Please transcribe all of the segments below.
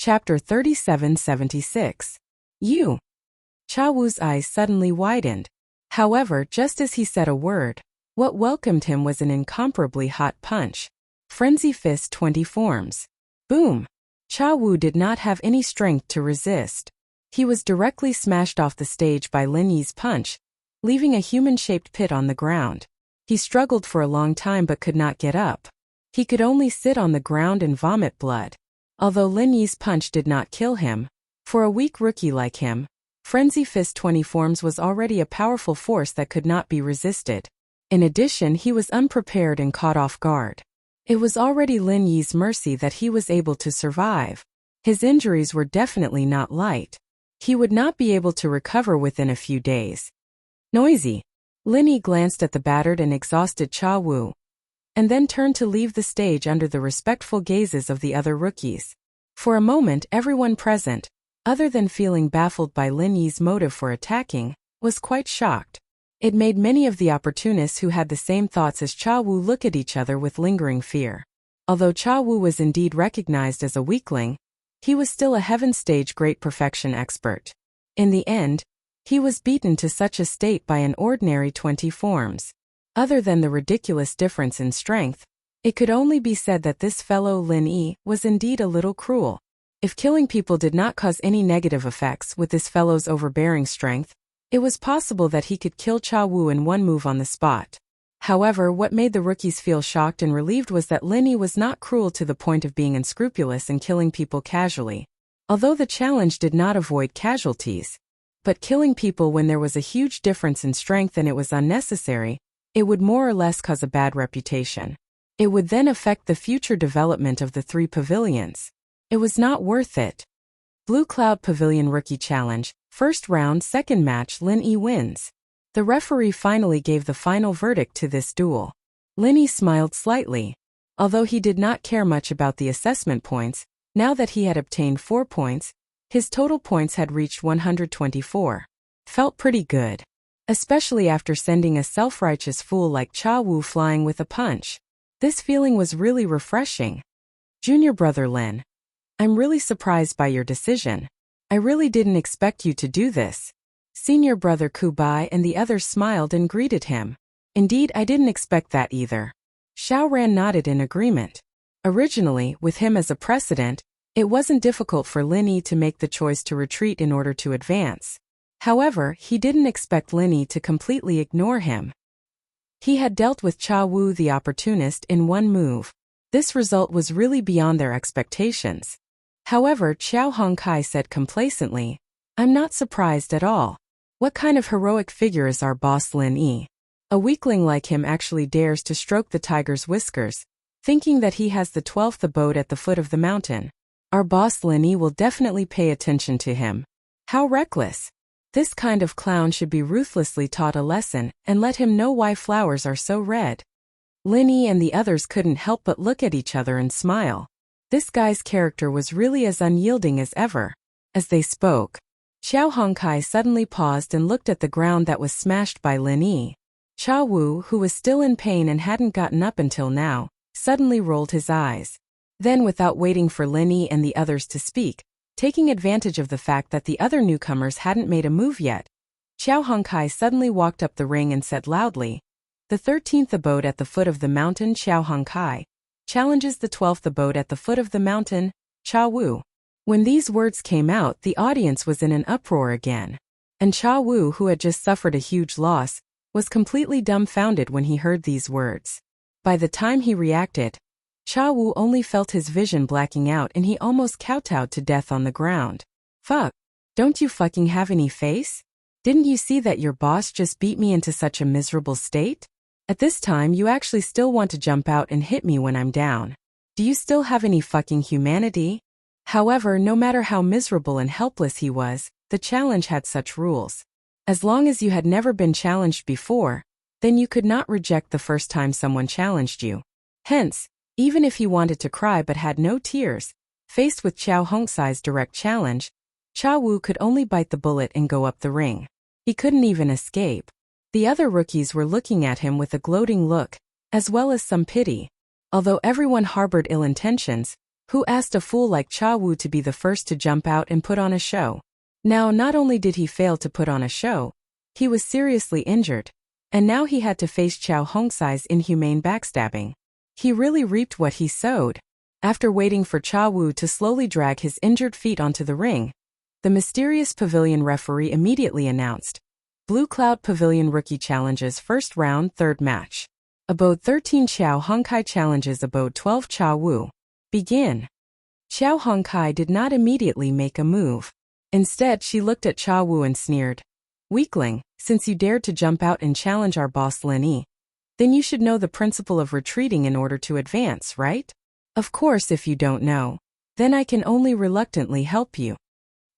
Chapter 3776. You. Cha Wu's eyes suddenly widened. However, just as he said a word, what welcomed him was an incomparably hot punch. Frenzy Fist 20 forms. Boom! Cha Wu did not have any strength to resist. He was directly smashed off the stage by Lin Yi's punch, leaving a human-shaped pit on the ground. He struggled for a long time but could not get up. He could only sit on the ground and vomit blood. Although Lin Yi's punch did not kill him, for a weak rookie like him, Frenzy Fist 20 forms was already a powerful force that could not be resisted. In addition, he was unprepared and caught off guard. It was already Lin Yi's mercy that he was able to survive. His injuries were definitely not light. He would not be able to recover within a few days. Noisy. Lin Yi glanced at the battered and exhausted Cha Wu, and then turned to leave the stage under the respectful gazes of the other rookies. For a moment, everyone present, other than feeling baffled by Lin Yi's motive for attacking, was quite shocked. It made many of the opportunists who had the same thoughts as Cha Wu look at each other with lingering fear. Although Cha Wu was indeed recognized as a weakling, he was still a heaven stage great perfection expert. In the end, he was beaten to such a state by an ordinary 20 forms. Other than the ridiculous difference in strength, it could only be said that this fellow Lin Yi was indeed a little cruel. If killing people did not cause any negative effects with this fellow's overbearing strength, it was possible that he could kill Cha Wu in one move on the spot. However, what made the rookies feel shocked and relieved was that Lin Yi was not cruel to the point of being unscrupulous and killing people casually. Although the challenge did not avoid casualties, but killing people when there was a huge difference in strength and it was unnecessary, it would more or less cause a bad reputation. It would then affect the future development of the 3 pavilions. It was not worth it. Blue Cloud Pavilion Rookie Challenge, first round, second match, Lin Yi wins. The referee finally gave the final verdict to this duel. Lin Yi smiled slightly. Although he did not care much about the assessment points, now that he had obtained 4 points, his total points had reached 124. Felt pretty good. Especially after sending a self-righteous fool like Cha Wu flying with a punch. This feeling was really refreshing. Junior brother Lin, I'm really surprised by your decision. I really didn't expect you to do this. Senior brother Kubai and the others smiled and greeted him. Indeed, I didn't expect that either. Xiao Ran nodded in agreement. Originally, with him as a precedent, it wasn't difficult for Lin Yi to make the choice to retreat in order to advance. However, he didn't expect Lin Yi to completely ignore him. He had dealt with Cha Wu the opportunist in one move. This result was really beyond their expectations. However, Xiao Hongkai said complacently, I'm not surprised at all. What kind of heroic figure is our boss Lin Yi? A weakling like him actually dares to stroke the tiger's whiskers, thinking that he has the 12th abode at the foot of the mountain. Our boss Lin Yi will definitely pay attention to him. How reckless! This kind of clown should be ruthlessly taught a lesson and let him know why flowers are so red. Lin Yi and the others couldn't help but look at each other and smile. This guy's character was really as unyielding as ever. As they spoke, Xiao Hongkai suddenly paused and looked at the ground that was smashed by Lin Yi. Cha Wu, who was still in pain and hadn't gotten up until now, suddenly rolled his eyes. Then, without waiting for Lin Yi and the others to speak, taking advantage of the fact that the other newcomers hadn't made a move yet, Xiao Hongkai suddenly walked up the ring and said loudly, The 13th abode at the foot of the mountain, Xiao Hongkai, challenges the 12th abode at the foot of the mountain, Cha Wu. When these words came out, the audience was in an uproar again. And Cha Wu, who had just suffered a huge loss, was completely dumbfounded when he heard these words. By the time he reacted, Cha Wu only felt his vision blacking out and he almost kowtowed to death on the ground. Fuck. Don't you fucking have any face? Didn't you see that your boss just beat me into such a miserable state? At this time you actually still want to jump out and hit me when I'm down. Do you still have any fucking humanity? However, no matter how miserable and helpless he was, the challenge had such rules. As long as you had never been challenged before, then you could not reject the first time someone challenged you. Hence, even if he wanted to cry but had no tears, faced with Xiao Hongkai's direct challenge, Cha Wu could only bite the bullet and go up the ring. He couldn't even escape. The other rookies were looking at him with a gloating look, as well as some pity. Although everyone harbored ill intentions, Who asked a fool like Cha Wu to be the first to jump out and put on a show? Now, not only did he fail to put on a show, he was seriously injured, and now he had to face Qiao Hongsai's inhumane backstabbing. He really reaped what he sowed. After waiting for Cha Wu to slowly drag his injured feet onto the ring, the mysterious pavilion referee immediately announced, Blue Cloud Pavilion Rookie Challenges First Round Third Match. Abode 13 Qiao Hongkai challenges Abode 12 Cha Wu. Begin. Qiao Hongkai did not immediately make a move. Instead, she looked at Cha Wu and sneered. Weakling, since you dared to jump out and challenge our boss Lin Yi, then you should know the principle of retreating in order to advance, right? Of course, if you don't know, then I can only reluctantly help you.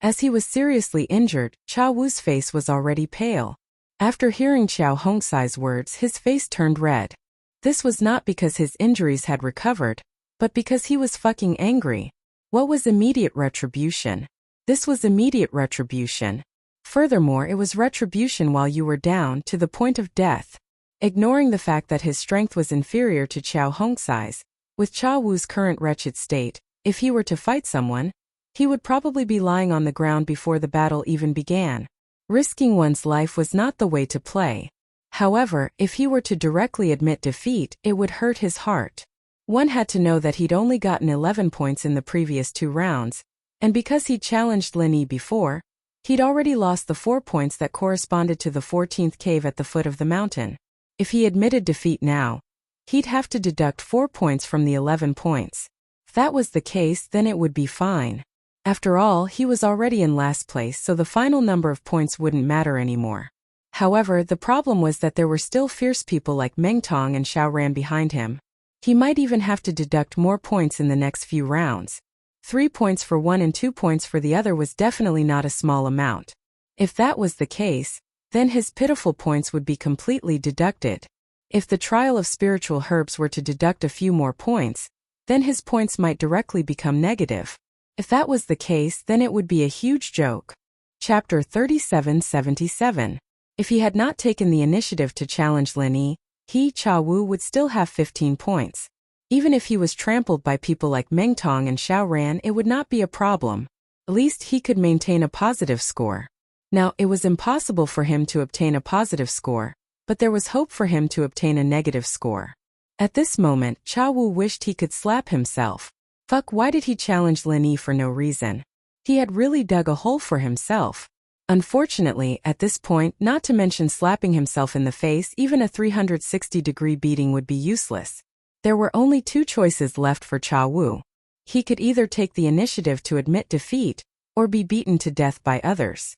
As he was seriously injured, Cha Wu's face was already pale. After hearing Qiao Hongsai's words, his face turned red. This was not because his injuries had recovered, but because he was fucking angry. What was immediate retribution? This was immediate retribution. Furthermore, it was retribution while you were down to the point of death. Ignoring the fact that his strength was inferior to Qiao Hongsai's, with Cha Wu's current wretched state, if he were to fight someone, he would probably be lying on the ground before the battle even began. Risking one's life was not the way to play. However, if he were to directly admit defeat, it would hurt his heart. One had to know that he'd only gotten 11 points in the previous 2 rounds, and because he'd challenged Lin Yi before, he'd already lost the 4 points that corresponded to the 14th cave at the foot of the mountain. If he admitted defeat now, he'd have to deduct 4 points from the 11 points. If that was the case, then it would be fine. After all, he was already in last place, so the final number of points wouldn't matter anymore. However, the problem was that there were still fierce people like Meng Tong and Xiao Ran behind him. He might even have to deduct more points in the next few rounds. 3 points for one and 2 points for the other was definitely not a small amount. If that was the case, then his pitiful points would be completely deducted. If the trial of spiritual herbs were to deduct a few more points, then his points might directly become negative. If that was the case, then it would be a huge joke. Chapter 3777. If he had not taken the initiative to challenge Lin Yi, he, Cha Wu, would still have 15 points. Even if he was trampled by people like Meng Tong and Xiao Ran, it would not be a problem. At least he could maintain a positive score. Now, it was impossible for him to obtain a positive score, but there was hope for him to obtain a negative score. At this moment, Cha Wu wished he could slap himself. Fuck, why did he challenge Lin Yi for no reason? He had really dug a hole for himself. Unfortunately, at this point, not to mention slapping himself in the face, even a 360-degree beating would be useless. There were only 2 choices left for Cha Wu. He could either take the initiative to admit defeat, or be beaten to death by others.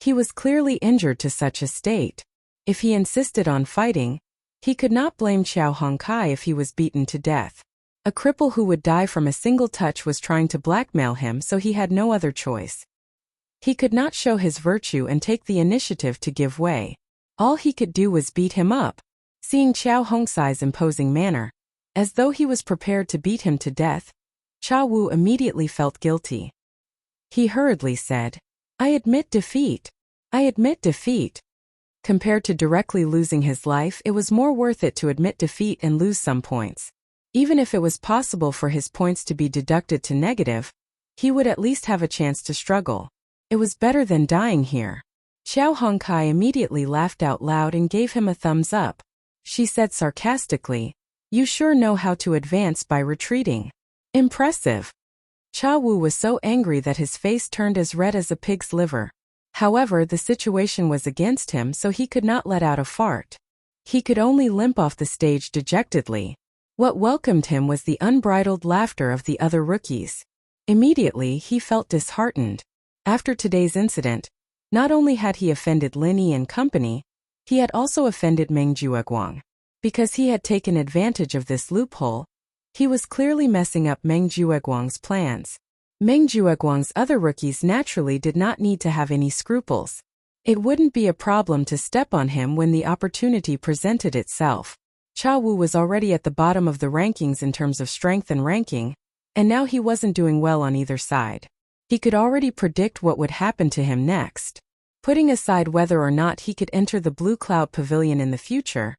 He was clearly injured to such a state. If he insisted on fighting, he could not blame Qiao Hongkai if he was beaten to death. A cripple who would die from a single touch was trying to blackmail him, so he had no other choice. He could not show his virtue and take the initiative to give way. All he could do was beat him up. Seeing Qiao Hongsai's imposing manner, as though he was prepared to beat him to death, Cha Wu immediately felt guilty. He hurriedly said, I admit defeat. I admit defeat. Compared to directly losing his life, it was more worth it to admit defeat and lose some points. Even if it was possible for his points to be deducted to negative, he would at least have a chance to struggle. It was better than dying here. Qiao Hongkai immediately laughed out loud and gave him a thumbs up. She said sarcastically, You sure know how to advance by retreating. Impressive. Cha Wu was so angry that his face turned as red as a pig's liver. However, the situation was against him, so he could not let out a fart. He could only limp off the stage dejectedly. What welcomed him was the unbridled laughter of the other rookies. Immediately, he felt disheartened. After today's incident, not only had he offended Lin Yi and company, he had also offended Meng Jueguang. Because he had taken advantage of this loophole, he was clearly messing up Meng Jueguang's plans. Meng Jueguang's other rookies naturally did not need to have any scruples. It wouldn't be a problem to step on him when the opportunity presented itself. Cha Wu was already at the bottom of the rankings in terms of strength and ranking, and now he wasn't doing well on either side. He could already predict what would happen to him next. Putting aside whether or not he could enter the Blue Cloud Pavilion in the future,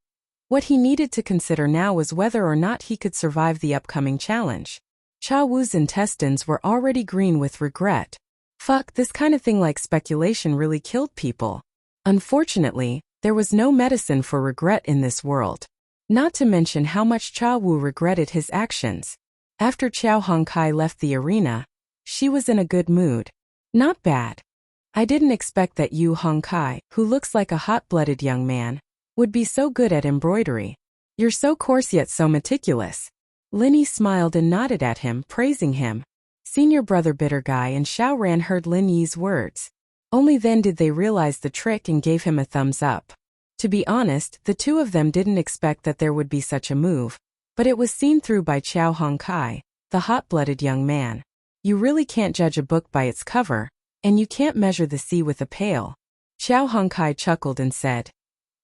what he needed to consider now was whether or not he could survive the upcoming challenge. Cha Wu's intestines were already green with regret. Fuck, this kind of thing like speculation really killed people. Unfortunately, there was no medicine for regret in this world. Not to mention how much Cha Wu regretted his actions. After Qiao Hongkai left the arena, she was in a good mood. Not bad. I didn't expect that Yu Hongkai, who looks like a hot-blooded young man, would be so good at embroidery. You're so coarse yet so meticulous. Lin Yi smiled and nodded at him, praising him. Senior brother Bitter Guy and Xiao Ran heard Lin Yi's words. Only then did they realize the trick and gave him a thumbs up. To be honest, the two of them didn't expect that there would be such a move, but it was seen through by Qiao Hongkai, the hot-blooded young man. You really can't judge a book by its cover, and you can't measure the sea with a pail. Qiao Hongkai chuckled and said,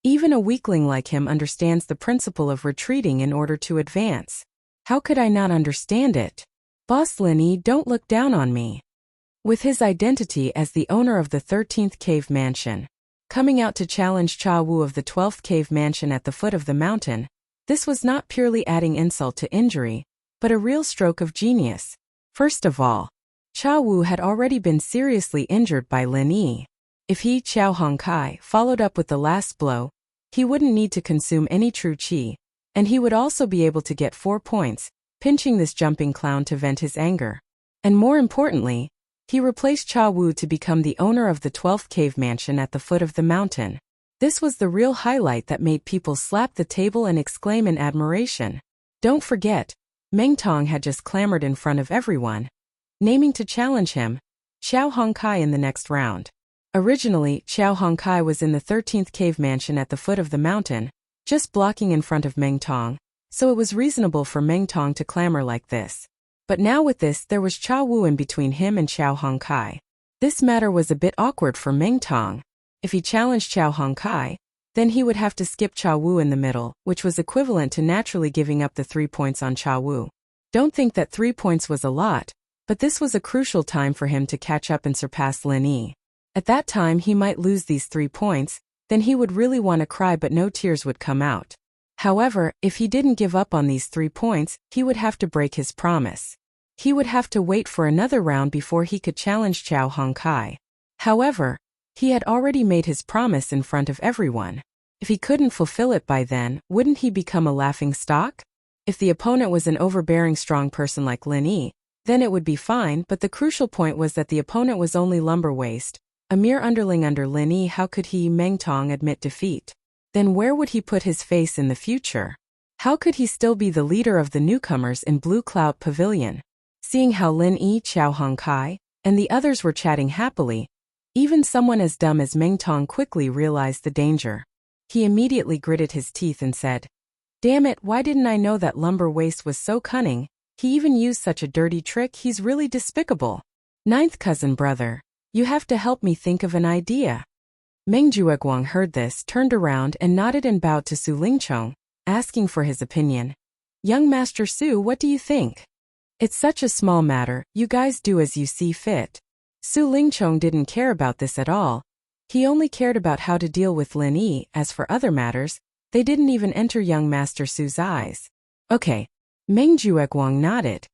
even a weakling like him understands the principle of retreating in order to advance. How could I not understand it? Boss Lin Yi, don't look down on me. With his identity as the owner of the 13th Cave Mansion, coming out to challenge Cha Wu of the 12th Cave Mansion at the foot of the mountain, this was not purely adding insult to injury, but a real stroke of genius. First of all, Cha Wu had already been seriously injured by Lin Yi. If he, Qiao Hongkai, followed up with the last blow, he wouldn't need to consume any true qi, and he would also be able to get 4 points, pinching this jumping clown to vent his anger. And more importantly, he replaced Cha Wu to become the owner of the 12th Cave Mansion at the foot of the mountain. This was the real highlight that made people slap the table and exclaim in admiration. Don't forget, Meng Tong had just clamored in front of everyone, naming to challenge him, Qiao Hongkai, in the next round. Originally, Qiao Hongkai was in the 13th Cave Mansion at the foot of the mountain, just blocking in front of Meng Tong, so it was reasonable for Meng Tong to clamor like this. But now with this, there was Cha Wu in between him and Qiao Hongkai. This matter was a bit awkward for Meng Tong. If he challenged Qiao Hongkai, then he would have to skip Cha Wu in the middle, which was equivalent to naturally giving up the 3 points on Cha Wu. Don't think that 3 points was a lot, but this was a crucial time for him to catch up and surpass Lin Yi. At that time he might lose these 3 points, then he would really want to cry but no tears would come out. However, if he didn't give up on these 3 points, he would have to break his promise. He would have to wait for another round before he could challenge Qiao Hongkai. However, he had already made his promise in front of everyone. If he couldn't fulfill it by then, wouldn't he become a laughing stock? If the opponent was an overbearing strong person like Lin Yi, then it would be fine, but the crucial point was that the opponent was only lumberwaist, a mere underling under Lin Yi. How could he, Meng Tong, admit defeat? Then where would he put his face in the future? How could he still be the leader of the newcomers in Blue Cloud Pavilion? Seeing how Lin Yi, Qiao Hongkai, and the others were chatting happily, even someone as dumb as Meng Tong quickly realized the danger. He immediately gritted his teeth and said, damn it, why didn't I know that lumber waist was so cunning? He even used such a dirty trick. He's really despicable. Ninth cousin brother, you have to help me think of an idea. Meng Jueguang heard this, turned around and nodded and bowed to Su Lingchong, asking for his opinion. Young Master Su, what do you think? It's such a small matter, you guys do as you see fit. Su Lingchong didn't care about this at all. He only cared about how to deal with Lin Yi. As for other matters, they didn't even enter young Master Su's eyes. Okay. Meng Jueguang nodded.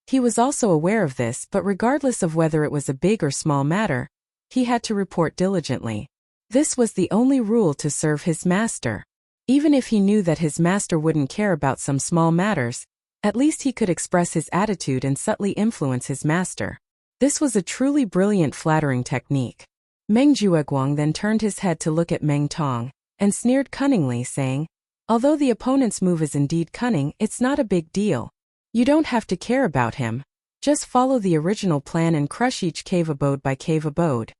He was also aware of this, but regardless of whether it was a big or small matter, he had to report diligently. This was the only rule to serve his master. Even if he knew that his master wouldn't care about some small matters, at least he could express his attitude and subtly influence his master. This was a truly brilliant flattering technique. Meng Jueguang then turned his head to look at Meng Tong, and sneered cunningly, saying, although the opponent's move is indeed cunning, it's not a big deal. You don't have to care about him. Just follow the original plan and crush each cave abode by cave abode.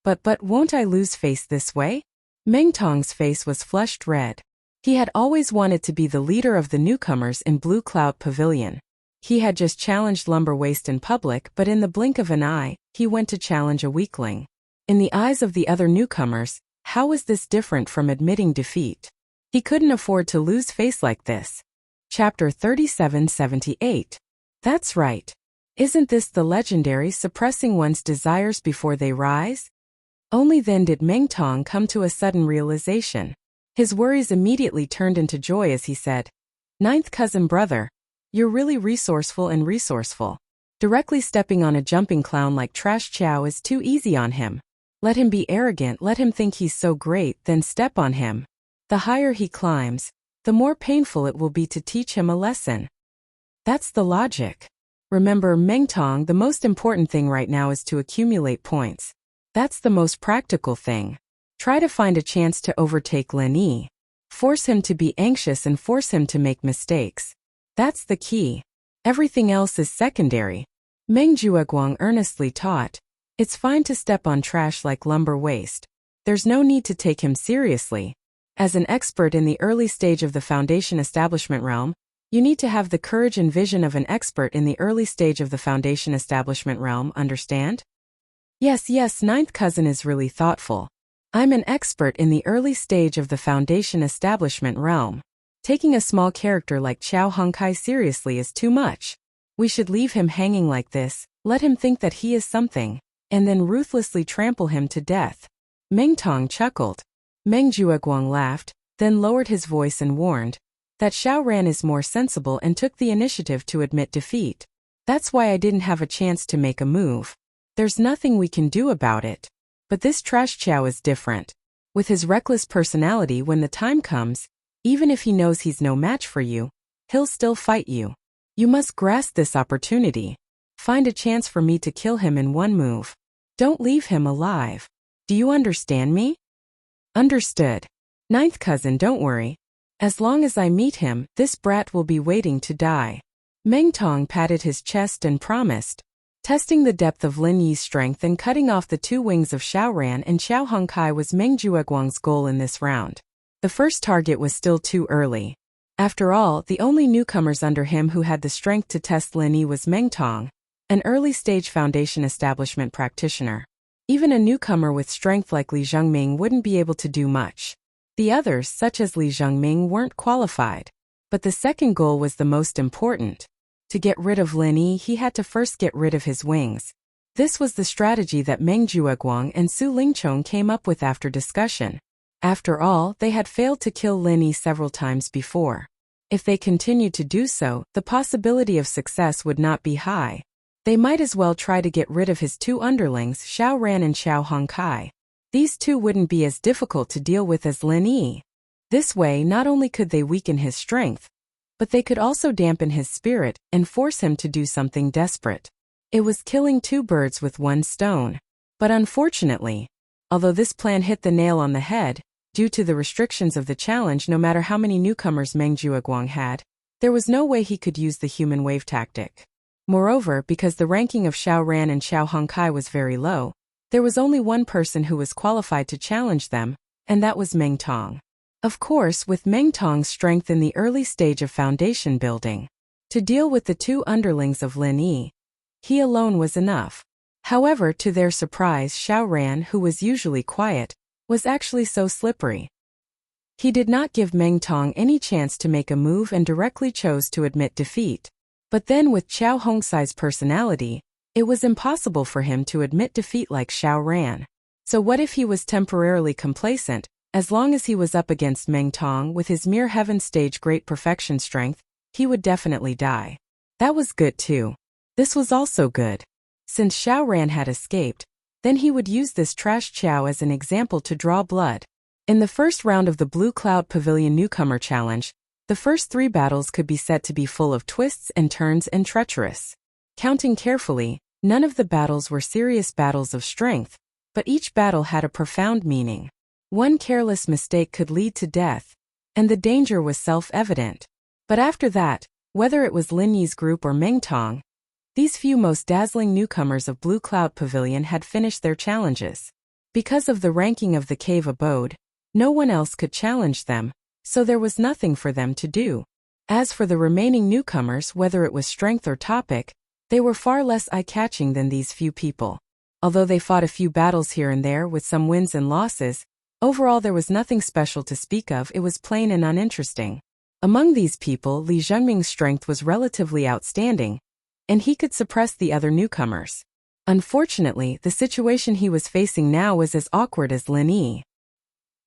But won't I lose face this way? Meng Tong's face was flushed red. He had always wanted to be the leader of the newcomers in Blue Cloud Pavilion. He had just challenged Lumber Waist in public, but in the blink of an eye, he went to challenge a weakling. In the eyes of the other newcomers, how was this different from admitting defeat? He couldn't afford to lose face like this. Chapter 3778. That's right. Isn't this the legendary suppressing one's desires before they rise? Only then did Meng Tong come to a sudden realization. His worries immediately turned into joy as he said, Ninth cousin brother, You're really resourceful and resourceful. Directly stepping on a jumping clown like Trash Chow is too easy on him. Let him be arrogant, let him think he's so great, then step on him. The higher he climbs, the more painful it will be to teach him a lesson. That's the logic. Remember, Mengtong, the most important thing right now is to accumulate points. That's the most practical thing. Try to find a chance to overtake Lin Yi. Force him to be anxious and force him to make mistakes. That's the key. Everything else is secondary. Meng Jueguang earnestly taught. It's fine to step on trash like lumber waste. There's no need to take him seriously. As an expert in the early stage of the foundation establishment realm, you need to have the courage and vision of an expert in the early stage of the foundation establishment realm, understand? Yes, ninth cousin is really thoughtful. I'm an expert in the early stage of the foundation establishment realm. Taking a small character like Qiao Hongkai seriously is too much. We should leave him hanging like this, let him think that he is something, and then ruthlessly trample him to death. Mengtong chuckled. Meng Jueguang laughed, then lowered his voice and warned that Xiao Ran is more sensible and took the initiative to admit defeat. That's why I didn't have a chance to make a move. There's nothing we can do about it. But this Trash Chow is different. With his reckless personality, when the time comes, even if he knows he's no match for you, he'll still fight you. You must grasp this opportunity. Find a chance for me to kill him in one move. Don't leave him alive. Do you understand me? Understood. Ninth cousin, don't worry. As long as I meet him, this brat will be waiting to die. Mengtong patted his chest and promised. Testing the depth of Lin Yi's strength and cutting off the two wings of Xiao Ran and Qiao Hongkai was Meng Jueguang's goal in this round. The first target was still too early. After all, the only newcomers under him who had the strength to test Lin Yi was Mengtong, an early-stage foundation establishment practitioner. Even a newcomer with strength like Li Zhengming wouldn't be able to do much. The others, such as Li Zhengming, weren't qualified. But the second goal was the most important. To get rid of Lin Yi, he had to first get rid of his wings. This was the strategy that Meng Jueguang and Su Lingchong came up with after discussion. After all, they had failed to kill Lin Yi several times before. If they continued to do so, the possibility of success would not be high. They might as well try to get rid of his two underlings, Xiao Ran and Qiao Hongkai. These two wouldn't be as difficult to deal with as Lin Yi. This way, not only could they weaken his strength, but they could also dampen his spirit and force him to do something desperate. It was killing two birds with one stone. But unfortunately, although this plan hit the nail on the head, due to the restrictions of the challenge, no matter how many newcomers Meng Jueguang had, there was no way he could use the human wave tactic. Moreover, because the ranking of Xiao Ran and Qiao Hongkai was very low, there was only one person who was qualified to challenge them, and that was Mengtong. Of course, with Mengtong's strength in the early stage of foundation building, to deal with the two underlings of Lin Yi, he alone was enough. However, to their surprise, Xiao Ran, who was usually quiet, was actually so slippery. He did not give Mengtong any chance to make a move and directly chose to admit defeat. But then with Qiao Hongkai's personality, it was impossible for him to admit defeat like Xiao Ran. So what if he was temporarily complacent? As long as he was up against Mengtong with his mere heaven stage great perfection strength, he would definitely die. That was good too. This was also good. Since Xiao Ran had escaped, then he would use this Trash Chow as an example to draw blood. In the first round of the Blue Cloud Pavilion Newcomer Challenge, the first 3 battles could be said to be full of twists and turns and treacherous. Counting carefully, none of the battles were serious battles of strength, but each battle had a profound meaning. One careless mistake could lead to death, and the danger was self-evident. But after that, whether it was Lin Yi's group or Mengtong, these few most dazzling newcomers of Blue Cloud Pavilion had finished their challenges. Because of the ranking of the cave abode, no one else could challenge them, so there was nothing for them to do. As for the remaining newcomers, whether it was strength or topic, they were far less eye-catching than these few people. Although they fought a few battles here and there with some wins and losses, overall there was nothing special to speak of. It was plain and uninteresting. Among these people, Li Zhengming's strength was relatively outstanding, and he could suppress the other newcomers. Unfortunately, the situation he was facing now was as awkward as Lin Yi.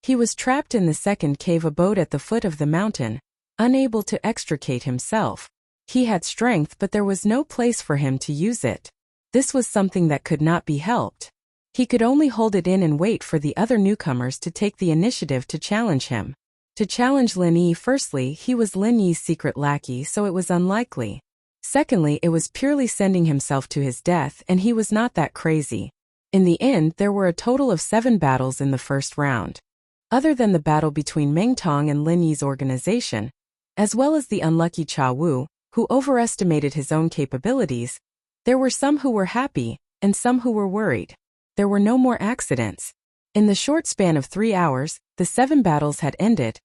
He was trapped in the second cave abode at the foot of the mountain, unable to extricate himself. He had strength, but there was no place for him to use it. This was something that could not be helped. He could only hold it in and wait for the other newcomers to take the initiative to challenge him. To challenge Lin Yi, firstly, he was Lin Yi's secret lackey, so it was unlikely. Secondly, it was purely sending himself to his death, and he was not that crazy. In the end, there were a total of 7 battles in the first round. Other than the battle between Meng Tong and Lin Yi's organization, as well as the unlucky Cha Wu, who overestimated his own capabilities, there were some who were happy, and some who were worried. There were no more accidents. In the short span of 3 hours, the 7 battles had ended,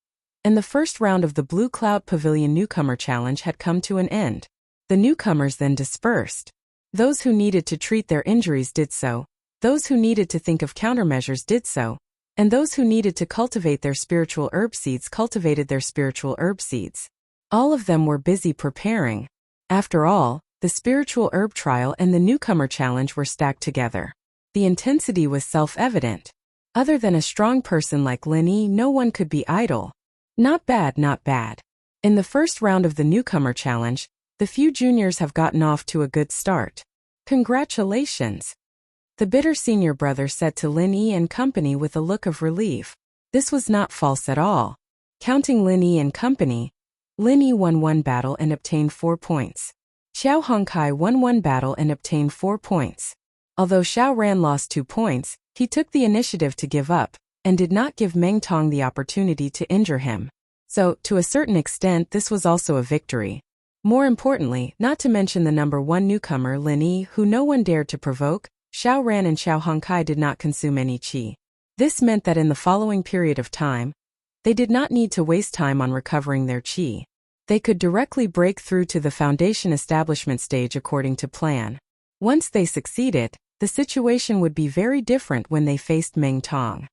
and the first round of the Blue Cloud Pavilion Newcomer Challenge had come to an end. The newcomers then dispersed. Those who needed to treat their injuries did so, those who needed to think of countermeasures did so, and those who needed to cultivate their spiritual herb seeds cultivated their spiritual herb seeds. All of them were busy preparing. After all, the spiritual herb trial and the newcomer challenge were stacked together. The intensity was self-evident. Other than a strong person like Lin Yi, no one could be idle. Not bad, not bad. In the first round of the newcomer challenge, the few juniors have gotten off to a good start. Congratulations. The bitter senior brother said to Lin Yi and company with a look of relief. This was not false at all. Counting Lin Yi and company, Lin Yi won 1 battle and obtained 4 points. Xiao Hongkai won 1 battle and obtained 4 points. Although Xiao Ran lost 2 points, he took the initiative to give up, and did not give Meng Tong the opportunity to injure him. So, to a certain extent, this was also a victory. More importantly, not to mention the number 1 newcomer Lin Yi, who no one dared to provoke, Xiao Ran and Xiao Hongkai did not consume any qi. This meant that in the following period of time, they did not need to waste time on recovering their qi. They could directly break through to the foundation establishment stage according to plan. Once they succeeded, the situation would be very different when they faced Meng Tong.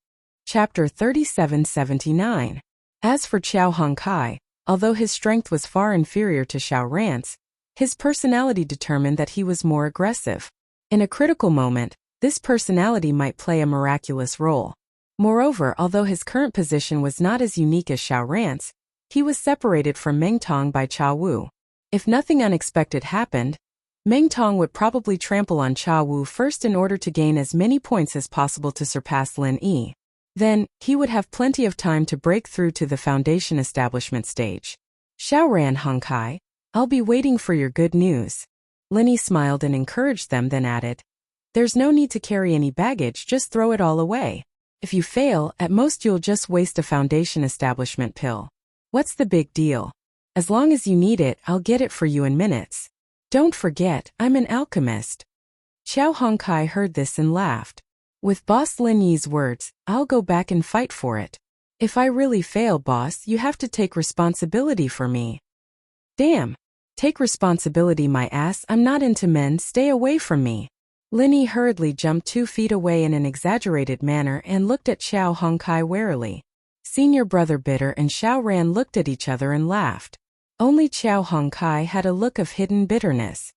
Chapter 3779. As for Xiao Hongkai, although his strength was far inferior to Xiao Ran's, his personality determined that he was more aggressive. In a critical moment, this personality might play a miraculous role. Moreover, although his current position was not as unique as Xiao Ran's, he was separated from Meng Tong by Cha Wu. If nothing unexpected happened, Meng Tong would probably trample on Cha Wu first in order to gain as many points as possible to surpass Lin Yi. Then, he would have plenty of time to break through to the foundation establishment stage. Xiao Ran Hongkai, I'll be waiting for your good news. Lin Yi smiled and encouraged them, then added, there's no need to carry any baggage, just throw it all away. If you fail, at most you'll just waste a foundation establishment pill. What's the big deal? As long as you need it, I'll get it for you in minutes. Don't forget, I'm an alchemist. Xiao Hongkai heard this and laughed. With Boss Lin Yi's words, I'll go back and fight for it. If I really fail, boss, you have to take responsibility for me. Damn. Take responsibility my ass, I'm not into men, stay away from me. Lin Yi hurriedly jumped 2 feet away in an exaggerated manner and looked at Xiao Hongkai warily. Senior brother Bitter and Xiao Ran looked at each other and laughed. Only Xiao Hongkai had a look of hidden bitterness.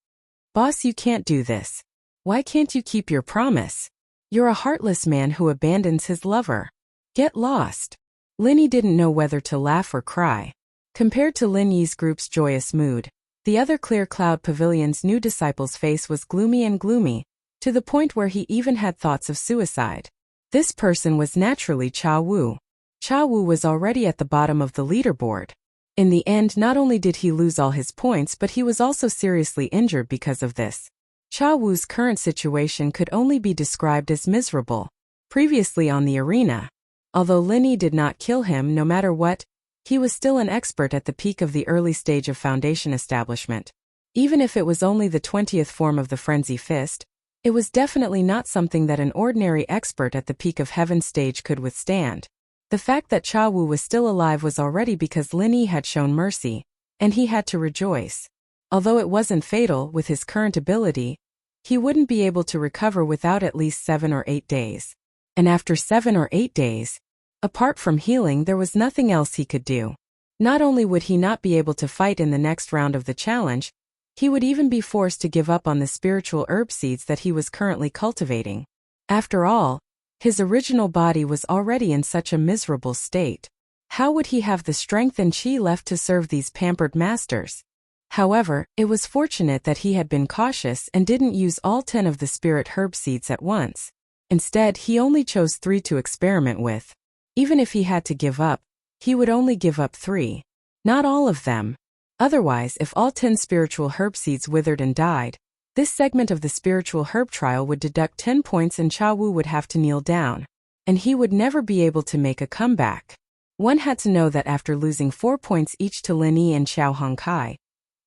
Boss, you can't do this. Why can't you keep your promise? You're a heartless man who abandons his lover. Get lost. Lin Yi didn't know whether to laugh or cry. Compared to Lin Yi's group's joyous mood, the other Clear Cloud Pavilion's new disciple's face was gloomy and gloomy, to the point where he even had thoughts of suicide. This person was naturally Cha Wu. Cha Wu was already at the bottom of the leaderboard. In the end, not only did he lose all his points, but he was also seriously injured because of this. Cha Wu's current situation could only be described as miserable. Previously on the arena, although Lin Yi did not kill him no matter what, he was still an expert at the peak of the early stage of foundation establishment. Even if it was only the 20th form of the Frenzy Fist, it was definitely not something that an ordinary expert at the peak of Heaven stage could withstand. The fact that Cha Wu was still alive was already because Lin Yi had shown mercy, and he had to rejoice. Although it wasn't fatal with his current ability, he wouldn't be able to recover without at least 7 or 8 days. And after 7 or 8 days, apart from healing, there was nothing else he could do. Not only would he not be able to fight in the next round of the challenge, he would even be forced to give up on the spiritual herb seeds that he was currently cultivating. After all, his original body was already in such a miserable state. How would he have the strength and qi left to serve these pampered masters? However, it was fortunate that he had been cautious and didn't use all 10 of the spirit herb seeds at once. Instead, he only chose 3 to experiment with. Even if he had to give up, he would only give up 3. Not all of them. Otherwise, if all 10 spiritual herb seeds withered and died, this segment of the spiritual herb trial would deduct 10 points and Cha Wu would have to kneel down. And he would never be able to make a comeback. One had to know that after losing 4 points each to Lin Yi and Xiao Hongkai,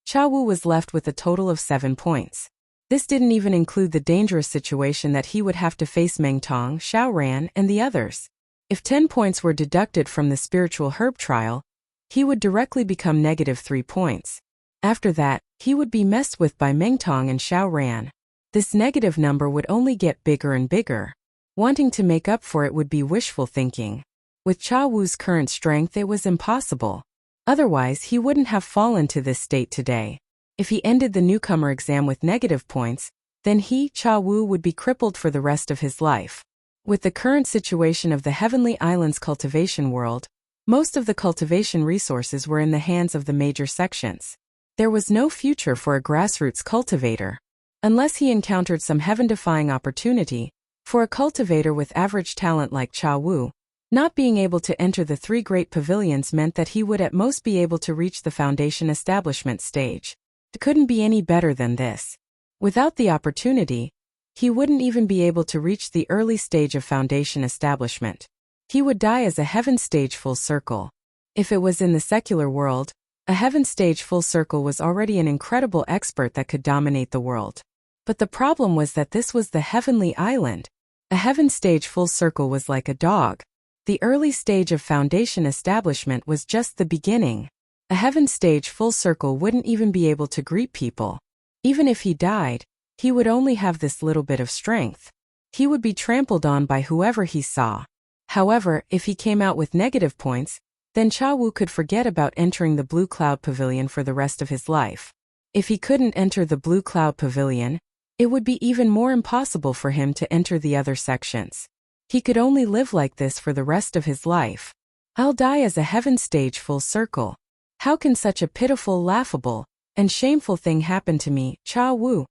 Cha Wu was left with a total of 7 points. This didn't even include the dangerous situation that he would have to face Meng Tong, Xiao Ran, and the others. If 10 points were deducted from the spiritual herb trial, he would directly become -3 points. After that, he would be messed with by Meng Tong and Xiao Ran. This negative number would only get bigger and bigger. Wanting to make up for it would be wishful thinking. With Cha Wu's current strength, it was impossible. Otherwise, he wouldn't have fallen to this state today. If he ended the newcomer exam with negative points, then he, Cha Wu, would be crippled for the rest of his life. With the current situation of the Heavenly Islands cultivation world, most of the cultivation resources were in the hands of the major sections. There was no future for a grassroots cultivator. Unless he encountered some heaven-defying opportunity, for a cultivator with average talent like Cha Wu, not being able to enter the 3 great pavilions meant that he would at most be able to reach the foundation establishment stage. It couldn't be any better than this. Without the opportunity, he wouldn't even be able to reach the early stage of foundation establishment. He would die as a heaven stage full circle. If it was in the secular world, a heaven stage full circle was already an incredible expert that could dominate the world. But the problem was that this was the heavenly island. A heaven stage full circle was like a dog. The early stage of foundation establishment was just the beginning. A heaven stage full circle wouldn't even be able to greet people. Even if he died, he would only have this little bit of strength. He would be trampled on by whoever he saw. However, if he came out with negative points, then Cha Wu could forget about entering the Blue Cloud Pavilion for the rest of his life. If he couldn't enter the Blue Cloud Pavilion, it would be even more impossible for him to enter the other sections. He could only live like this for the rest of his life. I'll die as a heaven stage full circle. How can such a pitiful, laughable, and shameful thing happen to me, Cha Wu?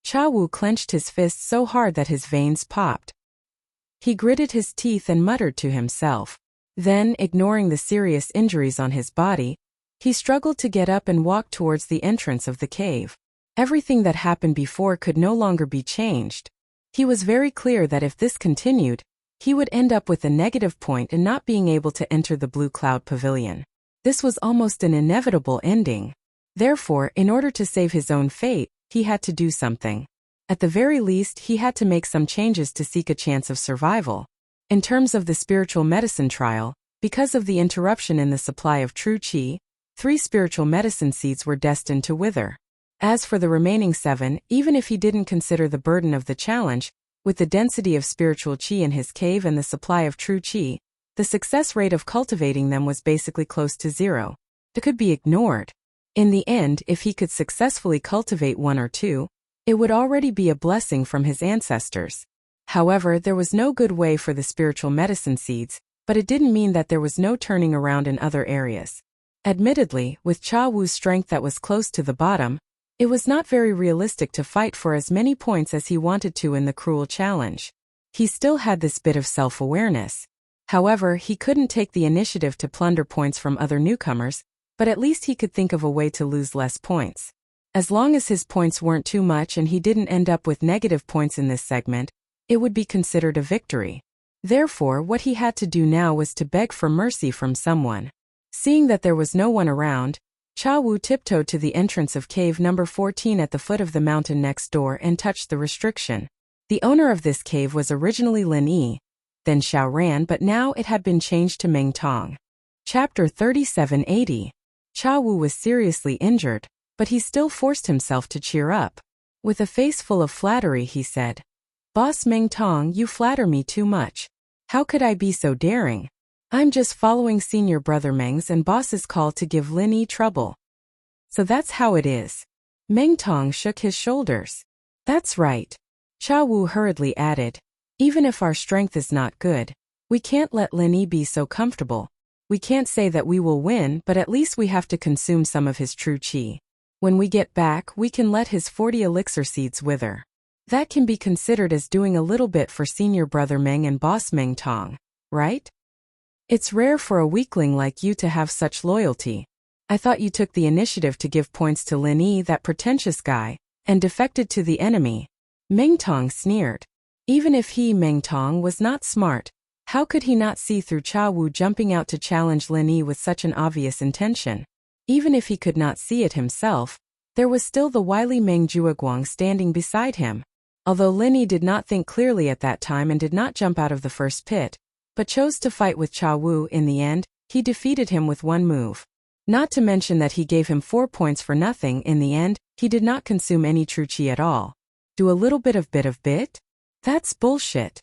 Cha Wu clenched his fist so hard that his veins popped. He gritted his teeth and muttered to himself. Then, ignoring the serious injuries on his body, he struggled to get up and walk towards the entrance of the cave. Everything that happened before could no longer be changed. He was very clear that if this continued, he would end up with a negative point and not being able to enter the Blue Cloud Pavilion. This was almost an inevitable ending. Therefore, in order to save his own fate, he had to do something. At the very least, he had to make some changes to seek a chance of survival. In terms of the spiritual medicine trial, because of the interruption in the supply of true qi, 3 spiritual medicine seeds were destined to wither. As for the remaining 7, even if he didn't consider the burden of the challenge, with the density of spiritual qi in his cave and the supply of true qi, the success rate of cultivating them was basically close to 0. It could be ignored. In the end, if he could successfully cultivate 1 or 2, it would already be a blessing from his ancestors. However, there was no good way for the spiritual medicine seeds, but it didn't mean that there was no turning around in other areas. Admittedly, with Cha Wu's strength that was close to the bottom, it was not very realistic to fight for as many points as he wanted to in the cruel challenge. He still had this bit of self-awareness. However, he couldn't take the initiative to plunder points from other newcomers, but at least he could think of a way to lose less points. As long as his points weren't too much and he didn't end up with negative points in this segment, it would be considered a victory. Therefore, what he had to do now was to beg for mercy from someone. Seeing that there was no one around, Cha Wu tiptoed to the entrance of cave number 14 at the foot of the mountain next door and touched the restriction. The owner of this cave was originally Lin Yi, then Xiao Ran, but now it had been changed to Meng Tong. Chapter 3780. Cha Wu was seriously injured, but he still forced himself to cheer up. With a face full of flattery, he said, "Boss Meng Tong, you flatter me too much. How could I be so daring? I'm just following senior brother Meng's and boss's call to give Lin Yi trouble." "So that's how it is." Meng Tong shook his shoulders. "That's right." Cha Wu hurriedly added, "Even if our strength is not good, we can't let Lin Yi be so comfortable. We can't say that we will win, but at least we have to consume some of his true qi. When we get back, we can let his 40 elixir seeds wither. That can be considered as doing a little bit for senior brother Meng and boss Meng Tong, right? It's rare for a weakling like you to have such loyalty. I thought you took the initiative to give points to Lin Yi, that pretentious guy, and defected to the enemy. Meng Tong sneered. Even if he, Meng Tong, was not smart, how could he not see through Cha Wu jumping out to challenge Lin Yi with such an obvious intention? Even if he could not see it himself, there was still the wily Meng Jueguang standing beside him. Although Lin Yi did not think clearly at that time and did not jump out of the first pit, but chose to fight with Cha Wu in the end, he defeated him with one move. Not to mention that he gave him 4 points for nothing in the end. He did not consume any true chi at all. Do a little bit of bit? That's bullshit.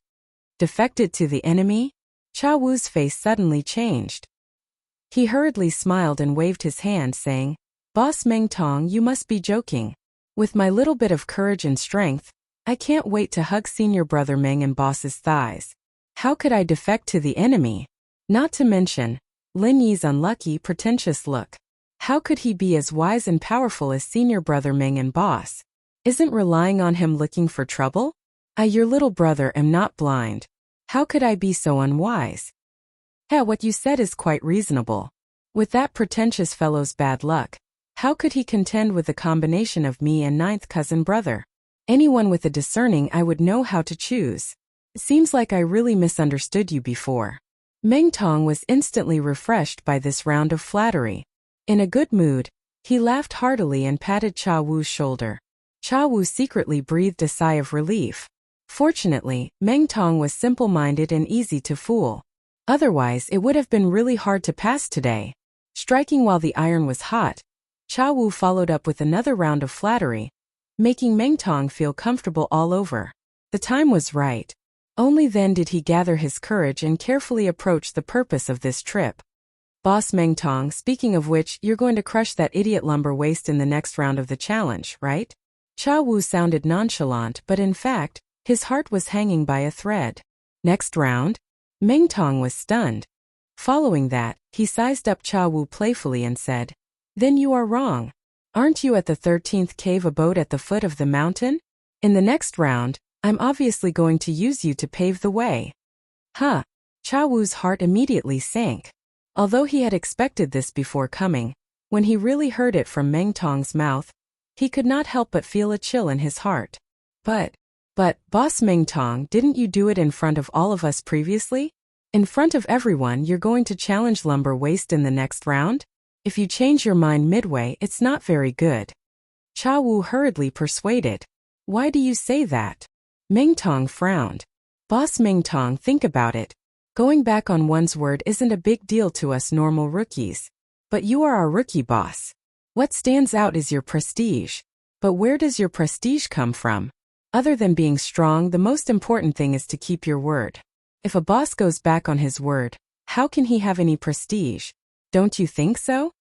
Defected to the enemy? Cha Wu's face suddenly changed. He hurriedly smiled and waved his hand, saying, Boss Meng Tong, you must be joking. With my little bit of courage and strength, I can't wait to hug senior brother Meng and boss's thighs. How could I defect to the enemy? Not to mention Lin Yi's unlucky, pretentious look. How could he be as wise and powerful as senior brother Meng and boss? Isn't relying on him looking for trouble? I, your little brother, am not blind. How could I be so unwise? What you said is quite reasonable. With that pretentious fellow's bad luck, how could he contend with the combination of me and ninth cousin brother? Anyone with a discerning eye would know how to choose. Seems like I really misunderstood you before. Meng Tong was instantly refreshed by this round of flattery. In a good mood, he laughed heartily and patted Cha Wu's shoulder. Cha Wu secretly breathed a sigh of relief. Fortunately, Meng Tong was simple-minded and easy to fool. Otherwise, it would have been really hard to pass today. Striking while the iron was hot, Cha Wu followed up with another round of flattery, making Meng Tong feel comfortable all over. The time was right. Only then did he gather his courage and carefully approach the purpose of this trip. Boss Meng Tong, speaking of which, you're going to crush that idiot lumber waste in the next round of the challenge, right? Cha Wu sounded nonchalant, but in fact, his heart was hanging by a thread. Next round? Meng Tong was stunned. Following that, he sized up Cha Wu playfully and said, Then you are wrong. Aren't you at the 13th cave abode at the foot of the mountain? In the next round, I'm obviously going to use you to pave the way. Huh. Cha Wu's heart immediately sank. Although he had expected this before coming, when he really heard it from Meng Tong's mouth, he could not help but feel a chill in his heart. But, Boss Meng Tong, didn't you do it in front of all of us previously? In front of everyone, you're going to challenge lumber waste in the next round? If you change your mind midway, it's not very good. Cha Wu hurriedly persuaded. Why do you say that? Meng Tong frowned. Boss Meng Tong, think about it. Going back on one's word isn't a big deal to us normal rookies. But you are our rookie boss. What stands out is your prestige. But where does your prestige come from? Other than being strong, the most important thing is to keep your word. If a boss goes back on his word, how can he have any prestige? Don't you think so?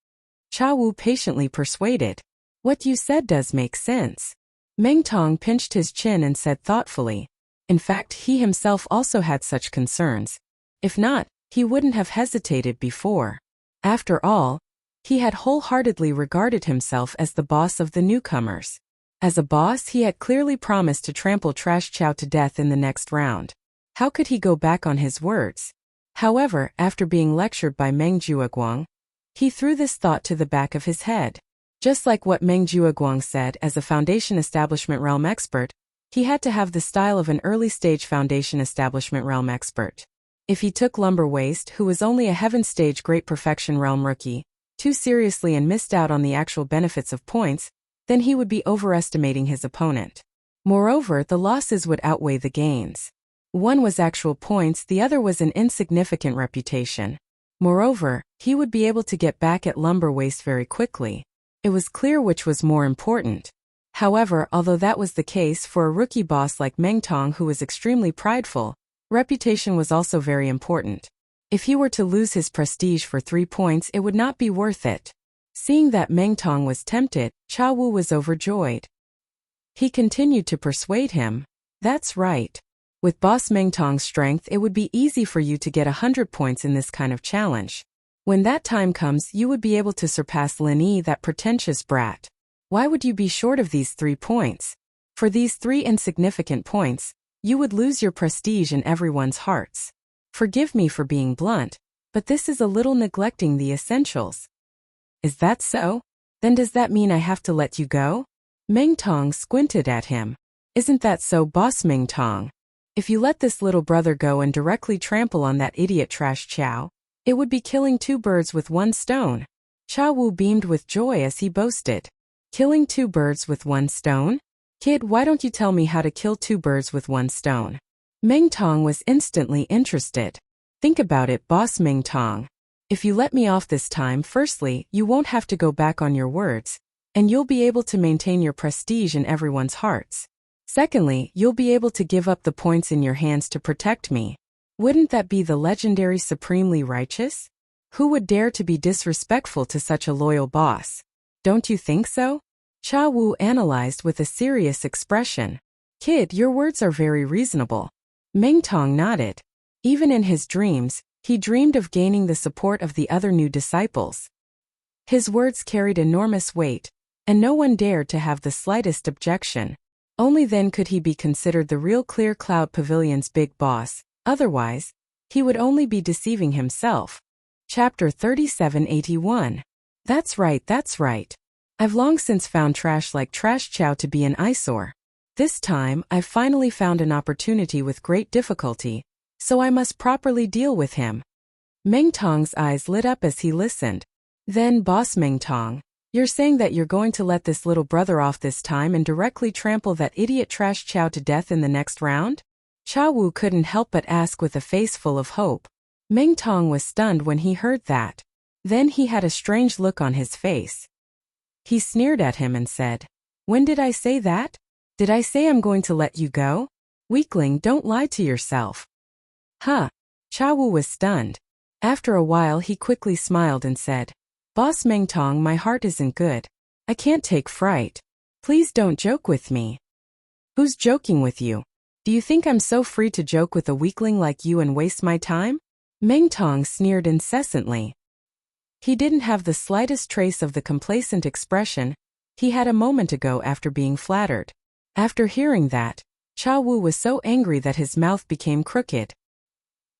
Cha Wu patiently persuaded. What you said does make sense. Meng Tong pinched his chin and said thoughtfully. In fact, he himself also had such concerns. If not, he wouldn't have hesitated before. After all, he had wholeheartedly regarded himself as the boss of the newcomers. As a boss, he had clearly promised to trample Trash Chow to death in the next round. How could he go back on his words? However, after being lectured by Meng Jueguang, he threw this thought to the back of his head. Just like what Meng Jueguang said, as a Foundation Establishment Realm expert, he had to have the style of an early-stage Foundation Establishment Realm expert. If he took Lumber Waste, who was only a Heaven Stage Great Perfection Realm rookie, too seriously and missed out on the actual benefits of points, then he would be overestimating his opponent. Moreover, the losses would outweigh the gains. One was actual points, the other was an insignificant reputation. Moreover, he would be able to get back at Lumber Waste very quickly. It was clear which was more important. However, although that was the case for a rookie boss like Meng Tong who was extremely prideful, reputation was also very important. If he were to lose his prestige for 3 points, it would not be worth it. Seeing that Meng Tong was tempted, Cha Wu was overjoyed. He continued to persuade him. That's right. With Boss Meng Tong's strength, it would be easy for you to get 100 points in this kind of challenge. When that time comes, you would be able to surpass Lin Yi, that pretentious brat. Why would you be short of these 3 points? For these 3 insignificant points, you would lose your prestige in everyone's hearts. Forgive me for being blunt, but this is a little neglecting the essentials. Is that so? Then does that mean I have to let you go? Meng Tong squinted at him. Isn't that so, Boss Meng Tong? If you let this little brother go and directly trample on that idiot Trash Chow, it would be killing 2 birds with 1 stone. Cha Wu beamed with joy as he boasted. Killing 2 birds with 1 stone? Kid, why don't you tell me how to kill 2 birds with 1 stone? Meng Tong was instantly interested. Think about it, Boss Meng Tong. If you let me off this time, firstly, you won't have to go back on your words, and you'll be able to maintain your prestige in everyone's hearts. Secondly, you'll be able to give up the points in your hands to protect me. Wouldn't that be the legendary supremely righteous? Who would dare to be disrespectful to such a loyal boss? Don't you think so? Cha Wu analyzed with a serious expression. Kid, your words are very reasonable. Meng Tong nodded. Even in his dreams, he dreamed of gaining the support of the other new disciples. His words carried enormous weight, and no one dared to have the slightest objection. Only then could he be considered the real Clear Cloud Pavilion's big boss, otherwise, he would only be deceiving himself. Chapter 3781. That's right. I've long since found trash like Trash Chow to be an eyesore. This time, I've finally found an opportunity with great difficulty, so I must properly deal with him. Meng Tong's eyes lit up as he listened. Then, Boss Meng Tong, you're saying that you're going to let this little brother off this time and directly trample that idiot Trash Chow to death in the next round? Cha Wu couldn't help but ask with a face full of hope. Meng Tong was stunned when he heard that. Then he had a strange look on his face. He sneered at him and said, When did I say that? Did I say I'm going to let you go? Weakling, don't lie to yourself. Huh. Cha Wu was stunned. After a while he quickly smiled and said, Boss Meng Tong, my heart isn't good. I can't take fright. Please don't joke with me. Who's joking with you? Do you think I'm so free to joke with a weakling like you and waste my time? Meng Tong sneered incessantly. He didn't have the slightest trace of the complacent expression he had a moment ago after being flattered. After hearing that, Cha Wu was so angry that his mouth became crooked.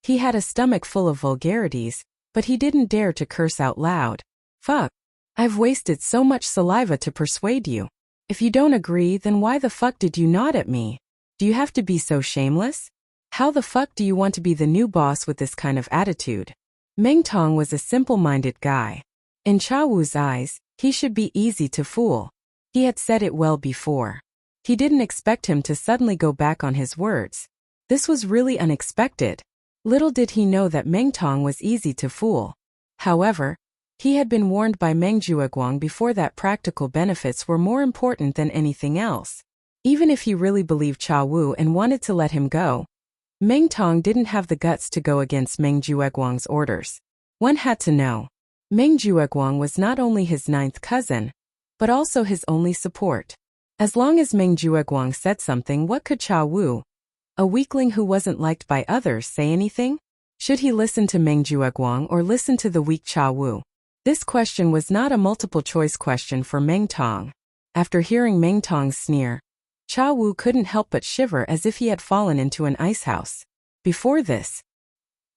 He had a stomach full of vulgarities, but he didn't dare to curse out loud. Fuck. I've wasted so much saliva to persuade you. If you don't agree, then why the fuck did you nod at me? Do you have to be so shameless? How the fuck do you want to be the new boss with this kind of attitude? Meng Tong was a simple-minded guy. In Cha Wu's eyes, he should be easy to fool. He had said it well before. He didn't expect him to suddenly go back on his words. This was really unexpected. Little did he know that Meng Tong was easy to fool. However, he had been warned by Meng Jueguang before that practical benefits were more important than anything else. Even if he really believed Cha Wu and wanted to let him go, Meng Tong didn't have the guts to go against Meng Jueguang's orders. One had to know. Meng Jueguang was not only his 9th cousin, but also his only support. As long as Meng Jueguang said something, what could Cha Wu, a weakling who wasn't liked by others, say anything? Should he listen to Meng Jueguang or listen to the weak Cha Wu? This question was not a multiple-choice question for Meng Tong. After hearing Meng Tong's sneer, Cha Wu couldn't help but shiver as if he had fallen into an icehouse. Before this,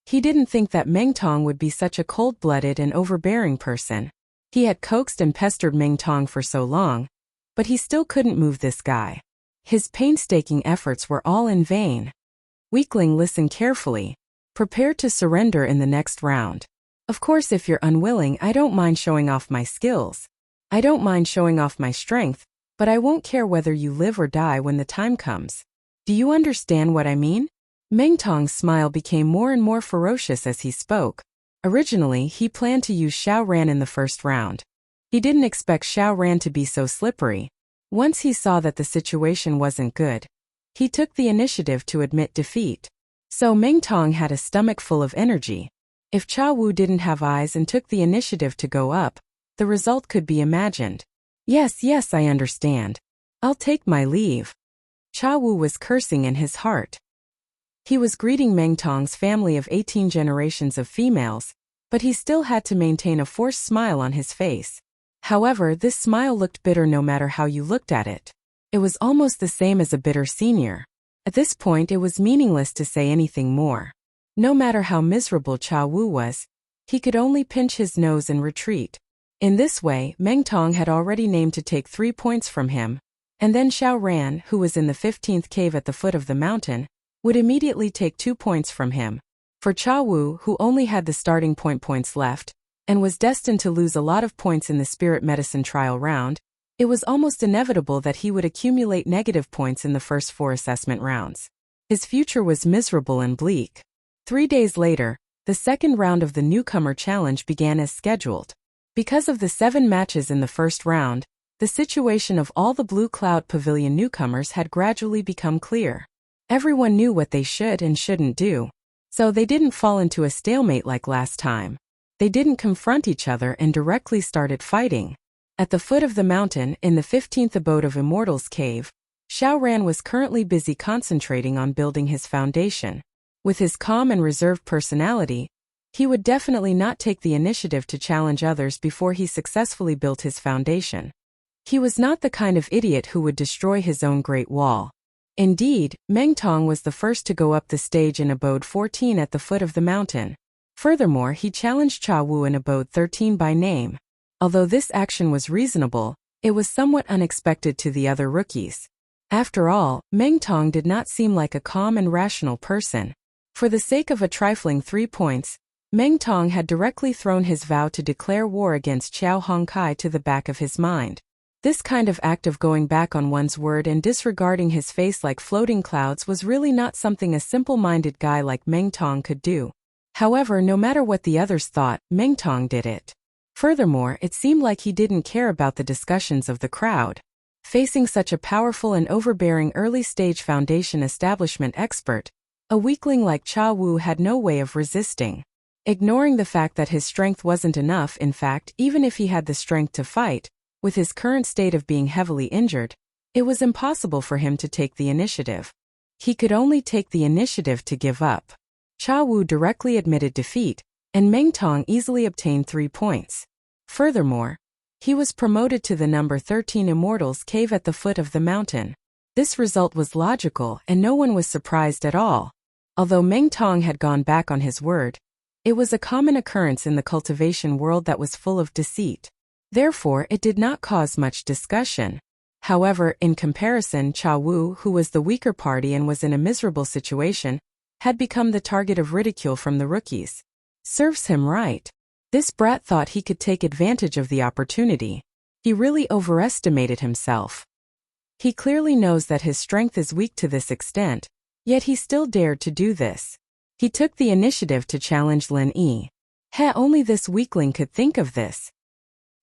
he didn't think that Meng Tong would be such a cold-blooded and overbearing person. He had coaxed and pestered Meng Tong for so long, but he still couldn't move this guy. His painstaking efforts were all in vain. Weakling, listen carefully. Prepare to surrender in the next round. Of course, if you're unwilling, I don't mind showing off my skills. I don't mind showing off my strength, but I won't care whether you live or die when the time comes. Do you understand what I mean? Meng Tong's smile became more and more ferocious as he spoke. Originally, he planned to use Xiao Ran in the first round. He didn't expect Xiao Ran to be so slippery. Once he saw that the situation wasn't good, he took the initiative to admit defeat. So Meng Tong had a stomach full of energy. If Cha Wu didn't have eyes and took the initiative to go up, the result could be imagined. Yes, I understand. I'll take my leave. Cha Wu was cursing in his heart. He was greeting Meng Tong's family of 18 generations of females, but he still had to maintain a forced smile on his face. However, this smile looked bitter no matter how you looked at it. It was almost the same as a bitter senior. At this point, it was meaningless to say anything more. No matter how miserable Cha Wu was, he could only pinch his nose and retreat. In this way, Meng Tong had already named to take 3 points from him, and then Xiao Ran, who was in the 15th cave at the foot of the mountain, would immediately take 2 points from him. For Cha Wu, who only had the starting points left, and was destined to lose a lot of points in the spirit medicine trial round, it was almost inevitable that he would accumulate negative points in the first 4 assessment rounds. His future was miserable and bleak. 3 days later, the second round of the newcomer challenge began as scheduled. Because of the 7 matches in the first round, the situation of all the Blue Cloud Pavilion newcomers had gradually become clear. Everyone knew what they should and shouldn't do, so they didn't fall into a stalemate like last time. They didn't confront each other and directly started fighting. At the foot of the mountain, in the 15th abode of Immortals Cave, Xiao Ran was currently busy concentrating on building his foundation. With his calm and reserved personality, he would definitely not take the initiative to challenge others before he successfully built his foundation. He was not the kind of idiot who would destroy his own Great Wall. Indeed, Meng Tong was the first to go up the stage in Abode 14 at the foot of the mountain. Furthermore, he challenged Cha Wu in Abode 13 by name. Although this action was reasonable, it was somewhat unexpected to the other rookies. After all, Meng Tong did not seem like a calm and rational person. For the sake of a trifling 3 points, Meng Tong had directly thrown his vow to declare war against Xiao Hongkai to the back of his mind. This kind of act of going back on one's word and disregarding his face like floating clouds was really not something a simple-minded guy like Meng Tong could do. However, no matter what the others thought, Meng Tong did it. Furthermore, it seemed like he didn't care about the discussions of the crowd. Facing such a powerful and overbearing early-stage foundation establishment expert, a weakling like Cha Wu had no way of resisting. Ignoring the fact that his strength wasn't enough, in fact, even if he had the strength to fight, with his current state of being heavily injured, it was impossible for him to take the initiative. He could only take the initiative to give up. Cha Wu directly admitted defeat, and Meng Tong easily obtained 3 points. Furthermore, he was promoted to the number 13 Immortals Cave at the foot of the mountain. This result was logical and no one was surprised at all. Although Meng Tong had gone back on his word, it was a common occurrence in the cultivation world that was full of deceit. Therefore, it did not cause much discussion. However, in comparison, Cha Wu, who was the weaker party and was in a miserable situation, had become the target of ridicule from the rookies. Serves him right. This brat thought he could take advantage of the opportunity. He really overestimated himself. He clearly knows that his strength is weak to this extent, yet he still dared to do this. He took the initiative to challenge Lin Yi. Only this weakling could think of this.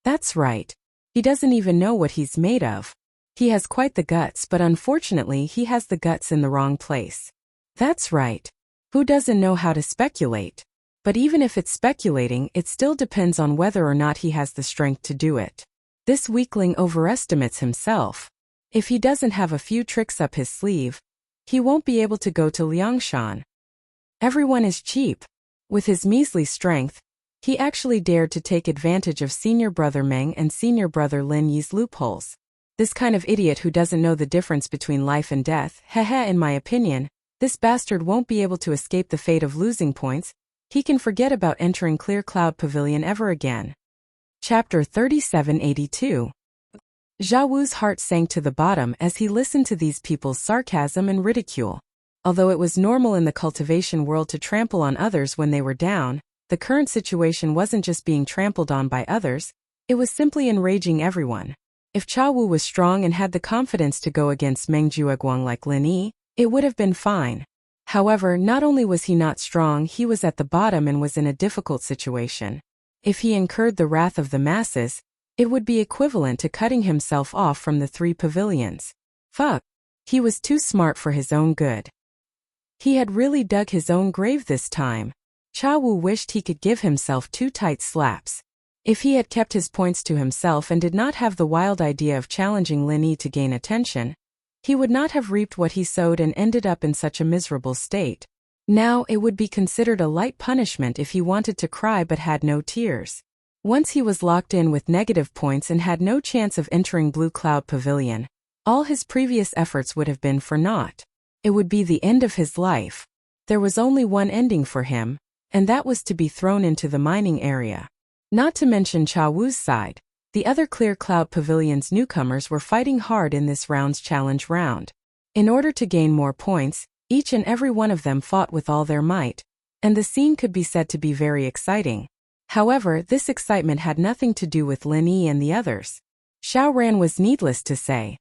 That's right. He doesn't even know what he's made of. He has quite the guts, but unfortunately he has the guts in the wrong place. That's right. Who doesn't know how to speculate? But even if it's speculating, it still depends on whether or not he has the strength to do it. This weakling overestimates himself. If he doesn't have a few tricks up his sleeve, he won't be able to go to Liangshan. Everyone is cheap. With his measly strength, he actually dared to take advantage of senior brother Meng and senior brother Lin Yi's loopholes. This kind of idiot who doesn't know the difference between life and death, in my opinion, this bastard won't be able to escape the fate of losing points. He can forget about entering Clear Cloud Pavilion ever again. Chapter 3782. Jia Wu's heart sank to the bottom as he listened to these people's sarcasm and ridicule. Although it was normal in the cultivation world to trample on others when they were down, the current situation wasn't just being trampled on by others, it was simply enraging everyone. If Cha Wu was strong and had the confidence to go against Meng Jueguang like Lin Yi, it would have been fine. However, not only was he not strong, he was at the bottom and was in a difficult situation. If he incurred the wrath of the masses, it would be equivalent to cutting himself off from the 3 pavilions. He was too smart for his own good. He had really dug his own grave this time. Cha Wu wished he could give himself 2 tight slaps. If he had kept his points to himself and did not have the wild idea of challenging Lin Yi to gain attention, he would not have reaped what he sowed and ended up in such a miserable state. Now it would be considered a light punishment if he wanted to cry but had no tears. Once he was locked in with negative points and had no chance of entering Blue Cloud Pavilion, all his previous efforts would have been for naught. It would be the end of his life. There was only one ending for him, and that was to be thrown into the mining area. Not to mention Cha Wu's side, the other Clear Cloud Pavilion's newcomers were fighting hard in this round's challenge round. In order to gain more points, each and every one of them fought with all their might, and the scene could be said to be very exciting. However, this excitement had nothing to do with Lin Yi and the others. Xiao Ran was needless to say.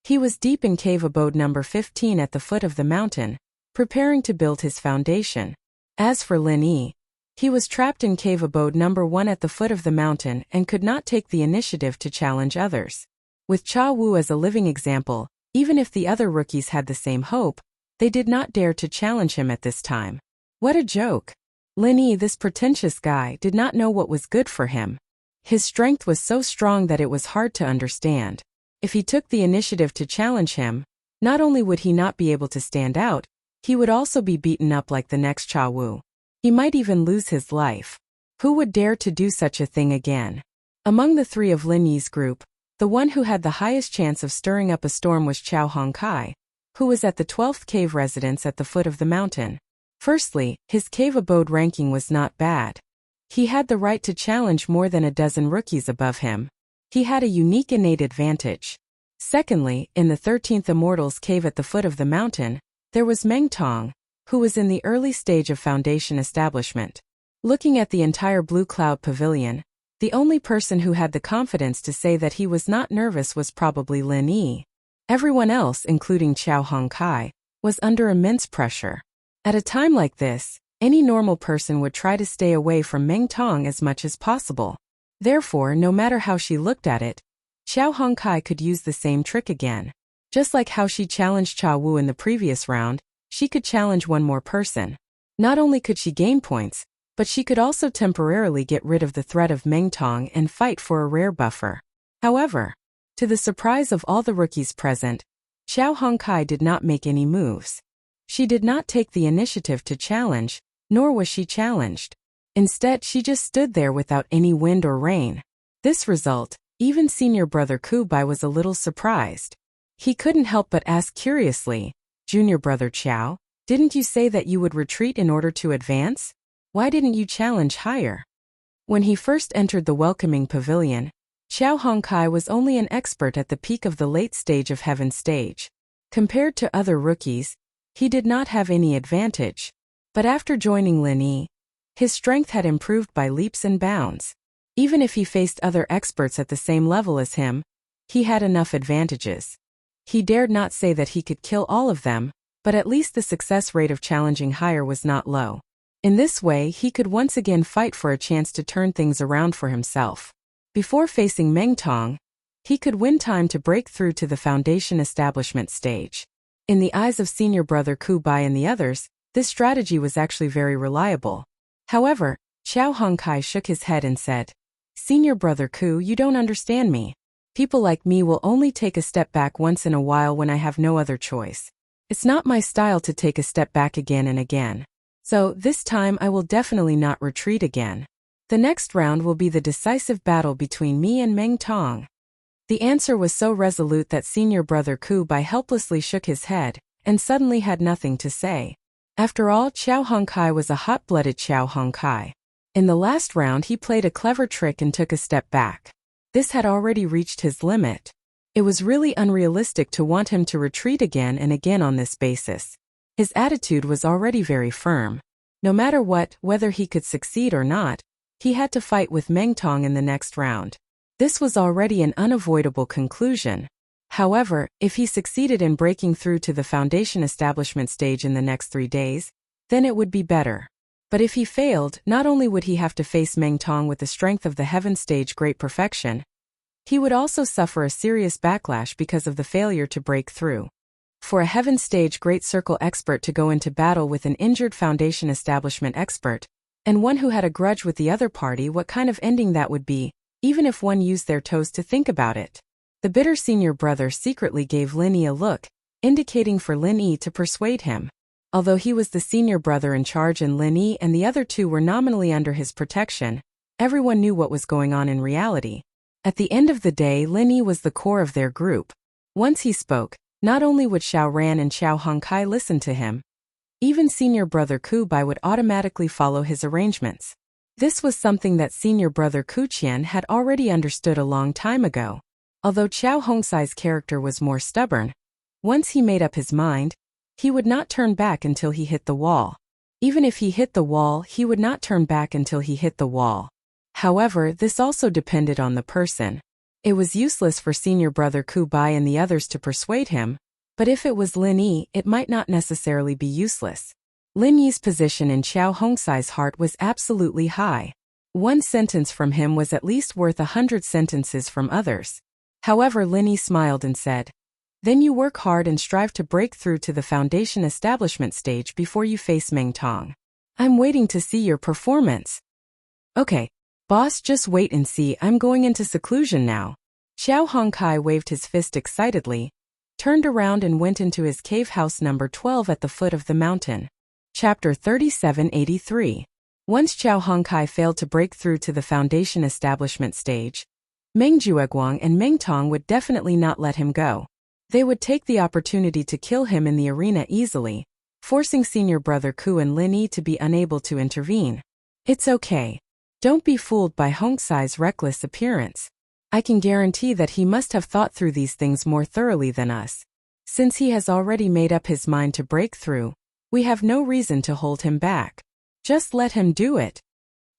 He was deep in cave abode number 15 at the foot of the mountain, preparing to build his foundation. As for Lin Yi, he was trapped in cave abode number 1 at the foot of the mountain and could not take the initiative to challenge others. With Cha Wu as a living example, even if the other rookies had the same hope, they did not dare to challenge him at this time. What a joke! Lin Yi, this pretentious guy, did not know what was good for him. His strength was so strong that it was hard to understand. If he took the initiative to challenge him, not only would he not be able to stand out, he would also be beaten up like the next Cha Wu. He might even lose his life. Who would dare to do such a thing again? Among the 3 of Lin Yi's group, the one who had the highest chance of stirring up a storm was Chao Hongkai, who was at the 12th cave residence at the foot of the mountain. Firstly, his cave abode ranking was not bad. He had the right to challenge more than a dozen rookies above him. He had a unique innate advantage. Secondly, in the 13th Immortal's cave at the foot of the mountain, there was Meng Tong, who was in the early stage of foundation establishment. Looking at the entire Blue Cloud Pavilion, the only person who had the confidence to say that he was not nervous was probably Lin Yi. Everyone else, including Chao Hongkai, was under immense pressure. At a time like this, any normal person would try to stay away from Meng Tong as much as possible. Therefore, no matter how she looked at it, Chao Hongkai could use the same trick again. Just like how she challenged Cha Wu in the previous round, she could challenge one more person. Not only could she gain points, but she could also temporarily get rid of the threat of Meng Tong and fight for a rare buffer. However, to the surprise of all the rookies present, Chao Hongkai did not make any moves. She did not take the initiative to challenge, nor was she challenged. Instead, she just stood there without any wind or rain. This result, even senior brother Kubai was a little surprised. He couldn't help but ask curiously, "Junior brother Chao, didn't you say that you would retreat in order to advance? Why didn't you challenge higher?" When he first entered the welcoming pavilion, Chao Hongkai was only an expert at the peak of the late stage of Heaven stage. Compared to other rookies, he did not have any advantage. But after joining Lin Yi, his strength had improved by leaps and bounds. Even if he faced other experts at the same level as him, he had enough advantages. He dared not say that he could kill all of them, but at least the success rate of challenging higher was not low. In this way, he could once again fight for a chance to turn things around for himself. Before facing Meng Tong, he could win time to break through to the foundation establishment stage. In the eyes of senior brother Kubai and the others, this strategy was actually very reliable. However, Chao Hongkai shook his head and said, "Senior brother Ku, you don't understand me. People like me will only take a step back once in a while when I have no other choice. It's not my style to take a step back again and again. So, this time I will definitely not retreat again. The next round will be the decisive battle between me and Meng Tong." The answer was so resolute that senior brother Kubai helplessly shook his head, and suddenly had nothing to say. After all, Chao Hongkai was a hot-blooded Chao Hongkai. In the last round he played a clever trick and took a step back. This had already reached his limit. It was really unrealistic to want him to retreat again and again on this basis. His attitude was already very firm. No matter what, whether he could succeed or not, he had to fight with Meng Tong in the next round. This was already an unavoidable conclusion. However, if he succeeded in breaking through to the foundation establishment stage in the next 3 days, then it would be better. But if he failed, not only would he have to face Meng Tong with the strength of the Heaven stage Great Perfection, he would also suffer a serious backlash because of the failure to break through. For a Heaven stage Great Circle expert to go into battle with an injured foundation establishment expert, and one who had a grudge with the other party, what kind of ending that would be, even if one used their toes to think about it. The bitter senior brother secretly gave Lin Yi a look, indicating for Lin Yi to persuade him. Although he was the senior brother in charge and Lin Yi and the other 2 were nominally under his protection, everyone knew what was going on in reality. At the end of the day, Lin Yi was the core of their group. Once he spoke, not only would Xiao Ran and Xiao Hongkai listen to him, even senior brother Ku Bai would automatically follow his arrangements. This was something that senior brother Ku Qian had already understood a long time ago. Although Xiao Hongsai's character was more stubborn, once he made up his mind, he would not turn back until he hit the wall. Even if he hit the wall, he would not turn back until he hit the wall. However, this also depended on the person. It was useless for senior brother Ku Bai and the others to persuade him, but if it was Lin Yi, it might not necessarily be useless. Lin Yi's position in Xiao Hongsai's heart was absolutely high. One sentence from him was at least worth 100 sentences from others. However, Lin Yi smiled and said, "Then you work hard and strive to break through to the foundation establishment stage before you face Meng Tong. I'm waiting to see your performance." "Okay, boss, just wait and see. I'm going into seclusion now." Xiao Hongkai waved his fist excitedly, turned around and went into his cave house number 12 at the foot of the mountain. Chapter 3783. Once Xiao Hongkai failed to break through to the foundation establishment stage, Meng Jueguang and Meng Tong would definitely not let him go. They would take the opportunity to kill him in the arena easily, forcing senior brother Ku and Lin Yi to be unable to intervene. "It's okay. Don't be fooled by Hongsai's reckless appearance. I can guarantee that he must have thought through these things more thoroughly than us. Since he has already made up his mind to break through, we have no reason to hold him back. Just let him do it."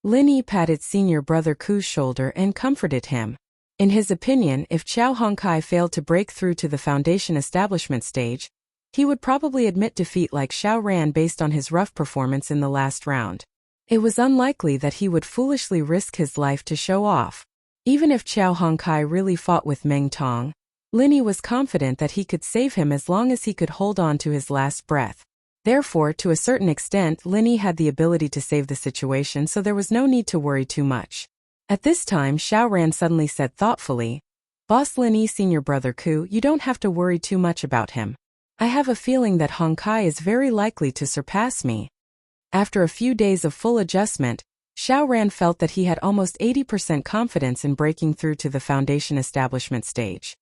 Lin Yi patted senior brother Ku's shoulder and comforted him. In his opinion, if Xiao Hongkai failed to break through to the foundation establishment stage, he would probably admit defeat like Xiao Ran based on his rough performance in the last round. It was unlikely that he would foolishly risk his life to show off. Even if Xiao Hongkai really fought with Meng Tong, Lin Yi was confident that he could save him as long as he could hold on to his last breath. Therefore, to a certain extent, Lin Yi had the ability to save the situation, so there was no need to worry too much. At this time, Xiao Ran suddenly said thoughtfully, "Boss Lin Yi, senior brother Ku, you don't have to worry too much about him. I have a feeling that Hongkai is very likely to surpass me." After a few days of full adjustment, Xiao Ran felt that he had almost 80% confidence in breaking through to the foundation establishment stage.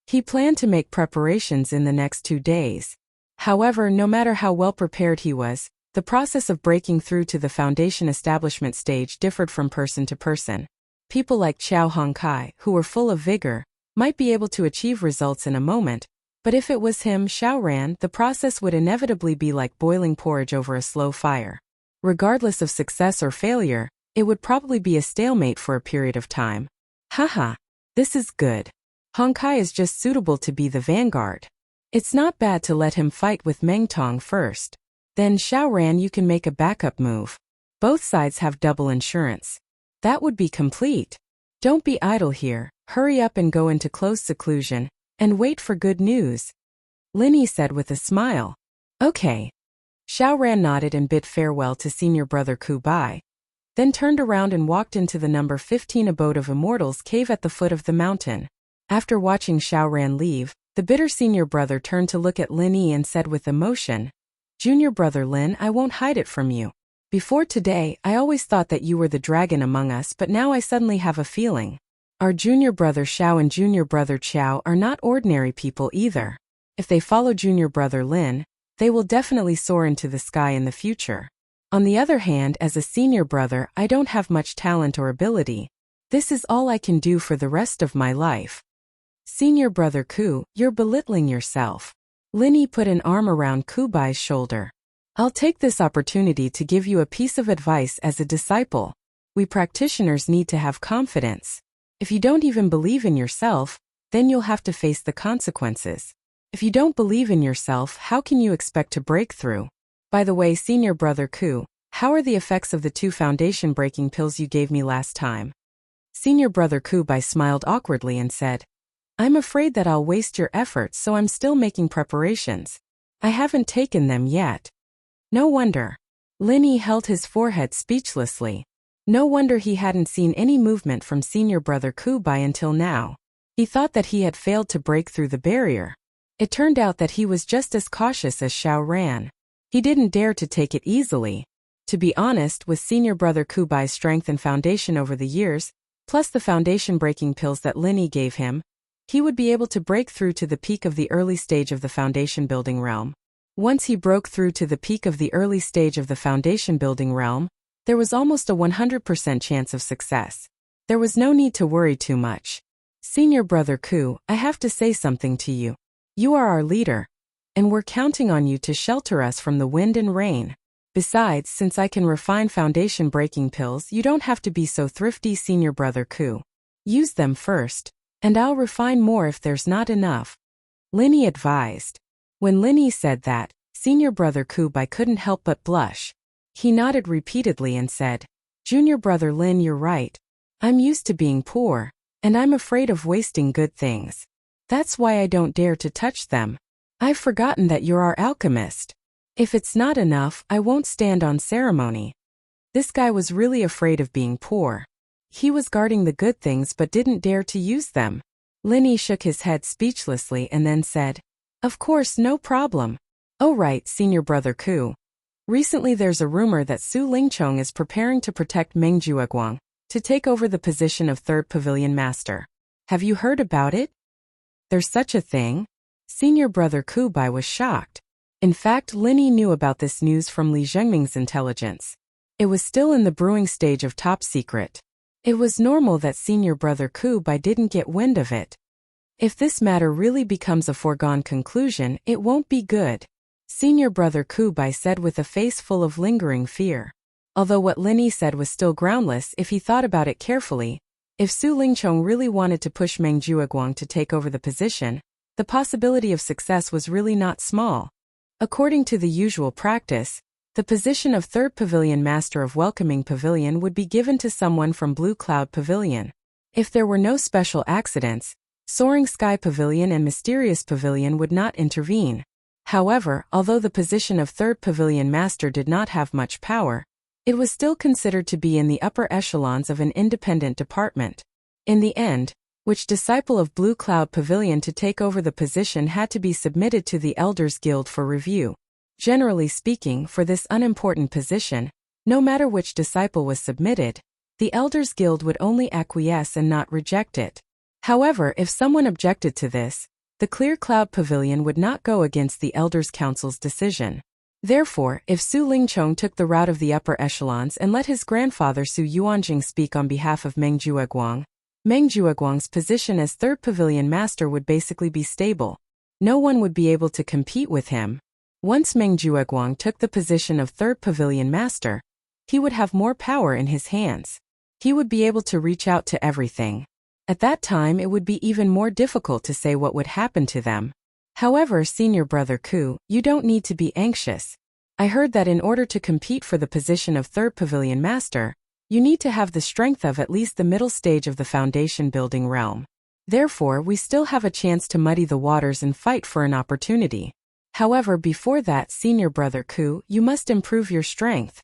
He planned to make preparations in the next 2 days. However, no matter how well prepared he was, the process of breaking through to the foundation establishment stage differed from person to person. People like Xiao Hongkai, who were full of vigor, might be able to achieve results in a moment, but if it was him, Xiao Ran, the process would inevitably be like boiling porridge over a slow fire. Regardless of success or failure, it would probably be a stalemate for a period of time. Haha, this is good. Hongkai is just suitable to be the vanguard. It's not bad to let him fight with Meng Tong first. Then Xiao Ran, you can make a backup move. Both sides have double insurance. That would be complete. Don't be idle here, hurry up and go into close seclusion, and wait for good news. Lin Yi said with a smile. Okay. Xiao Ran nodded and bid farewell to senior brother Ku Bai, then turned around and walked into the number 15 Abode of Immortals cave at the foot of the mountain. After watching Xiao Ran leave, the bitter senior brother turned to look at Lin Yi and said with emotion, "Junior brother Lin, I won't hide it from you. Before today, I always thought that you were the dragon among us, but now I suddenly have a feeling. Our junior brother Xiao and junior brother Qiao are not ordinary people either. If they follow junior brother Lin, they will definitely soar into the sky in the future. On the other hand, as a senior brother, I don't have much talent or ability. This is all I can do for the rest of my life." "Senior brother Ku, you're belittling yourself." Lin Yi put an arm around Ku Bai's shoulder. "I'll take this opportunity to give you a piece of advice as a disciple. We practitioners need to have confidence. If you don't even believe in yourself, then you'll have to face the consequences. If you don't believe in yourself, how can you expect to break through? By the way, senior brother Ku, how are the effects of the 2 foundation breaking pills you gave me last time?" Senior brother Ku Bai smiled awkwardly and said, "I'm afraid that I'll waste your efforts, so I'm still making preparations. I haven't taken them yet." No wonder. Lin Yi held his forehead speechlessly. No wonder he hadn't seen any movement from senior brother Ku Bai until now. He thought that he had failed to break through the barrier. It turned out that he was just as cautious as Xiao Ran. He didn't dare to take it easily. To be honest, with senior brother Kubai's strength and foundation over the years, plus the foundation-breaking pills that Linny gave him, he would be able to break through to the peak of the early stage of the foundation-building realm. Once he broke through to the peak of the early stage of the foundation-building realm, there was almost a 100% chance of success. There was no need to worry too much. Senior brother Ku, I have to say something to you. You are our leader, and we're counting on you to shelter us from the wind and rain. Besides, since I can refine foundation-breaking pills, you don't have to be so thrifty, senior brother Ku. Use them first, and I'll refine more if there's not enough. Linny advised. When Linny said that, senior brother Kubai couldn't help but blush. He nodded repeatedly and said, Junior brother Lin, you're right. I'm used to being poor, and I'm afraid of wasting good things. That's why I don't dare to touch them. I've forgotten that you're our alchemist. If it's not enough, I won't stand on ceremony. This guy was really afraid of being poor. He was guarding the good things but didn't dare to use them. Linny shook his head speechlessly and then said, Of course, no problem. Oh right, senior brother Ku. Recently there's a rumor that Su Lingchong is preparing to protect Meng Jueguang, to take over the position of third pavilion master. Have you heard about it? There's such a thing? Senior brother Kubai was shocked. In fact, Linny knew about this news from Li Zhengming's intelligence. It was still in the brewing stage of top secret. It was normal that senior brother Kubai didn't get wind of it. If this matter really becomes a foregone conclusion, it won't be good. Senior brother Kubai said with a face full of lingering fear. Although what Linny said was still groundless if he thought about it carefully, if Su Lingchong really wanted to push Meng Jueguang to take over the position, the possibility of success was really not small. According to the usual practice, the position of third pavilion master of Welcoming Pavilion would be given to someone from Blue Cloud Pavilion. If there were no special accidents, Soaring Sky Pavilion and Mysterious Pavilion would not intervene. However, although the position of third pavilion master did not have much power, it was still considered to be in the upper echelons of an independent department. In the end, which disciple of Blue Cloud Pavilion to take over the position had to be submitted to the Elders Guild for review. Generally speaking, for this unimportant position, no matter which disciple was submitted, the Elders Guild would only acquiesce and not reject it. However, if someone objected to this, the Clear Cloud Pavilion would not go against the Elders Council's decision. Therefore, if Su Lingchong took the route of the upper echelons and let his grandfather Su Yuanjing speak on behalf of Meng Jueguang, Meng Jueguang's position as third pavilion master would basically be stable. No one would be able to compete with him. Once Meng Jueguang took the position of third pavilion master, he would have more power in his hands. He would be able to reach out to everything. At that time it would be even more difficult to say what would happen to them. However, senior brother Ku, you don't need to be anxious. I heard that in order to compete for the position of third pavilion master, you need to have the strength of at least the middle stage of the foundation building realm. Therefore, we still have a chance to muddy the waters and fight for an opportunity. However, before that, senior brother Ku, you must improve your strength.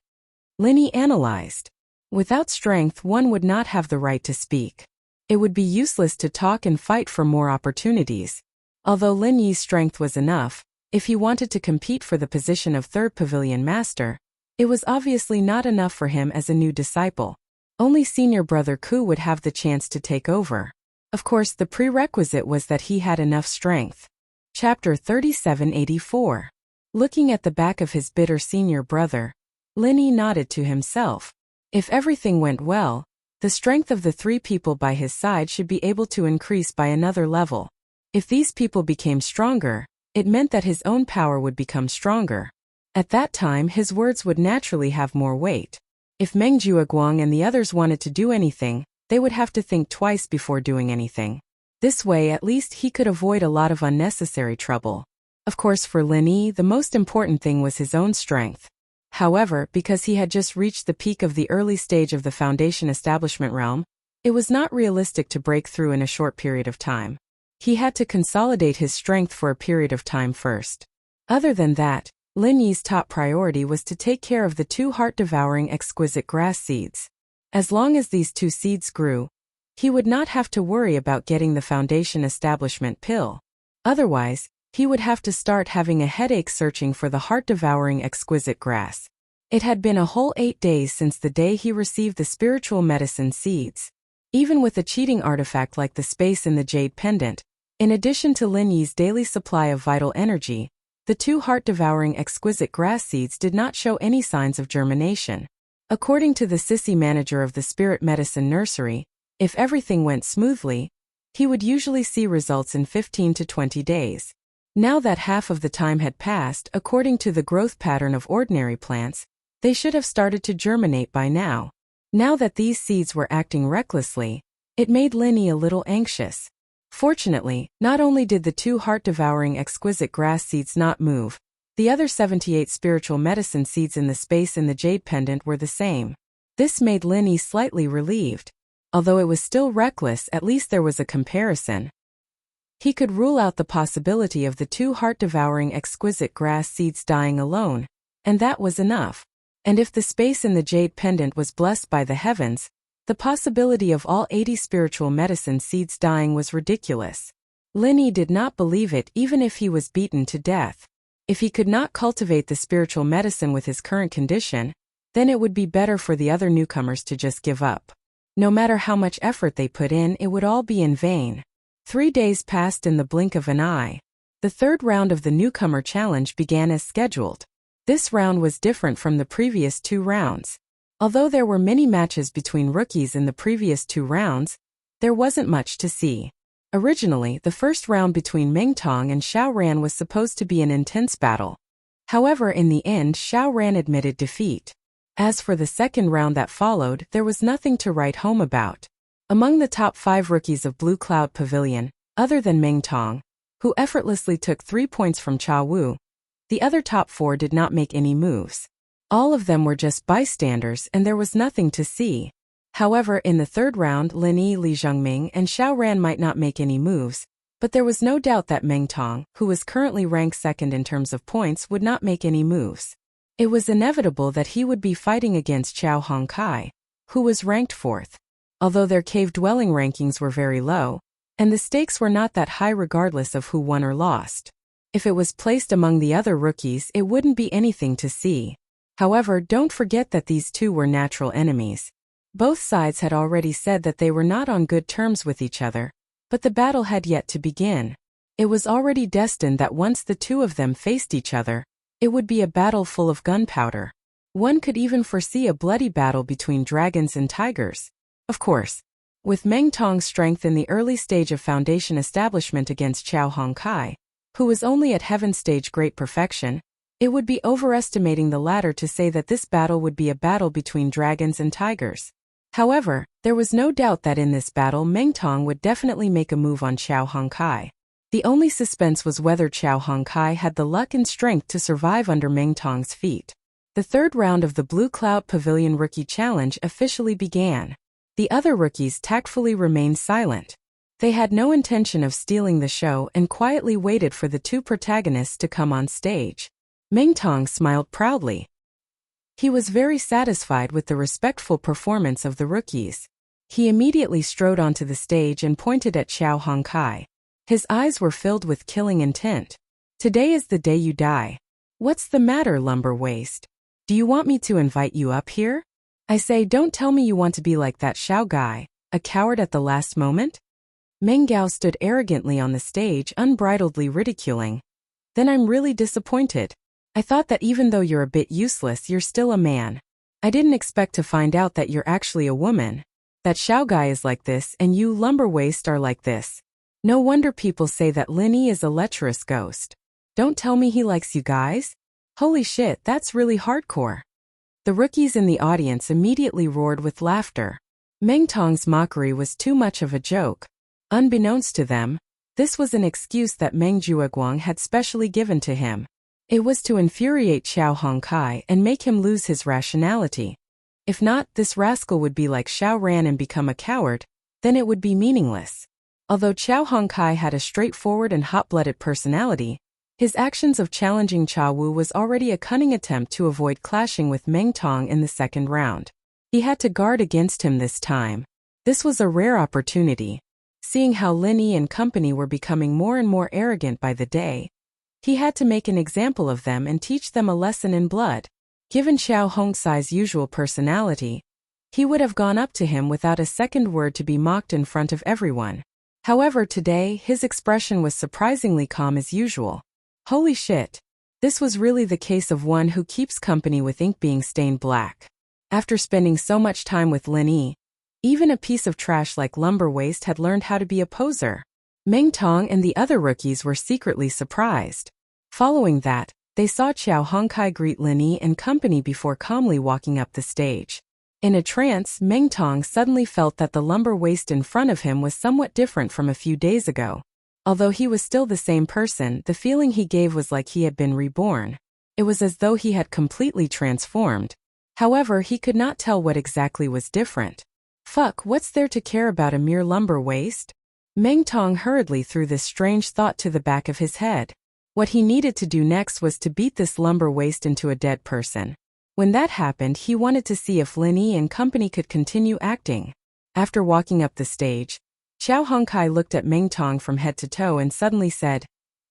Linny analyzed. Without strength, one would not have the right to speak. It would be useless to talk and fight for more opportunities. Although Lin Yi's strength was enough, if he wanted to compete for the position of third pavilion master, it was obviously not enough for him as a new disciple. Only senior brother Ku would have the chance to take over. Of course, the prerequisite was that he had enough strength. Chapter 3784. Looking at the back of his bitter senior brother, Linny nodded to himself. If everything went well, the strength of the three people by his side should be able to increase by another level. If these people became stronger, it meant that his own power would become stronger. At that time, his words would naturally have more weight. If Meng Jueguang and the others wanted to do anything, they would have to think twice before doing anything. This way, at least he could avoid a lot of unnecessary trouble. Of course, for Lin Yi, the most important thing was his own strength. However, because he had just reached the peak of the early stage of the foundation establishment realm, it was not realistic to break through in a short period of time. He had to consolidate his strength for a period of time first. Other than that, Lin Yi's top priority was to take care of the two heart-devouring exquisite grass seeds. As long as these two seeds grew, he would not have to worry about getting the foundation establishment pill. Otherwise, he would have to start having a headache searching for the heart-devouring exquisite grass. It had been a whole 8 days since the day he received the spiritual medicine seeds. Even with a cheating artifact like the space in the jade pendant, in addition to Lin Yi's daily supply of vital energy, the 2 heart-devouring exquisite grass seeds did not show any signs of germination. According to the sissy manager of the spirit medicine nursery, if everything went smoothly, he would usually see results in 15 to 20 days. Now that half of the time had passed, according to the growth pattern of ordinary plants, they should have started to germinate by now. Now that these seeds were acting recklessly, it made Lin Yi a little anxious. Fortunately, not only did the 2 heart-devouring exquisite grass seeds not move, the other 78 spiritual medicine seeds in the space in the jade pendant were the same. This made Lin Yi slightly relieved. Although it was still reckless, at least there was a comparison. He could rule out the possibility of the 2 heart-devouring exquisite grass seeds dying alone, and that was enough. And if the space in the jade pendant was blessed by the heavens, the possibility of all 80 spiritual medicine seeds dying was ridiculous. Lin Yi did not believe it even if he was beaten to death. If he could not cultivate the spiritual medicine with his current condition, then it would be better for the other newcomers to just give up. No matter how much effort they put in, it would all be in vain. 3 days passed in the blink of an eye. The 3rd round of the newcomer challenge began as scheduled. This round was different from the previous 2 rounds. Although there were many matches between rookies in the previous 2 rounds, there wasn't much to see. Originally, the first round between Meng Tong and Xiao Ran was supposed to be an intense battle. However, in the end, Xiao Ran admitted defeat. As for the second round that followed, there was nothing to write home about. Among the top 5 rookies of Blue Cloud Pavilion, other than Meng Tong, who effortlessly took 3 points from Cha Wu, the other top 4 did not make any moves. All of them were just bystanders and there was nothing to see. However, in the 3rd round, Lin Yi, Li Zhengming, and Xiao Ran might not make any moves, but there was no doubt that Meng Tong, who was currently ranked 2nd in terms of points, would not make any moves. It was inevitable that he would be fighting against Qiao Hongkai, who was ranked 4th. Although their cave-dwelling rankings were very low, and the stakes were not that high regardless of who won or lost. If it was placed among the other rookies, it wouldn't be anything to see. However, don't forget that these 2 were natural enemies. Both sides had already said that they were not on good terms with each other, but the battle had yet to begin. It was already destined that once the 2 of them faced each other, it would be a battle full of gunpowder. One could even foresee a bloody battle between dragons and tigers. Of course, with Meng Tong's strength in the early stage of foundation establishment against Qiao Hongkai, who was only at heaven stage great perfection, it would be overestimating the latter to say that this battle would be a battle between dragons and tigers. However, there was no doubt that in this battle Meng Tong would definitely make a move on Qiao Hongkai. The only suspense was whether Qiao Hongkai had the luck and strength to survive under Meng Tong's feet. The 3rd round of the Blue Cloud Pavilion Rookie Challenge officially began. The other rookies tactfully remained silent. They had no intention of stealing the show and quietly waited for the 2 protagonists to come on stage. Meng Tong smiled proudly. He was very satisfied with the respectful performance of the rookies. He immediately strode onto the stage and pointed at Qiao Hongkai. His eyes were filled with killing intent. Today is the day you die. What's the matter, lumber waist? Do you want me to invite you up here? I say, don't tell me you want to be like that Xiao guy, a coward at the last moment? Meng Gao stood arrogantly on the stage, unbridledly ridiculing. Then I'm really disappointed. I thought that even though you're a bit useless, you're still a man. I didn't expect to find out that you're actually a woman. That Xiao guy is like this and you lumber waist are like this. No wonder people say that Lin Yi is a lecherous ghost. Don't tell me he likes you guys? Holy shit, that's really hardcore. The rookies in the audience immediately roared with laughter. Meng Tong's mockery was too much of a joke. Unbeknownst to them, this was an excuse that Meng Jueguang had specially given to him. It was to infuriate Qiao Hongkai and make him lose his rationality. If not, this rascal would be like Xiao Ran and become a coward, then it would be meaningless. Although Qiao Hongkai had a straightforward and hot-blooded personality, his actions of challenging Cha Wu was already a cunning attempt to avoid clashing with Meng Tong in the 2nd round. He had to guard against him this time. This was a rare opportunity. Seeing how Lin Yi and company were becoming more and more arrogant by the day, he had to make an example of them and teach them a lesson in blood. Given Xiao Hongsai's usual personality, he would have gone up to him without a second word to be mocked in front of everyone. However, today, his expression was surprisingly calm as usual. Holy shit. This was really the case of one who keeps company with ink being stained black. After spending so much time with Lin Yi, even a piece of trash like Lumber Waste had learned how to be a poser. Meng Tong and the other rookies were secretly surprised. Following that, they saw Xiao Hongkai greet Lin Yi and company before calmly walking up the stage. In a trance, Meng Tong suddenly felt that the lumber waste in front of him was somewhat different from a few days ago. Although he was still the same person, the feeling he gave was like he had been reborn. It was as though he had completely transformed. However, he could not tell what exactly was different. Fuck, what's there to care about a mere lumber waste? Meng Tong hurriedly threw this strange thought to the back of his head. What he needed to do next was to beat this lumber waste into a dead person. When that happened, he wanted to see if Lin Yi and company could continue acting. After walking up the stage, Xiao Hongkai looked at Meng Tong from head to toe and suddenly said,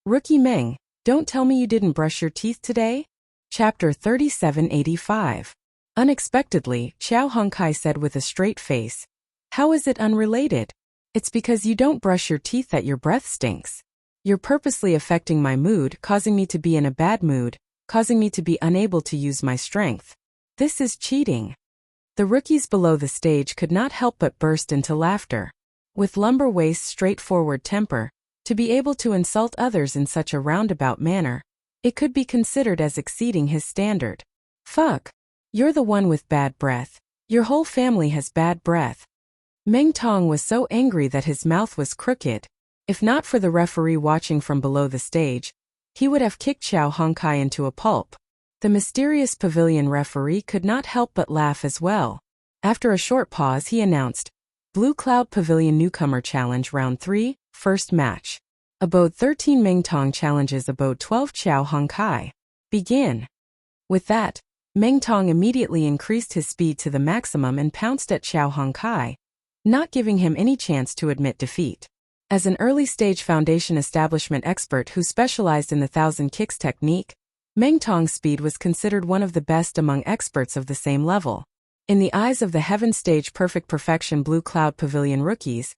"Rookie Meng, don't tell me you didn't brush your teeth today?" Chapter 3785. Unexpectedly, Xiao Hongkai said with a straight face, "How is it unrelated? It's because you don't brush your teeth that your breath stinks. You're purposely affecting my mood, causing me to be in a bad mood, causing me to be unable to use my strength. This is cheating." The rookies below the stage could not help but burst into laughter. With Lumber Waste's straightforward temper, to be able to insult others in such a roundabout manner, it could be considered as exceeding his standard. Fuck. You're the one with bad breath. Your whole family has bad breath. Meng Tong was so angry that his mouth was crooked. If not for the referee watching from below the stage, he would have kicked Xiao Hongkai into a pulp. The mysterious pavilion referee could not help but laugh as well. After a short pause, he announced, "Blue Cloud Pavilion Newcomer Challenge Round 3, First Match. Abode 13 Meng Tong challenges Abode 12 Xiao Hongkai. Begin." With that, Meng Tong immediately increased his speed to the maximum and pounced at Xiao Hongkai, not giving him any chance to admit defeat. As an early-stage foundation establishment expert who specialized in the 1,000 kicks technique, Meng Tong's speed was considered one of the best among experts of the same level. In the eyes of the Heaven Stage Perfect Perfection Blue Cloud Pavilion rookies,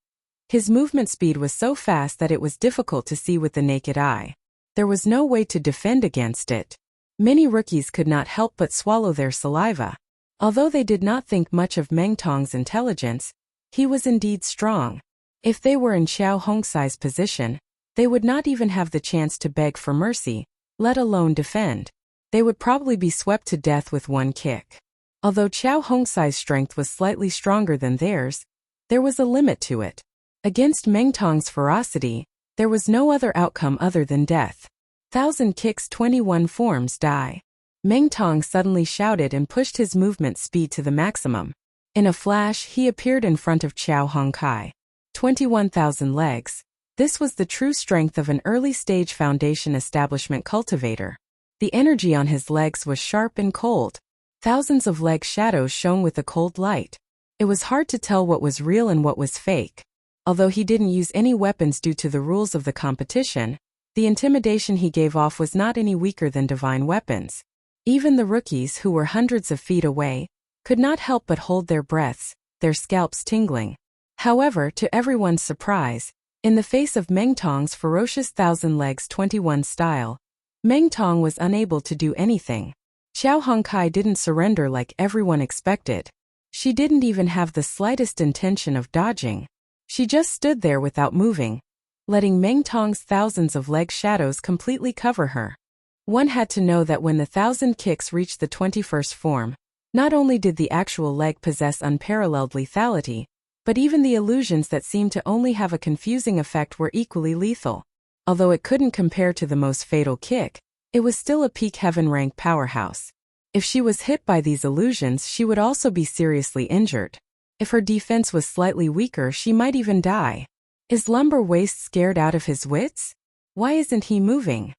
his movement speed was so fast that it was difficult to see with the naked eye. There was no way to defend against it. Many rookies could not help but swallow their saliva. Although they did not think much of Meng Tong's intelligence, he was indeed strong. If they were in Xiao Hongsai's position, they would not even have the chance to beg for mercy, let alone defend. They would probably be swept to death with one kick. Although Xiao Hongsai's strength was slightly stronger than theirs, there was a limit to it. Against Meng Tong's ferocity, there was no other outcome other than death. 1,000 kicks 21 forms die. Meng Tong suddenly shouted and pushed his movement speed to the maximum. In a flash, he appeared in front of Xiao Hongkai. 21,000 legs. This was the true strength of an early-stage foundation establishment cultivator. The energy on his legs was sharp and cold. Thousands of leg shadows shone with a cold light. It was hard to tell what was real and what was fake. Although he didn't use any weapons due to the rules of the competition, the intimidation he gave off was not any weaker than divine weapons. Even the rookies, who were hundreds of feet away, could not help but hold their breaths, their scalps tingling. However, to everyone's surprise, in the face of Meng Tong's ferocious 1,000 legs 21 style, Meng Tong was unable to do anything. Xiao Hongkai didn't surrender like everyone expected. She didn't even have the slightest intention of dodging. She just stood there without moving, letting Meng Tong's thousands of leg shadows completely cover her. One had to know that when the 1,000 kicks reached the 21st form, not only did the actual leg possess unparalleled lethality, but even the illusions that seemed to only have a confusing effect were equally lethal. Although it couldn't compare to the most fatal kick, it was still a peak heaven rank powerhouse. If she was hit by these illusions, she would also be seriously injured. If her defense was slightly weaker, she might even die. Is Lumber Waste scared out of his wits? Why isn't he moving?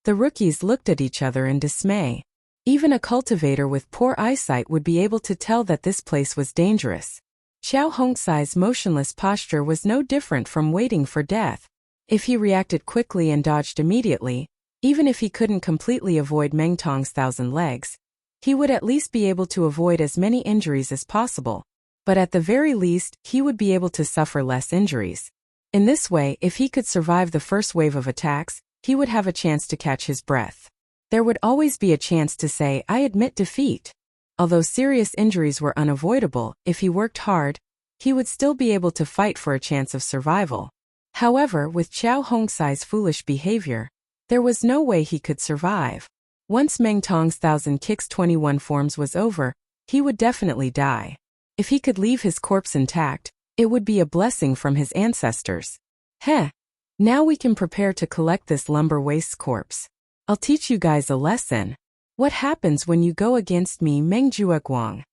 The rookies looked at each other in dismay. Even a cultivator with poor eyesight would be able to tell that this place was dangerous. Xiao Hongsai's motionless posture was no different from waiting for death. If he reacted quickly and dodged immediately, even if he couldn't completely avoid Meng Tong's 1,000 legs, He would at least be able to avoid as many injuries as possible. But at the very least, he would be able to suffer less injuries. In this way, if he could survive the first wave of attacks, he would have a chance to catch his breath. There would always be a chance to say, "I admit defeat." Although serious injuries were unavoidable, if he worked hard, he would still be able to fight for a chance of survival. However, with Qiao Hongsai's foolish behavior, there was no way he could survive. Once Meng Tong's 1000 Kicks 21 forms was over, he would definitely die. If he could leave his corpse intact, it would be a blessing from his ancestors. Now we can prepare to collect this lumber waste's corpse. I'll teach you guys a lesson. What happens when you go against me, Meng Jueguang?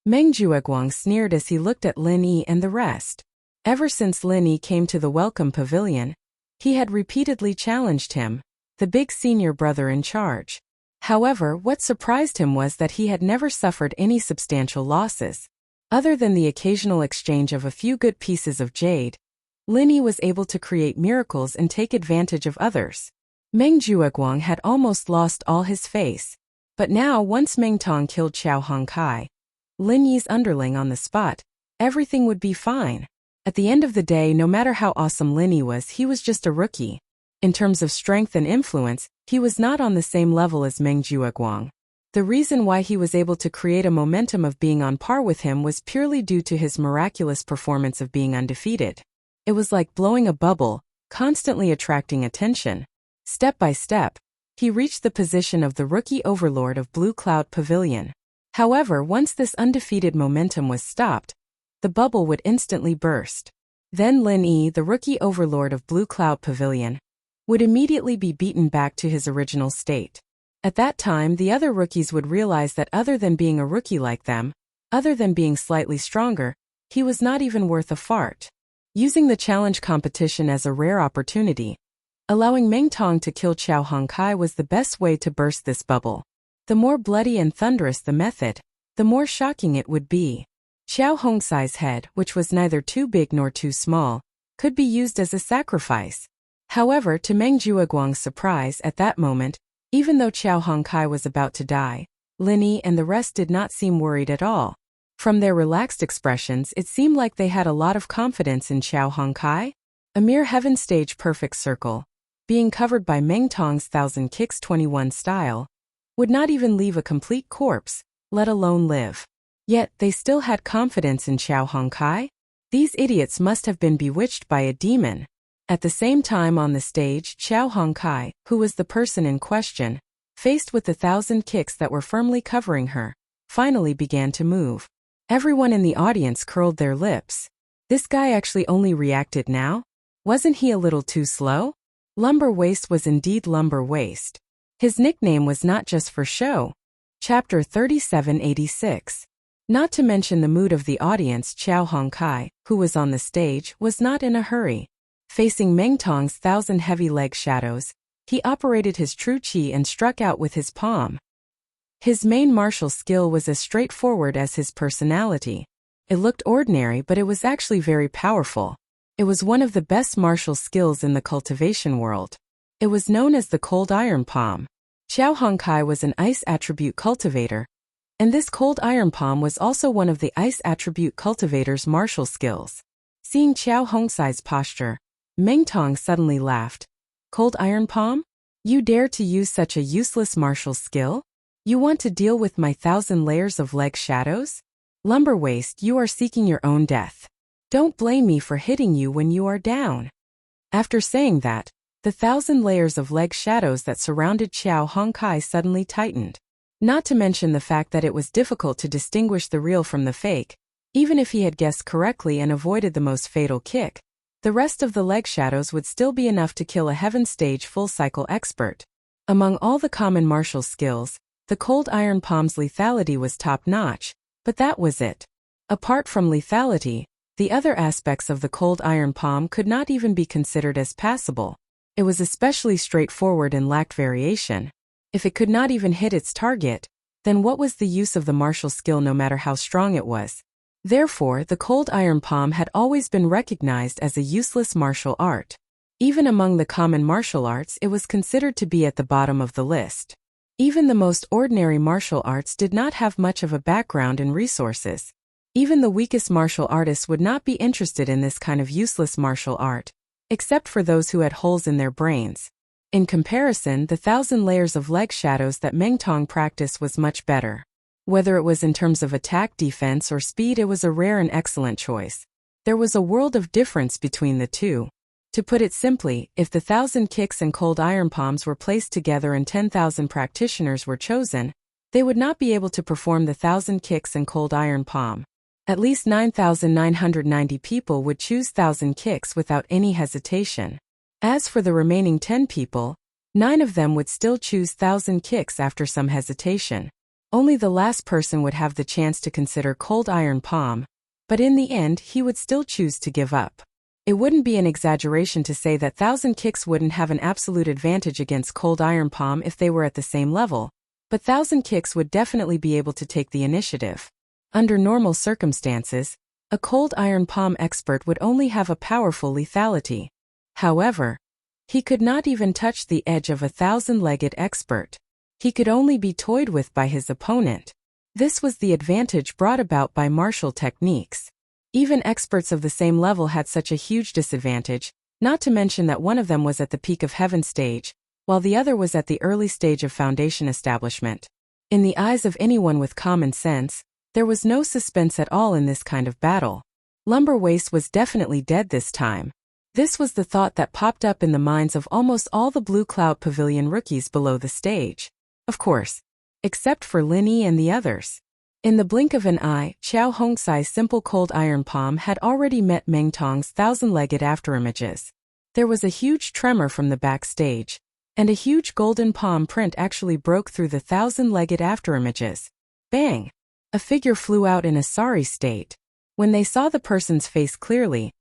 Meng Jueguang sneered as he looked at Lin Yi and the rest. Ever since Lin Yi came to the welcome pavilion, he had repeatedly challenged him, the big senior brother in charge. However, what surprised him was that he had never suffered any substantial losses. Other than the occasional exchange of a few good pieces of jade, Lin Yi was able to create miracles and take advantage of others. Meng Jueguang had almost lost all his face. But now, once Meng Tong killed Qiao Hongkai, Lin Yi's underling on the spot, everything would be fine. At the end of the day, no matter how awesome Lin Yi was, he was just a rookie. In terms of strength and influence, he was not on the same level as Meng Jueguang. The reason why he was able to create a momentum of being on par with him was purely due to his miraculous performance of being undefeated. It was like blowing a bubble, constantly attracting attention. Step by step, he reached the position of the rookie overlord of Blue Cloud Pavilion. However, once this undefeated momentum was stopped, the bubble would instantly burst. Then Lin Yi, the rookie overlord of Blue Cloud Pavilion, would immediately be beaten back to his original state. At that time, the other rookies would realize that other than being a rookie like them, other than being slightly stronger, he was not even worth a fart. Using the challenge competition as a rare opportunity, allowing Meng Tong to kill Qiao Hongkai was the best way to burst this bubble. The more bloody and thunderous the method, the more shocking it would be. Qiao Hongsai's head, which was neither too big nor too small, could be used as a sacrifice. However, to Meng Jueguang's surprise at that moment, even though Qiao Hongkai was about to die, Lin Yi and the rest did not seem worried at all. From their relaxed expressions, it seemed like they had a lot of confidence in Qiao Hongkai. A mere heaven stage perfect circle, being covered by Meng Tong's 1000 Kicks 21 style, would not even leave a complete corpse, let alone live. Yet, they still had confidence in Qiao Hongkai? These idiots must have been bewitched by a demon. At the same time on the stage, Qiao Hongkai, who was the person in question, faced with the 1000 kicks that were firmly covering her, finally began to move. Everyone in the audience curled their lips. This guy actually only reacted now? Wasn't he a little too slow? Lumber Waste was indeed Lumber Waste. His nickname was not just for show. Chapter 3786. Not to mention the mood of the audience, Qiao Hongkai, who was on the stage, was not in a hurry. Facing Meng Tong's 1000 heavy leg shadows, he operated his true qi and struck out with his palm. His main martial skill was as straightforward as his personality. It looked ordinary, but it was actually very powerful. It was one of the best martial skills in the cultivation world. It was known as the Cold Iron Palm. Qiao Hongkai was an ice attribute cultivator, and this Cold Iron Palm was also one of the ice attribute cultivator's martial skills. Seeing Qiao Hongsai's posture, Meng Tong suddenly laughed. Cold Iron Palm? You dare to use such a useless martial skill? You want to deal with my 1000 layers of leg shadows? Lumber Waste, you are seeking your own death. Don't blame me for hitting you when you are down. After saying that, the 1000 layers of leg shadows that surrounded Qiao Hongkai suddenly tightened. Not to mention the fact that it was difficult to distinguish the real from the fake. Even if he had guessed correctly and avoided the most fatal kick, the rest of the leg shadows would still be enough to kill a heaven stage full cycle expert. Among all the common martial skills, the Cold Iron Palm's lethality was top-notch, but that was it. Apart from lethality, the other aspects of the Cold Iron Palm could not even be considered as passable. It was especially straightforward and lacked variation. If it could not even hit its target, then what was the use of the martial skill no matter how strong it was? Therefore, the Cold Iron Palm had always been recognized as a useless martial art. Even among the common martial arts, it was considered to be at the bottom of the list. Even the most ordinary martial arts did not have much of a background and resources. Even the weakest martial artists would not be interested in this kind of useless martial art, except for those who had holes in their brains. In comparison, the 1,000 layers of leg shadows that Meng Tong practiced was much better. Whether it was in terms of attack, defense, or speed, it was a rare and excellent choice. There was a world of difference between the two. To put it simply, if the 1,000 kicks and cold iron palms were placed together and 10,000 practitioners were chosen, they would not be able to perform the 1,000 kicks and cold iron palm. At least 9,990 people would choose 1,000 kicks without any hesitation. As for the remaining 10 people, 9 of them would still choose 1,000 kicks after some hesitation. Only the last person would have the chance to consider cold iron palm, but in the end he would still choose to give up. It wouldn't be an exaggeration to say that 1,000 kicks wouldn't have an absolute advantage against cold iron palm if they were at the same level, but 1,000 kicks would definitely be able to take the initiative. Under normal circumstances, a cold iron palm expert would only have a powerful lethality. However, he could not even touch the edge of a 1,000-legged expert. He could only be toyed with by his opponent. This was the advantage brought about by martial techniques. Even experts of the same level had such a huge disadvantage, not to mention that one of them was at the peak of heaven stage, while the other was at the early stage of foundation establishment. In the eyes of anyone with common sense, there was no suspense at all in this kind of battle. Lumber Waist was definitely dead this time. This was the thought that popped up in the minds of almost all the Blue Cloud Pavilion rookies below the stage. Of course, except for Lin Yi and the others. In the blink of an eye, Qiao Hongsai's simple cold iron palm had already met Meng Tong's 1,000-legged afterimages. There was a huge tremor from the backstage, and a huge golden palm print actually broke through the 1,000-legged afterimages. Bang! A figure flew out in a sorry state. When they saw the person's face clearly,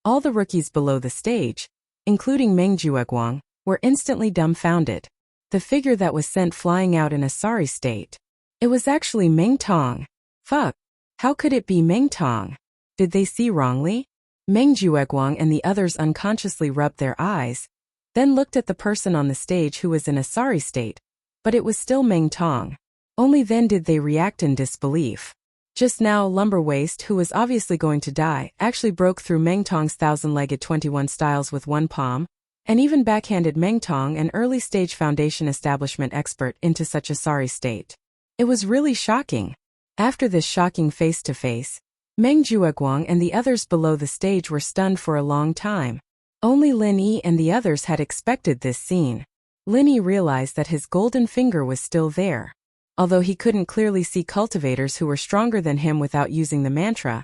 all the rookies below the stage, including Meng Jueguang, were instantly dumbfounded. The figure that was sent flying out in a sorry state. It was actually Meng Tong. Fuck. How could it be Meng Tong? Did they see wrongly? Meng Jueguang and the others unconsciously rubbed their eyes, then looked at the person on the stage who was in a sorry state, but it was still Meng Tong. Only then did they react in disbelief. Just now, Lumber Waist, who was obviously going to die, actually broke through Meng Tong's 1,000-legged 21 styles with one palm, and even backhanded Meng Tong, an early-stage foundation establishment expert, into such a sorry state. It was really shocking. After this shocking face-to-face, Meng Jueguang and the others below the stage were stunned for a long time. Only Lin Yi and the others had expected this scene. Lin Yi realized that his golden finger was still there. Although he couldn't clearly see cultivators who were stronger than him without using the mantra,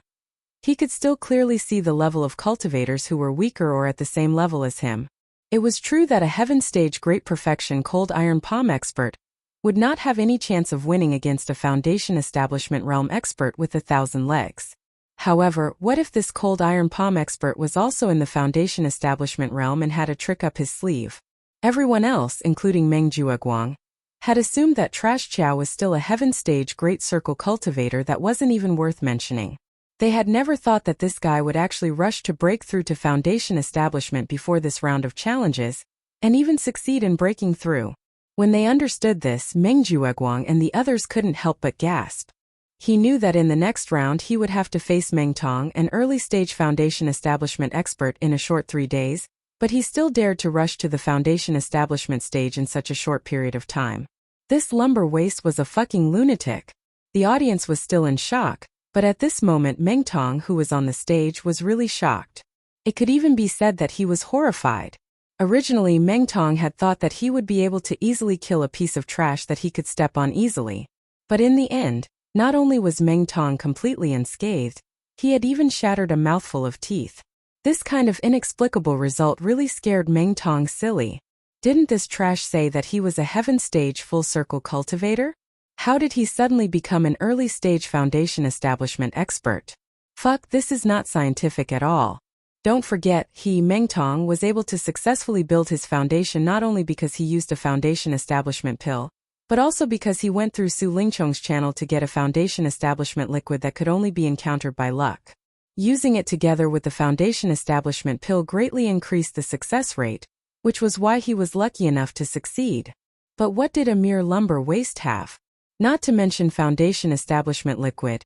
he could still clearly see the level of cultivators who were weaker or at the same level as him. It was true that a heaven stage great perfection cold iron palm expert would not have any chance of winning against a foundation establishment realm expert with 1,000 legs. However, what if this cold iron palm expert was also in the foundation establishment realm and had a trick up his sleeve? Everyone else, including Meng Jueguang, had assumed that Trash Chow was still a heaven stage great circle cultivator that wasn't even worth mentioning. They had never thought that this guy would actually rush to break through to foundation establishment before this round of challenges, and even succeed in breaking through. When they understood this, Meng Jueguang and the others couldn't help but gasp. He knew that in the next round he would have to face Meng Tong, an early-stage foundation establishment expert, in a short 3 days, but he still dared to rush to the foundation establishment stage in such a short period of time. This Lumber Waist was a fucking lunatic. The audience was still in shock, but at this moment Meng Tong, who was on the stage, was really shocked. It could even be said that he was horrified. Originally, Meng Tong had thought that he would be able to easily kill a piece of trash that he could step on easily. But in the end, not only was Meng Tong completely unscathed, he had even shattered a mouthful of teeth. This kind of inexplicable result really scared Meng Tong silly. Didn't this trash say that he was a heaven stage full circle cultivator? How did he suddenly become an early stage foundation establishment expert? Fuck, this is not scientific at all. Don't forget, Meng Tong, was able to successfully build his foundation not only because he used a foundation establishment pill, but also because he went through Su Lingchong's channel to get a foundation establishment liquid that could only be encountered by luck. Using it together with the foundation establishment pill greatly increased the success rate, which was why he was lucky enough to succeed. But what did a mere lumber waist have? Not to mention foundation establishment liquid.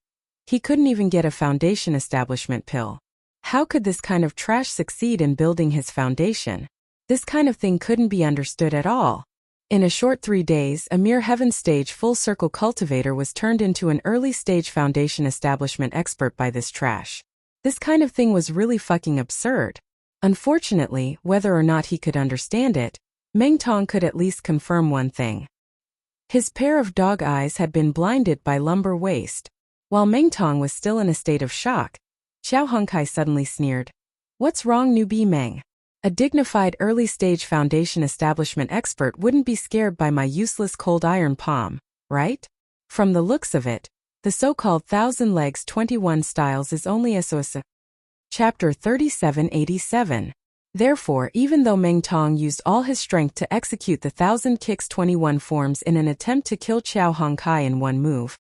He couldn't even get a foundation establishment pill. How could this kind of trash succeed in building his foundation? This kind of thing couldn't be understood at all. In a short 3 days, a mere heaven-stage full-circle cultivator was turned into an early-stage foundation establishment expert by this trash. This kind of thing was really fucking absurd. Unfortunately, whether or not he could understand it, Meng Tong could at least confirm one thing. His pair of dog eyes had been blinded by lumber waste. While Meng Tong was still in a state of shock, Xiao Hongkai suddenly sneered. "What's wrong, newbie Meng? A dignified early-stage foundation establishment expert wouldn't be scared by my useless cold iron palm, right? From the looks of it, the so-called 1,000 legs 21 styles is only a so-so." Chapter 3787. Therefore, even though Meng Tong used all his strength to execute the 1,000 kicks 21 forms in an attempt to kill Xiao Hongkai in one move,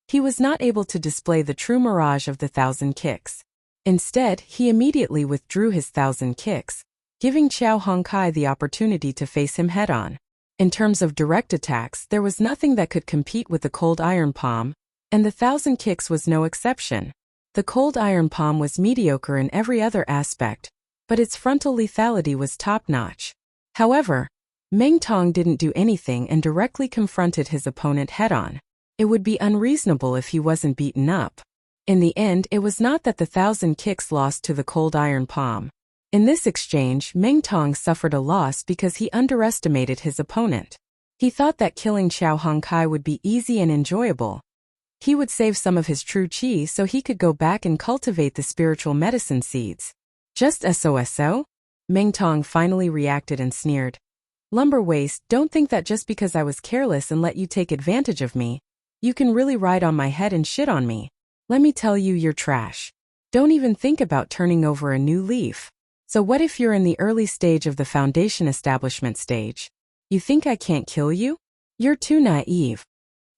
he was not able to display the true mirage of the 1,000 kicks. Instead, he immediately withdrew his 1,000 kicks, giving Xiao Hongkai the opportunity to face him head-on. In terms of direct attacks, there was nothing that could compete with the cold iron palm, and the 1,000 kicks was no exception. The cold iron palm was mediocre in every other aspect, but its frontal lethality was top-notch. However, Meng Tong didn't do anything and directly confronted his opponent head-on. It would be unreasonable if he wasn't beaten up. In the end, it was not that the 1,000 kicks lost to the cold iron palm. In this exchange, Meng Tong suffered a loss because he underestimated his opponent. He thought that killing Xiao Hongkai would be easy and enjoyable. He would save some of his true qi so he could go back and cultivate the spiritual medicine seeds. Just SOSO? Meng Tong finally reacted and sneered. "Lumber waist, don't think that just because I was careless and let you take advantage of me, you can really ride on my head and shit on me. Let me tell you, you're trash. Don't even think about turning over a new leaf. So what if you're in the early stage of the foundation establishment stage? You think I can't kill you? You're too naive."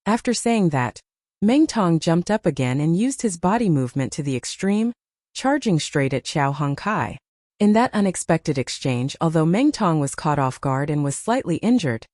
After saying that, Meng Tong jumped up again and used his body movement to the extreme, charging straight at Xiao Hongkai. In that unexpected exchange, although Meng Tong was caught off guard and was slightly injured,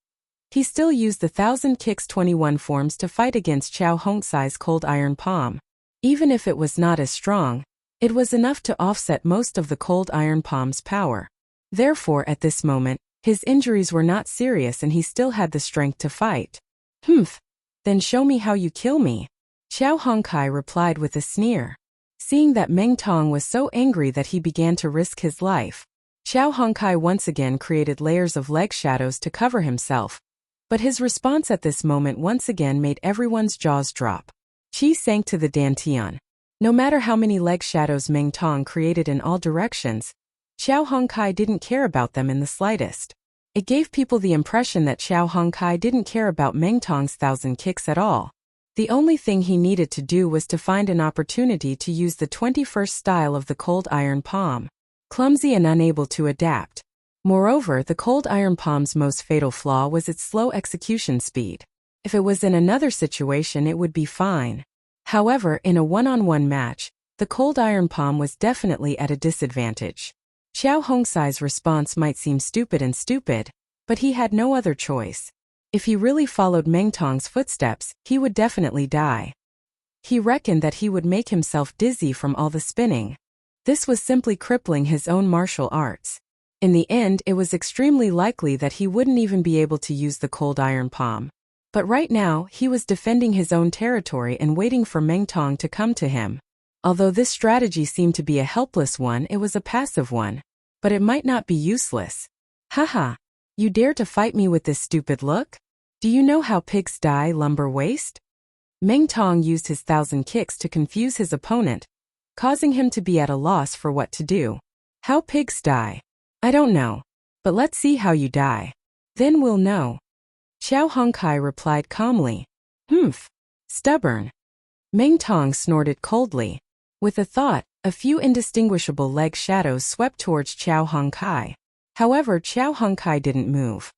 he still used the 1,000 kicks 21 forms to fight against Xiao Hongkai's cold iron palm. Even if it was not as strong, it was enough to offset most of the cold iron palm's power. Therefore, at this moment, his injuries were not serious and he still had the strength to fight. "Humph. Then show me how you kill me," Xiao Hongkai replied with a sneer. Seeing that Meng Tong was so angry that he began to risk his life, Xiao Hongkai once again created layers of leg shadows to cover himself. But his response at this moment once again made everyone's jaws drop. Qi sank to the dantian. No matter how many leg shadows Meng Tong created in all directions, Xiao Hongkai didn't care about them in the slightest. It gave people the impression that Xiao Hongkai didn't care about Meng Tong's 1,000 kicks at all. The only thing he needed to do was to find an opportunity to use the 21st style of the cold iron palm. Clumsy and unable to adapt. Moreover, the cold iron palm's most fatal flaw was its slow execution speed. If it was in another situation, it would be fine. However, in a one-on-one match, the cold iron palm was definitely at a disadvantage. Xiao Hongkai's response might seem stupid, but he had no other choice. If he really followed Meng Tong's footsteps, he would definitely die. He reckoned that he would make himself dizzy from all the spinning. This was simply crippling his own martial arts. In the end, it was extremely likely that he wouldn't even be able to use the cold iron palm. But right now, he was defending his own territory and waiting for Meng Tong to come to him. Although this strategy seemed to be a helpless one, it was a passive one. But it might not be useless. "Haha. You dare to fight me with this stupid look? Do you know how pigs die, lumber waist?" Meng Tong used his 1,000 kicks to confuse his opponent, causing him to be at a loss for what to do. "How pigs die? I don't know. But let's see how you die. Then we'll know." Xiao Hongkai replied calmly. "Humph. Stubborn." Meng Tong snorted coldly. With a thought, a few indistinguishable leg shadows swept towards Xiao Hongkai. However, Xiao Hongkai didn't move.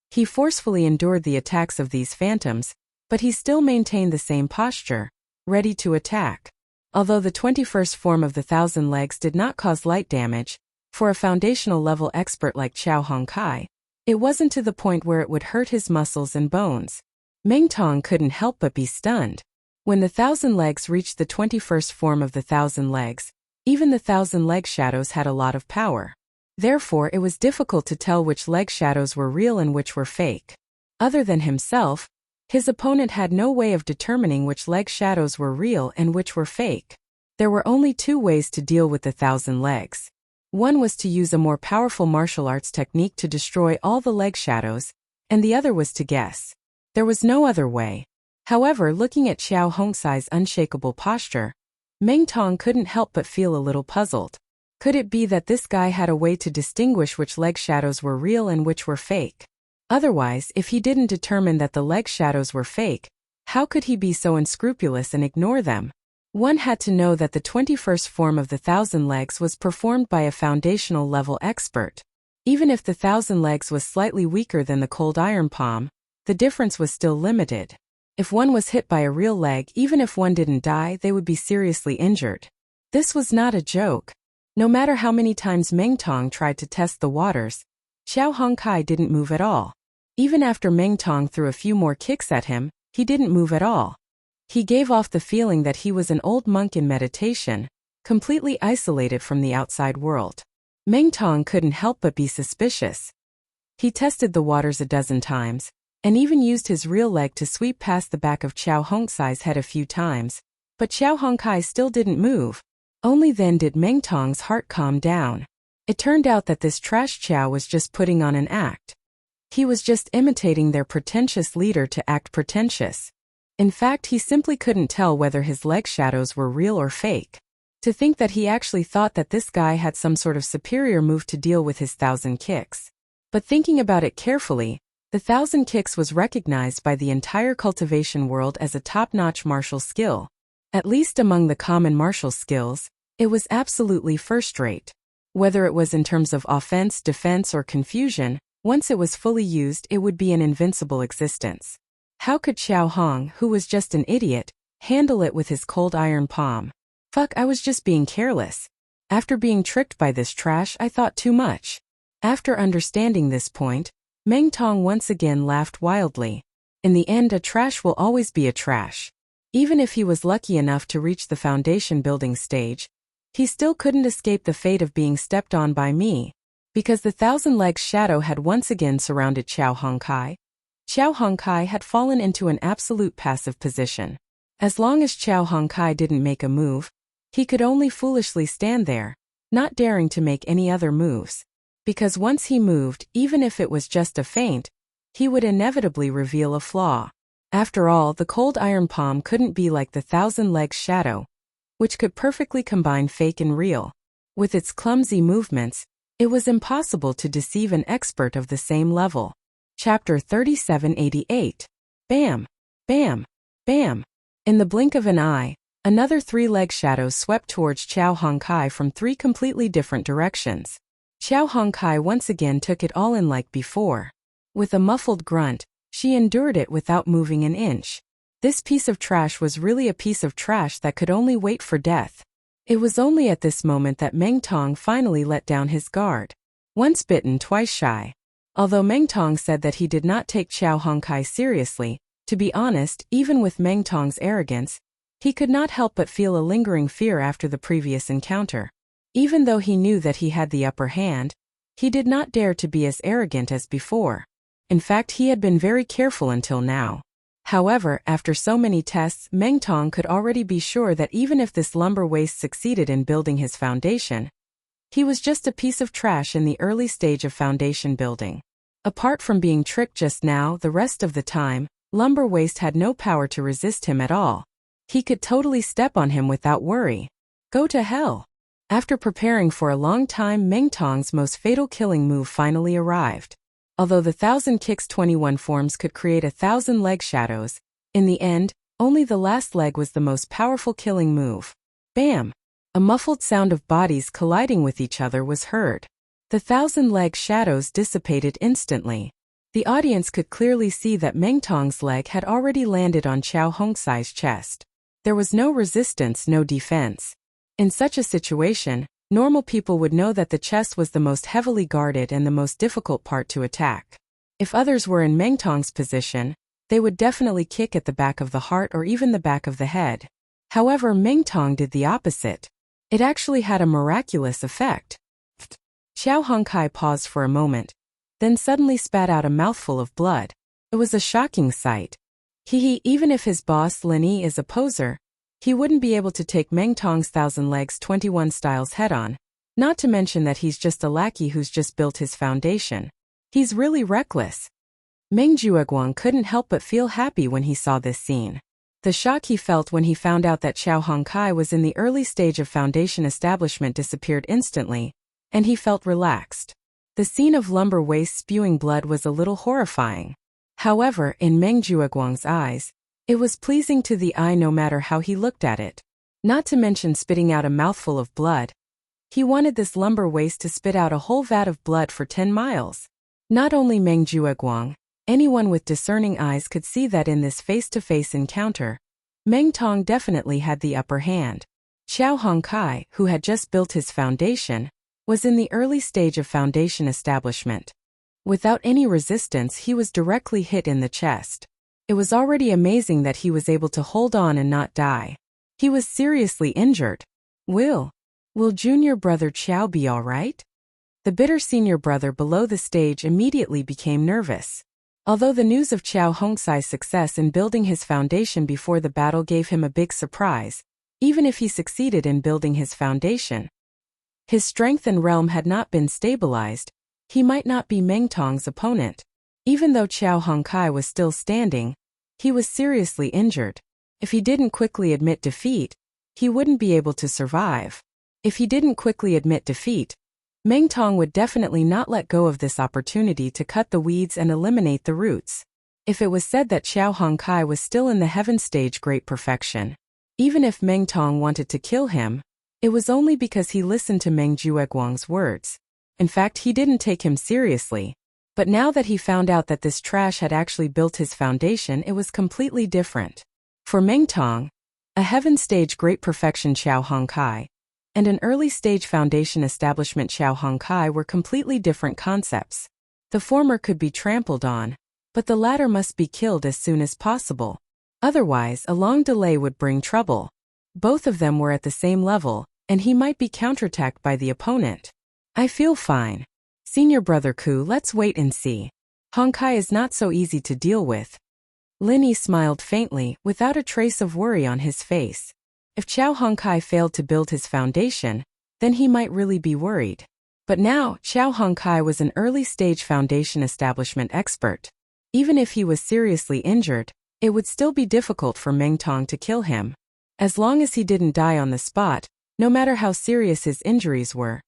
He forcefully endured the attacks of these phantoms, but he still maintained the same posture, ready to attack. Although the 21st form of the 1,000 legs did not cause light damage, for a foundational level expert like Xiao Hongkai, It wasn't to the point where it would hurt his muscles and bones. Meng Tong couldn't help but be stunned. When the 1,000 legs reached the 21st form of the 1,000 legs, even the 1,000 leg shadows had a lot of power. Therefore, it was difficult to tell which leg shadows were real and which were fake. Other than himself, his opponent had no way of determining which leg shadows were real and which were fake. There were only two ways to deal with the 1,000 legs. One was to use a more powerful martial arts technique to destroy all the leg shadows, and the other was to guess. There was no other way. However, looking at Xiao Hongsai's unshakable posture, Meng Tong couldn't help but feel a little puzzled. Could it be that this guy had a way to distinguish which leg shadows were real and which were fake? Otherwise, if he didn't determine that the leg shadows were fake, how could he be so unscrupulous and ignore them? One had to know that the 21st form of the 1,000 legs was performed by a foundational level expert. Even if the 1,000 legs was slightly weaker than the cold iron palm, the difference was still limited. If one was hit by a real leg, even if one didn't die, they would be seriously injured. This was not a joke. No matter how many times Meng Tong tried to test the waters, Xiao Hongkai didn't move at all. Even after Meng Tong threw a few more kicks at him, he didn't move at all. He gave off the feeling that he was an old monk in meditation, completely isolated from the outside world. Meng Tong couldn't help but be suspicious. He tested the waters a dozen times, and even used his real leg to sweep past the back of Xiao Hongsai's head a few times, but Xiao Hongkai still didn't move. Only then did Meng Tong's heart calm down. It turned out that this trash Xiao was just putting on an act. He was just imitating their pretentious leader to act pretentious. In fact, he simply couldn't tell whether his leg shadows were real or fake. To think that he actually thought that this guy had some sort of superior move to deal with his 1,000 kicks. But thinking about it carefully, the 1,000 kicks was recognized by the entire cultivation world as a top-notch martial skill. At least among the common martial skills, it was absolutely first-rate. Whether it was in terms of offense, defense, or confusion, once it was fully used, it would be an invincible existence. How could Xiao Hong, who was just an idiot, handle it with his cold iron palm? Fuck, I was just being careless. After being tricked by this trash, I thought too much. After understanding this point, Meng Tong once again laughed wildly. In the end, a trash will always be a trash. Even if he was lucky enough to reach the foundation building stage, he still couldn't escape the fate of being stepped on by me. Because the 1,000 legs shadow had once again surrounded Xiao Hongkai, Xiao Hongkai had fallen into an absolute passive position. As long as Xiao Hongkai didn't make a move, he could only foolishly stand there, not daring to make any other moves. Because once he moved, even if it was just a feint, he would inevitably reveal a flaw. After all, the cold iron palm couldn't be like the 1,000 legs shadow, which could perfectly combine fake and real. With its clumsy movements, it was impossible to deceive an expert of the same level. Chapter 3788. Bam! Bam! Bam! In the blink of an eye, another 3 leg shadows swept towards Xiao Hongkai from 3 completely different directions. Xiao Hongkai once again took it all in like before. With a muffled grunt, she endured it without moving an inch. This piece of trash was really a piece of trash that could only wait for death. It was only at this moment that Meng Tong finally let down his guard. Once bitten, twice shy. Although Meng Tong said that he did not take Xiao Hongkai seriously, to be honest, even with Meng Tong's arrogance, he could not help but feel a lingering fear after the previous encounter. Even though he knew that he had the upper hand, he did not dare to be as arrogant as before. In fact, he had been very careful until now. However, after so many tests, Meng Tong could already be sure that even if this lumber waste succeeded in building his foundation, he was just a piece of trash in the early stage of foundation building. Apart from being tricked just now, the rest of the time, lumber waste had no power to resist him at all. He could totally step on him without worry. Go to hell. After preparing for a long time, Meng Tong's most fatal killing move finally arrived. Although the 1,000 kicks 21 forms could create 1,000 leg shadows, in the end, only the last leg was the most powerful killing move. Bam! A muffled sound of bodies colliding with each other was heard. The 1,000 leg shadows dissipated instantly. The audience could clearly see that Meng Tong's leg had already landed on Xiao Hongsai's chest. There was no resistance, no defense. In such a situation, Normal people would know that the chest was the most heavily guarded and the most difficult part to attack. If others were in Meng Tong's position, they would definitely kick at the back of the heart or even the back of the head. However, Meng Tong did the opposite. It actually had a miraculous effect. Xiao Hongkai paused for a moment, then suddenly spat out a mouthful of blood. It was a shocking sight. Even if his boss Lin Yi is a poser, he wouldn't be able to take Meng Tong's Thousand Legs 21 styles head-on, not to mention that he's just a lackey who's just built his foundation. He's really reckless. Meng Jueguang couldn't help but feel happy when he saw this scene. The shock he felt when he found out that Xiao Hongkai was in the early stage of foundation establishment disappeared instantly, and he felt relaxed. The scene of lumber waist spewing blood was a little horrifying. However, in Meng Jueguang's eyes, it was pleasing to the eye no matter how he looked at it. Not to mention spitting out a mouthful of blood. He wanted this lumber waist to spit out a whole vat of blood for 10 miles. Not only Meng Jueguang, anyone with discerning eyes could see that in this face-to-face encounter, Meng Tong definitely had the upper hand. Xiao Hongkai, who had just built his foundation, was in the early stage of foundation establishment. Without any resistance, he was directly hit in the chest. It was already amazing that he was able to hold on and not die. He was seriously injured. Will junior brother Qiao be all right? The bitter senior brother below the stage immediately became nervous. Although the news of Xiao Hongkai's success in building his foundation before the battle gave him a big surprise, even if he succeeded in building his foundation, his strength and realm had not been stabilized, he might not be Meng Tong's opponent. Even though Xiao Hongkai was still standing, he was seriously injured. If he didn't quickly admit defeat, he wouldn't be able to survive. If he didn't quickly admit defeat, Meng Tong would definitely not let go of this opportunity to cut the weeds and eliminate the roots. If it was said that Xiao Hongkai was still in the heaven stage great perfection, even if Meng Tong wanted to kill him, it was only because he listened to Meng Jueguang's words. In fact, he didn't take him seriously. But now that he found out that this trash had actually built his foundation, it was completely different. For Meng Tong, a heaven stage great perfection Xiao Hongkai, and an early stage foundation establishment Xiao Hongkai were completely different concepts. The former could be trampled on, but the latter must be killed as soon as possible. Otherwise, a long delay would bring trouble. Both of them were at the same level, and he might be counterattacked by the opponent. I feel fine. Senior brother Ku, let's wait and see. Hongkai is not so easy to deal with. Lin Yi smiled faintly, without a trace of worry on his face. If Xiao Hongkai failed to build his foundation, then he might really be worried. But now, Xiao Hongkai was an early-stage foundation establishment expert. Even if he was seriously injured, it would still be difficult for Meng Tong to kill him. As long as he didn't die on the spot, no matter how serious his injuries were,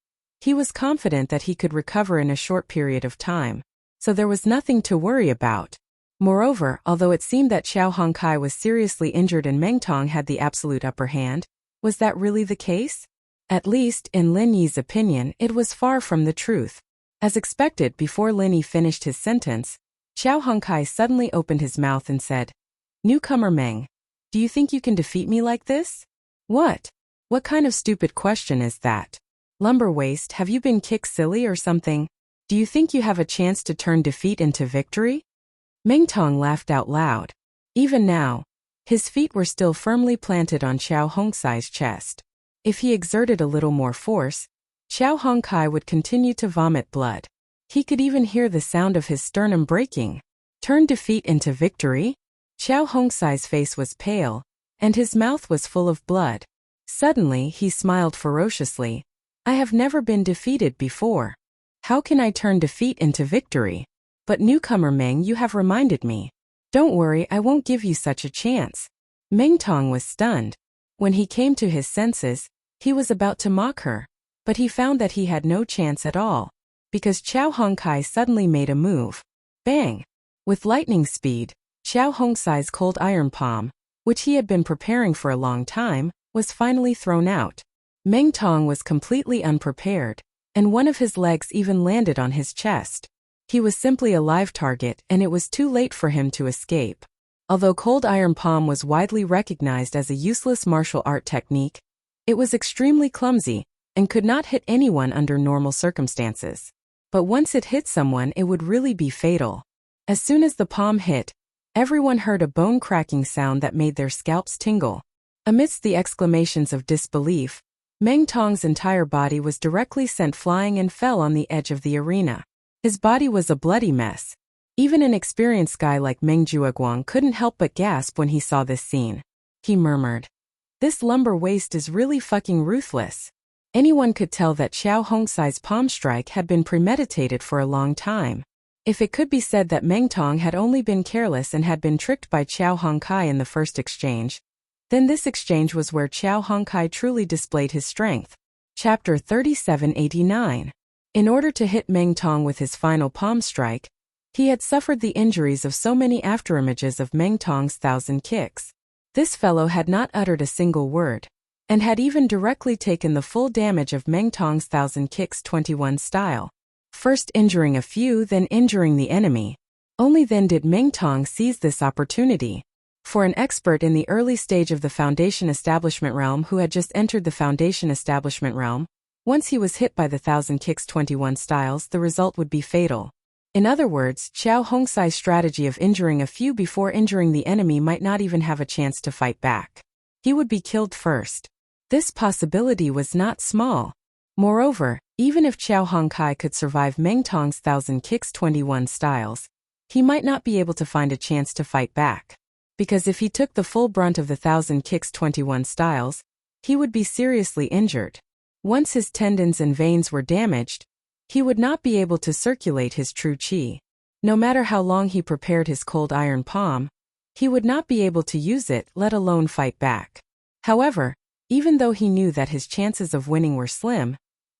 he was confident that he could recover in a short period of time, so there was nothing to worry about. Moreover, although it seemed that Xiao Hongkai was seriously injured and Meng Tong had the absolute upper hand, was that really the case? At least, in Lin Yi's opinion, it was far from the truth. As expected, before Lin Yi finished his sentence, Xiao Hongkai suddenly opened his mouth and said, "Newcomer Meng, do you think you can defeat me like this?" What? What kind of stupid question is that? Lumber waist, have you been kicked silly or something? Do you think you have a chance to turn defeat into victory? Meng Tong laughed out loud. Even now, his feet were still firmly planted on Xiao Hongkai's chest. If he exerted a little more force, Xiao Hongkai would continue to vomit blood. He could even hear the sound of his sternum breaking. Turn defeat into victory? Xiao Hongkai's face was pale, and his mouth was full of blood. Suddenly, he smiled ferociously. I have never been defeated before. How can I turn defeat into victory? But newcomer Meng, you have reminded me. Don't worry, I won't give you such a chance. Meng Tong was stunned. When he came to his senses, he was about to mock her. But he found that he had no chance at all, because Xiao Hongkai suddenly made a move. Bang! With lightning speed, Xiao Hongkai's cold iron palm, which he had been preparing for a long time, was finally thrown out. Meng Tong was completely unprepared, and one of his legs even landed on his chest. He was simply a live target, and it was too late for him to escape. Although cold iron palm was widely recognized as a useless martial art technique, it was extremely clumsy, and could not hit anyone under normal circumstances. But once it hit someone, it would really be fatal. As soon as the palm hit, everyone heard a bone-cracking sound that made their scalps tingle. Amidst the exclamations of disbelief, Meng Tong's entire body was directly sent flying and fell on the edge of the arena. His body was a bloody mess. Even an experienced guy like Meng Jueguang couldn't help but gasp when he saw this scene. He murmured, "This lumber waist is really fucking ruthless." Anyone could tell that Xiao Hongsai's palm strike had been premeditated for a long time. If it could be said that Meng Tong had only been careless and had been tricked by Xiao Hongkai in the first exchange, then this exchange was where Xiao Hongkai truly displayed his strength. Chapter 3789. In order to hit Meng Tong with his final palm strike, he had suffered the injuries of so many afterimages of Meng Tong's 1,000 kicks. This fellow had not uttered a single word, and had even directly taken the full damage of Meng Tong's 1,000 kicks 21 style. First injuring a few, then injuring the enemy. Only then did Meng Tong seize this opportunity. For an expert in the early stage of the Foundation Establishment realm who had just entered the Foundation Establishment realm, once he was hit by the 1,000 kicks 21 styles, the result would be fatal. In other words, Xiao Hongsai's strategy of injuring a few before injuring the enemy might not even have a chance to fight back. He would be killed first. This possibility was not small. Moreover, even if Xiao Hongkai could survive Meng Tong's 1,000 kicks 21 styles, he might not be able to find a chance to fight back. Because if he took the full brunt of the 1,000 kicks 21 styles, he would be seriously injured. Once his tendons and veins were damaged, he would not be able to circulate his true qi. No matter how long he prepared his cold iron palm, he would not be able to use it, let alone fight back. However, even though he knew that his chances of winning were slim,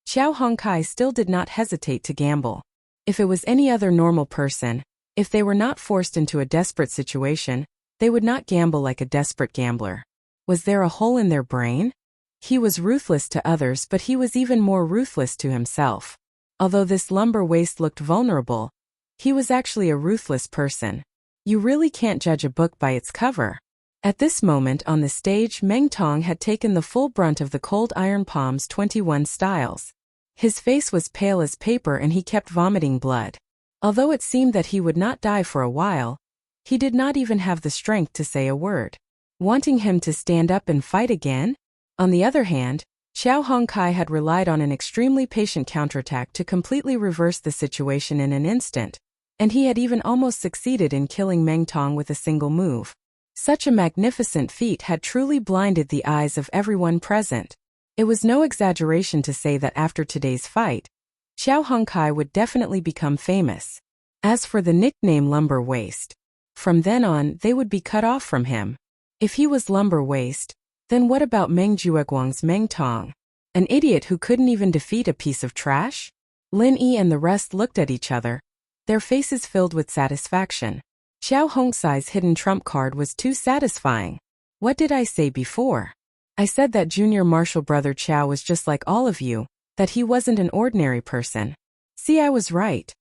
Xiao Hongkai still did not hesitate to gamble. If it was any other normal person, if they were not forced into a desperate situation, they would not gamble like a desperate gambler. Was there a hole in their brain? He was ruthless to others, but he was even more ruthless to himself. Although this lumber waist looked vulnerable, he was actually a ruthless person. You really can't judge a book by its cover. At this moment on the stage, Meng Tong had taken the full brunt of the cold iron palm's 21 styles. His face was pale as paper and he kept vomiting blood. Although it seemed that he would not die for a while, he did not even have the strength to say a word. Wanting him to stand up and fight again? On the other hand, Xiao Hongkai had relied on an extremely patient counterattack to completely reverse the situation in an instant, and he had even almost succeeded in killing Meng Tong with a single move. Such a magnificent feat had truly blinded the eyes of everyone present. It was no exaggeration to say that after today's fight, Xiao Hongkai would definitely become famous. As for the nickname Lumber Waist, from then on they would be cut off from him. If he was Lumber Waist, then what about Meng Jueguang's Meng Tong? An idiot who couldn't even defeat a piece of trash? Lin Yi and the rest looked at each other, their faces filled with satisfaction. Xiao Hongsai's hidden trump card was too satisfying. What did I say before? I said that junior martial brother Qiao was just like all of you, that he wasn't an ordinary person. See, I was right.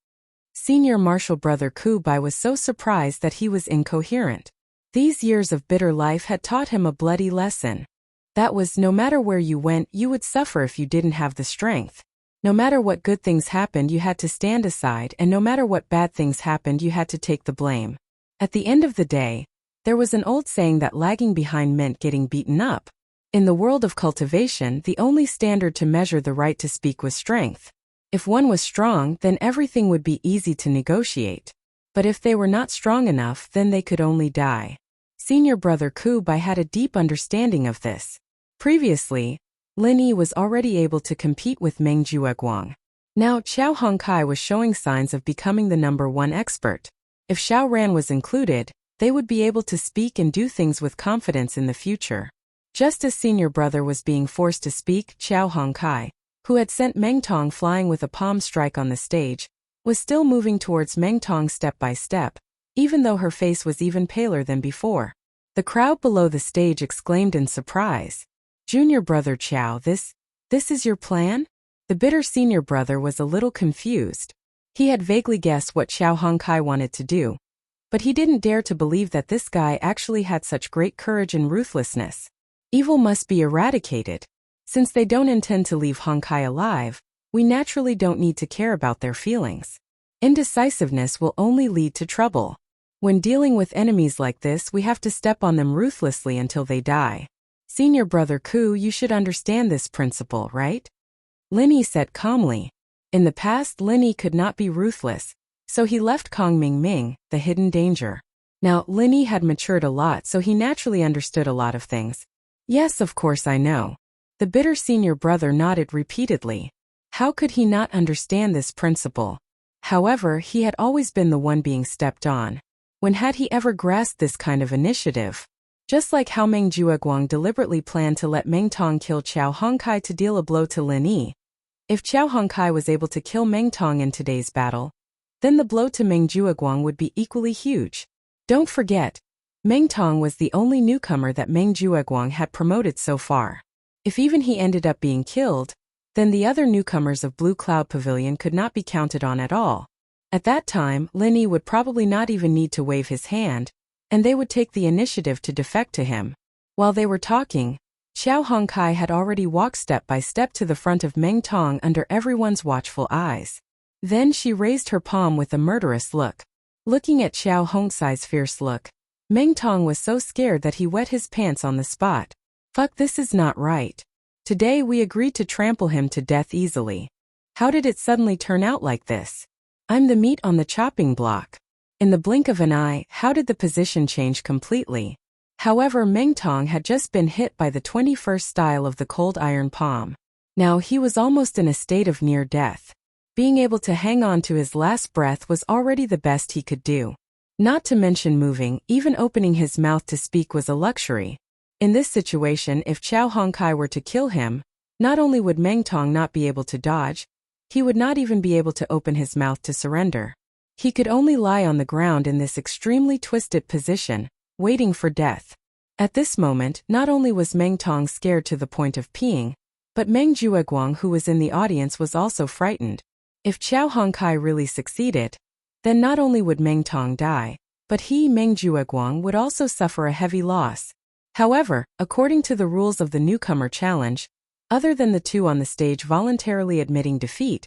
Senior martial brother Ku Bai was so surprised that he was incoherent. These years of bitter life had taught him a bloody lesson. That was, no matter where you went, you would suffer if you didn't have the strength. No matter what good things happened, you had to stand aside, and no matter what bad things happened, you had to take the blame. At the end of the day, there was an old saying that lagging behind meant getting beaten up. In the world of cultivation, the only standard to measure the right to speak was strength. If one was strong, then everything would be easy to negotiate. But if they were not strong enough, then they could only die. Senior brother Ku Bai had a deep understanding of this. Previously, Lin Yi was already able to compete with Meng Jueguang. Now Xiao Hongkai was showing signs of becoming the #1 expert. If Xiao Ran was included, they would be able to speak and do things with confidence in the future. Just as senior brother was being forced to speak, Xiao Hongkai, who had sent Meng Tong flying with a palm strike on the stage, was still moving towards Meng Tong step by step, even though her face was even paler than before. The crowd below the stage exclaimed in surprise. Junior brother Qiao, this is your plan? The bitter senior brother was a little confused. He had vaguely guessed what Xiao Hongkai wanted to do, but he didn't dare to believe that this guy actually had such great courage and ruthlessness. Evil must be eradicated. Since they don't intend to leave Honkai alive, we naturally don't need to care about their feelings. Indecisiveness will only lead to trouble. When dealing with enemies like this, we have to step on them ruthlessly until they die. Senior brother Ku, you should understand this principle, right? Linny said calmly. In the past, Linny could not be ruthless, so he left Kong Ming Ming, the hidden danger. Now, Linny had matured a lot, so he naturally understood a lot of things. Yes, of course I know. The bitter senior brother nodded repeatedly. How could he not understand this principle? However, he had always been the one being stepped on. When had he ever grasped this kind of initiative? Just like how Meng Jueguang deliberately planned to let Meng Tong kill Chao Hongkai to deal a blow to Lin Yi. If Chao Hongkai was able to kill Meng Tong in today's battle, then the blow to Meng Jueguang would be equally huge. Don't forget, Meng Tong was the only newcomer that Meng Jueguang had promoted so far. If even he ended up being killed, then the other newcomers of Blue Cloud Pavilion could not be counted on at all. At that time, Lin Yi would probably not even need to wave his hand, and they would take the initiative to defect to him. While they were talking, Chao Hongkai had already walked step by step to the front of Meng Tong under everyone's watchful eyes. Then she raised her palm with a murderous look. Looking at Chao Hongkai's fierce look, Meng Tong was so scared that he wet his pants on the spot. Fuck, this is not right. Today we agreed to trample him to death easily. How did it suddenly turn out like this? I'm the meat on the chopping block. In the blink of an eye, how did the position change completely? However, Meng Tong had just been hit by the 21st style of the cold iron palm. Now he was almost in a state of near death. Being able to hang on to his last breath was already the best he could do. Not to mention moving, even opening his mouth to speak was a luxury. In this situation, if Chao Hongkai were to kill him, not only would Meng Tong not be able to dodge, he would not even be able to open his mouth to surrender. He could only lie on the ground in this extremely twisted position, waiting for death. At this moment, not only was Meng Tong scared to the point of peeing, but Meng Jueguang, who was in the audience, was also frightened. If Chao Hongkai really succeeded, then not only would Meng Tong die, but he, Meng Jueguang, would also suffer a heavy loss. However, according to the rules of the newcomer challenge, other than the two on the stage voluntarily admitting defeat,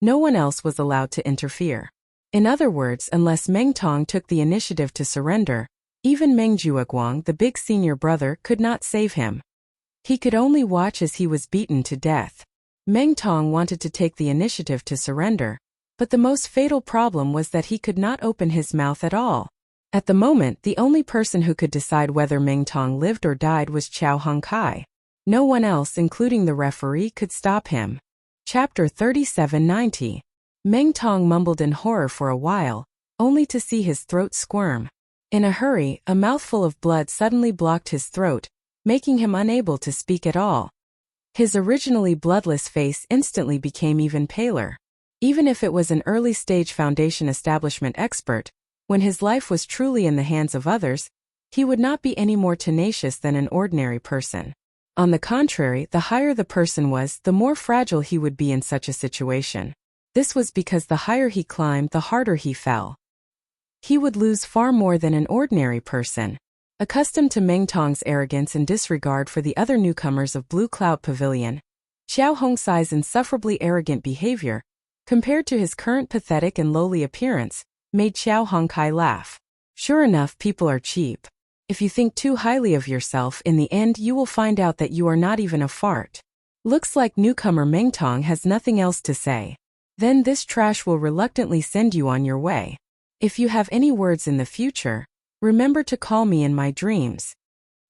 no one else was allowed to interfere. In other words, unless Meng Tong took the initiative to surrender, even Meng Jueguang, the big senior brother, could not save him. He could only watch as he was beaten to death. Meng Tong wanted to take the initiative to surrender, but the most fatal problem was that he could not open his mouth at all. At the moment, the only person who could decide whether Meng Tong lived or died was Chao Hongkai. No one else, including the referee, could stop him. Chapter 3790. Meng Tong mumbled in horror for a while, only to see his throat squirm. In a hurry, a mouthful of blood suddenly blocked his throat, making him unable to speak at all. His originally bloodless face instantly became even paler. Even if it was an early-stage foundation establishment expert, when his life was truly in the hands of others, he would not be any more tenacious than an ordinary person. On the contrary, the higher the person was, the more fragile he would be in such a situation. This was because the higher he climbed, the harder he fell. He would lose far more than an ordinary person. Accustomed to Meng Tong's arrogance and disregard for the other newcomers of Blue Cloud Pavilion, Chao Hongkai's insufferably arrogant behavior, compared to his current pathetic and lowly appearance, made Chao Hongkai laugh. Sure enough, people are cheap. If you think too highly of yourself, in the end you will find out that you are not even a fart. Looks like newcomer Meng Tong has nothing else to say. Then this trash will reluctantly send you on your way. If you have any words in the future, remember to call me in my dreams.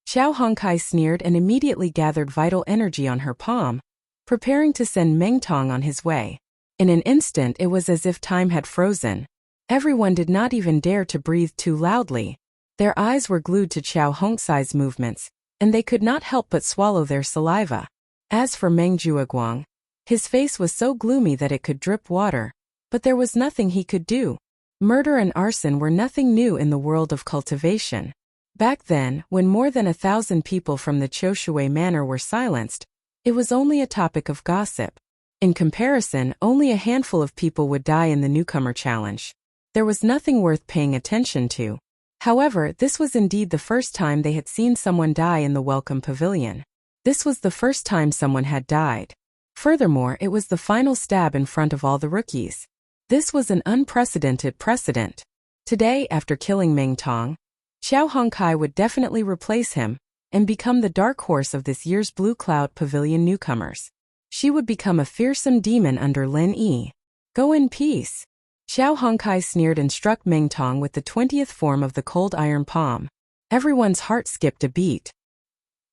Chao Hongkai sneered and immediately gathered vital energy on her palm, preparing to send Meng Tong on his way. In an instant it was as if time had frozen. Everyone did not even dare to breathe too loudly. Their eyes were glued to Chao Hongkai's movements, and they could not help but swallow their saliva. As for Meng Jueguang, his face was so gloomy that it could drip water, but there was nothing he could do. Murder and arson were nothing new in the world of cultivation. Back then, when more than 1,000 people from the Choshui Manor were silenced, it was only a topic of gossip. In comparison, only a handful of people would die in the newcomer challenge. There was nothing worth paying attention to. However, this was indeed the first time they had seen someone die in the Welcome Pavilion. This was the first time someone had died. Furthermore, it was the final stab in front of all the rookies. This was an unprecedented precedent. Today, after killing Meng Tong, Xiao Hongkai would definitely replace him and become the dark horse of this year's Blue Cloud Pavilion newcomers. She would become a fearsome demon under Lin Yi. Go in peace. Xiao Hongkai sneered and struck Meng Tong with the 20th form of the cold iron palm. Everyone's heart skipped a beat.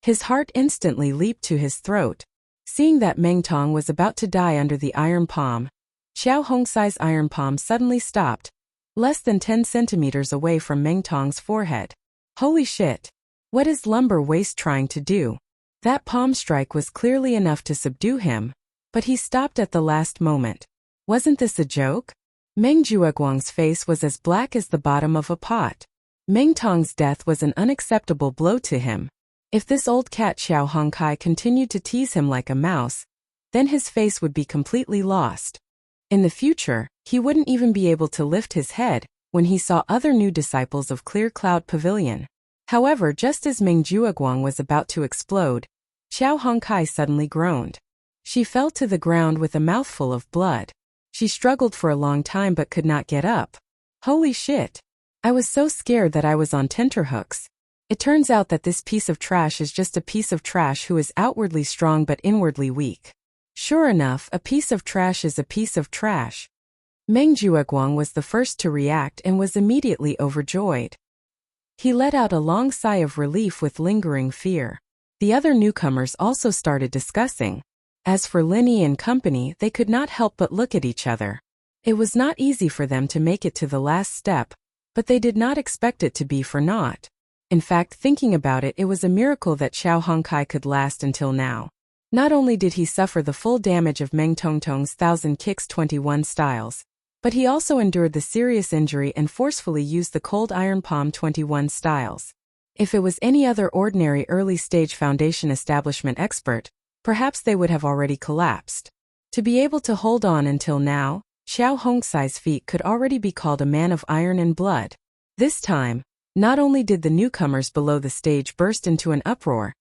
His heart instantly leaped to his throat. Seeing that Meng Tong was about to die under the iron palm, Xiao Hongkai's iron palm suddenly stopped, less than 10 centimeters away from Meng Tong's forehead. Holy shit! What is Lumber Waist trying to do? That palm strike was clearly enough to subdue him, but he stopped at the last moment. Wasn't this a joke? Meng Jueguang's face was as black as the bottom of a pot. Meng Tong's death was an unacceptable blow to him. If this old cat Xiao Hongkai continued to tease him like a mouse, then his face would be completely lost. In the future, he wouldn't even be able to lift his head when he saw other new disciples of Clear Cloud Pavilion. However, just as Meng Jueguang was about to explode, Xiao Hongkai suddenly groaned. She fell to the ground with a mouthful of blood. She struggled for a long time but could not get up. Holy shit! I was so scared that I was on tenterhooks. It turns out that this piece of trash is just a piece of trash who is outwardly strong but inwardly weak. Sure enough, a piece of trash is a piece of trash. Meng Jueguang was the first to react and was immediately overjoyed. He let out a long sigh of relief with lingering fear. The other newcomers also started discussing. As for Lin Yi and company, they could not help but look at each other. It was not easy for them to make it to the last step, but they did not expect it to be for naught. In fact, thinking about it, it was a miracle that Xiao Hongkai could last until now. Not only did he suffer the full damage of Meng Tongtong's 1000 kicks 21 styles, but he also endured the serious injury and forcefully used the cold iron palm 21 styles. If it was any other ordinary early-stage foundation establishment expert, perhaps they would have already collapsed. To be able to hold on until now, Xiao Hongkai's feat could already be called a man of iron and blood. This time, not only did the newcomers below the stage burst into an uproar,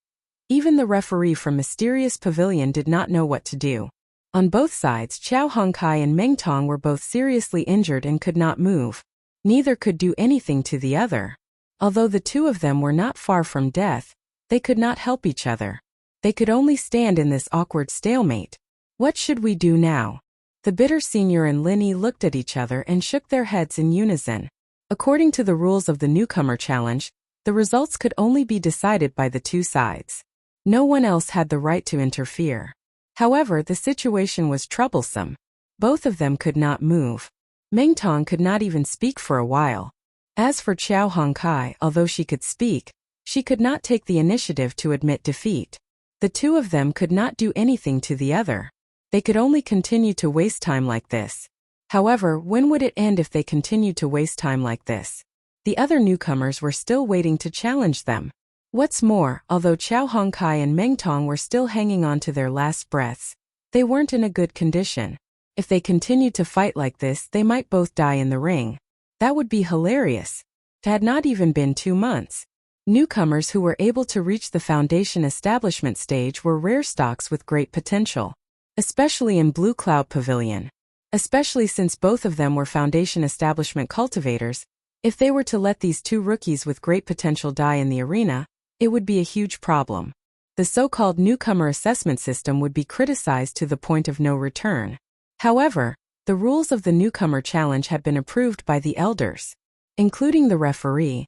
even the referee from Mysterious Pavilion did not know what to do. On both sides, Xiao Hongkai and Meng Tong were both seriously injured and could not move. Neither could do anything to the other. Although the two of them were not far from death, they could not help each other. They could only stand in this awkward stalemate. What should we do now? The bitter senior and Lin Yi looked at each other and shook their heads in unison. According to the rules of the newcomer challenge, the results could only be decided by the two sides. No one else had the right to interfere. However, the situation was troublesome. Both of them could not move. Meng Tong could not even speak for a while. As for Xiao Hongkai, although she could speak, she could not take the initiative to admit defeat. The two of them could not do anything to the other. They could only continue to waste time like this. However, when would it end if they continued to waste time like this? The other newcomers were still waiting to challenge them. What's more, although Xiao Hongkai and Meng Tong were still hanging on to their last breaths, they weren't in a good condition. If they continued to fight like this, they might both die in the ring. That would be hilarious. It had not even been 2 months. Newcomers who were able to reach the foundation establishment stage were rare stocks with great potential. Especially in Blue Cloud Pavilion. Especially since both of them were foundation establishment cultivators, if they were to let these two rookies with great potential die in the arena, it would be a huge problem. The so-called newcomer assessment system would be criticized to the point of no return. However, the rules of the newcomer challenge had been approved by the elders, including the referee.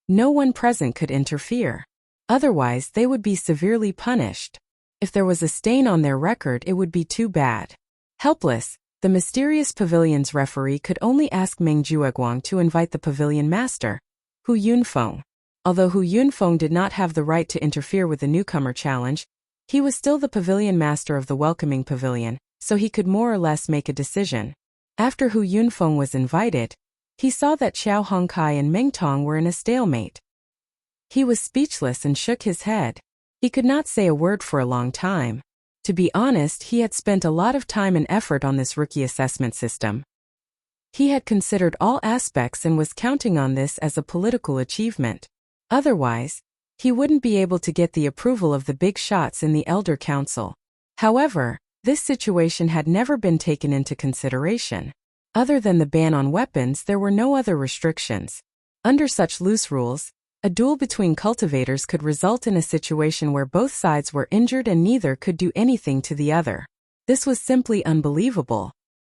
No one present could interfere. Otherwise, they would be severely punished. If there was a stain on their record, it would be too bad. Helpless, the Mysterious Pavilion's referee could only ask Meng Jueguang to invite the pavilion master, Hu Yunfeng. Although Hu Yunfeng did not have the right to interfere with the newcomer challenge, he was still the pavilion master of the welcoming pavilion, so he could more or less make a decision. After Hu Yunfeng was invited, he saw that Xiao Hongkai and Meng Tong were in a stalemate. He was speechless and shook his head. He could not say a word for a long time. To be honest, he had spent a lot of time and effort on this rookie assessment system. He had considered all aspects and was counting on this as a political achievement. Otherwise, He wouldn't be able to get the approval of the big shots in the Elder Council. However, this situation had never been taken into consideration. Other than the ban on weapons, there were no other restrictions. Under such loose rules, a duel between cultivators could result in a situation where both sides were injured and neither could do anything to the other. This was simply unbelievable.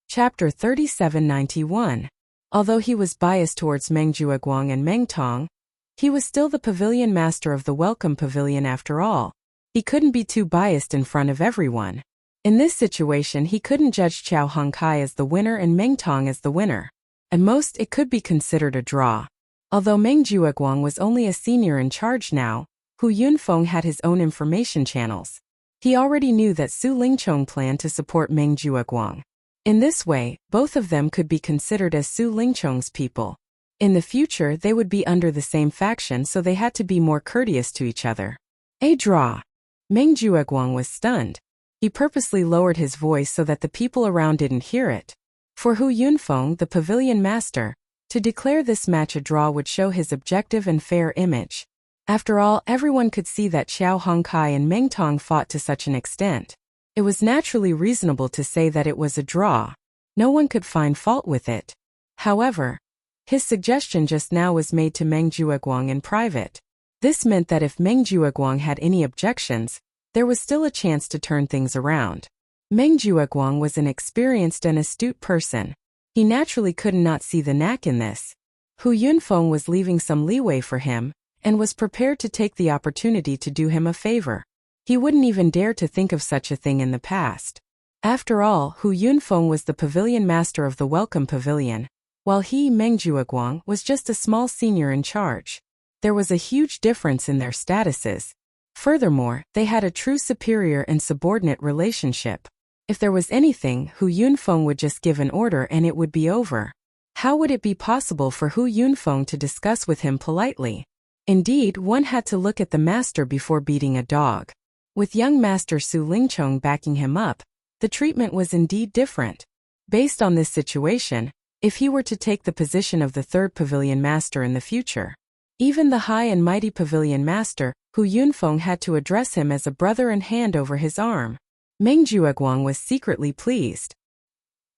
Chapter 3791. Although he was biased towards Meng Jueguang and Meng Tong, he was still the pavilion master of the Welcome Pavilion after all. He couldn't be too biased in front of everyone. In this situation, he couldn't judge Qiao Hongkai as the winner and Meng Tong as the winner. At most, it could be considered a draw. Although Meng Jueguang was only a senior in charge now, Hu Yunfeng had his own information channels. He already knew that Su Lingchong planned to support Meng Jueguang. In this way, both of them could be considered as Su Lingchong's people. In the future, they would be under the same faction, so they had to be more courteous to each other. A draw. Meng Jueguang was stunned. He purposely lowered his voice so that the people around didn't hear it. For Hu Yunfeng, the pavilion master, to declare this match a draw would show his objective and fair image. After all, everyone could see that Qiao Hongkai and Meng Tong fought to such an extent. It was naturally reasonable to say that it was a draw. No one could find fault with it. However, his suggestion just now was made to Meng Jueguang in private. This meant that if Meng Jueguang had any objections, there was still a chance to turn things around. Meng Jueguang was an experienced and astute person. He naturally could not see the knack in this. Hu Yunfeng was leaving some leeway for him, and was prepared to take the opportunity to do him a favor. He wouldn't even dare to think of such a thing in the past. After all, Hu Yunfeng was the pavilion master of the Welcome Pavilion, while he, Meng Jueguang, was just a small senior in charge. There was a huge difference in their statuses. Furthermore, they had a true superior and subordinate relationship. If there was anything, Hu Yunfeng would just give an order and it would be over. How would it be possible for Hu Yunfeng to discuss with him politely? Indeed, one had to look at the master before beating a dog. With young master Su Lingchong backing him up, the treatment was indeed different. Based on this situation, if he were to take the position of the third pavilion master in the future, even the high and mighty pavilion master, Hu Yunfeng, had to address him as a brother and hand over his arm. Meng Jueguang was secretly pleased.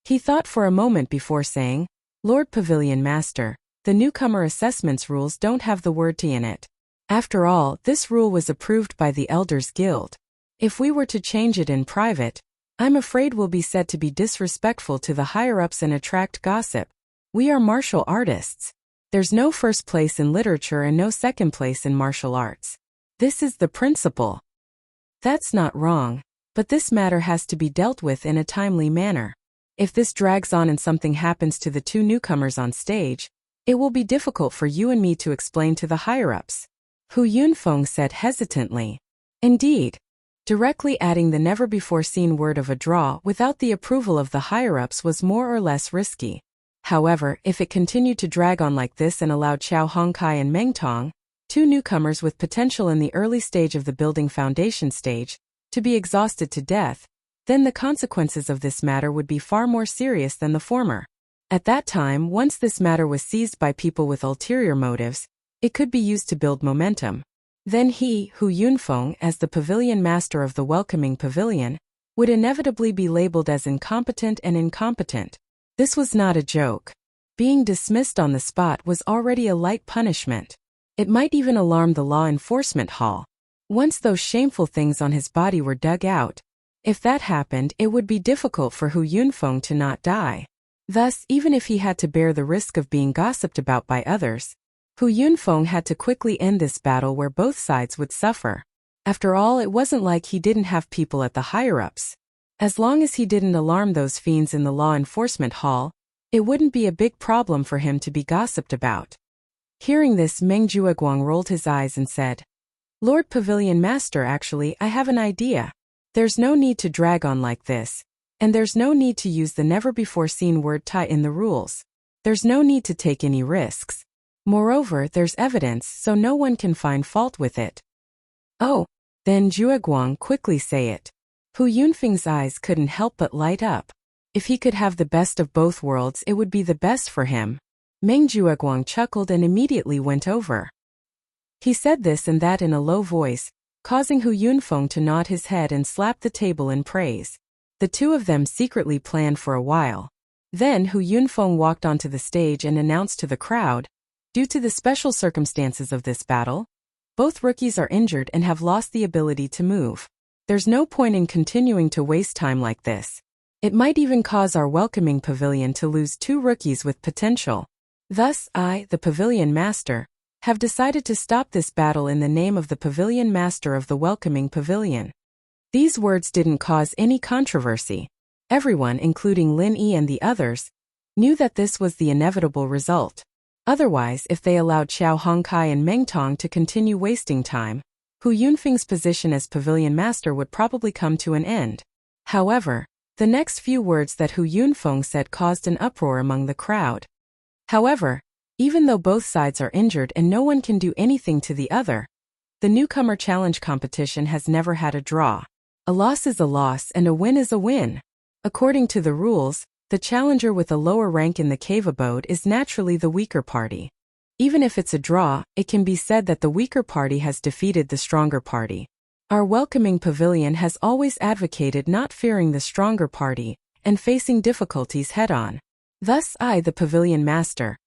He thought for a moment before saying, "Lord Pavilion Master, the newcomer assessments rules don't have the word T in it. After all, this rule was approved by the Elders Guild. If we were to change it in private, I'm afraid we'll be said to be disrespectful to the higher-ups and attract gossip. We are martial artists. There's no first place in literature and no second place in martial arts. This is the principle." That's not wrong. But this matter has to be dealt with in a timely manner. If this drags on and something happens to the two newcomers on stage, it will be difficult for you and me to explain to the higher-ups. Hu Yunfeng said hesitantly. Indeed. Directly adding the never-before-seen word of a draw without the approval of the higher-ups was more or less risky. However, if it continued to drag on like this and allowed Qiao Hongkai and Meng Tong, two newcomers with potential in the early stage of the building foundation stage, to be exhausted to death, then the consequences of this matter would be far more serious than the former. At that time, once this matter was seized by people with ulterior motives, it could be used to build momentum. Then he, Hu Yunfeng, as the pavilion master of the welcoming pavilion, would inevitably be labeled as incompetent and incompetent. This was not a joke. Being dismissed on the spot was already a light punishment. It might even alarm the law enforcement hall. Once those shameful things on his body were dug out, if that happened, it would be difficult for Hu Yunfeng to not die. Thus, even if he had to bear the risk of being gossiped about by others, Hu Yunfeng had to quickly end this battle where both sides would suffer. After all, it wasn't like he didn't have people at the higher-ups. As long as he didn't alarm those fiends in the law enforcement hall, it wouldn't be a big problem for him to be gossiped about. Hearing this, Meng Jueguang rolled his eyes and said, "Lord Pavilion Master, actually, I have an idea. There's no need to drag on like this, and there's no need to use the never-before-seen word tie in the rules. There's no need to take any risks. Moreover, there's evidence, so no one can find fault with it." "Oh, then Jueguang, quickly say it." Hu Yunfeng's eyes couldn't help but light up. If he could have the best of both worlds, it would be the best for him. Meng Jueguang chuckled and immediately went over. He said this and that in a low voice, causing Hu Yunfeng to nod his head and slap the table in praise. The two of them secretly planned for a while. Then Hu Yunfeng walked onto the stage and announced to the crowd, "Due to the special circumstances of this battle, both rookies are injured and have lost the ability to move. There's no point in continuing to waste time like this. It might even cause our welcoming pavilion to lose 2 rookies with potential. Thus I, the pavilion master, have decided to stop this battle in the name of the pavilion master of the welcoming pavilion." These words didn't cause any controversy. Everyone, including Lin Yi and the others, knew that this was the inevitable result. Otherwise, if they allowed Xiao Hongkai and Meng Tong to continue wasting time, Hu Yunfeng's position as pavilion master would probably come to an end. However, the next few words that Hu Yunfeng said caused an uproar among the crowd. However, even though both sides are injured and no one can do anything to the other, the newcomer challenge competition has never had a draw. A loss is a loss and a win is a win. According to the rules, the challenger with a lower rank in the cave abode is naturally the weaker party. Even if it's a draw, it can be said that the weaker party has defeated the stronger party. Our welcoming pavilion has always advocated not fearing the stronger party and facing difficulties head-on. Thus I, the pavilion master,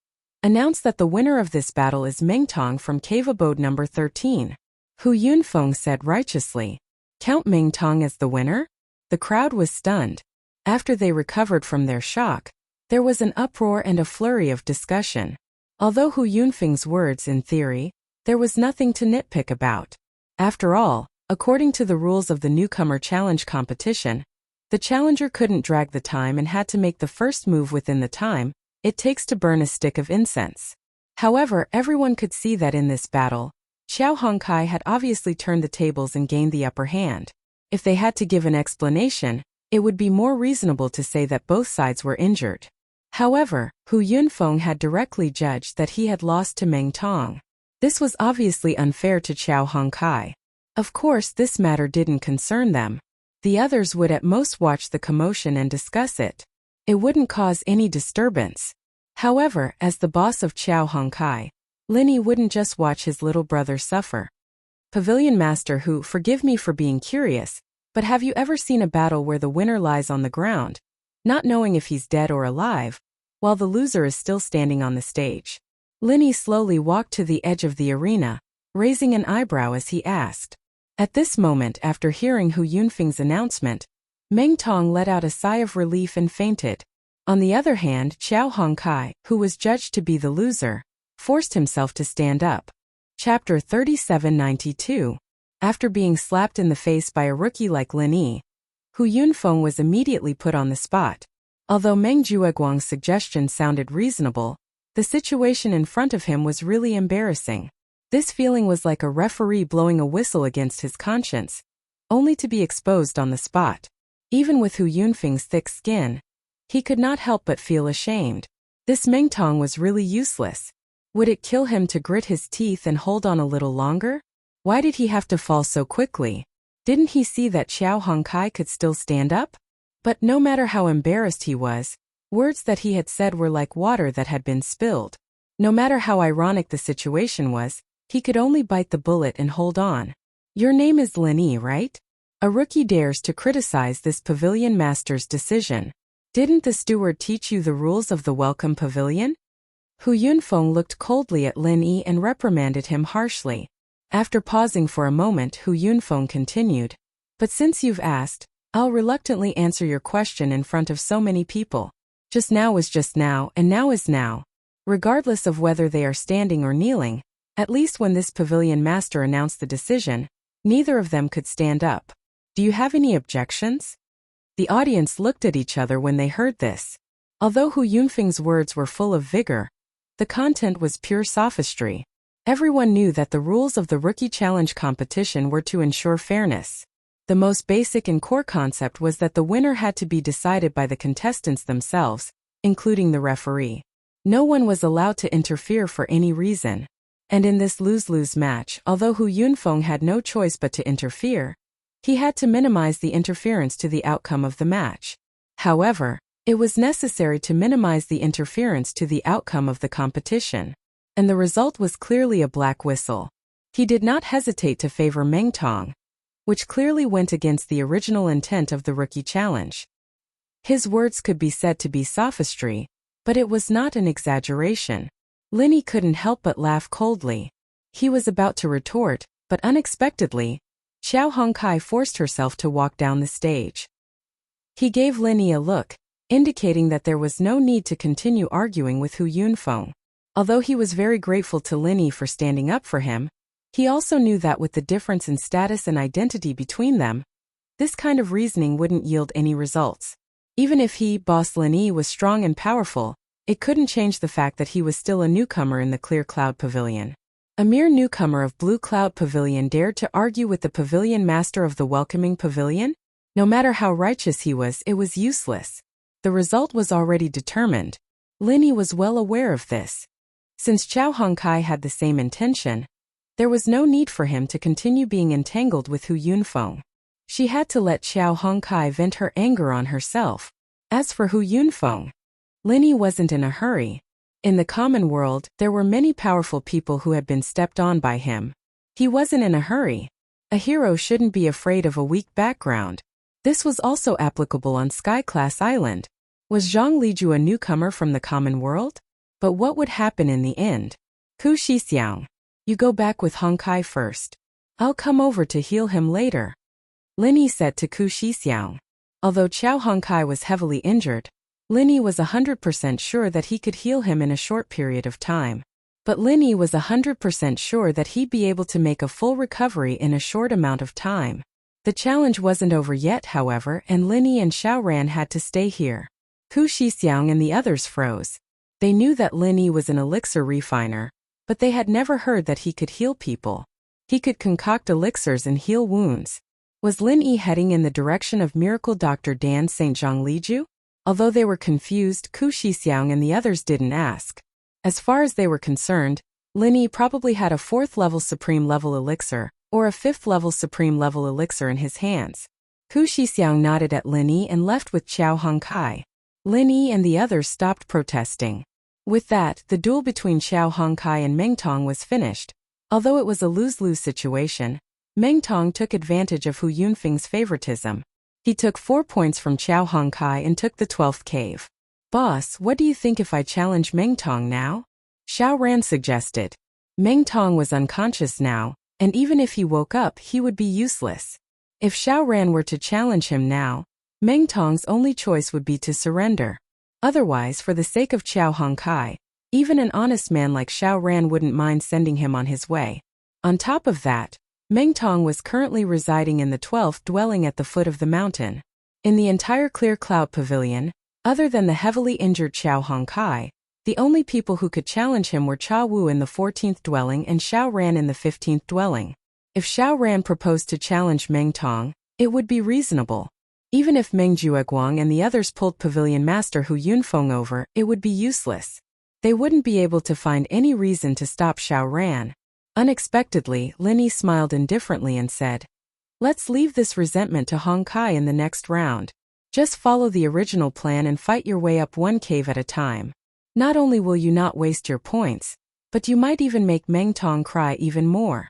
announce that the winner of this battle is Meng Tong from cave abode number 13. Hu Yunfeng said righteously. Count Meng Tong as the winner? The crowd was stunned. After they recovered from their shock, there was an uproar and a flurry of discussion. Although Hu Yunfeng's words, in theory, there was nothing to nitpick about. After all, according to the rules of the newcomer challenge competition, the challenger couldn't drag the time and had to make the first move within the time it takes to burn a stick of incense. However, everyone could see that in this battle, Xiao Hongkai had obviously turned the tables and gained the upper hand. If they had to give an explanation, it would be more reasonable to say that both sides were injured. However, Hu Yunfeng had directly judged that he had lost to Meng Tong. This was obviously unfair to Xiao Hongkai. Of course, this matter didn't concern them. The others would at most watch the commotion and discuss it. It wouldn't cause any disturbance. However, as the boss of Xiao Hongkai, Lin Yi wouldn't just watch his little brother suffer. Pavilion Master Hu, forgive me for being curious, but have you ever seen a battle where the winner lies on the ground, not knowing if he's dead or alive, while the loser is still standing on the stage? Lin Yi slowly walked to the edge of the arena, raising an eyebrow as he asked. At this moment, after hearing Hu Yunfeng's announcement, Meng Tong let out a sigh of relief and fainted. On the other hand, Xiao Hongkai, who was judged to be the loser, forced himself to stand up. Chapter 3792. After being slapped in the face by a rookie like Lin Yi, Hu Yunfeng was immediately put on the spot. Although Meng Jueguang's suggestion sounded reasonable, the situation in front of him was really embarrassing. This feeling was like a referee blowing a whistle against his conscience, only to be exposed on the spot. Even with Hu Yunfeng's thick skin, he could not help but feel ashamed. This Meng Tong was really useless. Would it kill him to grit his teeth and hold on a little longer? Why did he have to fall so quickly? Didn't he see that Xiao Hongkai could still stand up? But no matter how embarrassed he was, words that he had said were like water that had been spilled. No matter how ironic the situation was, he could only bite the bullet and hold on. Your name is Lin Yi, right? A rookie dares to criticize this pavilion master's decision. Didn't the steward teach you the rules of the welcome pavilion? Hu Yunfeng looked coldly at Lin Yi and reprimanded him harshly. After pausing for a moment, Hu Yunfeng continued, "But since you've asked, I'll reluctantly answer your question in front of so many people. Just now was just now and now is now. Regardless of whether they are standing or kneeling, at least when this pavilion master announced the decision, neither of them could stand up. Do you have any objections?" The audience looked at each other when they heard this. Although Hu Yunfeng's words were full of vigor, the content was pure sophistry. Everyone knew that the rules of the rookie challenge competition were to ensure fairness. The most basic and core concept was that the winner had to be decided by the contestants themselves, including the referee. No one was allowed to interfere for any reason. And in this lose-lose match, although Hu Yunfeng had no choice but to interfere, he had to minimize the interference to the outcome of the match. However, it was necessary to minimize the interference to the outcome of the competition. And the result was clearly a black whistle. He did not hesitate to favor Meng Tong, which clearly went against the original intent of the rookie challenge. His words could be said to be sophistry, but it was not an exaggeration. Linny couldn't help but laugh coldly. He was about to retort, but unexpectedly, Xiao Hongkai forced herself to walk down the stage. He gave Linny a look, indicating that there was no need to continue arguing with Hu Yunfeng. Although he was very grateful to Linny for standing up for him, he also knew that with the difference in status and identity between them, this kind of reasoning wouldn't yield any results. Even if he, Boss Linny, was strong and powerful, it couldn't change the fact that he was still a newcomer in the Clear Cloud Pavilion. A mere newcomer of Blue Cloud Pavilion dared to argue with the pavilion master of the Welcoming Pavilion? No matter how righteous he was, it was useless. The result was already determined. Linny was well aware of this. Since Xiao Hongkai had the same intention, there was no need for him to continue being entangled with Hu Yunfeng. She had to let Xiao Hongkai vent her anger on herself. As for Hu Yunfeng, Linny wasn't in a hurry. In the common world, there were many powerful people who had been stepped on by him. He wasn't in a hurry. A hero shouldn't be afraid of a weak background. This was also applicable on Sky-class Island. Was Zhang Liju a newcomer from the common world? But what would happen in the end? Ku Shixiang, you go back with Hongkai first. I'll come over to heal him later, Linny said to Ku Shixiang. Although Xiao Hongkai was heavily injured, Linny was 100% sure that he could heal him in a short period of time. But Linny was 100% sure that he'd be able to make a full recovery in a short amount of time. The challenge wasn't over yet, however, and Linny and Xiao Ran had to stay here. Ku Shixiang and the others froze. They knew that Linny was an elixir refiner, but they had never heard that he could heal people. He could concoct elixirs and heal wounds. Was Linny heading in the direction of Miracle Dr. Dan St. Zhang Liju? Although they were confused, Ku Shixiang and the others didn't ask. As far as they were concerned, Linny probably had a 4th level supreme level elixir, or a 5th level supreme level elixir in his hands. Ku Shixiang nodded at Linny and left with Xiao Hongkai. Linny and the others stopped protesting. With that, the duel between Xiao Hongkai and Meng Tong was finished. Although it was a lose-lose situation, Meng Tong took advantage of Hu Yunfeng's favoritism. He took 4 points from Xiao Hongkai and took the 12th cave. Boss, what do you think if I challenge Meng Tong now? Xiao Ran suggested. Meng Tong was unconscious now, and even if he woke up, he would be useless. If Xiao Ran were to challenge him now, Meng Tong's only choice would be to surrender. Otherwise, for the sake of Xiao Hongkai, even an honest man like Xiao Ran wouldn't mind sending him on his way. On top of that, Meng Tong was currently residing in the 12th dwelling at the foot of the mountain. In the entire Clear Cloud Pavilion, other than the heavily injured Xiao Hongkai, the only people who could challenge him were Cha Wu in the 14th dwelling and Xiao Ran in the 15th dwelling. If Xiao Ran proposed to challenge Meng Tong, it would be reasonable. Even if Meng Jueguang and the others pulled Pavilion Master Hu Yunfeng over, it would be useless. They wouldn't be able to find any reason to stop Xiao Ran. Unexpectedly, Linny smiled indifferently and said, "Let's leave this resentment to Hongkai in the next round. Just follow the original plan and fight your way up one cave at a time. Not only will you not waste your points, but you might even make Meng Tong cry even more."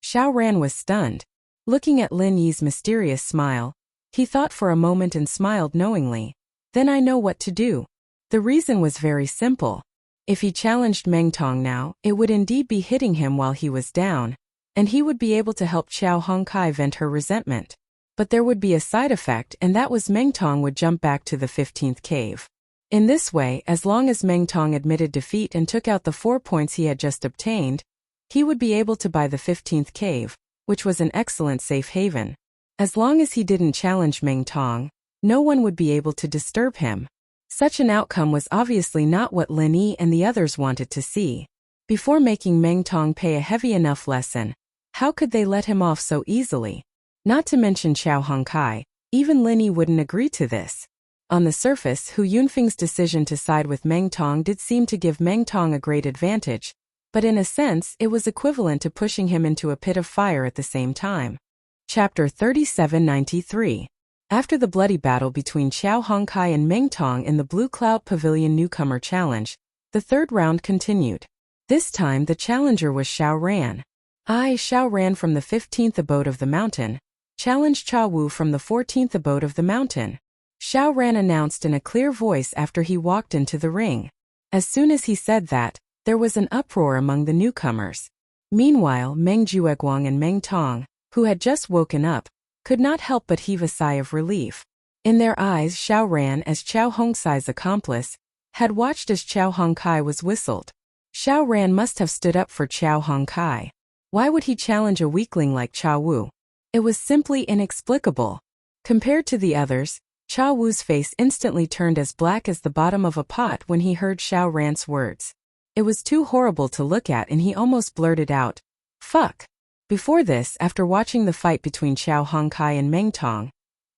Xiao Ran was stunned. Looking at Lin Yi's mysterious smile, he thought for a moment and smiled knowingly. Then I know what to do. The reason was very simple. If he challenged Meng Tong now, it would indeed be hitting him while he was down, and he would be able to help Xiao Hongkai vent her resentment. But there would be a side effect, and that was Meng Tong would jump back to the 15th cave. In this way, as long as Meng Tong admitted defeat and took out the 4 points he had just obtained, he would be able to buy the 15th cave, which was an excellent safe haven. As long as he didn't challenge Meng Tong, no one would be able to disturb him. Such an outcome was obviously not what Lin Yi and the others wanted to see. Before making Meng Tong pay a heavy enough lesson, how could they let him off so easily? Not to mention Xiao Hongkai, even Lin Yi wouldn't agree to this. On the surface, Hu Yunfeng's decision to side with Meng Tong did seem to give Meng Tong a great advantage, but in a sense, it was equivalent to pushing him into a pit of fire at the same time. Chapter 3793. After the bloody battle between Xiao Hongkai and Meng Tong in the Blue Cloud Pavilion Newcomer Challenge, the third round continued. This time the challenger was Xiao Ran. Xiao Ran from the 15th abode of the mountain, challenged Cha Wu from the 14th abode of the mountain. Xiao Ran announced in a clear voice after he walked into the ring. As soon as he said that, there was an uproar among the newcomers. Meanwhile, Meng Jueguang and Meng Tong, who had just woken up, could not help but heave a sigh of relief. In their eyes, Xiao Ran, as Chao Hongsai's accomplice, had watched as Chao Hongkai was whistled. Xiao Ran must have stood up for Chao Hongkai. Why would he challenge a weakling like Cha Wu? It was simply inexplicable. Compared to the others, Cha Wu's face instantly turned as black as the bottom of a pot when he heard Xiao Ran's words. It was too horrible to look at and he almost blurted out, "Fuck." Before this, after watching the fight between Chao Hongkai and Meng Tong,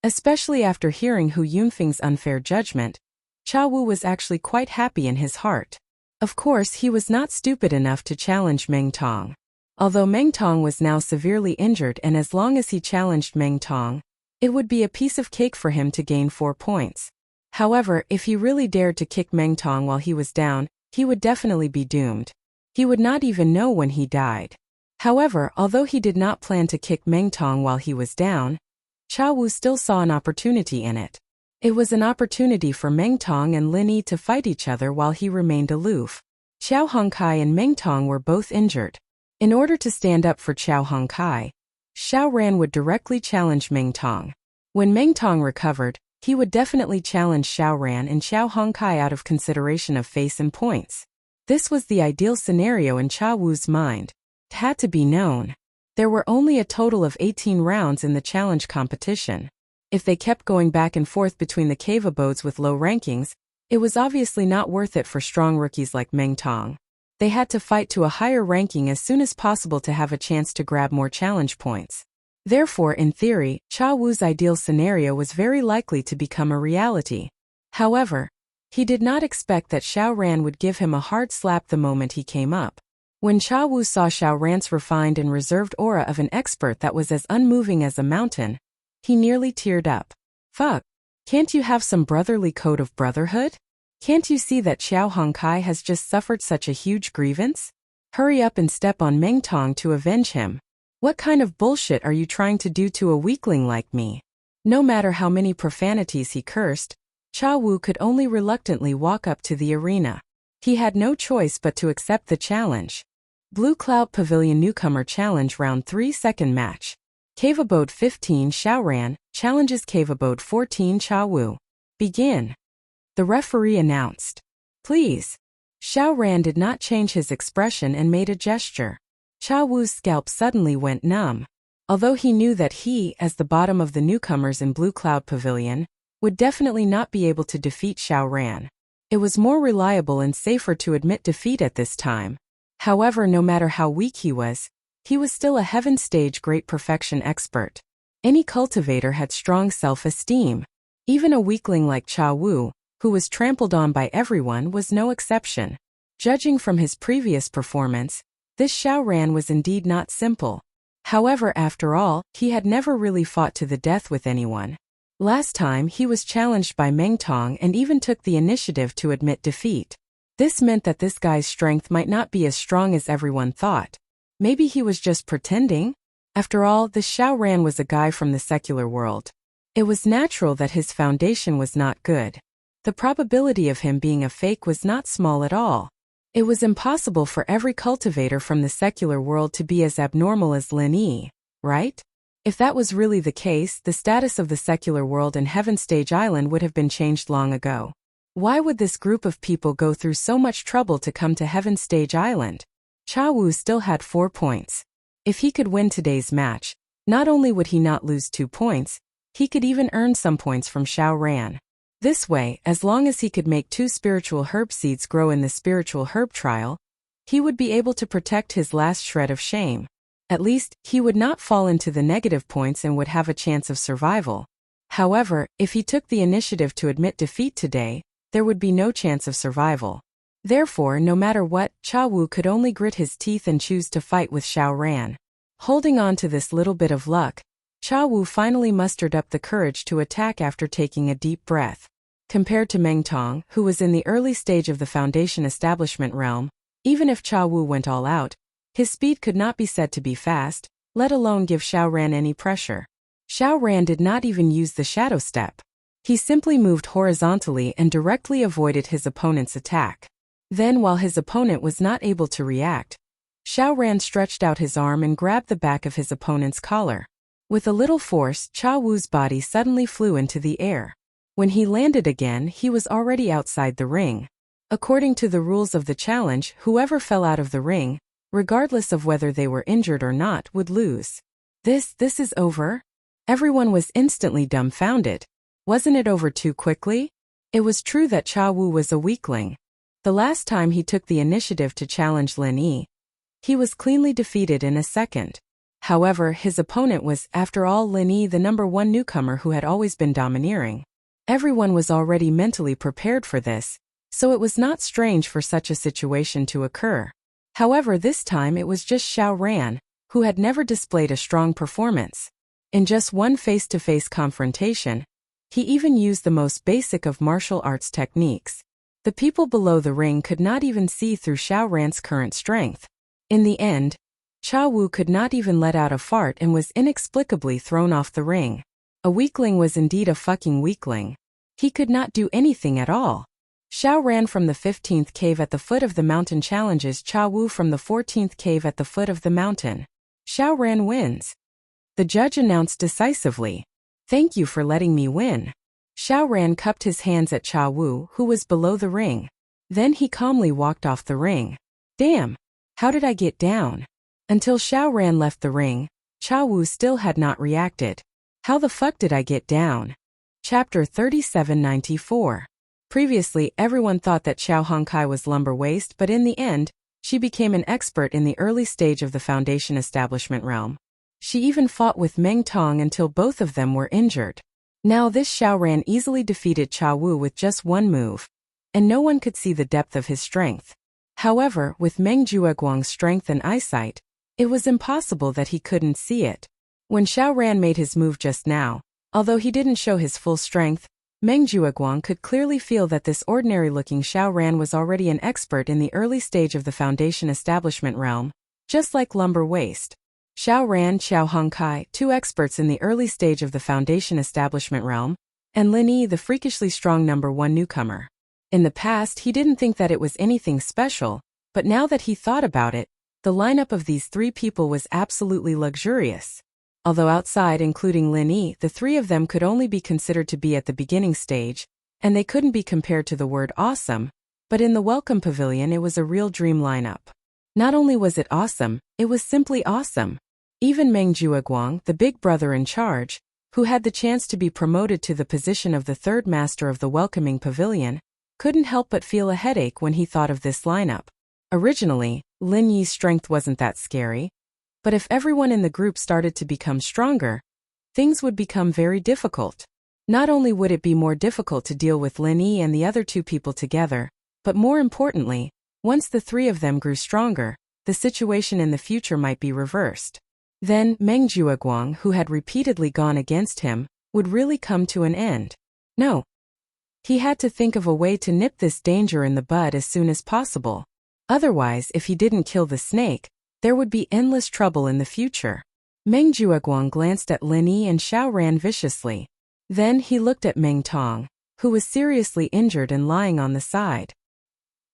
especially after hearing Hu Yunfeng's unfair judgment, Cha Wu was actually quite happy in his heart. Of course, he was not stupid enough to challenge Meng Tong. Although Meng Tong was now severely injured and as long as he challenged Meng Tong, it would be a piece of cake for him to gain 4 points. However, if he really dared to kick Meng Tong while he was down, he would definitely be doomed. He would not even know when he died. However, although he did not plan to kick Meng Tong while he was down, Cha Wu still saw an opportunity in it. It was an opportunity for Meng Tong and Lin Yi to fight each other while he remained aloof. Chao Hongkai and Meng Tong were both injured. In order to stand up for Chao Hongkai, Xiao Ran would directly challenge Meng Tong. When Meng Tong recovered, he would definitely challenge Xiao Ran and Chao Hongkai out of consideration of face and points. This was the ideal scenario in Cha Wu's mind. It had to be known. There were only a total of 18 rounds in the challenge competition. If they kept going back and forth between the cave abodes with low rankings, it was obviously not worth it for strong rookies like Meng Tong. They had to fight to a higher ranking as soon as possible to have a chance to grab more challenge points. Therefore, in theory, Cha Wu's ideal scenario was very likely to become a reality. However, he did not expect that Xiao Ran would give him a hard slap the moment he came up. When Cha Wu saw Xiao Ran's refined and reserved aura of an expert that was as unmoving as a mountain, he nearly teared up. Fuck. Can't you have some brotherly code of brotherhood? Can't you see that Chao Hongkai has just suffered such a huge grievance? Hurry up and step on Meng Tong to avenge him. What kind of bullshit are you trying to do to a weakling like me? No matter how many profanities he cursed, Cha Wu could only reluctantly walk up to the arena. He had no choice but to accept the challenge. Blue Cloud Pavilion Newcomer Challenge Round 3 Second Match. Cave Abode 15 Xiao Ran challenges Cave Abode 14 Cha Wu. Begin. The referee announced. Please. Xiao Ran did not change his expression and made a gesture. Cha Wu's scalp suddenly went numb. Although he knew that he, as the bottom of the newcomers in Blue Cloud Pavilion, would definitely not be able to defeat Xiao Ran. It was more reliable and safer to admit defeat at this time. However, no matter how weak he was still a heaven stage great perfection expert. Any cultivator had strong self-esteem. Even a weakling like Cha Wu, who was trampled on by everyone, was no exception. Judging from his previous performance, this Xiao Ran was indeed not simple. However, after all, he had never really fought to the death with anyone. Last time he was challenged by Meng Tong and even took the initiative to admit defeat. This meant that this guy's strength might not be as strong as everyone thought. Maybe he was just pretending? After all, the Xiao Ran was a guy from the secular world. It was natural that his foundation was not good. The probability of him being a fake was not small at all. It was impossible for every cultivator from the secular world to be as abnormal as Lin Yi, right? If that was really the case, the status of the secular world and Heaven Stage Island would have been changed long ago. Why would this group of people go through so much trouble to come to Heaven Stage Island? Cha Wu still had 4 points. If he could win today's match, not only would he not lose 2 points, he could even earn some points from Xiao Ran. This way, as long as he could make 2 spiritual herb seeds grow in the spiritual herb trial, he would be able to protect his last shred of shame. At least, he would not fall into the negative points and would have a chance of survival. However, if he took the initiative to admit defeat today, there would be no chance of survival. Therefore, no matter what, Cha Wu could only grit his teeth and choose to fight with Xiao Ran. Holding on to this little bit of luck, Cha Wu finally mustered up the courage to attack after taking a deep breath. Compared to Meng Tong, who was in the early stage of the foundation establishment realm, even if Cha Wu went all out, His speed could not be said to be fast, let alone give Xiao Ran any pressure. Xiao Ran did not even use the shadow step. He simply moved horizontally and directly avoided his opponent's attack. Then, while his opponent was not able to react, Xiao Ran stretched out his arm and grabbed the back of his opponent's collar. With a little force, Cha Wu's body suddenly flew into the air. When he landed again, he was already outside the ring. According to the rules of the challenge, whoever fell out of the ring, regardless of whether they were injured or not, would lose. This is over? Everyone was instantly dumbfounded. Wasn't it over too quickly? It was true that Cha Wu was a weakling. The last time he took the initiative to challenge Lin Yi, he was cleanly defeated in a second. However, his opponent was, after all, Lin Yi, the #1 newcomer who had always been domineering. Everyone was already mentally prepared for this, so it was not strange for such a situation to occur. However, this time it was just Xiao Ran, who had never displayed a strong performance. In just one face-to-face confrontation, he even used the most basic of martial arts techniques. The people below the ring could not even see through Xiao Ran's current strength. In the end, Cha Wu could not even let out a fart and was inexplicably thrown off the ring. A weakling was indeed a fucking weakling. He could not do anything at all. Xiao Ran from the 15th cave at the foot of the mountain challenges Cha Wu from the 14th cave at the foot of the mountain. Xiao Ran wins. The judge announced decisively, "Thank you for letting me win." Xiao Ran cupped his hands at Cha Wu, who was below the ring. Then he calmly walked off the ring. Damn! How did I get down? Until Xiao Ran left the ring, Cha Wu still had not reacted. How the fuck did I get down? Chapter 3794. Previously, everyone thought that Xiao Hongkai was lumber waist, but in the end, she became an expert in the early stage of the Foundation establishment realm. She even fought with Meng Tong until both of them were injured. Now this Xiao Ran easily defeated Cha Wu with just one move, and no one could see the depth of his strength. However, with Meng Jueguang's strength and eyesight, it was impossible that he couldn't see it. When Xiao Ran made his move just now, although he didn't show his full strength, Meng Jueguang could clearly feel that this ordinary-looking Xiao Ran was already an expert in the early stage of the Foundation establishment realm, just like lumber waist. Xiao Ran, Xiao Hongkai, two experts in the early stage of the Foundation establishment realm, and Lin Yi, the freakishly strong #1 newcomer. In the past, he didn't think that it was anything special, but now that he thought about it, the lineup of these three people was absolutely luxurious. Although outside, including Lin Yi, the three of them could only be considered to be at the beginning stage, and they couldn't be compared to the word awesome, but in the welcome pavilion it was a real dream lineup. Not only was it awesome, it was simply awesome. Even Meng Jueguang, the big brother in charge, who had the chance to be promoted to the position of the third master of the welcoming pavilion, couldn't help but feel a headache when he thought of this lineup. Originally, Lin Yi's strength wasn't that scary, but if everyone in the group started to become stronger, things would become very difficult. Not only would it be more difficult to deal with Lin Yi and the other two people together, but more importantly, once the three of them grew stronger, the situation in the future might be reversed. Then, Meng Jueguang, who had repeatedly gone against him, would really come to an end. No. He had to think of a way to nip this danger in the bud as soon as possible. Otherwise, if he didn't kill the snake, there would be endless trouble in the future. Meng Jueguang glanced at Lin Yi and Xiao Ran viciously. Then he looked at Meng Tong, who was seriously injured and lying on the side.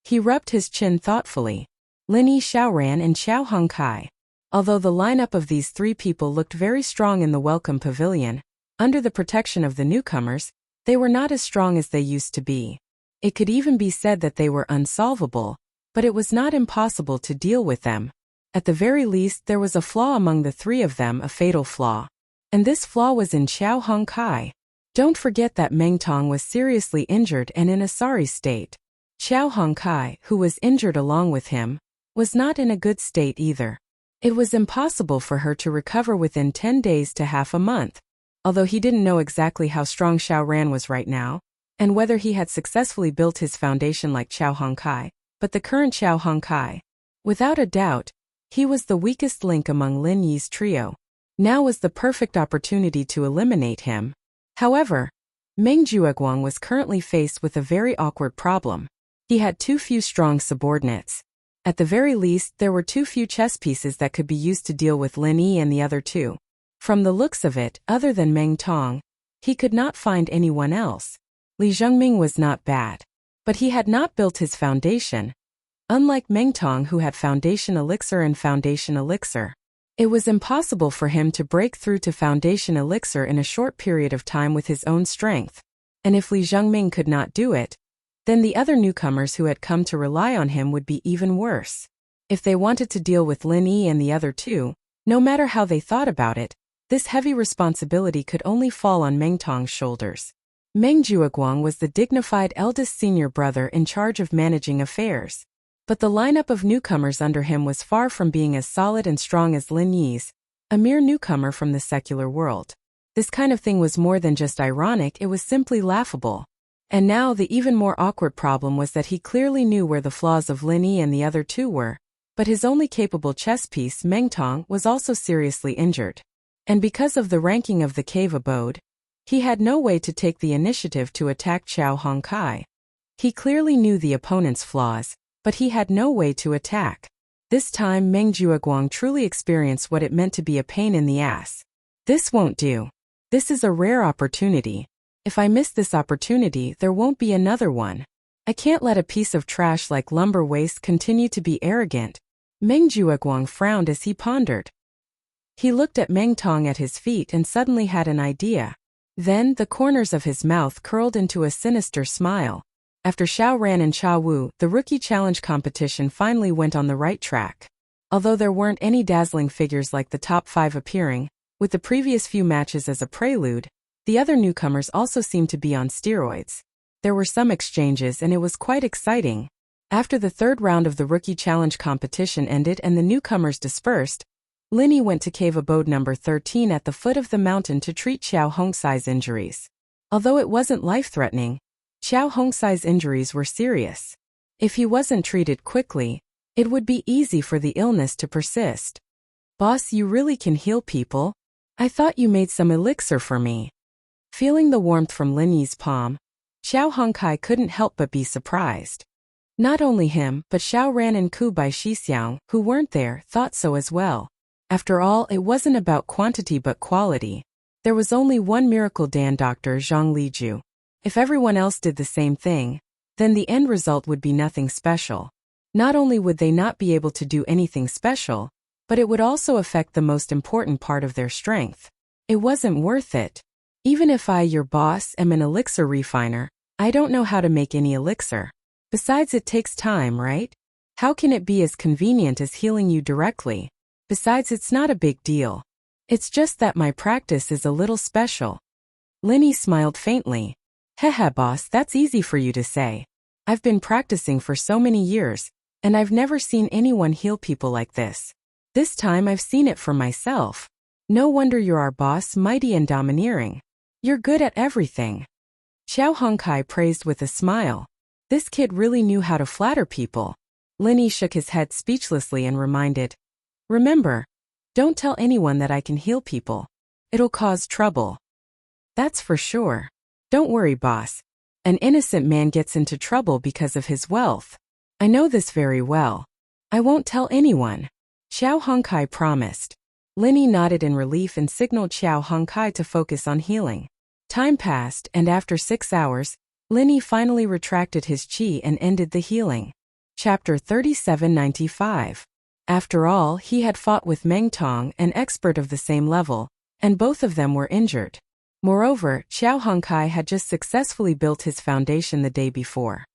He rubbed his chin thoughtfully. Lin Yi, Xiao Ran, and Xiao Hongkai. Although the lineup of these three people looked very strong in the welcome pavilion, under the protection of the newcomers, they were not as strong as they used to be. It could even be said that they were unsolvable, but it was not impossible to deal with them. At the very least, there was a flaw among the three of them, a fatal flaw. And this flaw was in Xiao Hongkai. Don't forget that Meng Tong was seriously injured and in a sorry state. Xiao Hongkai, who was injured along with him, was not in a good state either. It was impossible for her to recover within 10 days to half a month. Although he didn't know exactly how strong Xiao Ran was right now, and whether he had successfully built his foundation like Xiao Hongkai, but the current Xiao Hongkai, without a doubt, he was the weakest link among Lin Yi's trio. Now was the perfect opportunity to eliminate him. However, Meng Jueguang was currently faced with a very awkward problem. He had too few strong subordinates. At the very least, there were too few chess pieces that could be used to deal with Lin Yi and the other two. From the looks of it, other than Meng Tong, he could not find anyone else. Li Zhengming was not bad, but he had not built his foundation. Unlike Meng Tong, who had foundation elixir and foundation elixir, it was impossible for him to break through to foundation elixir in a short period of time with his own strength. And if Li Zhengming could not do it, then the other newcomers who had come to rely on him would be even worse. If they wanted to deal with Lin Yi and the other two, no matter how they thought about it, this heavy responsibility could only fall on Meng Tong's shoulders. Meng Jueguang was the dignified eldest senior brother in charge of managing affairs. But the lineup of newcomers under him was far from being as solid and strong as Lin Yi's, a mere newcomer from the secular world. This kind of thing was more than just ironic, it was simply laughable. And now the even more awkward problem was that he clearly knew where the flaws of Lin Yi and the other two were, but his only capable chess piece, Meng Tong, was also seriously injured. And because of the ranking of the cave abode, he had no way to take the initiative to attack Qiao Hongkai. He clearly knew the opponent's flaws, but he had no way to attack. This time Meng Jueguang truly experienced what it meant to be a pain in the ass. This won't do. This is a rare opportunity. If I miss this opportunity, there won't be another one. I can't let a piece of trash like lumber waste continue to be arrogant. Meng Jueguang frowned as he pondered. He looked at Meng Tong at his feet and suddenly had an idea. Then the corners of his mouth curled into a sinister smile. After Xiao Ran and Cha Wu, the rookie challenge competition finally went on the right track. Although there weren't any dazzling figures like the top 5 appearing, with the previous few matches as a prelude, the other newcomers also seemed to be on steroids. There were some exchanges and it was quite exciting. After the third round of the rookie challenge competition ended and the newcomers dispersed, Lin Yi went to cave abode number 13 at the foot of the mountain to treat Qiao Hongsai's injuries. Although it wasn't life-threatening, Qiao Hongsai's injuries were serious. If he wasn't treated quickly, it would be easy for the illness to persist. "Boss, you really can heal people? I thought you made some elixir for me." Feeling the warmth from Lin Yi's palm, Qiao Hongkai couldn't help but be surprised. Not only him, but Xiao Ran and Ku Bai Shixiang, who weren't there, thought so as well. After all, it wasn't about quantity but quality. There was only one miracle Dan doctor, Zhang Liju. If everyone else did the same thing, then the end result would be nothing special. Not only would they not be able to do anything special, but it would also affect the most important part of their strength. It wasn't worth it. Even if I, your boss, am an elixir refiner, I don't know how to make any elixir. Besides, it takes time, right? How can it be as convenient as healing you directly? Besides, it's not a big deal. It's just that my practice is a little special. Lin Yi smiled faintly. Hehe boss, that's easy for you to say. I've been practicing for so many years, and I've never seen anyone heal people like this. This time I've seen it for myself. No wonder you're our boss, mighty and domineering. You're good at everything. Qiao Hongkai praised with a smile. This kid really knew how to flatter people. Lin Yi shook his head speechlessly and reminded, "Remember, don't tell anyone that I can heal people. It'll cause trouble." "That's for sure. Don't worry, boss. An innocent man gets into trouble because of his wealth. I know this very well. I won't tell anyone," Qiao Hongkai promised. Lin Yi nodded in relief and signaled Qiao Hongkai to focus on healing. Time passed, and after 6 hours, Lin Yi finally retracted his qi and ended the healing. Chapter 3795. After all, he had fought with Meng Tong, an expert of the same level, and both of them were injured. Moreover, Qiao Hongkai had just successfully built his foundation the day before.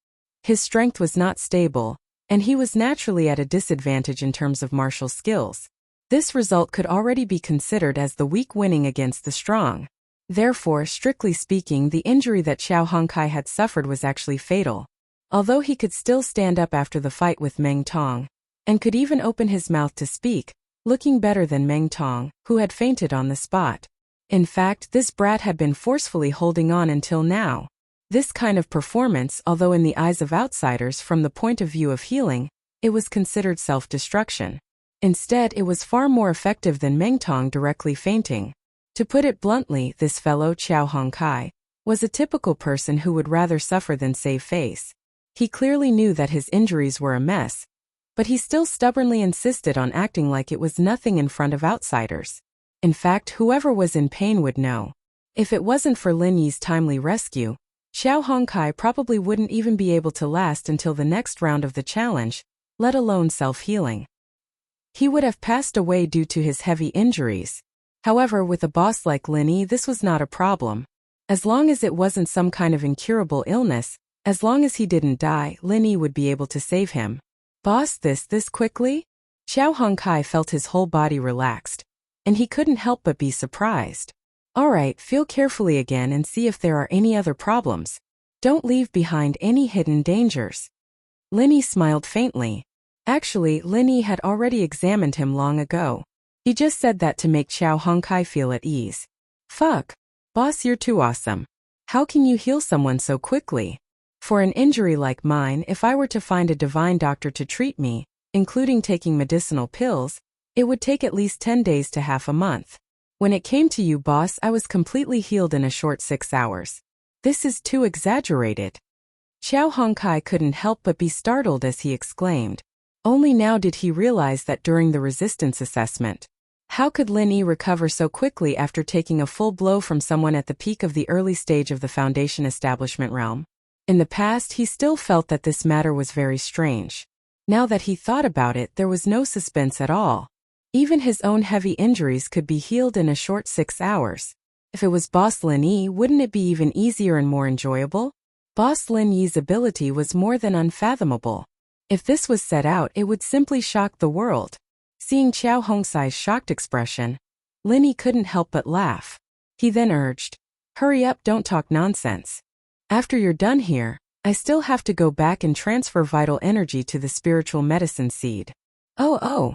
His strength was not stable, and he was naturally at a disadvantage in terms of martial skills. This result could already be considered as the weak winning against the strong. Therefore, strictly speaking, the injury that Qiao Hongkai had suffered was actually fatal. Although he could still stand up after the fight with Meng Tong, and could even open his mouth to speak, looking better than Meng Tong, who had fainted on the spot. In fact, this brat had been forcefully holding on until now. This kind of performance, although in the eyes of outsiders from the point of view of healing, it was considered self-destruction. Instead, it was far more effective than Meng Tong directly fainting. To put it bluntly, this fellow, Qiao Hongkai, was a typical person who would rather suffer than save face. He clearly knew that his injuries were a mess, but he still stubbornly insisted on acting like it was nothing in front of outsiders. In fact, whoever was in pain would know. If it wasn't for Lin Yi's timely rescue, Xiao Hongkai probably wouldn't even be able to last until the next round of the challenge, let alone self-healing. He would have passed away due to his heavy injuries. However, with a boss like Lin Yi, this was not a problem. As long as it wasn't some kind of incurable illness, as long as he didn't die, Lin Yi would be able to save him. Boss, this quickly? Xiao Hongkai felt his whole body relaxed, and he couldn't help but be surprised. Alright, feel carefully again and see if there are any other problems. Don't leave behind any hidden dangers. Lin Yi smiled faintly. Actually, Lin Yi had already examined him long ago. He just said that to make Xiao Hongkai feel at ease. Fuck. Boss, you're too awesome. How can you heal someone so quickly? For an injury like mine, if I were to find a divine doctor to treat me, including taking medicinal pills, it would take at least 10 days to half a month. When it came to you, boss, I was completely healed in a short 6 hours. This is too exaggerated. Xiao Hongkai couldn't help but be startled as he exclaimed. Only now did he realize that during the resistance assessment. How could Lin Yi recover so quickly after taking a full blow from someone at the peak of the early stage of the Foundation establishment realm? In the past, he still felt that this matter was very strange. Now that he thought about it, there was no suspense at all. Even his own heavy injuries could be healed in a short 6 hours. If it was Boss Lin Yi, wouldn't it be even easier and more enjoyable? Boss Lin Yi's ability was more than unfathomable. If this was set out, it would simply shock the world. Seeing Xiao Hongkai's shocked expression, Lin Yi couldn't help but laugh. He then urged, "Hurry up, don't talk nonsense. After you're done here, I still have to go back and transfer vital energy to the spiritual medicine seed." Oh.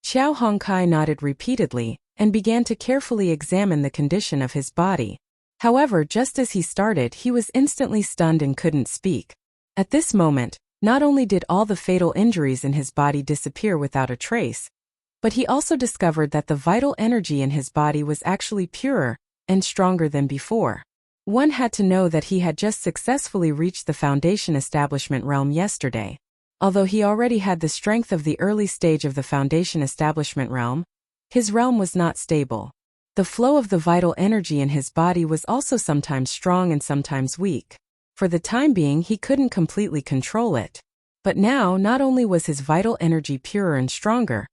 Xiao Hongkai nodded repeatedly and began to carefully examine the condition of his body. However, just as he started, he was instantly stunned and couldn't speak. At this moment, not only did all the fatal injuries in his body disappear without a trace, but he also discovered that the vital energy in his body was actually purer and stronger than before. One had to know that he had just successfully reached the Foundation establishment realm yesterday. Although he already had the strength of the early stage of the Foundation establishment realm, his realm was not stable. The flow of the vital energy in his body was also sometimes strong and sometimes weak. For the time being, he couldn't completely control it. But now, not only was his vital energy purer and stronger,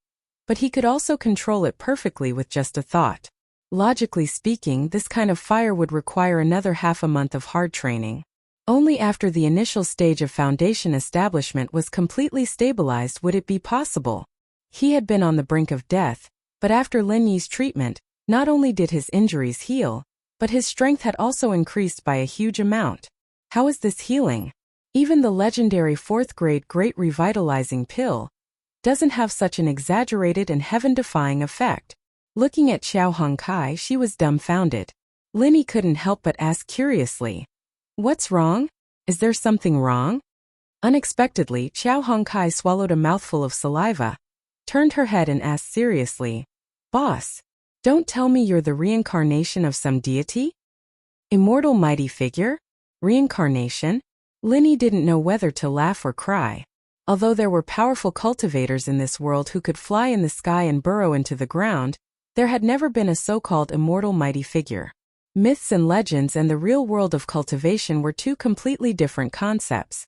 but he could also control it perfectly with just a thought. Logically speaking, this kind of fire would require another half a month of hard training. Only after the initial stage of Foundation establishment was completely stabilized would it be possible. He had been on the brink of death, but after Lin Yi's treatment, not only did his injuries heal, but his strength had also increased by a huge amount. How is this healing? Even the legendary 4th grade Great Revitalizing Pill doesn't have such an exaggerated and heaven-defying effect. Looking at Xiao Hongkai, she was dumbfounded. Lin Yi couldn't help but ask curiously, "What's wrong? Is there something wrong?" Unexpectedly, Xiao Hongkai swallowed a mouthful of saliva, turned her head and asked seriously, "Boss, don't tell me you're the reincarnation of some deity? Immortal mighty figure? Reincarnation?" Lin Yi didn't know whether to laugh or cry. Although there were powerful cultivators in this world who could fly in the sky and burrow into the ground, there had never been a so-called immortal mighty figure. Myths and legends and the real world of cultivation were two completely different concepts.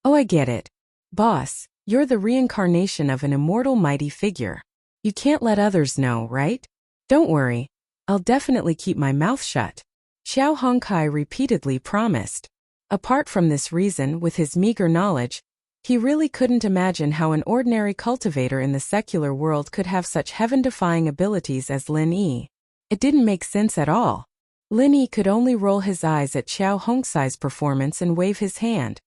Oh, I get it. Boss, you're the reincarnation of an immortal mighty figure. You can't let others know, right? Don't worry. I'll definitely keep my mouth shut. Xiao Hongkai repeatedly promised. Apart from this reason, with his meager knowledge, he really couldn't imagine how an ordinary cultivator in the secular world could have such heaven-defying abilities as Lin Yi. It didn't make sense at all. Lin Yi could only roll his eyes at Xiao Hongkai's performance and wave his hand.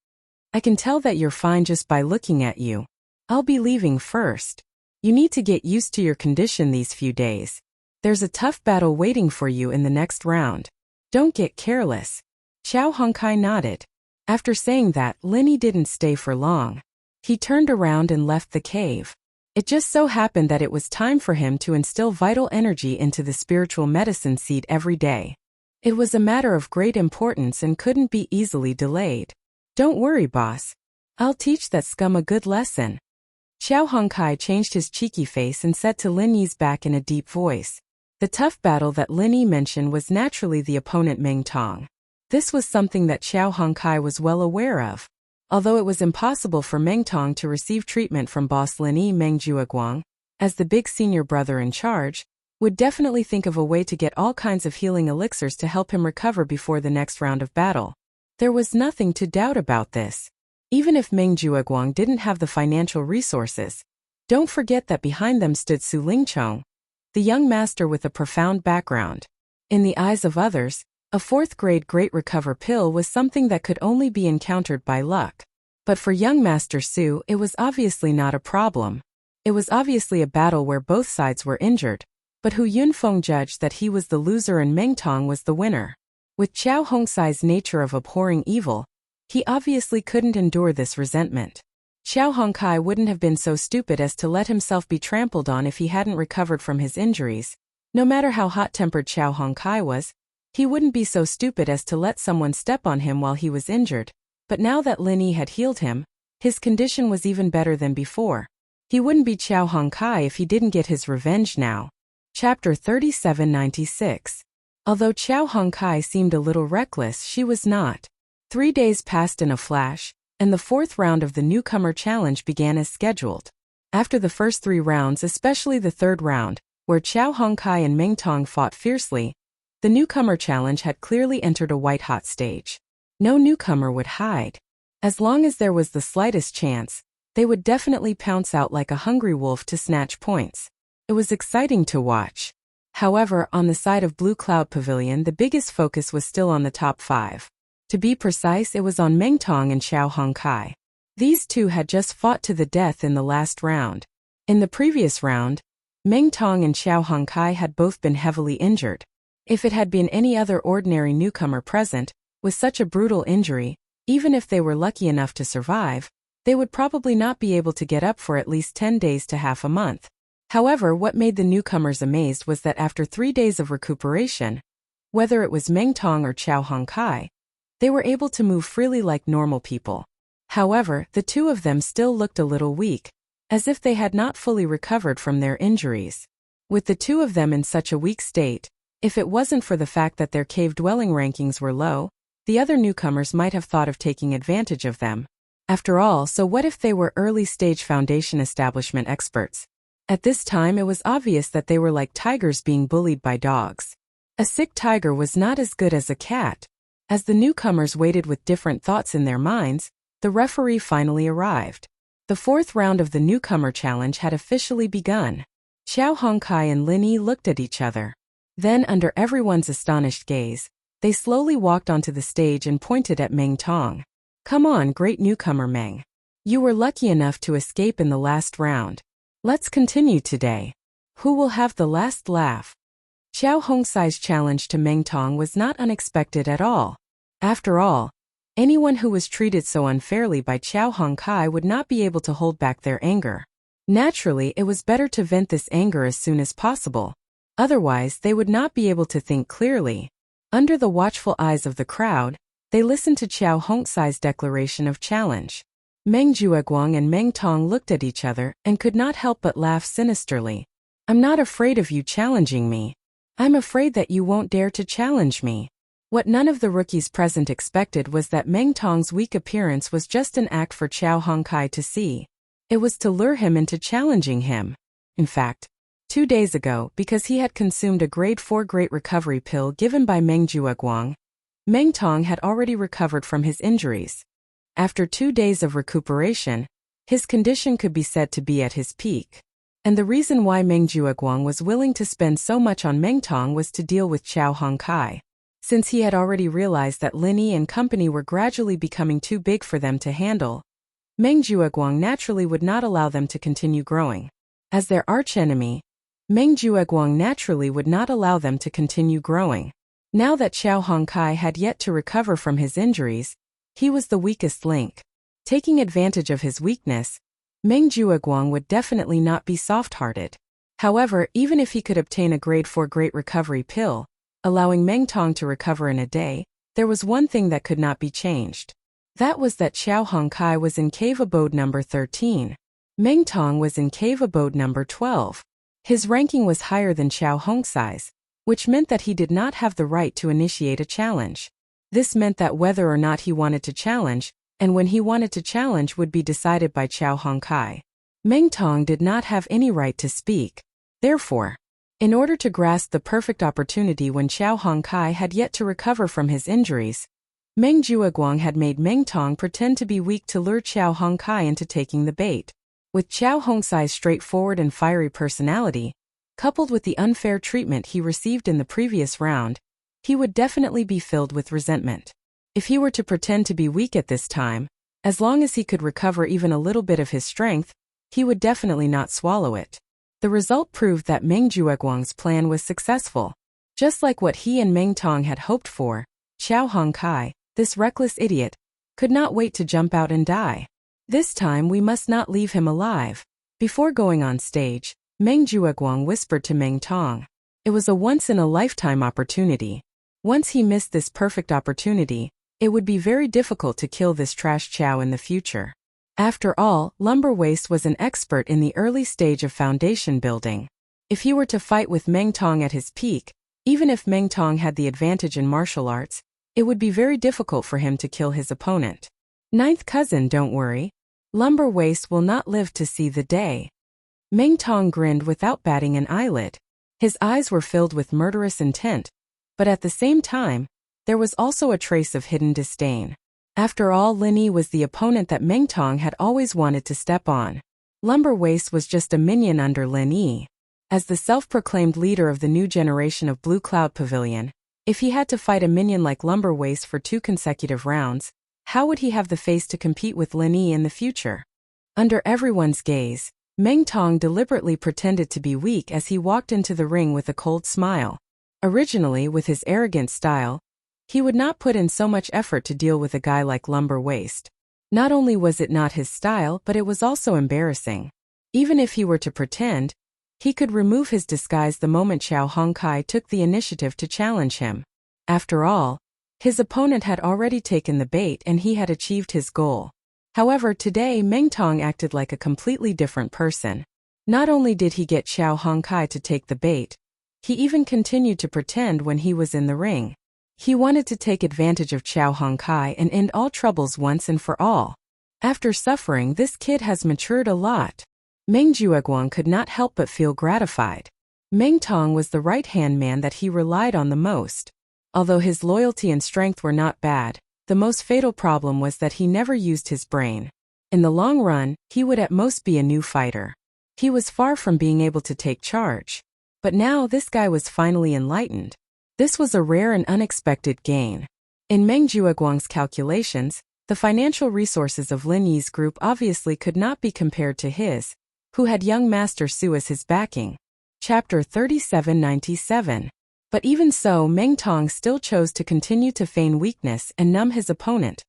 "I can tell that you're fine just by looking at you. I'll be leaving first. You need to get used to your condition these few days. There's a tough battle waiting for you in the next round. Don't get careless." Xiao Hongkai nodded. After saying that, Lin Yi didn't stay for long. He turned around and left the cave. It just so happened that it was time for him to instill vital energy into the spiritual medicine seed every day. It was a matter of great importance and couldn't be easily delayed. "Don't worry, boss. I'll teach that scum a good lesson." Xiao Hongkai changed his cheeky face and said to Lin Yi's back in a deep voice. The tough battle that Lin Yi mentioned was naturally the opponent Meng Tong. This was something that Xiao Hongkai was well aware of. Although it was impossible for Meng Tong to receive treatment from boss Lin Yi, Meng Jueguang, as the big senior brother in charge, would definitely think of a way to get all kinds of healing elixirs to help him recover before the next round of battle. There was nothing to doubt about this. Even if Meng Jueguang didn't have the financial resources, don't forget that behind them stood Su Lingchong, the young master with a profound background. In the eyes of others, a fourth-grade Great Recover pill was something that could only be encountered by luck. But for young Master Su, it was obviously not a problem. It was obviously a battle where both sides were injured, but Hu Yunfeng judged that he was the loser and Meng Tong was the winner. With Qiao Hongsai's nature of abhorring evil, he obviously couldn't endure this resentment. Xiao Hongkai wouldn't have been so stupid as to let himself be trampled on if he hadn't recovered from his injuries. No matter how hot-tempered Xiao Hongkai was, he wouldn't be so stupid as to let someone step on him while he was injured. But now that Lin Yi had healed him, his condition was even better than before. He wouldn't be Xiao Hongkai if he didn't get his revenge now. Chapter 3796. Although Xiao Hongkai seemed a little reckless, she was not. 3 days passed in a flash, and the fourth round of the newcomer challenge began as scheduled. After the first 3 rounds, especially the third round, where Xiao Hongkai and Meng Tong fought fiercely, the newcomer challenge had clearly entered a white-hot stage. No newcomer would hide. As long as there was the slightest chance, they would definitely pounce out like a hungry wolf to snatch points. It was exciting to watch. However, on the side of Blue Cloud Pavilion, the biggest focus was still on the top 5. To be precise, it was on Meng Tong and Xiao Hongkai. These two had just fought to the death in the last round. In the previous round, Meng Tong and Xiao Hongkai had both been heavily injured. If it had been any other ordinary newcomer present, with such a brutal injury, even if they were lucky enough to survive, they would probably not be able to get up for at least 10 days to half a month. However, what made the newcomers amazed was that after 3 days of recuperation, whether it was Meng Tong or Xiao Hongkai, they were able to move freely like normal people. However, the two of them still looked a little weak, as if they had not fully recovered from their injuries. With the two of them in such a weak state, if it wasn't for the fact that their cave-dwelling rankings were low, the other newcomers might have thought of taking advantage of them. After all, so what if they were early-stage foundation establishment experts? At this time, it was obvious that they were like tigers being bullied by dogs. A sick tiger was not as good as a cat. As the newcomers waited with different thoughts in their minds, the referee finally arrived. The fourth round of the newcomer challenge had officially begun. Xiao Hongkai and Lin Yi looked at each other. Then, under everyone's astonished gaze, they slowly walked onto the stage and pointed at Meng Tong. "Come on, great newcomer Meng. You were lucky enough to escape in the last round. Let's continue today. Who will have the last laugh?" Xiao Hongsai's challenge to Meng Tong was not unexpected at all. After all, anyone who was treated so unfairly by Xiao Hongkai would not be able to hold back their anger. Naturally, it was better to vent this anger as soon as possible. Otherwise, they would not be able to think clearly. Under the watchful eyes of the crowd, they listened to Xiao Hongsai's declaration of challenge. Meng Jueguang and Meng Tong looked at each other and could not help but laugh sinisterly. "I'm not afraid of you challenging me. I'm afraid that you won't dare to challenge me." What none of the rookies present expected was that Meng Tong's weak appearance was just an act for Xiao Hongkai to see. It was to lure him into challenging him. In fact, 2 days ago, because he had consumed a grade 4 Great Recovery pill given by Meng Jueguang, Meng Tong had already recovered from his injuries. After 2 days of recuperation, his condition could be said to be at his peak. And the reason why Meng Jueguang was willing to spend so much on Meng Tong was to deal with Xiao Hongkai. Since he had already realized that Lin Yi and company were gradually becoming too big for them to handle, Meng Jueguang naturally would not allow them to continue growing. As their archenemy, Meng Jueguang naturally would not allow them to continue growing. Now that Xiao Hongkai had yet to recover from his injuries, he was the weakest link. Taking advantage of his weakness, Meng Jueguang would definitely not be soft-hearted. However, even if he could obtain a grade 4 Great Recovery pill, allowing Meng Tong to recover in a day, there was one thing that could not be changed. That was that Xiao Hongkai was in cave abode number 13. Meng Tong was in cave abode number 12. His ranking was higher than Qiao Hongsai's, which meant that he did not have the right to initiate a challenge. This meant that whether or not he wanted to challenge, and when he wanted to challenge would be decided by Qiao Hongkai. Meng Tong did not have any right to speak. Therefore, in order to grasp the perfect opportunity when Qiao Hongkai had yet to recover from his injuries, Meng Jueguang had made Meng Tong pretend to be weak to lure Qiao Hongkai into taking the bait. With Qiao Hongsai's straightforward and fiery personality, coupled with the unfair treatment he received in the previous round, he would definitely be filled with resentment. If he were to pretend to be weak at this time, as long as he could recover even a little bit of his strength, he would definitely not swallow it. The result proved that Meng Jueguang's plan was successful. Just like what he and Meng Tong had hoped for, Qiao Hongkai, this reckless idiot, could not wait to jump out and die. This time we must not leave him alive. Before going on stage, Meng Jueguang whispered to Meng Tong. It was a once-in-a-lifetime opportunity. Once he missed this perfect opportunity, it would be very difficult to kill this trash Qiao in the future. After all, Lumber Waist was an expert in the early stage of foundation building. If he were to fight with Meng Tong at his peak, even if Meng Tong had the advantage in martial arts, it would be very difficult for him to kill his opponent. Ninth cousin, don't worry. Lumber Waist will not live to see the day. Meng Tong grinned without batting an eyelid. His eyes were filled with murderous intent, but at the same time, there was also a trace of hidden disdain. After all, Lin Yi was the opponent that Meng Tong had always wanted to step on. Lumber Waist was just a minion under Lin Yi. As the self-proclaimed leader of the new generation of Blue Cloud Pavilion, if he had to fight a minion like Lumber Waist for 2 consecutive rounds, how would he have the face to compete with Lin Yi in the future? Under everyone's gaze, Meng Tong deliberately pretended to be weak as he walked into the ring with a cold smile. Originally, with his arrogant style, he would not put in so much effort to deal with a guy like Lumber Waist. Not only was it not his style, but it was also embarrassing. Even if he were to pretend, he could remove his disguise the moment Qiao Hongkai took the initiative to challenge him. After all, his opponent had already taken the bait and he had achieved his goal. However, today Meng Tong acted like a completely different person. Not only did he get Qiao Hongkai to take the bait, he even continued to pretend when he was in the ring. He wanted to take advantage of Qiao Hongkai and end all troubles once and for all. After suffering, this kid has matured a lot. Meng Jueguang could not help but feel gratified. Meng Tong was the right-hand man that he relied on the most. Although his loyalty and strength were not bad, the most fatal problem was that he never used his brain. In the long run, he would at most be a new fighter. He was far from being able to take charge. But now this guy was finally enlightened. This was a rare and unexpected gain. In Meng Jueguang's calculations, the financial resources of Lin Yi's group obviously could not be compared to his, who had young Master Su as his backing. Chapter 3797. But even so, Meng Tong still chose to continue to feign weakness and numb his opponent,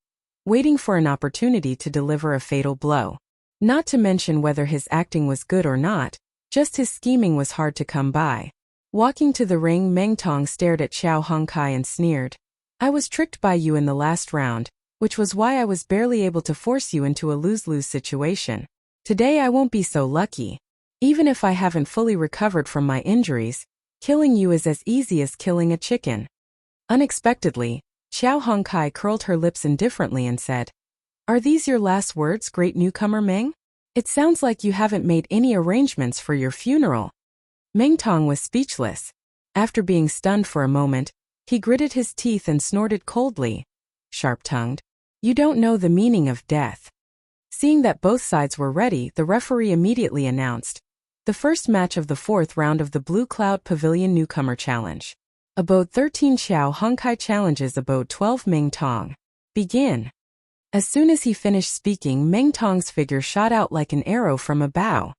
waiting for an opportunity to deliver a fatal blow. Not to mention whether his acting was good or not, just his scheming was hard to come by. Walking to the ring, Meng Tong stared at Qiao Hongkai and sneered. I was tricked by you in the last round, which was why I was barely able to force you into a lose-lose situation. Today I won't be so lucky. Even if I haven't fully recovered from my injuries, killing you is as easy as killing a chicken. Unexpectedly, Qiao Hongkai curled her lips indifferently and said, Are these your last words, great newcomer Meng? It sounds like you haven't made any arrangements for your funeral. Meng Tong was speechless. After being stunned for a moment, he gritted his teeth and snorted coldly. Sharp-tongued. You don't know the meaning of death. Seeing that both sides were ready, the referee immediately announced, the first match of the 4th round of the Blue Cloud Pavilion Newcomer Challenge. Abode 13 Qiao Hongkai challenges Abode 12 Meng Tong. Begin. As soon as he finished speaking, Meng Tong's figure shot out like an arrow from a bow.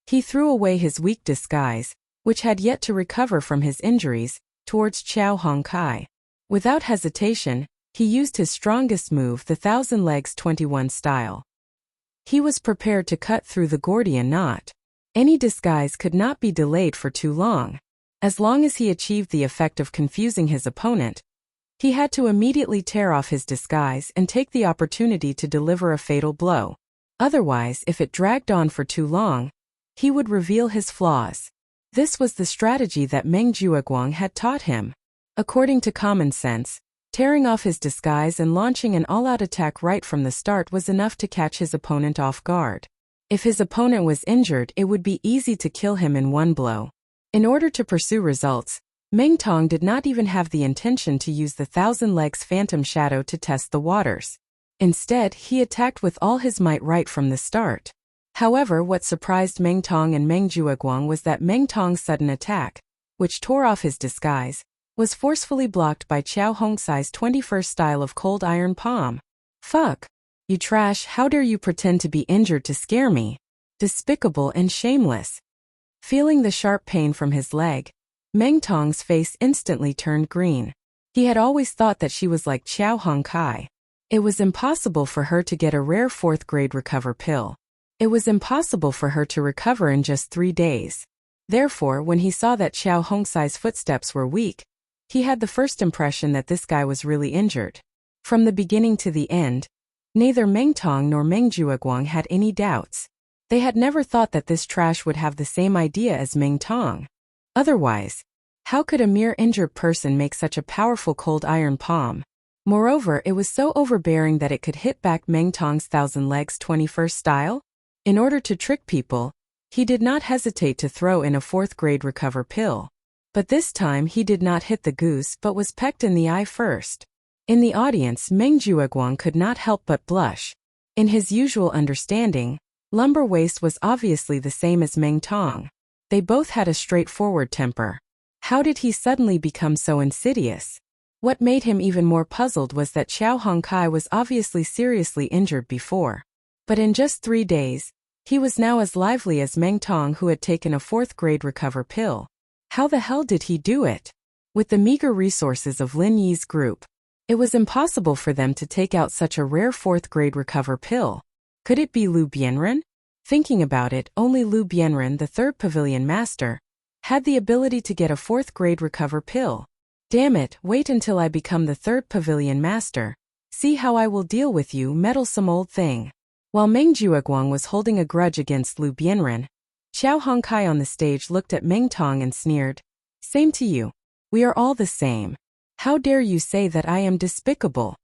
He threw away his weak disguise, which had yet to recover from his injuries, towards Qiao Hongkai. Without hesitation, he used his strongest move, the Thousand Legs 21 style. He was prepared to cut through the Gordian knot. Any disguise could not be delayed for too long. As long as he achieved the effect of confusing his opponent, he had to immediately tear off his disguise and take the opportunity to deliver a fatal blow. Otherwise, if it dragged on for too long, he would reveal his flaws. This was the strategy that Meng Jiuguang had taught him. According to common sense, tearing off his disguise and launching an all-out attack right from the start was enough to catch his opponent off guard. If his opponent was injured, it would be easy to kill him in one blow. In order to pursue results, Meng Tong did not even have the intention to use the Thousand Legs Phantom Shadow to test the waters. Instead, he attacked with all his might right from the start. However, what surprised Meng Tong and Meng Jiuguang was that Meng Tong's sudden attack, which tore off his disguise, was forcefully blocked by Qiao Hongsai's 21st style of cold iron palm. Fuck. You trash, how dare you pretend to be injured to scare me? Despicable and shameless. Feeling the sharp pain from his leg, Meng Tong's face instantly turned green. He had always thought that she was like Qiao Hongkai. It was impossible for her to get a rare 4th grade recover pill. It was impossible for her to recover in just 3 days. Therefore, when he saw that Qiao Hongsai's footsteps were weak, he had the first impression that this guy was really injured. From the beginning to the end, neither Meng Tong nor Meng Jiuguang had any doubts. They had never thought that this trash would have the same idea as Meng Tong. Otherwise, how could a mere injured person make such a powerful cold iron palm? Moreover, it was so overbearing that it could hit back Meng Tong's Thousand Legs 21st style. In order to trick people, he did not hesitate to throw in a 4th grade recover pill. But this time he did not hit the goose but was pecked in the eye first. In the audience, Meng Jiuguang could not help but blush. In his usual understanding, Lumber Waist was obviously the same as Meng Tong. They both had a straightforward temper. How did he suddenly become so insidious? What made him even more puzzled was that Qiao Hongkai was obviously seriously injured before. But in just 3 days, he was now as lively as Meng Tong, who had taken a 4th grade recover pill. How the hell did he do it? With the meager resources of Lin Yi's group, it was impossible for them to take out such a rare 4th grade recover pill. Could it be Lu Bianren? Thinking about it, only Lu Bianren, the 3rd pavilion master, had the ability to get a 4th grade recover pill. Damn it, wait until I become the 3rd pavilion master. See how I will deal with you, meddlesome old thing. While Meng Jiuguang was holding a grudge against Lu Bianren, Qiao Hongkai on the stage looked at Meng Tong and sneered. Same to you. We are all the same. How dare you say that I am despicable?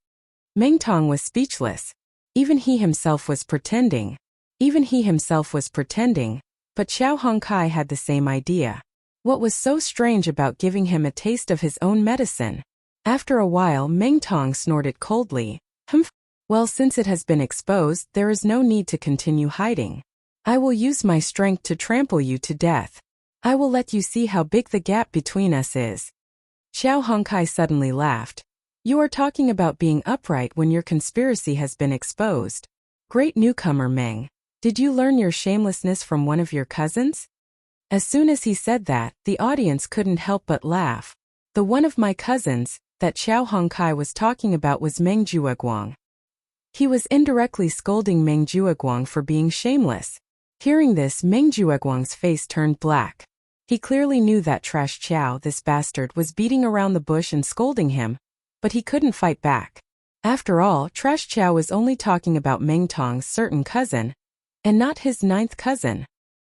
Meng Tong was speechless. Even he himself was pretending. But Qiao Hongkai had the same idea. What was so strange about giving him a taste of his own medicine? After a while, Meng Tong snorted coldly. Humph. Well, since it has been exposed, there is no need to continue hiding. I will use my strength to trample you to death. I will let you see how big the gap between us is. Qiao Hongkai suddenly laughed. You are talking about being upright when your conspiracy has been exposed. Great newcomer Meng. Did you learn your shamelessness from one of your cousins? As soon as he said that, the audience couldn't help but laugh. The one of my cousins that Qiao Hongkai was talking about was Meng Jiuguang. He was indirectly scolding Meng Jiuguang for being shameless. Hearing this, Meng Jiuguang's face turned black. He clearly knew that Trash Qiao, this bastard, was beating around the bush and scolding him, but he couldn't fight back. After all, Trash Qiao was only talking about Meng Tong's certain cousin, and not his 9th cousin.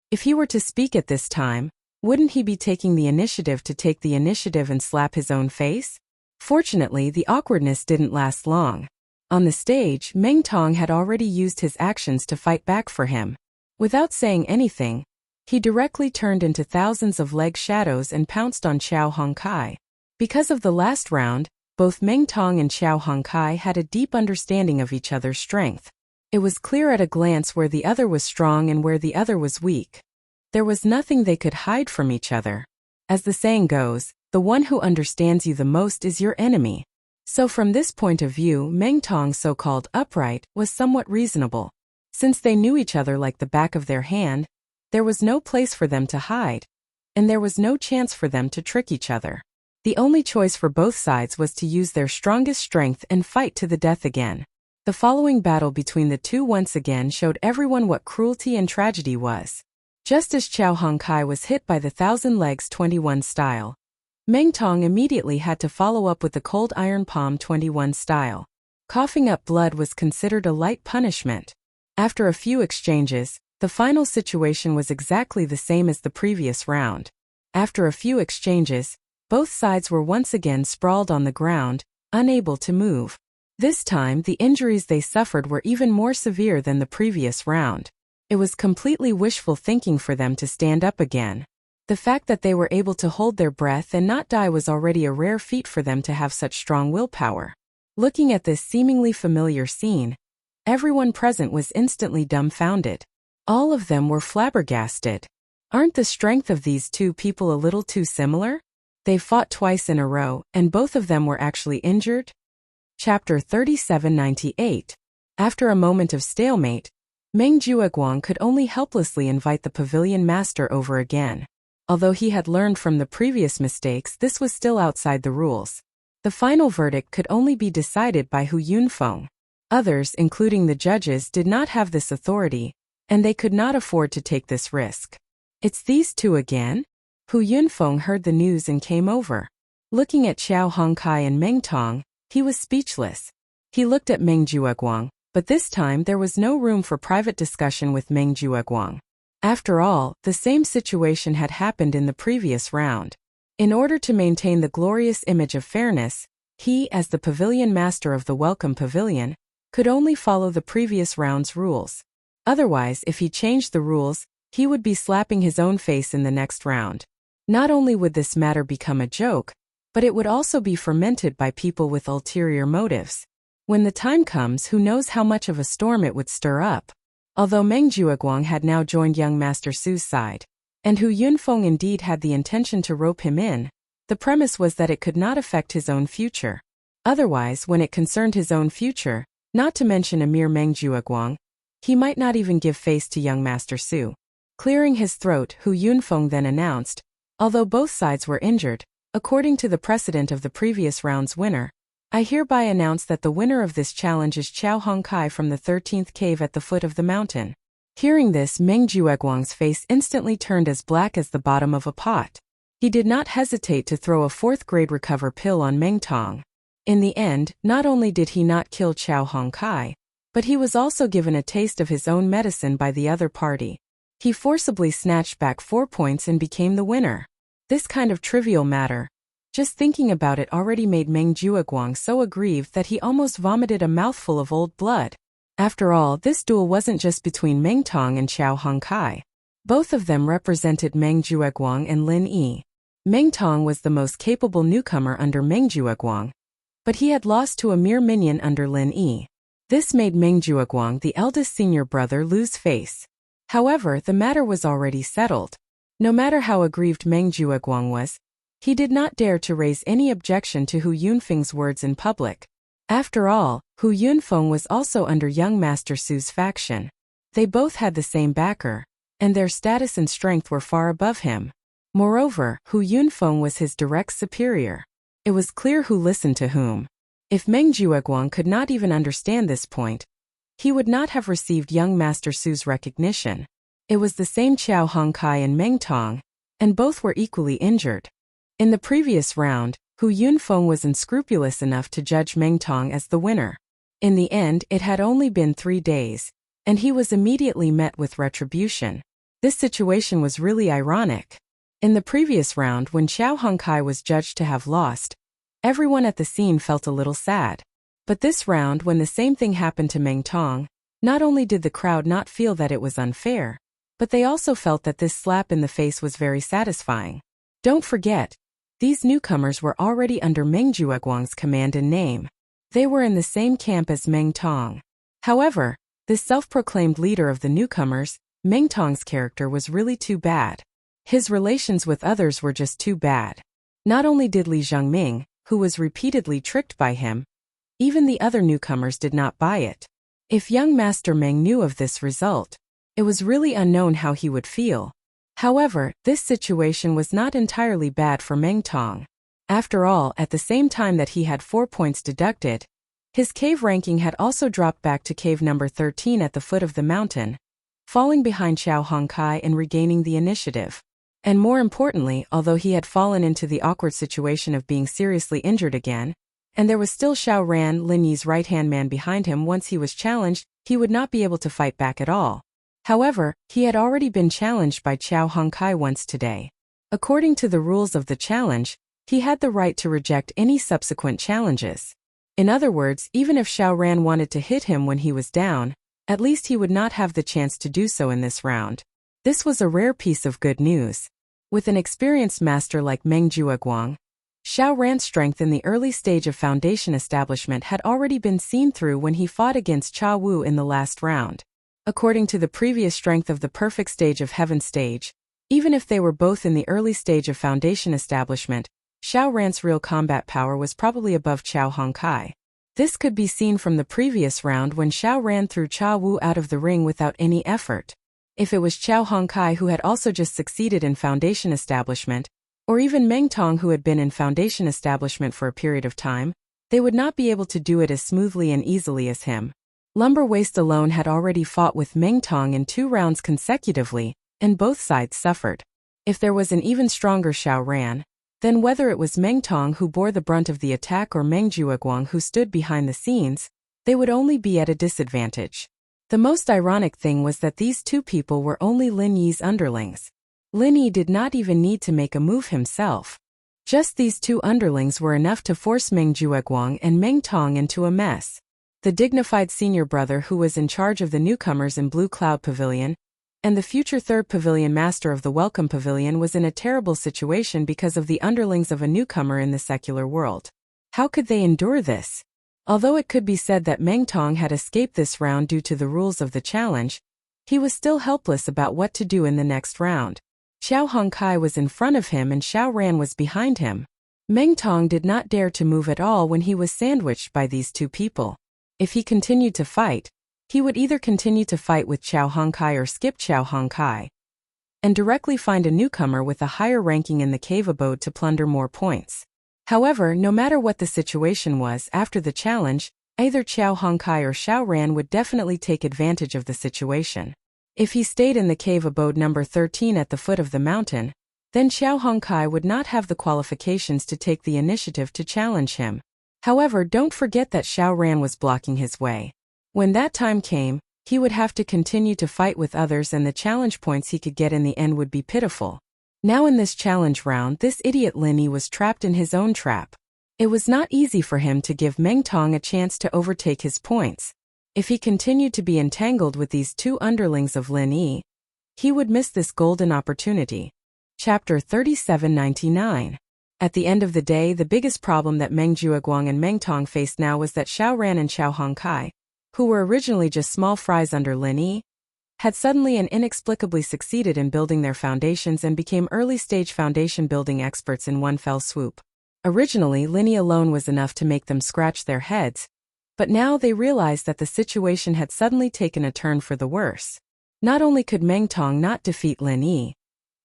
If he were to speak at this time, wouldn't he be taking the initiative to take the initiative and slap his own face? Fortunately, the awkwardness didn't last long. On the stage, Meng Tong had already used his actions to fight back for him. Without saying anything, he directly turned into thousands of leg shadows and pounced on Qiao Hongkai. Because of the last round, both Meng Tong and Qiao Hongkai had a deep understanding of each other's strength. It was clear at a glance where the other was strong and where the other was weak. There was nothing they could hide from each other. As the saying goes, the one who understands you the most is your enemy. So from this point of view, Meng Tong's so-called upright was somewhat reasonable. Since they knew each other like the back of their hand, there was no place for them to hide, and there was no chance for them to trick each other. The only choice for both sides was to use their strongest strength and fight to the death again. The following battle between the two once again showed everyone what cruelty and tragedy was. Just as Qiao Hongkai was hit by the Thousand Legs 21 style, Meng Tong immediately had to follow up with the Cold Iron Palm 21 style. Coughing up blood was considered a light punishment. After a few exchanges, the final situation was exactly the same as the previous round. After a few exchanges, both sides were once again sprawled on the ground, unable to move. This time, the injuries they suffered were even more severe than the previous round. It was completely wishful thinking for them to stand up again. The fact that they were able to hold their breath and not die was already a rare feat for them to have such strong willpower. Looking at this seemingly familiar scene, everyone present was instantly dumbfounded. All of them were flabbergasted. Aren't the strength of these two people a little too similar? They fought twice in a row, and both of them were actually injured? Chapter 3798. After a moment of stalemate, Meng Jueguang could only helplessly invite the pavilion master over again. Although he had learned from the previous mistakes, this was still outside the rules. The final verdict could only be decided by Hu Yunfeng. Others, including the judges, did not have this authority, and they could not afford to take this risk. It's these two again? Hu Yunfeng heard the news and came over. Looking at Qiao Hongkai and Meng Tong, he was speechless. He looked at Meng Jueguang, but this time there was no room for private discussion with Meng Jueguang. After all, the same situation had happened in the previous round. In order to maintain the glorious image of fairness, he, as the pavilion master of the Welcome Pavilion, could only follow the previous round's rules. Otherwise, if he changed the rules, he would be slapping his own face in the next round. Not only would this matter become a joke, but it would also be fermented by people with ulterior motives. When the time comes, who knows how much of a storm it would stir up. Although Meng Jueguang had now joined young Master Su's side, and Hu Yunfeng indeed had the intention to rope him in, the premise was that it could not affect his own future. Otherwise, when it concerned his own future, not to mention a mere Meng Jueguang, he might not even give face to young Master Su. Clearing his throat, Hu Yunfeng then announced, although both sides were injured, according to the precedent of the previous round's winner, I hereby announce that the winner of this challenge is Qiao Hongkai from the 13th cave at the foot of the mountain. Hearing this, Meng Jueguang's face instantly turned as black as the bottom of a pot. He did not hesitate to throw a 4th-grade recover pill on Meng Tong. In the end, not only did he not kill Qiao Hongkai, but he was also given a taste of his own medicine by the other party. He forcibly snatched back 4 points and became the winner. This kind of trivial matter, just thinking about it, already made Meng Jueguang so aggrieved that he almost vomited a mouthful of old blood. After all, this duel wasn't just between Meng Tong and Qiao Hongkai. Both of them represented Meng Jueguang and Lin Yi. Meng Tong was the most capable newcomer under Meng Jueguang, but he had lost to a mere minion under Lin Yi. This made Meng Jueguang, the eldest senior brother, lose face. However, the matter was already settled. No matter how aggrieved Meng Jueguang was, he did not dare to raise any objection to Hu Yunfeng's words in public. After all, Hu Yunfeng was also under young Master Su's faction. They both had the same backer, and their status and strength were far above him. Moreover, Hu Yunfeng was his direct superior. It was clear who listened to whom. If Meng Jueguang could not even understand this point, he would not have received young Master Su's recognition. It was the same Qiao Hongkai and Meng Tong, and both were equally injured. In the previous round, Hu Yunfeng was unscrupulous enough to judge Meng Tong as the winner. In the end, it had only been 3 days, and he was immediately met with retribution. This situation was really ironic. In the previous round, when Qiao Hongkai was judged to have lost, everyone at the scene felt a little sad. But this round, when the same thing happened to Meng Tong, not only did the crowd not feel that it was unfair, but they also felt that this slap in the face was very satisfying. Don't forget, these newcomers were already under Meng Jueguang's command and name. They were in the same camp as Meng Tong. However, this self-proclaimed leader of the newcomers, Meng Tong's character was really too bad. His relations with others were just too bad. Not only did Li Zhengming, who was repeatedly tricked by him, even the other newcomers did not buy it. If young Master Meng knew of this result, it was really unknown how he would feel. However, this situation was not entirely bad for Meng Tong. After all, at the same time that he had 4 points deducted, his cave ranking had also dropped back to cave number 13 at the foot of the mountain, falling behind Qiao Hongkai and regaining the initiative. And more importantly, although he had fallen into the awkward situation of being seriously injured again, And there was still Xiao Ran, Lin Yi's right-hand man behind him. Once he was challenged, he would not be able to fight back at all. However, he had already been challenged by Qiao Hongkai once today. According to the rules of the challenge, he had the right to reject any subsequent challenges. In other words, even if Xiao Ran wanted to hit him when he was down, at least he would not have the chance to do so in this round. This was a rare piece of good news. With an experienced master like Meng Jueguang, Xiao Ran's strength in the early stage of foundation establishment had already been seen through when he fought against Cha Wu in the last round. According to the previous strength of the perfect stage of heaven stage, even if they were both in the early stage of foundation establishment, Xiao Ran's real combat power was probably above Qiao Hongkai. This could be seen from the previous round when Xiao Ran threw Cha Wu out of the ring without any effort. If it was Qiao Hongkai who had also just succeeded in foundation establishment, or even Meng Tong who had been in foundation establishment for a period of time, they would not be able to do it as smoothly and easily as him. Lumber Waist alone had already fought with Meng Tong in 2 rounds consecutively, and both sides suffered. If there was an even stronger Xiao Ran, then whether it was Meng Tong who bore the brunt of the attack or Meng Jueguang who stood behind the scenes, they would only be at a disadvantage. The most ironic thing was that these 2 people were only Lin Yi's underlings. Lin Yi did not even need to make a move himself. Just these 2 underlings were enough to force Meng Jueguang and Meng Tong into a mess. The dignified senior brother who was in charge of the newcomers in Blue Cloud Pavilion, and the future 3rd Pavilion Master of the Welcome Pavilion was in a terrible situation because of the underlings of a newcomer in the secular world. How could they endure this? Although it could be said that Meng Tong had escaped this round due to the rules of the challenge, he was still helpless about what to do in the next round. Qiao Hongkai was in front of him and Xiao Ran was behind him. Meng Tong did not dare to move at all when he was sandwiched by these 2 people. If he continued to fight, he would either continue to fight with Qiao Hongkai or skip Qiao Hongkai, and directly find a newcomer with a higher ranking in the cave abode to plunder more points. However, no matter what the situation was after the challenge, either Qiao Hongkai or Xiao Ran would definitely take advantage of the situation. If he stayed in the cave abode number 13 at the foot of the mountain, then Qiao Hongkai would not have the qualifications to take the initiative to challenge him. However, don't forget that Xiao Ran was blocking his way. When that time came, he would have to continue to fight with others and the challenge points he could get in the end would be pitiful. Now in this challenge round, this idiot Lin Yi was trapped in his own trap. It was not easy for him to give Meng Tong a chance to overtake his points. If he continued to be entangled with these 2 underlings of Lin Yi, he would miss this golden opportunity. Chapter 3799. At the end of the day, the biggest problem that Meng Jueguang and Meng Tong faced now was that Xiao Ran and Qiao Hongkai, who were originally just small fries under Lin Yi, had suddenly and inexplicably succeeded in building their foundations and became early-stage foundation building experts in one fell swoop. Originally, Lin Yi alone was enough to make them scratch their heads, but now they realized that the situation had suddenly taken a turn for the worse. Not only could Meng Tong not defeat Lin Yi,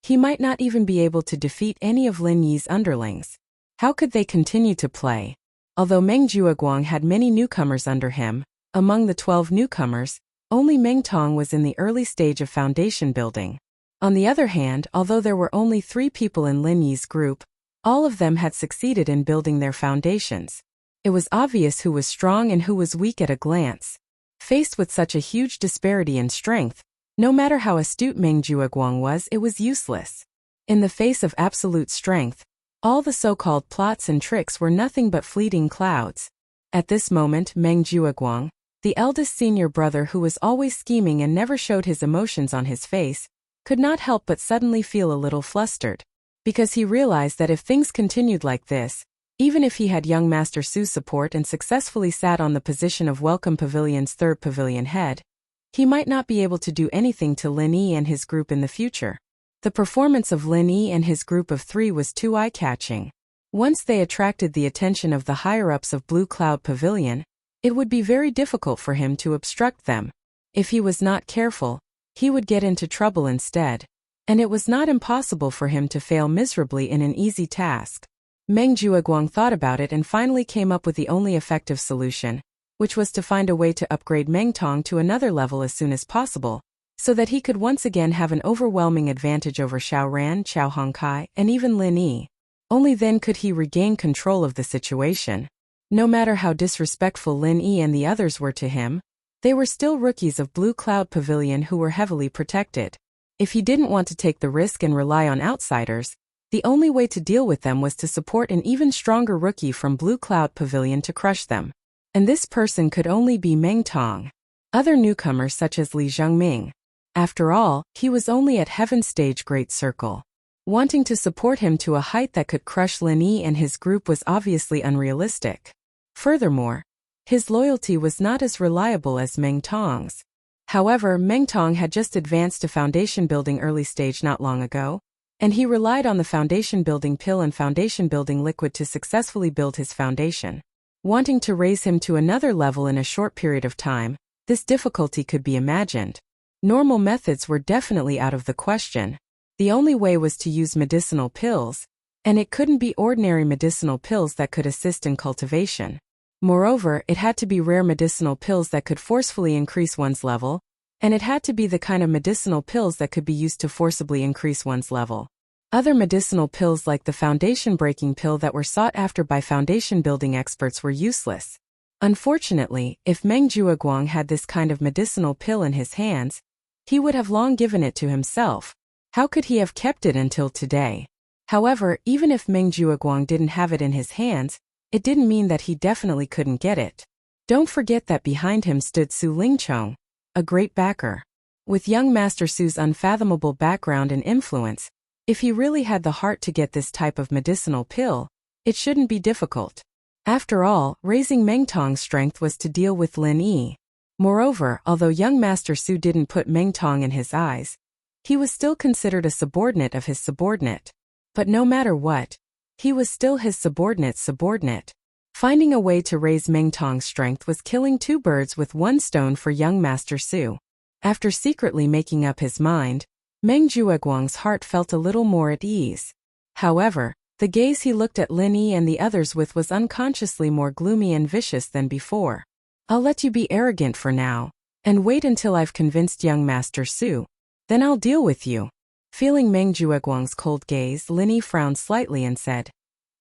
he might not even be able to defeat any of Lin Yi's underlings. How could they continue to play? Although Meng Jueguang had many newcomers under him, among the 12 newcomers, only Meng Tong was in the early stage of foundation building. On the other hand, although there were only 3 people in Lin Yi's group, all of them had succeeded in building their foundations. It was obvious who was strong and who was weak at a glance. Faced with such a huge disparity in strength, no matter how astute Meng Jueguang was, it was useless. In the face of absolute strength, all the so-called plots and tricks were nothing but fleeting clouds. At this moment, Meng Jueguang, the eldest senior brother who was always scheming and never showed his emotions on his face, could not help but suddenly feel a little flustered. Because he realized that if things continued like this, even if he had young Master Su's support and successfully sat on the position of Welcome Pavilion's 3rd pavilion head, he might not be able to do anything to Lin Yi and his group in the future. The performance of Lin Yi and his group of 3 was too eye-catching. Once they attracted the attention of the higher-ups of Blue Cloud Pavilion, it would be very difficult for him to obstruct them. If he was not careful, he would get into trouble instead. And it was not impossible for him to fail miserably in an easy task. Meng Jueguang thought about it and finally came up with the only effective solution, which was to find a way to upgrade Meng Tong to another level as soon as possible, so that he could once again have an overwhelming advantage over Xiao Ran, Qiao Hongkai, and even Lin Yi. Only then could he regain control of the situation. No matter how disrespectful Lin Yi and the others were to him, they were still rookies of Blue Cloud Pavilion who were heavily protected. If he didn't want to take the risk and rely on outsiders, the only way to deal with them was to support an even stronger rookie from Blue Cloud Pavilion to crush them. And this person could only be Meng Tong. Other newcomers such as Li Zhengming. After all, he was only at Heaven's Stage Great Circle. Wanting to support him to a height that could crush Lin Yi and his group was obviously unrealistic. Furthermore, his loyalty was not as reliable as Meng Tong's. However, Meng Tong had just advanced to foundation building early stage not long ago, and he relied on the foundation building pill and foundation building liquid to successfully build his foundation. Wanting to raise him to another level in a short period of time, this difficulty could be imagined. Normal methods were definitely out of the question. The only way was to use medicinal pills, and it couldn't be ordinary medicinal pills that could assist in cultivation. Moreover, it had to be rare medicinal pills that could forcefully increase one's level, and it had to be the kind of medicinal pills that could be used to forcibly increase one's level. Other medicinal pills like the foundation breaking pill that were sought after by foundation building experts were useless. Unfortunately, if Meng Jueguang had this kind of medicinal pill in his hands, he would have long given it to himself. How could he have kept it until today? However, even if Meng Jueguang didn't have it in his hands, it didn't mean that he definitely couldn't get it. Don't forget that behind him stood Su Lingchong, a great backer. With young Master Su's unfathomable background and influence, if he really had the heart to get this type of medicinal pill, it shouldn't be difficult. After all, raising Meng Tong's strength was to deal with Lin Yi. Moreover, although young Master Su didn't put Meng Tong in his eyes, he was still considered a subordinate of his subordinate. But no matter what, he was still his subordinate's subordinate. Finding a way to raise Meng Tong's strength was killing two birds with one stone for young Master Su. After secretly making up his mind, Meng Jueguang's heart felt a little more at ease. However, the gaze he looked at Lin Yi and the others with was unconsciously more gloomy and vicious than before. I'll let you be arrogant for now, and wait until I've convinced young Master Su. Then I'll deal with you. Feeling Meng Jueguang's cold gaze, Lin Yi frowned slightly and said,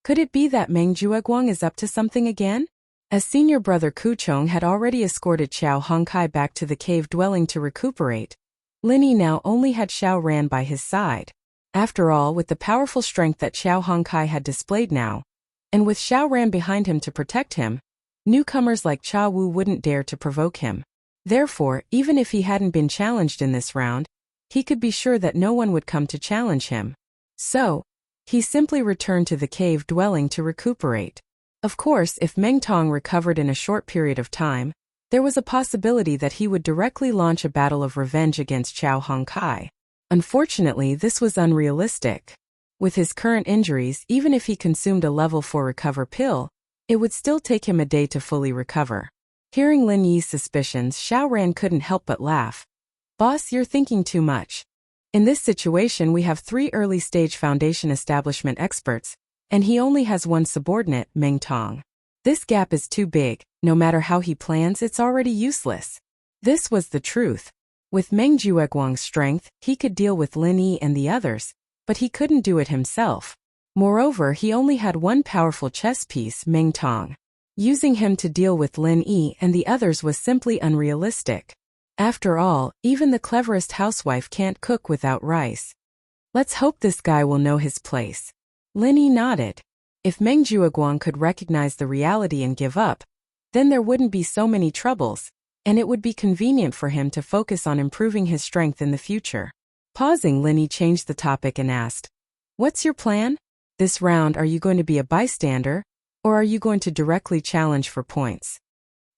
"Could it be that Meng Jueguang is up to something again?" As senior brother Ku Chong had already escorted Xiao Hongkai back to the cave dwelling to recuperate, Lin Yi now only had Xiao Ran by his side. After all, with the powerful strength that Xiao Hongkai had displayed now, and with Xiao Ran behind him to protect him, newcomers like Cha Wu wouldn't dare to provoke him. Therefore, even if he hadn't been challenged in this round, he could be sure that no one would come to challenge him. So, he simply returned to the cave dwelling to recuperate. Of course, if Meng Tong recovered in a short period of time, there was a possibility that he would directly launch a battle of revenge against Xiao Hongkai. Unfortunately, this was unrealistic. With his current injuries, even if he consumed a level 4 recover pill, it would still take him a day to fully recover. Hearing Lin Yi's suspicions, Xiao Ran couldn't help but laugh. "Boss, you're thinking too much. In this situation we have 3 early-stage foundation establishment experts, and he only has one subordinate, Meng Tong. This gap is too big. No matter how he plans, it's already useless." This was the truth. With Meng Jueguang's strength, he could deal with Lin Yi and the others, but he couldn't do it himself. Moreover, he only had one powerful chess piece, Meng Tong. Using him to deal with Lin Yi and the others was simply unrealistic. After all, even the cleverest housewife can't cook without rice. Let's hope this guy will know his place. Lin Yi nodded. If Meng Jueguang could recognize the reality and give up, then there wouldn't be so many troubles, and it would be convenient for him to focus on improving his strength in the future. Pausing, Lin Yi changed the topic and asked, "What's your plan? This round, are you going to be a bystander, or are you going to directly challenge for points?"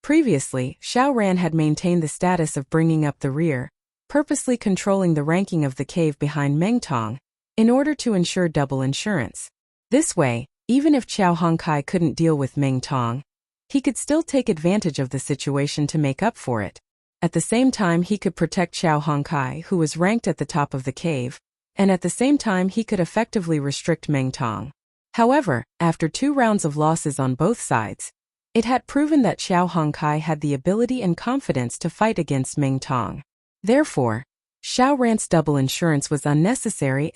Previously, Xiao Ran had maintained the status of bringing up the rear, purposely controlling the ranking of the cave behind Meng Tong, in order to ensure double insurance. This way, even if Xiao Hongkai couldn't deal with Meng Tong, he could still take advantage of the situation to make up for it. At the same time, he could protect Xiao Hongkai, who was ranked at the top of the cave, and at the same time he could effectively restrict Meng Tong. However, after 2 rounds of losses on both sides, it had proven that Xiao Hongkai had the ability and confidence to fight against Meng Tong. Therefore, Xiao Ran's double insurance was unnecessary.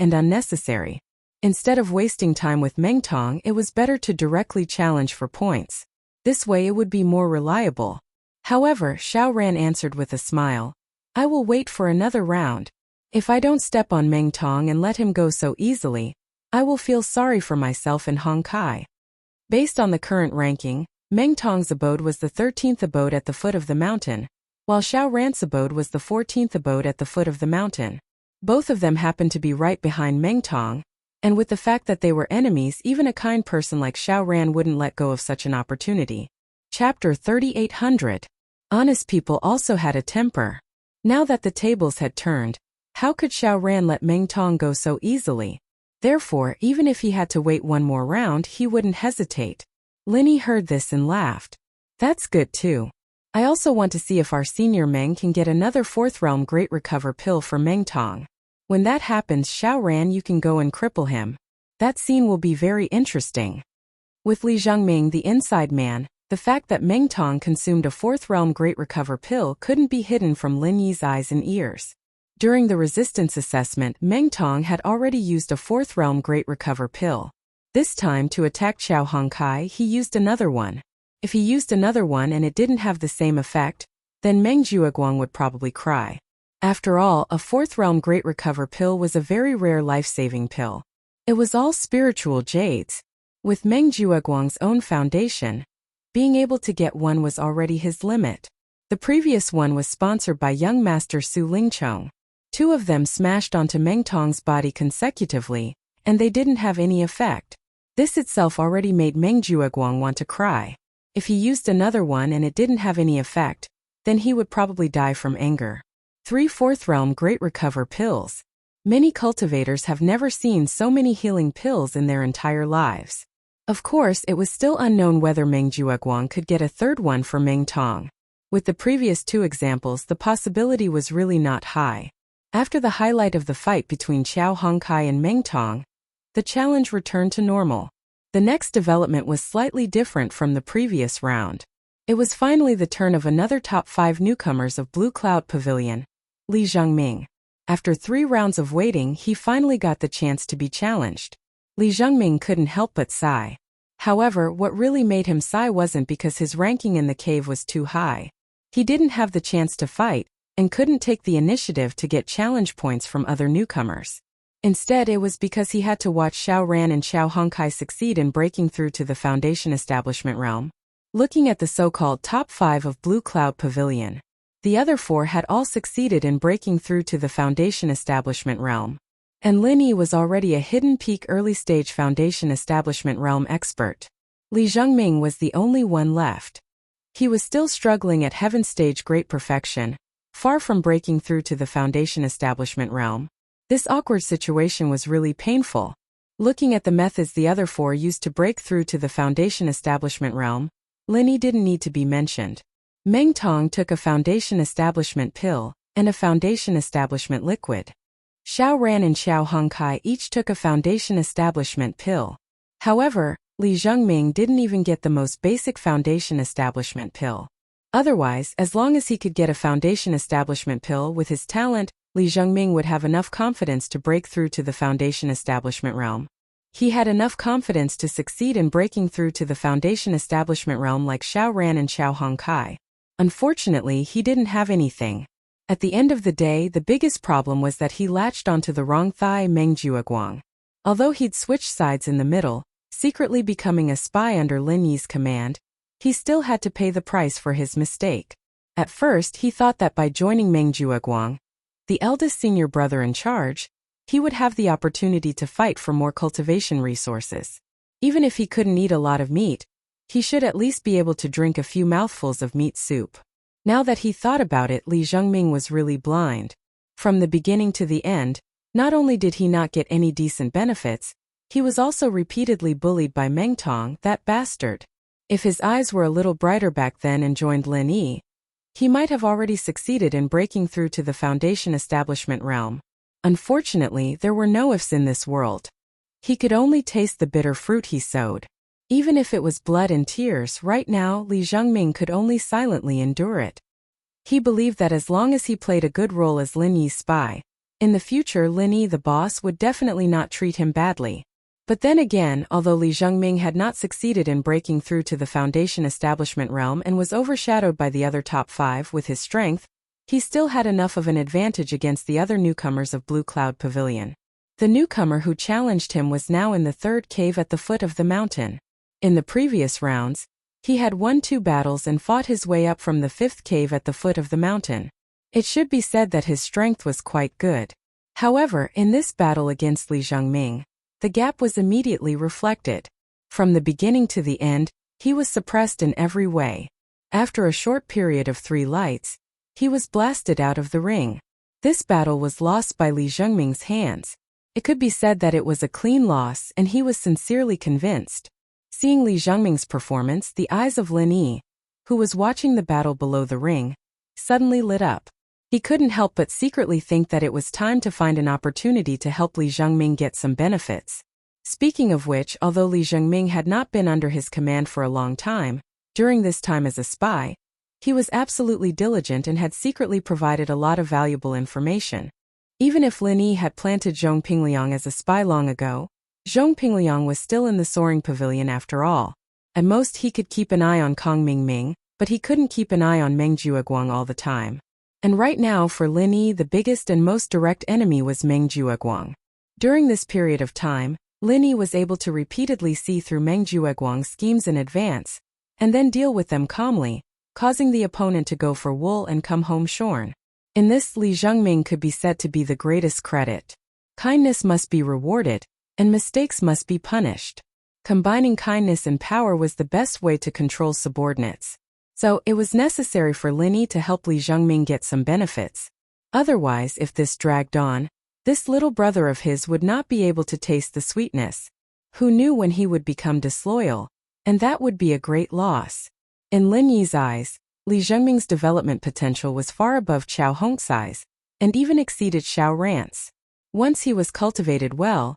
Instead of wasting time with Meng Tong, it was better to directly challenge for points. This way it would be more reliable. However, Xiao Ran answered with a smile. I will wait for another round. If I don't step on Meng Tong and let him go so easily, I will feel sorry for myself and Hong Kai. Based on the current ranking, Meng Tong's abode was the 13th abode at the foot of the mountain, while Xiao Ran's abode was the 14th abode at the foot of the mountain. Both of them happened to be right behind Meng Tong, and with the fact that they were enemies, even a kind person like Xiao Ran wouldn't let go of such an opportunity. Chapter 3800. Honest people also had a temper. Now that the tables had turned, how could Xiao Ran let Meng Tong go so easily? Therefore, even if he had to wait one more round, he wouldn't hesitate. Linny heard this and laughed. That's good too. I also want to see if our senior Meng can get another fourth realm Great Recover pill for Meng Tong. When that happens, Xiao Ran, you can go and cripple him. That scene will be very interesting. With Li Zhongming, the inside man, the fact that Meng Tong consumed a fourth realm Great Recover pill couldn't be hidden from Lin Yi's eyes and ears. During the resistance assessment, Meng Tong had already used a fourth realm Great Recover pill. This time, to attack Xiao Hongkai, he used another one. If he used another one and it didn't have the same effect, then Meng Jueguang would probably cry. After all, a fourth realm Great Recover pill was a very rare life-saving pill. It was all spiritual jades. With Meng Jueguang's own foundation, being able to get one was already his limit. The previous one was sponsored by young master Su Lingchong. Two of them smashed onto Meng Tong's body consecutively, and they didn't have any effect. This itself already made Meng Jueguang want to cry. If he used another one and it didn't have any effect, then he would probably die from anger. 3 fourth realm Great Recover pills. Many cultivators have never seen so many healing pills in their entire lives. Of course, it was still unknown whether Meng Jueguang could get a third one for Meng Tong. With the previous 2 examples, the possibility was really not high. After the highlight of the fight between Xiao Hongkai and Meng Tong, the challenge returned to normal. The next development was slightly different from the previous round. It was finally the turn of another top 5 newcomers of Blue Cloud Pavilion, Li Zhongming. After 3 rounds of waiting, he finally got the chance to be challenged. Li Zhongming couldn't help but sigh. However, what really made him sigh wasn't because his ranking in the cave was too high. He didn't have the chance to fight, and couldn't take the initiative to get challenge points from other newcomers. Instead, it was because he had to watch Xiao Ran and Xiao Hongkai succeed in breaking through to the Foundation Establishment realm. Looking at the so-called top 5 of Blue Cloud Pavilion, the other 4 had all succeeded in breaking through to the Foundation Establishment realm. And Lin Yi was already a hidden peak early-stage Foundation Establishment realm expert. Li Zhongming was the only one left. He was still struggling at Heaven Stage Great Perfection, far from breaking through to the Foundation Establishment realm. This awkward situation was really painful. Looking at the methods the other 4 used to break through to the Foundation Establishment realm, Lin Yi didn't need to be mentioned. Meng Tong took a Foundation Establishment pill and a Foundation Establishment liquid. Xiao Ran and Xiao Hongkai each took a Foundation Establishment pill. However, Li Zhongming didn't even get the most basic Foundation Establishment pill. Otherwise, as long as he could get a Foundation Establishment pill with his talent, Li Zhongming would have enough confidence to break through to the Foundation Establishment realm. He had enough confidence to succeed in breaking through to the Foundation Establishment realm like Xiao Ran and Xiao Hongkai. Unfortunately, he didn't have anything. At the end of the day, the biggest problem was that he latched onto the wrong thigh Meng Jueguang. Although he'd switched sides in the middle, secretly becoming a spy under Lin Yi's command, he still had to pay the price for his mistake. At first, he thought that by joining Meng Jueguang, the eldest senior brother in charge, he would have the opportunity to fight for more cultivation resources. Even if he couldn't eat a lot of meat, he should at least be able to drink a few mouthfuls of meat soup. Now that he thought about it, Li Zhongming was really blind. From the beginning to the end, not only did he not get any decent benefits, he was also repeatedly bullied by Meng Tong, that bastard. If his eyes were a little brighter back then and joined Lin Yi, he might have already succeeded in breaking through to the Foundation Establishment realm. Unfortunately, there were no ifs in this world. He could only taste the bitter fruit he sowed. Even if it was blood and tears, right now Li Zhongming could only silently endure it. He believed that as long as he played a good role as Lin Yi's spy, in the future Lin Yi the boss would definitely not treat him badly. But then again, although Li Zhengming had not succeeded in breaking through to the Foundation establishment realm and was overshadowed by the other top 5 with his strength, he still had enough of an advantage against the other newcomers of Blue Cloud Pavilion. The newcomer who challenged him was now in the 3rd cave at the foot of the mountain. In the previous rounds, he had won 2 battles and fought his way up from the 5th cave at the foot of the mountain. It should be said that his strength was quite good. However, in this battle against Li Zhengming, the gap was immediately reflected. From the beginning to the end, he was suppressed in every way. After a short period of 3 lights, he was blasted out of the ring. This battle was lost by Li Zhengming's hands. It could be said that it was a clean loss, and he was sincerely convinced. Seeing Li Zhengming's performance, the eyes of Lin Yi, who was watching the battle below the ring, suddenly lit up. He couldn't help but secretly think that it was time to find an opportunity to help Li Zhengming get some benefits. Speaking of which, although Li Zhengming had not been under his command for a long time, during this time as a spy, he was absolutely diligent and had secretly provided a lot of valuable information. Even if Lin Yi had planted Zhong Pingliang as a spy long ago, Zhong Pingliang was still in the soaring pavilion after all. At most he could keep an eye on Kong Mingming, but he couldn't keep an eye on Meng Jueguang all the time. And right now for Lin Yi, the biggest and most direct enemy was Meng Jueguang. During this period of time, Lin Yi was able to repeatedly see through Meng Jueguang's schemes in advance, and then deal with them calmly, causing the opponent to go for wool and come home shorn. In this, Li Zhengming could be said to be the greatest credit. Kindness must be rewarded, and mistakes must be punished. Combining kindness and power was the best way to control subordinates. So, it was necessary for Lin Yi to help Li Zhengming get some benefits. Otherwise, if this dragged on, this little brother of his would not be able to taste the sweetness. Who knew when he would become disloyal? And that would be a great loss. In Lin Yi's eyes, Li Zhengming's development potential was far above Xiao Hongxi's, and even exceeded Xiao Ran's. Once he was cultivated well,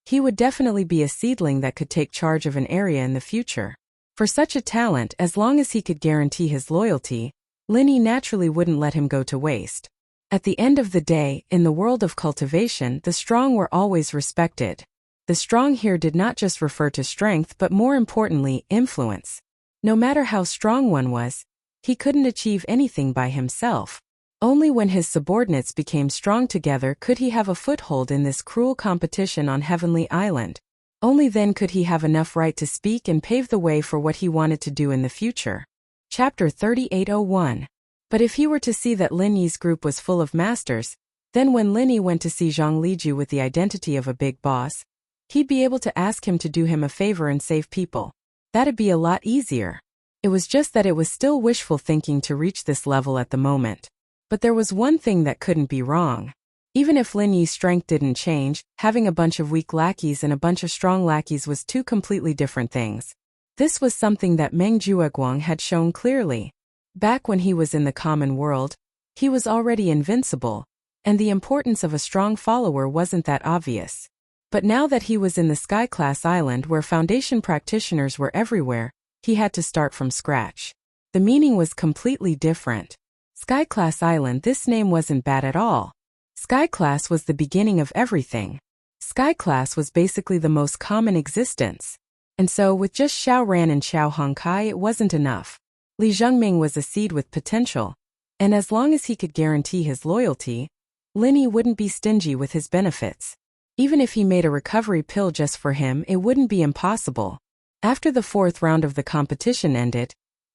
he would definitely be a seedling that could take charge of an area in the future. For such a talent, as long as he could guarantee his loyalty, Lin Yi naturally wouldn't let him go to waste. At the end of the day, in the world of cultivation, the strong were always respected. The strong here did not just refer to strength but more importantly, influence. No matter how strong one was, he couldn't achieve anything by himself. Only when his subordinates became strong together could he have a foothold in this cruel competition on Heavenly Island. Only then could he have enough right to speak and pave the way for what he wanted to do in the future. Chapter 3801. But if he were to see that Lin Yi's group was full of masters, then when Lin Yi went to see Zhang Liju with the identity of a big boss, he'd be able to ask him to do him a favor and save people. That'd be a lot easier. It was just that it was still wishful thinking to reach this level at the moment. But there was one thing that couldn't be wrong. Even if Lin Yi's strength didn't change, having a bunch of weak lackeys and a bunch of strong lackeys was 2 completely different things. This was something that Meng Jueguang had shown clearly. Back when he was in the common world, he was already invincible, and the importance of a strong follower wasn't that obvious. But now that he was in the Sky-class island where Foundation practitioners were everywhere, he had to start from scratch. The meaning was completely different. Sky-class island, this name wasn't bad at all. Sky-class was the beginning of everything. Sky-class was basically the most common existence. And so with just Xiao Ran and Xiao Hongkai it wasn't enough. Li Zhengming was a seed with potential. And as long as he could guarantee his loyalty, Lin Yi wouldn't be stingy with his benefits. Even if he made a recovery pill just for him, it wouldn't be impossible. After the 4th round of the competition ended,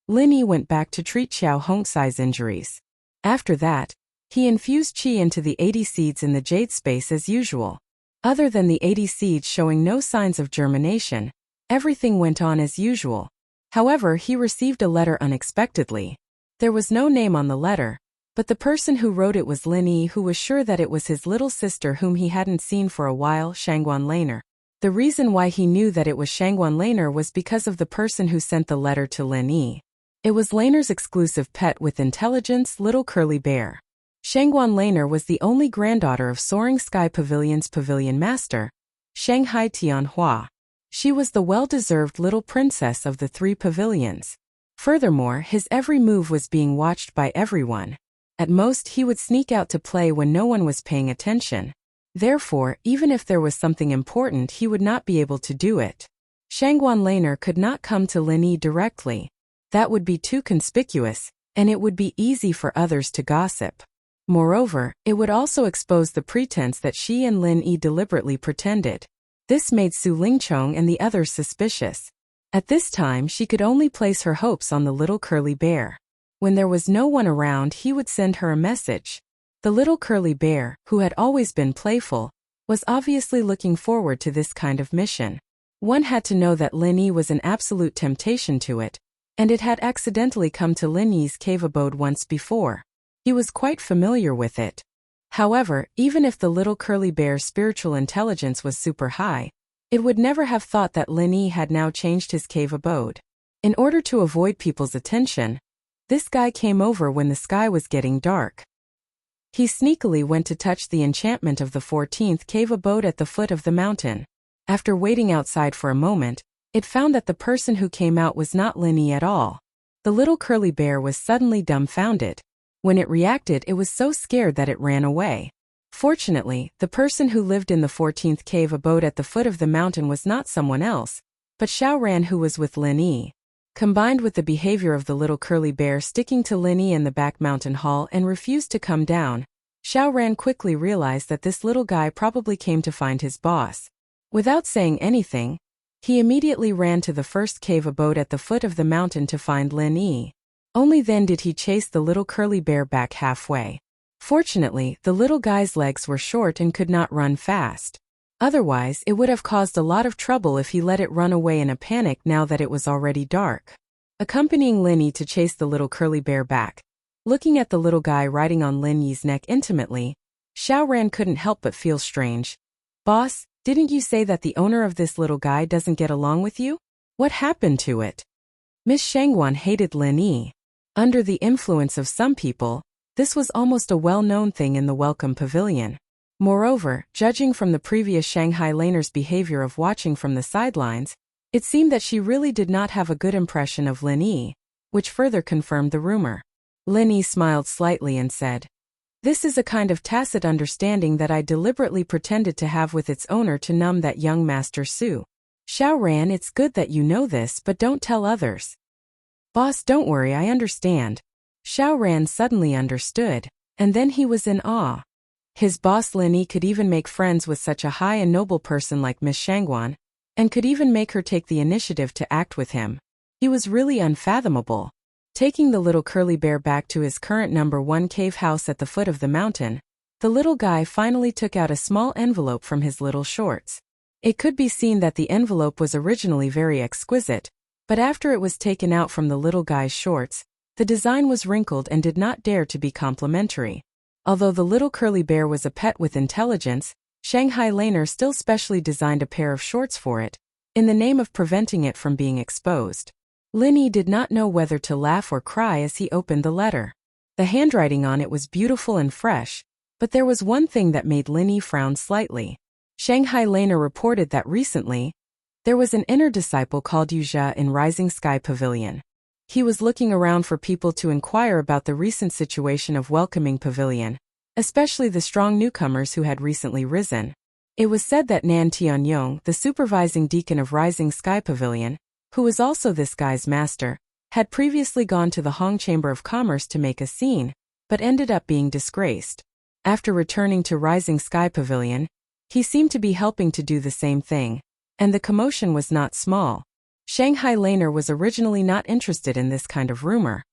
Lin Yi went back to treat Xiao Hongxi's injuries. After that, he infused qi into the 80 seeds in the jade space as usual. Other than the 80 seeds showing no signs of germination, everything went on as usual. However, he received a letter unexpectedly. There was no name on the letter, but the person who wrote it was Lin Yi, who was sure that it was his little sister whom he hadn't seen for a while, Shangguan Laner. The reason why he knew that it was Shangguan Laner was because of the person who sent the letter to Lin Yi. It was Laner's exclusive pet with intelligence, little curly bear. Shangguan Laner was the only granddaughter of Soaring Sky Pavilion's pavilion master, Shanghai Tianhua. She was the well-deserved little princess of the 3 pavilions. Furthermore, his every move was being watched by everyone. At most, he would sneak out to play when no one was paying attention. Therefore, even if there was something important, he would not be able to do it. Shangguan Laner could not come to Lin Yi directly. That would be too conspicuous, and it would be easy for others to gossip. Moreover, it would also expose the pretense that she and Lin Yi deliberately pretended. This made Su Lingchong and the others suspicious. At this time, she could only place her hopes on the little curly bear. When there was no one around, he would send her a message. The little curly bear, who had always been playful, was obviously looking forward to this kind of mission. One had to know that Lin Yi was an absolute temptation to it, and it had accidentally come to Lin Yi's cave abode once before. He was quite familiar with it. However, even if the little curly bear's spiritual intelligence was super high, it would never have thought that Lin Yi had now changed his cave abode. In order to avoid people's attention, this guy came over when the sky was getting dark. He sneakily went to touch the enchantment of the 14th cave abode at the foot of the mountain. After waiting outside for a moment, it found that the person who came out was not Lin Yi at all. The little curly bear was suddenly dumbfounded. When it reacted, it was so scared that it ran away. Fortunately, the person who lived in the 14th cave abode at the foot of the mountain was not someone else, but Xiao Ran, who was with Lin Yi. Combined with the behavior of the little curly bear sticking to Lin Yi in the back mountain hall and refused to come down, Xiao Ran quickly realized that this little guy probably came to find his boss. Without saying anything, he immediately ran to the first cave abode at the foot of the mountain to find Lin Yi. Only then did he chase the little curly bear back halfway. Fortunately, the little guy's legs were short and could not run fast. Otherwise, it would have caused a lot of trouble if he let it run away in a panic now that it was already dark. Accompanying Lin Yi to chase the little curly bear back, looking at the little guy riding on Lin Yi's neck intimately, Xiao Ran couldn't help but feel strange. "Boss, didn't you say that the owner of this little guy doesn't get along with you? What happened to it?" Miss Shangguan hated Lin Yi. Under the influence of some people, this was almost a well-known thing in the Welcome Pavilion. Moreover, judging from the previous Shanghai Laner's behavior of watching from the sidelines, it seemed that she really did not have a good impression of Lin Yi, which further confirmed the rumor. Lin Yi smiled slightly and said, "This is a kind of tacit understanding that I deliberately pretended to have with its owner to numb that young Master Su. Xiao Ran, it's good that you know this, but don't tell others." "Boss, don't worry, I understand." Xiao Ran suddenly understood, and then he was in awe. His boss Lin Yi could even make friends with such a high and noble person like Miss Shangguan, and could even make her take the initiative to act with him. He was really unfathomable. Taking the little curly bear back to his current number 1 cave house at the foot of the mountain, the little guy finally took out a small envelope from his little shorts. It could be seen that the envelope was originally very exquisite, but after it was taken out from the little guy's shorts, the design was wrinkled and did not dare to be complimentary. Although the little curly bear was a pet with intelligence, Shanghai Laner still specially designed a pair of shorts for it, in the name of preventing it from being exposed. Lin Yi did not know whether to laugh or cry as he opened the letter. The handwriting on it was beautiful and fresh, but there was one thing that made Lin Yi frown slightly. Shanghai Laner reported that recently, there was an inner disciple called Wuxia in Rising Sky Pavilion. He was looking around for people to inquire about the recent situation of Welcoming Pavilion, especially the strong newcomers who had recently risen. It was said that Nan Tianyong, the supervising deacon of Rising Sky Pavilion, who was also this guy's master, had previously gone to the Hong Chamber of Commerce to make a scene, but ended up being disgraced. After returning to Rising Sky Pavilion, he seemed to be helping to do the same thing, and the commotion was not small. Shanghai Laner was originally not interested in this kind of rumor,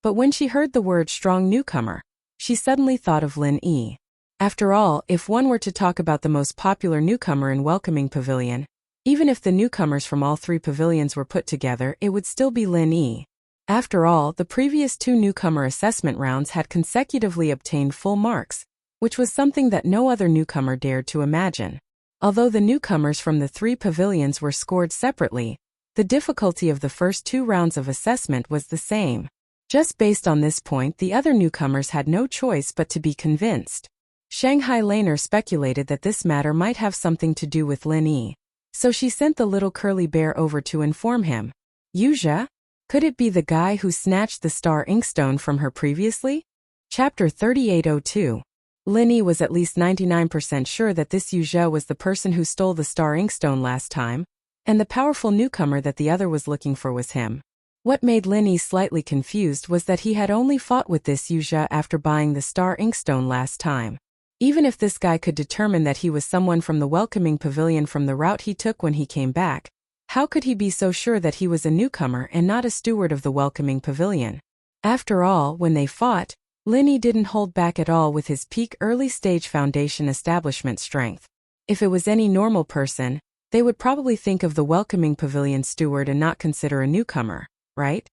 but when she heard the word strong newcomer, she suddenly thought of Lin Yi. After all, if one were to talk about the most popular newcomer in Welcoming Pavilion, even if the newcomers from all 3 pavilions were put together, it would still be Lin Yi. After all, the previous 2 newcomer assessment rounds had consecutively obtained full marks, which was something that no other newcomer dared to imagine. Although the newcomers from the 3 pavilions were scored separately, the difficulty of the first 2 rounds of assessment was the same. Just based on this point, the other newcomers had no choice but to be convinced. Shanghai Laner speculated that this matter might have something to do with Lin Yi, so she sent the little curly bear over to inform him. Wuxia? Could it be the guy who snatched the star inkstone from her previously? Chapter 3802. Linny was at least 99% sure that this Wuxia was the person who stole the star inkstone last time, and the powerful newcomer that the other was looking for was him. What made Linny slightly confused was that he had only fought with this Wuxia after buying the star inkstone last time. Even if this guy could determine that he was someone from the welcoming pavilion from the route he took when he came back, how could he be so sure that he was a newcomer and not a steward of the welcoming pavilion? After all, when they fought, Linny didn't hold back at all with his peak early-stage foundation establishment strength. If it was any normal person, they would probably think of the welcoming pavilion steward and not consider a newcomer, right?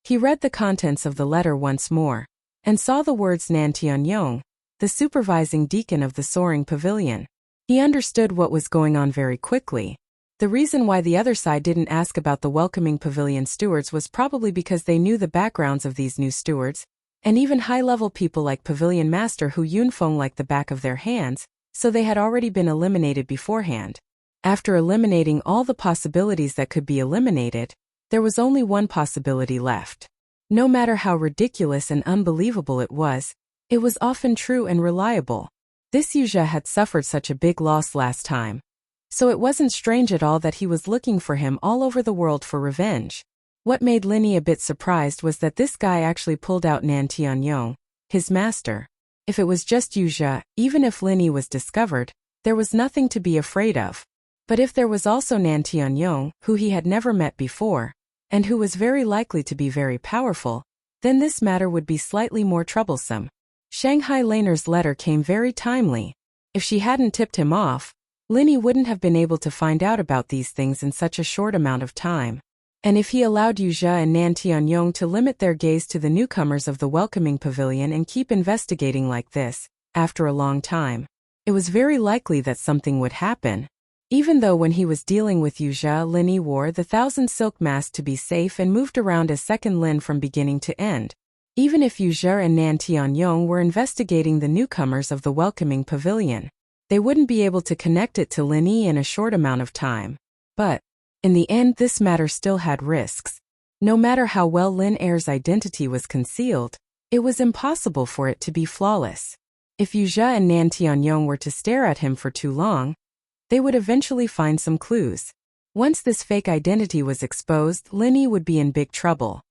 He read the contents of the letter once more, and saw the words Nan Tianyong, the supervising deacon of the soaring pavilion. He understood what was going on very quickly. The reason why the other side didn't ask about the welcoming pavilion stewards was probably because they knew the backgrounds of these new stewards, and even high-level people like Pavilion Master Hu Yunfeng like the back of their hands, so they had already been eliminated beforehand. After eliminating all the possibilities that could be eliminated, there was only one possibility left. No matter how ridiculous and unbelievable it was often true and reliable. This Wuxia had suffered such a big loss last time, so it wasn't strange at all that he was looking for him all over the world for revenge. What made Linny a bit surprised was that this guy actually pulled out Nan Tianyong, his master. If it was just Wuxia, even if Linny was discovered, there was nothing to be afraid of. But if there was also Nan Tianyong, who he had never met before, and who was very likely to be very powerful, then this matter would be slightly more troublesome. Shanghai Laner's letter came very timely. If she hadn't tipped him off, Linny wouldn't have been able to find out about these things in such a short amount of time. And if he allowed Wuxia and Nan Tianyong to limit their gaze to the newcomers of the welcoming pavilion and keep investigating like this, after a long time, it was very likely that something would happen. Even though when he was dealing with Wuxia, Linny wore the 1,000 silk mask to be safe and moved around as second Lin from beginning to end. Even if Wuxia and Nan Tianyong were investigating the newcomers of the welcoming pavilion, they wouldn't be able to connect it to Linny in a short amount of time. But, in the end, this matter still had risks. No matter how well Lin Air's identity was concealed, it was impossible for it to be flawless. If Wuxia and Nan Tianyong were to stare at him for too long, they would eventually find some clues. Once this fake identity was exposed, Linny would be in big trouble.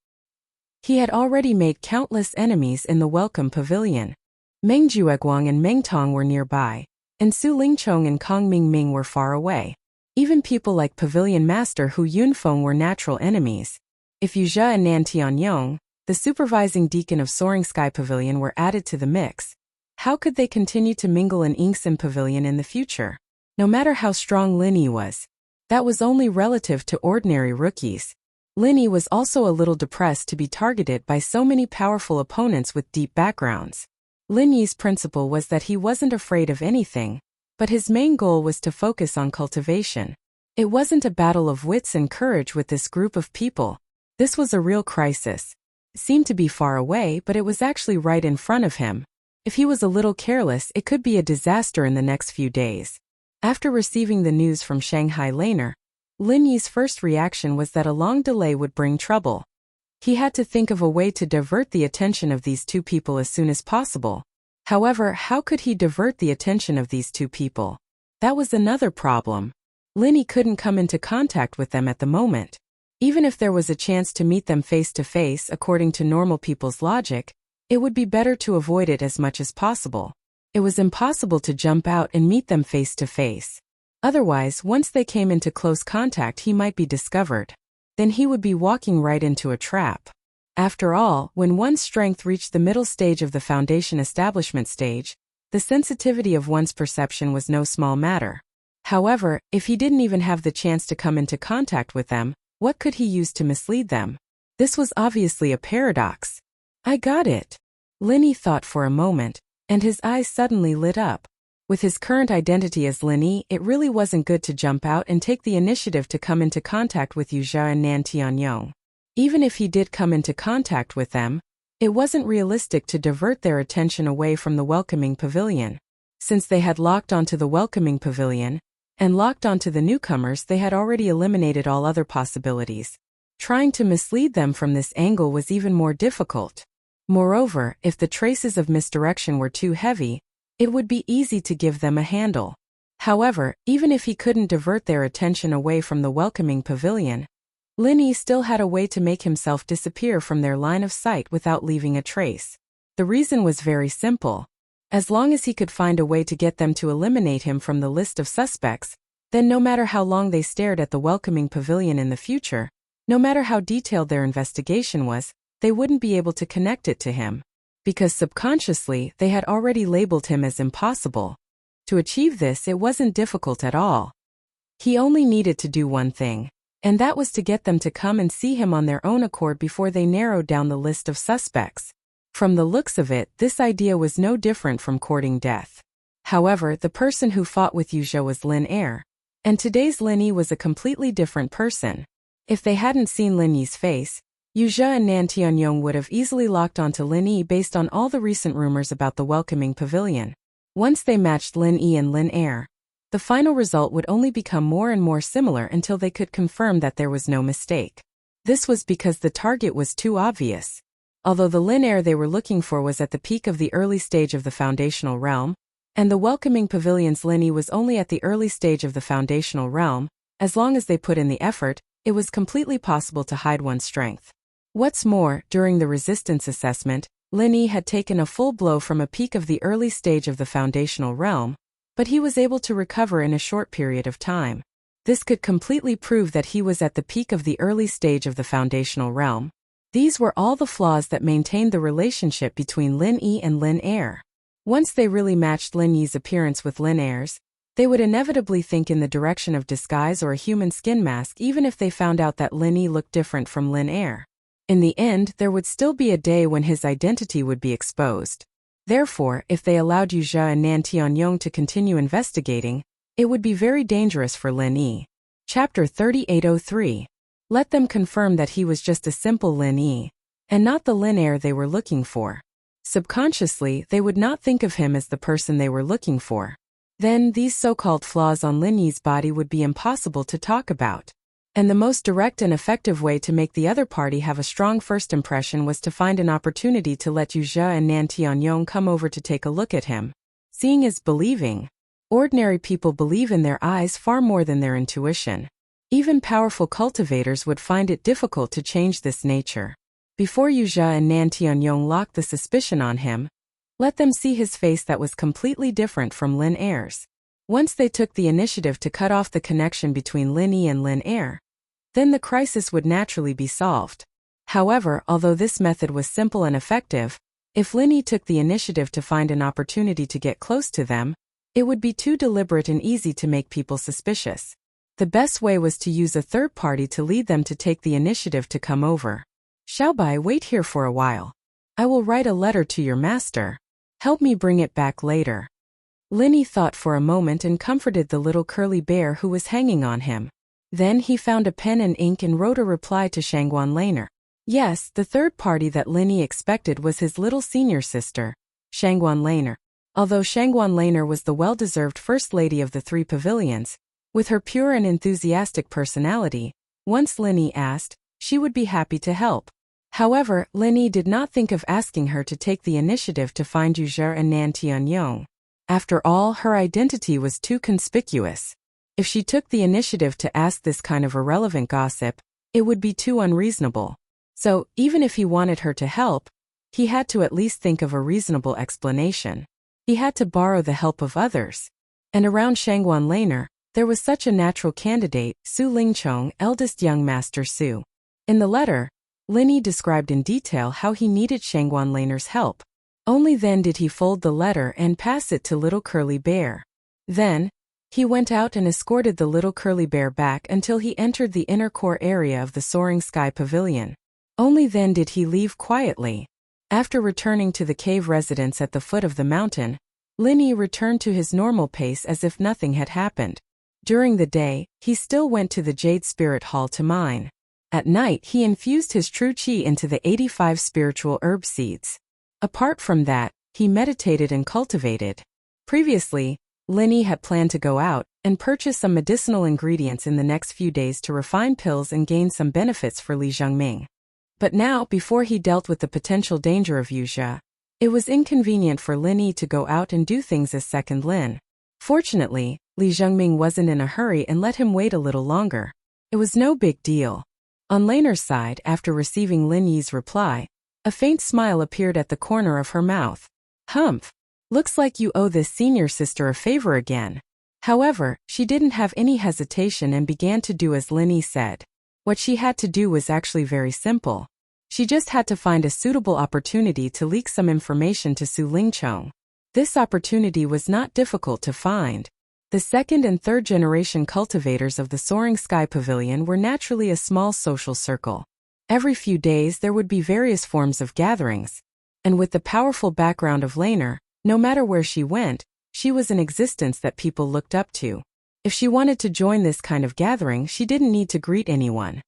He had already made countless enemies in the welcome pavilion. Meng Jueguang and Meng Tong were nearby, and Su Lingchong and Kong Mingming were far away. Even people like Pavilion Master Hu Yunfeng were natural enemies. If Wuxia and Nan Tianyong, the supervising deacon of Soaring Sky Pavilion, were added to the mix, how could they continue to mingle in Inksim Pavilion in the future? No matter how strong Linny was, that was only relative to ordinary rookies. Linny was also a little depressed to be targeted by so many powerful opponents with deep backgrounds. Linny's principle was that he wasn't afraid of anything, but his main goal was to focus on cultivation. It wasn't a battle of wits and courage with this group of people. This was a real crisis. It seemed to be far away, but it was actually right in front of him. If he was a little careless, it could be a disaster in the next few days. After receiving the news from Shanghai Laner, Lin Yi's first reaction was that a long delay would bring trouble. He had to think of a way to divert the attention of these two people as soon as possible. However, how could he divert the attention of these two people? That was another problem. Lin Yi couldn't come into contact with them at the moment. Even if there was a chance to meet them face to face according to normal people's logic, it would be better to avoid it as much as possible. It was impossible to jump out and meet them face to face. Otherwise, once they came into close contact, he might be discovered. Then he would be walking right into a trap. After all, when one's strength reached the middle stage of the foundation establishment stage, the sensitivity of one's perception was no small matter. However, if he didn't even have the chance to come into contact with them, what could he use to mislead them? This was obviously a paradox. I got it. Lin Yi thought for a moment, and his eyes suddenly lit up. With his current identity as Lin Yi, it really wasn't good to jump out and take the initiative to come into contact with Wuxia and Nan Tianyong. Even if he did come into contact with them, it wasn't realistic to divert their attention away from the welcoming pavilion. Since they had locked onto the welcoming pavilion, and locked onto the newcomers, they had already eliminated all other possibilities. Trying to mislead them from this angle was even more difficult. Moreover, if the traces of misdirection were too heavy, it would be easy to give them a handle. However, even if he couldn't divert their attention away from the welcoming pavilion, Lin Yi still had a way to make himself disappear from their line of sight without leaving a trace. The reason was very simple. As long as he could find a way to get them to eliminate him from the list of suspects, then no matter how long they stared at the welcoming pavilion in the future, no matter how detailed their investigation was, they wouldn't be able to connect it to him. Because subconsciously, they had already labeled him as impossible. To achieve this, it wasn't difficult at all. He only needed to do one thing, and that was to get them to come and see him on their own accord before they narrowed down the list of suspects. From the looks of it, this idea was no different from courting death. However, the person who fought with Wuxia was Lin Yi, and today's Lin Yi was a completely different person. If they hadn't seen Lin Yi's face, Wuxia and Nan Tianyong would have easily locked onto Lin Yi based on all the recent rumors about the welcoming pavilion. Once they matched Lin Yi and Lin Yi, the final result would only become more and more similar until they could confirm that there was no mistake. This was because the target was too obvious. Although the Lin Yi they were looking for was at the peak of the early stage of the foundational realm, and the welcoming pavilion's Lin Yi was only at the early stage of the foundational realm, as long as they put in the effort, it was completely possible to hide one's strength. What's more, during the resistance assessment, Lin Yi had taken a full blow from a peak of the early stage of the foundational realm, but he was able to recover in a short period of time. This could completely prove that he was at the peak of the early stage of the foundational realm. These were all the flaws that maintained the relationship between Lin Yi and Lin Yi. Once they really matched Lin Yi's appearance with Lin Yi's, they would inevitably think in the direction of disguise or a human skin mask even if they found out that Lin Yi looked different from Lin Yi. In the end, there would still be a day when his identity would be exposed. Therefore, if they allowed Wuxia and Nan Tianyong to continue investigating, it would be very dangerous for Lin Yi. Chapter 3803. Let them confirm that he was just a simple Lin Yi, and not the Lin Yi they were looking for. Subconsciously, they would not think of him as the person they were looking for. Then, these so-called flaws on Lin Yi's body would be impossible to talk about. And the most direct and effective way to make the other party have a strong first impression was to find an opportunity to let Wuxia and Nan Tianyong come over to take a look at him. Seeing is believing. Ordinary people believe in their eyes far more than their intuition. Even powerful cultivators would find it difficult to change this nature. Before Wuxia and Nan Tianyong locked the suspicion on him, let them see his face that was completely different from Lin Yi's. Once they took the initiative to cut off the connection between Lin Yi and Lin Yi, then the crisis would naturally be solved. However, although this method was simple and effective, if Lin Yi took the initiative to find an opportunity to get close to them, it would be too deliberate and easy to make people suspicious. The best way was to use a third party to lead them to take the initiative to come over. Xiaobai, wait here for a while. I will write a letter to your master. Help me bring it back later. Lin Yi thought for a moment and comforted the little curly bear who was hanging on him. Then he found a pen and ink and wrote a reply to Shangguan Laner. Yes, the third party that Lin Yi expected was his little senior sister, Shangguan Laner. Although Shangguan Laner was the well-deserved first lady of the three pavilions, with her pure and enthusiastic personality, once Lin Yi asked, she would be happy to help. However, Lin Yi did not think of asking her to take the initiative to find Wuxia and Nan Tianyong. After all, her identity was too conspicuous. If she took the initiative to ask this kind of irrelevant gossip, it would be too unreasonable. So, even if he wanted her to help, he had to at least think of a reasonable explanation. He had to borrow the help of others. And around Shangguan Laner, there was such a natural candidate, Su Lingchong, eldest young master Su. In the letter, Lin Yi described in detail how he needed Shangguan Laner's help. Only then did he fold the letter and pass it to little curly bear. Then, he went out and escorted the little curly bear back until he entered the inner core area of the Soaring Sky Pavilion. Only then did he leave quietly. After returning to the cave residence at the foot of the mountain, Lin Yi returned to his normal pace as if nothing had happened. During the day, he still went to the Jade Spirit Hall to mine. At night, he infused his true qi into the 85 spiritual herb seeds. Apart from that, he meditated and cultivated. Previously, Lin Yi had planned to go out and purchase some medicinal ingredients in the next few days to refine pills and gain some benefits for Li Zhengming. But now, before he dealt with the potential danger of Wuxia, It was inconvenient for Lin Yi to go out and do things as second Lin. Fortunately, Li Zhengming wasn't in a hurry and let him wait a little longer. It was no big deal. On Laner's side, after receiving Lin Yi's reply, a faint smile appeared at the corner of her mouth. Humph. Looks like you owe this senior sister a favor again. However, she didn't have any hesitation and began to do as Lin Yi said. What she had to do was actually very simple. She just had to find a suitable opportunity to leak some information to Su Lingchong. This opportunity was not difficult to find. The second and third generation cultivators of the Soaring Sky Pavilion were naturally a small social circle. Every few days there would be various forms of gatherings. And with the powerful background of Laner, no matter where she went, she was an existence that people looked up to. If she wanted to join this kind of gathering, she didn't need to greet anyone.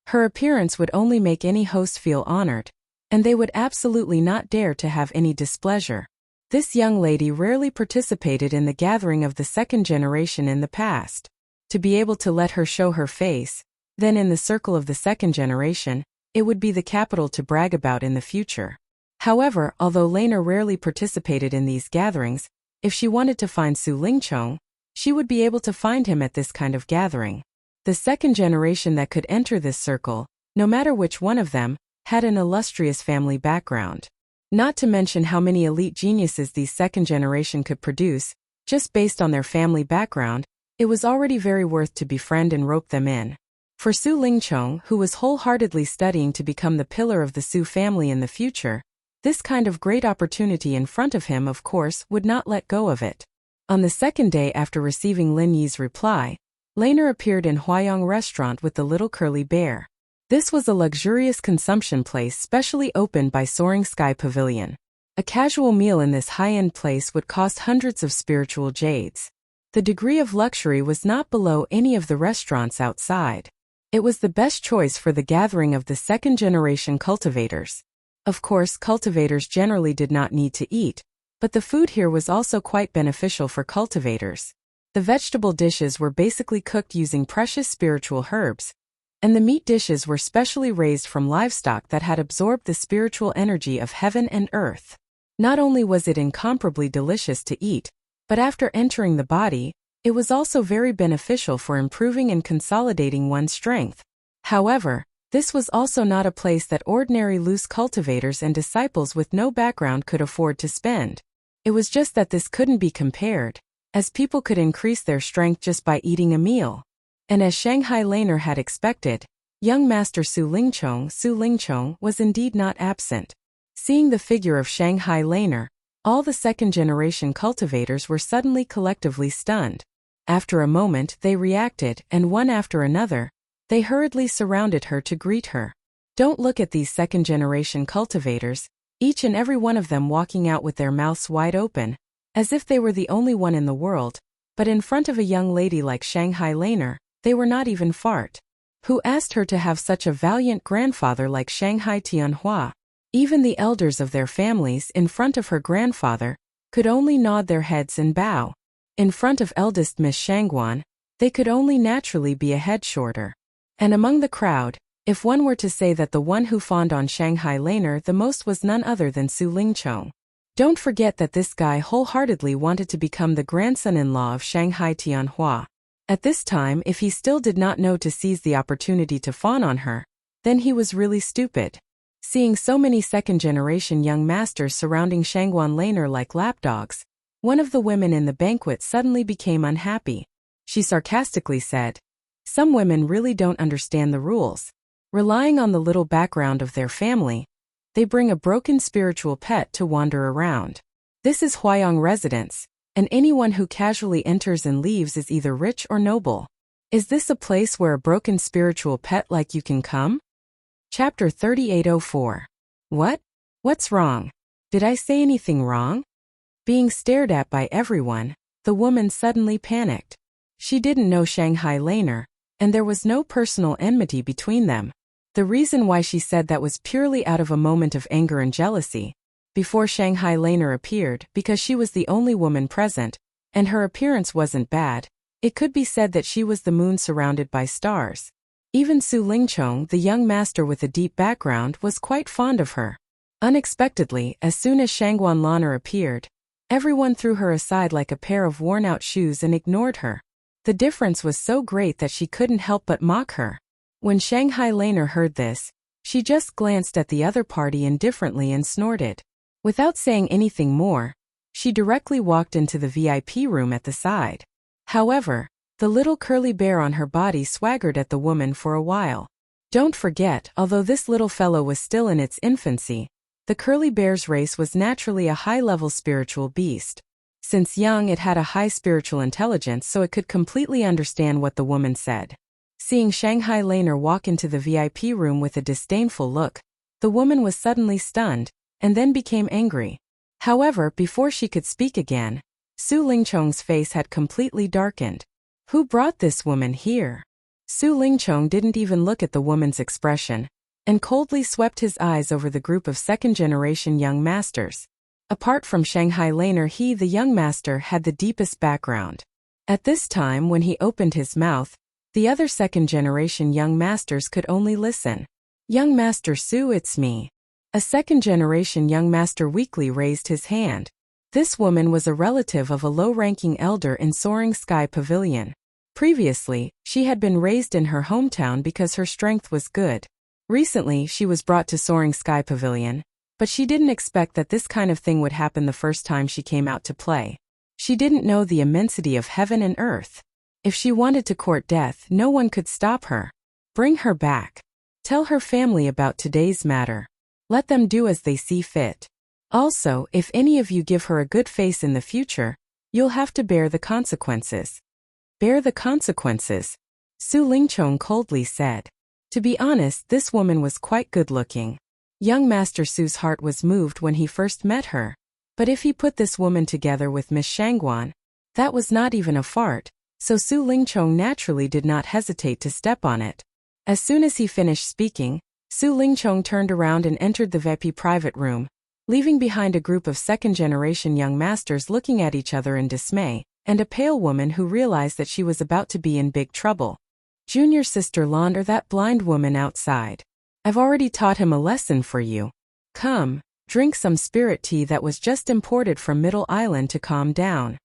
Her appearance would only make any host feel honored, and they would absolutely not dare to have any displeasure. This young lady rarely participated in the gathering of the second generation in the past. To be able to let her show her face, then in the circle of the second generation, it would be the capital to brag about in the future. However, although Laner rarely participated in these gatherings, if she wanted to find Su Lingchong, she would be able to find him at this kind of gathering. The second generation that could enter this circle, no matter which one of them, had an illustrious family background. Not to mention how many elite geniuses these second generation could produce, just based on their family background, it was already very worth to befriend and rope them in. For Su Lingchong, who was wholeheartedly studying to become the pillar of the Su family in the future, this kind of great opportunity in front of him, of course, would not let go of it. On the second day after receiving Lin Yi's reply, Laner appeared in Huayong restaurant with the little curly bear. This was a luxurious consumption place specially opened by Soaring Sky Pavilion. A casual meal in this high-end place would cost hundreds of spiritual jades. The degree of luxury was not below any of the restaurants outside. It was the best choice for the gathering of the second-generation cultivators. Of course, cultivators generally did not need to eat, but the food here was also quite beneficial for cultivators. The vegetable dishes were basically cooked using precious spiritual herbs, and the meat dishes were specially raised from livestock that had absorbed the spiritual energy of heaven and earth. Not only was it incomparably delicious to eat, but after entering the body, it was also very beneficial for improving and consolidating one's strength. However, this was also not a place that ordinary loose cultivators and disciples with no background could afford to spend. It was just that this couldn't be compared, as people could increase their strength just by eating a meal. And as Shanghai Laner had expected, young Master Su Lingchong was indeed not absent. Seeing the figure of Shanghai Laner, all the second-generation cultivators were suddenly collectively stunned. After a moment they reacted, and one after another, they hurriedly surrounded her to greet her. Don't look at these second-generation cultivators, each and every one of them walking out with their mouths wide open, as if they were the only one in the world, but in front of a young lady like Shanghai Laner, they were not even fart. Who asked her to have such a valiant grandfather like Shanghai Tianhua? Even the elders of their families in front of her grandfather could only nod their heads and bow. In front of eldest Miss Shangguan, they could only naturally be a head shorter. And among the crowd, if one were to say that the one who fawned on Shanghai Laner the most was none other than Su Lingchong. Don't forget that this guy wholeheartedly wanted to become the grandson-in-law of Shanghai Tianhua. At this time, if he still did not know to seize the opportunity to fawn on her, then he was really stupid. Seeing so many second-generation young masters surrounding Shangguan Laner like lapdogs, one of the women in the banquet suddenly became unhappy. She sarcastically said, "Some women really don't understand the rules. Relying on the little background of their family, they bring a broken spiritual pet to wander around. This is Huayong residence, and anyone who casually enters and leaves is either rich or noble. Is this a place where a broken spiritual pet like you can come?" Chapter 3804. What? What's wrong? Did I say anything wrong? Being stared at by everyone, the woman suddenly panicked. She didn't know Shanghai Laner, and there was no personal enmity between them. The reason why she said that was purely out of a moment of anger and jealousy. Before Shanghai Laner appeared, because she was the only woman present, and her appearance wasn't bad, it could be said that she was the moon surrounded by stars. Even Su Lingchong, the young master with a deep background, was quite fond of her. Unexpectedly, as soon as Shangguan Lan'er appeared, everyone threw her aside like a pair of worn-out shoes and ignored her. The difference was so great that she couldn't help but mock her. When Shanghai Lan'er heard this, she just glanced at the other party indifferently and snorted. Without saying anything more, she directly walked into the VIP room at the side. However, the little curly bear on her body swaggered at the woman for a while. Don't forget, although this little fellow was still in its infancy, the curly bear's race was naturally a high-level spiritual beast. Since young, it had a high spiritual intelligence, so it could completely understand what the woman said. Seeing Shanghai Lan'er walk into the VIP room with a disdainful look, the woman was suddenly stunned, and then became angry. However, before she could speak again, Su Lingchong's face had completely darkened. Who brought this woman here? Su Lingchong didn't even look at the woman's expression, and coldly swept his eyes over the group of second-generation young masters. Apart from Shanghai Lan'er, he, the young master, had the deepest background. At this time, when he opened his mouth, the other second-generation young masters could only listen. Young Master Su, it's me. A second-generation young master weakly raised his hand. This woman was a relative of a low-ranking elder in Soaring Sky Pavilion. Previously, she had been raised in her hometown because her strength was good. Recently, she was brought to Soaring Sky Pavilion, but she didn't expect that this kind of thing would happen the first time she came out to play. She didn't know the immensity of heaven and earth. If she wanted to court death, no one could stop her. Bring her back. Tell her family about today's matter. Let them do as they see fit. Also, if any of you give her a good face in the future, you'll have to bear the consequences. Bear the consequences? Su Lingchong coldly said. To be honest, this woman was quite good-looking. Young Master Su's heart was moved when he first met her. But if he put this woman together with Miss Shangguan, that was not even a fart, so Su Lingchong naturally did not hesitate to step on it. As soon as he finished speaking, Su Lingchong turned around and entered the VIP private room, leaving behind a group of second-generation young masters looking at each other in dismay, and a pale woman who realized that she was about to be in big trouble. Junior Sister Lon, or that blind woman outside. I've already taught him a lesson for you. Come, drink some spirit tea that was just imported from Middle Island to calm down.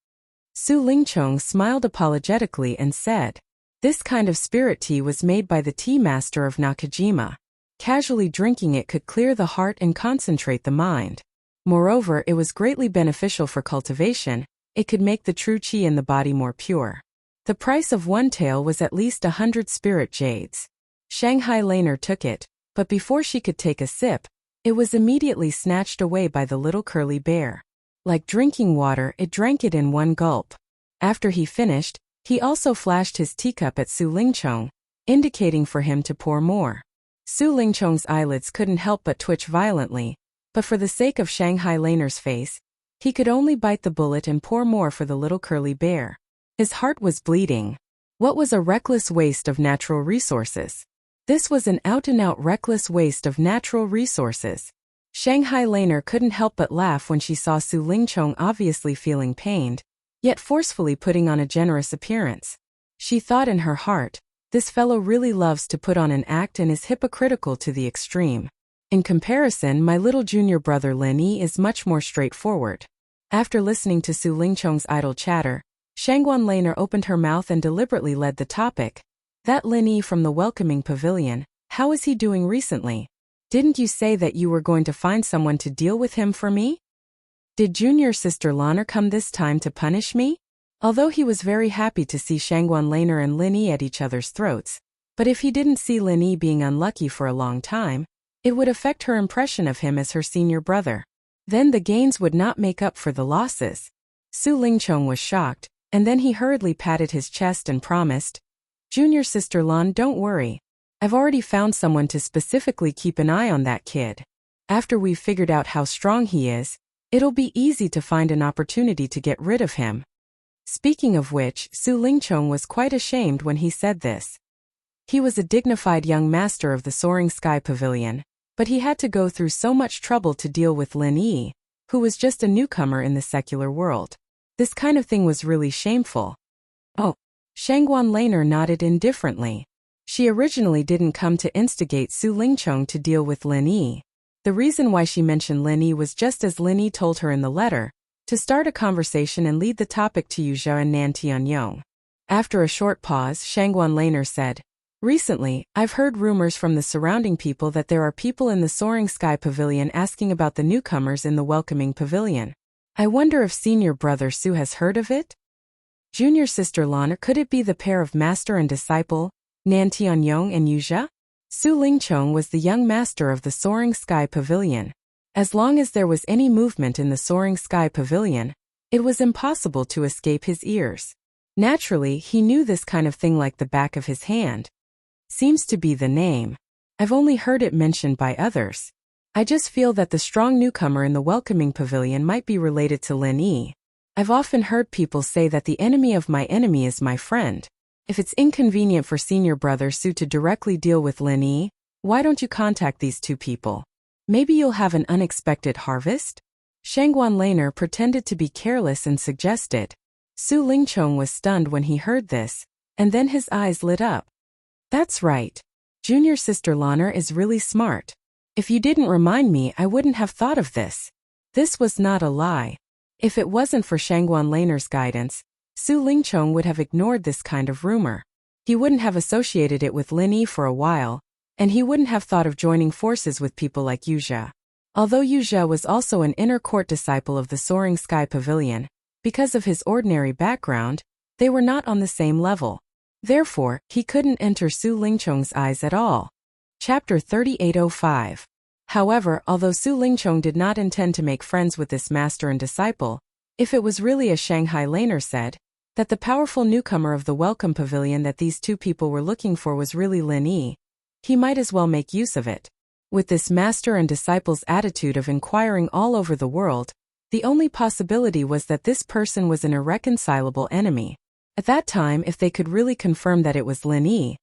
Su Lingchong smiled apologetically and said, this kind of spirit tea was made by the tea master of Nakajima. Casually drinking it could clear the heart and concentrate the mind. Moreover, it was greatly beneficial for cultivation. It could make the true qi in the body more pure. The price of one tael was at least 100 spirit jades. Shanghai Lan'er took it, but before she could take a sip, it was immediately snatched away by the little curly bear. Like drinking water, it drank it in one gulp. After he finished, he also flashed his teacup at Su Lingchong, indicating for him to pour more. Su Lingchong's eyelids couldn't help but twitch violently, but for the sake of Shanghai Lan'er's face, he could only bite the bullet and pour more for the little curly bear. His heart was bleeding. What was a reckless waste of natural resources? This was an out-and-out reckless waste of natural resources. Shanghai Lan'er couldn't help but laugh when she saw Su Lingchong obviously feeling pained, yet forcefully putting on a generous appearance. She thought in her heart, this fellow really loves to put on an act and is hypocritical to the extreme. In comparison, my little junior brother Lin Yi is much more straightforward. After listening to Su Lingchong's idle chatter, Shangguan Lan'er opened her mouth and deliberately led the topic. That Lin Yi from the welcoming pavilion, how is he doing recently? Didn't you say that you were going to find someone to deal with him for me? Did Junior Sister Lan'er come this time to punish me? Although he was very happy to see Shangguan Lan'er and Lin Yi at each other's throats, but if he didn't see Lin Yi being unlucky for a long time, it would affect her impression of him as her senior brother. Then the gains would not make up for the losses. Su Lingchong was shocked, and then he hurriedly patted his chest and promised, Junior Sister Lan, don't worry. I've already found someone to specifically keep an eye on that kid. After we've figured out how strong he is, it'll be easy to find an opportunity to get rid of him. Speaking of which, Su Lingchong was quite ashamed when he said this. He was a dignified young master of the Soaring Sky Pavilion, but he had to go through so much trouble to deal with Lin Yi, who was just a newcomer in the secular world. This kind of thing was really shameful. Oh. Shangguan Lan'er nodded indifferently. She originally didn't come to instigate Su Lingchong to deal with Lin Yi. The reason why she mentioned Lin Yi was just as Lin Yi told her in the letter, to start a conversation and lead the topic to Wuxia and Nan Tianyong. After a short pause, Shangguan Laner said, "Recently, I've heard rumors from the surrounding people that there are people in the Soaring Sky Pavilion asking about the newcomers in the Welcoming Pavilion. I wonder if senior brother Su has heard of it? Junior sister Lana, could it be the pair of master and disciple, Nan Tianyong and Wuxia?" Su Lingchong was the young master of the Soaring Sky Pavilion. As long as there was any movement in the Soaring Sky Pavilion, it was impossible to escape his ears. Naturally, he knew this kind of thing like the back of his hand. Seems to be the name. I've only heard it mentioned by others. I just feel that the strong newcomer in the Welcoming Pavilion might be related to Lin Yi. I've often heard people say that the enemy of my enemy is my friend. If it's inconvenient for senior brother Su to directly deal with Lin Yi, why don't you contact these two people? Maybe you'll have an unexpected harvest? Shangguan Laner pretended to be careless and suggested. Su Lingchong was stunned when he heard this, and then his eyes lit up. That's right. Junior sister Laner is really smart. If you didn't remind me, I wouldn't have thought of this. This was not a lie. If it wasn't for Shangguan Laner's guidance, Su Lingchong would have ignored this kind of rumor. He wouldn't have associated it with Lin Yi for a while, and he wouldn't have thought of joining forces with people like Wuxia. Although Wuxia was also an inner court disciple of the Soaring Sky Pavilion, because of his ordinary background, they were not on the same level. Therefore, he couldn't enter Su Lingchong's eyes at all. Chapter 3805. However, although Su Lingchong did not intend to make friends with this master and disciple, if it was really as Shanghai Laner said, that the powerful newcomer of the Welcome Pavilion that these two people were looking for was really Lin Yi, he might as well make use of it. With this master and disciple's attitude of inquiring all over the world, the only possibility was that this person was an irreconcilable enemy. At that time, if they could really confirm that it was Lin Yi,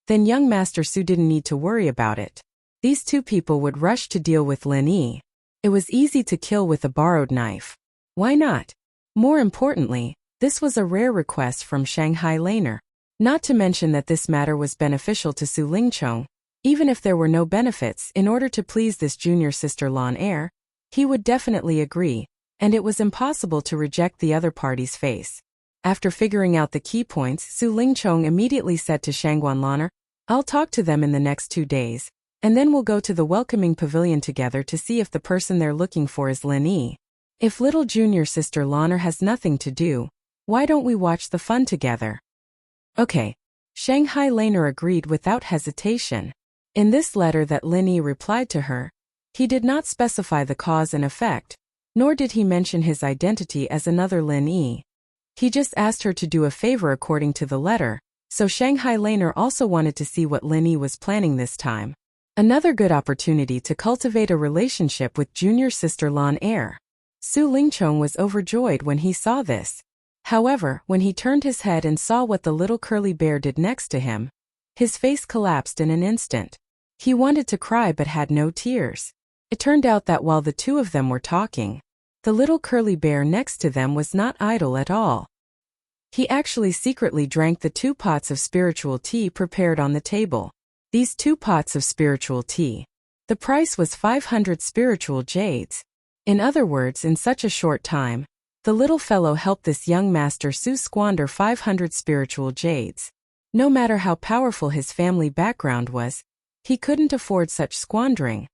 then young Master Su didn't need to worry about it. These two people would rush to deal with Lin Yi. It was easy to kill with a borrowed knife. Why not? More importantly, this was a rare request from Shanghai Laner. Not to mention that this matter was beneficial to Su Lingchong. Even if there were no benefits, in order to please this junior sister Lan heir, he would definitely agree, and it was impossible to reject the other party's face. After figuring out the key points, Su Lingchong immediately said to Shangguan Laner, "I'll talk to them in the next 2 days, and then we'll go to the Welcoming Pavilion together to see if the person they're looking for is Lin Yi. If little junior sister Laner has nothing to do, why don't we watch the fun together?" Okay. Shanghai Laner agreed without hesitation. In this letter that Lin Yi replied to her, he did not specify the cause and effect, nor did he mention his identity as another Lin Yi. He just asked her to do a favor according to the letter, so Shanghai Laner also wanted to see what Lin Yi was planning this time. Another good opportunity to cultivate a relationship with junior sister Lan heir. Su Lingchong was overjoyed when he saw this. However, when he turned his head and saw what the little curly bear did next to him, his face collapsed in an instant. He wanted to cry but had no tears. It turned out that while the two of them were talking, the little curly bear next to them was not idle at all. He actually secretly drank the 2 pots of spiritual tea prepared on the table. These 2 pots of spiritual tea. The price was 500 spiritual jades. In other words, in such a short time, the little fellow helped this young master Su squander 500 spiritual jades. No matter how powerful his family background was, he couldn't afford such squandering.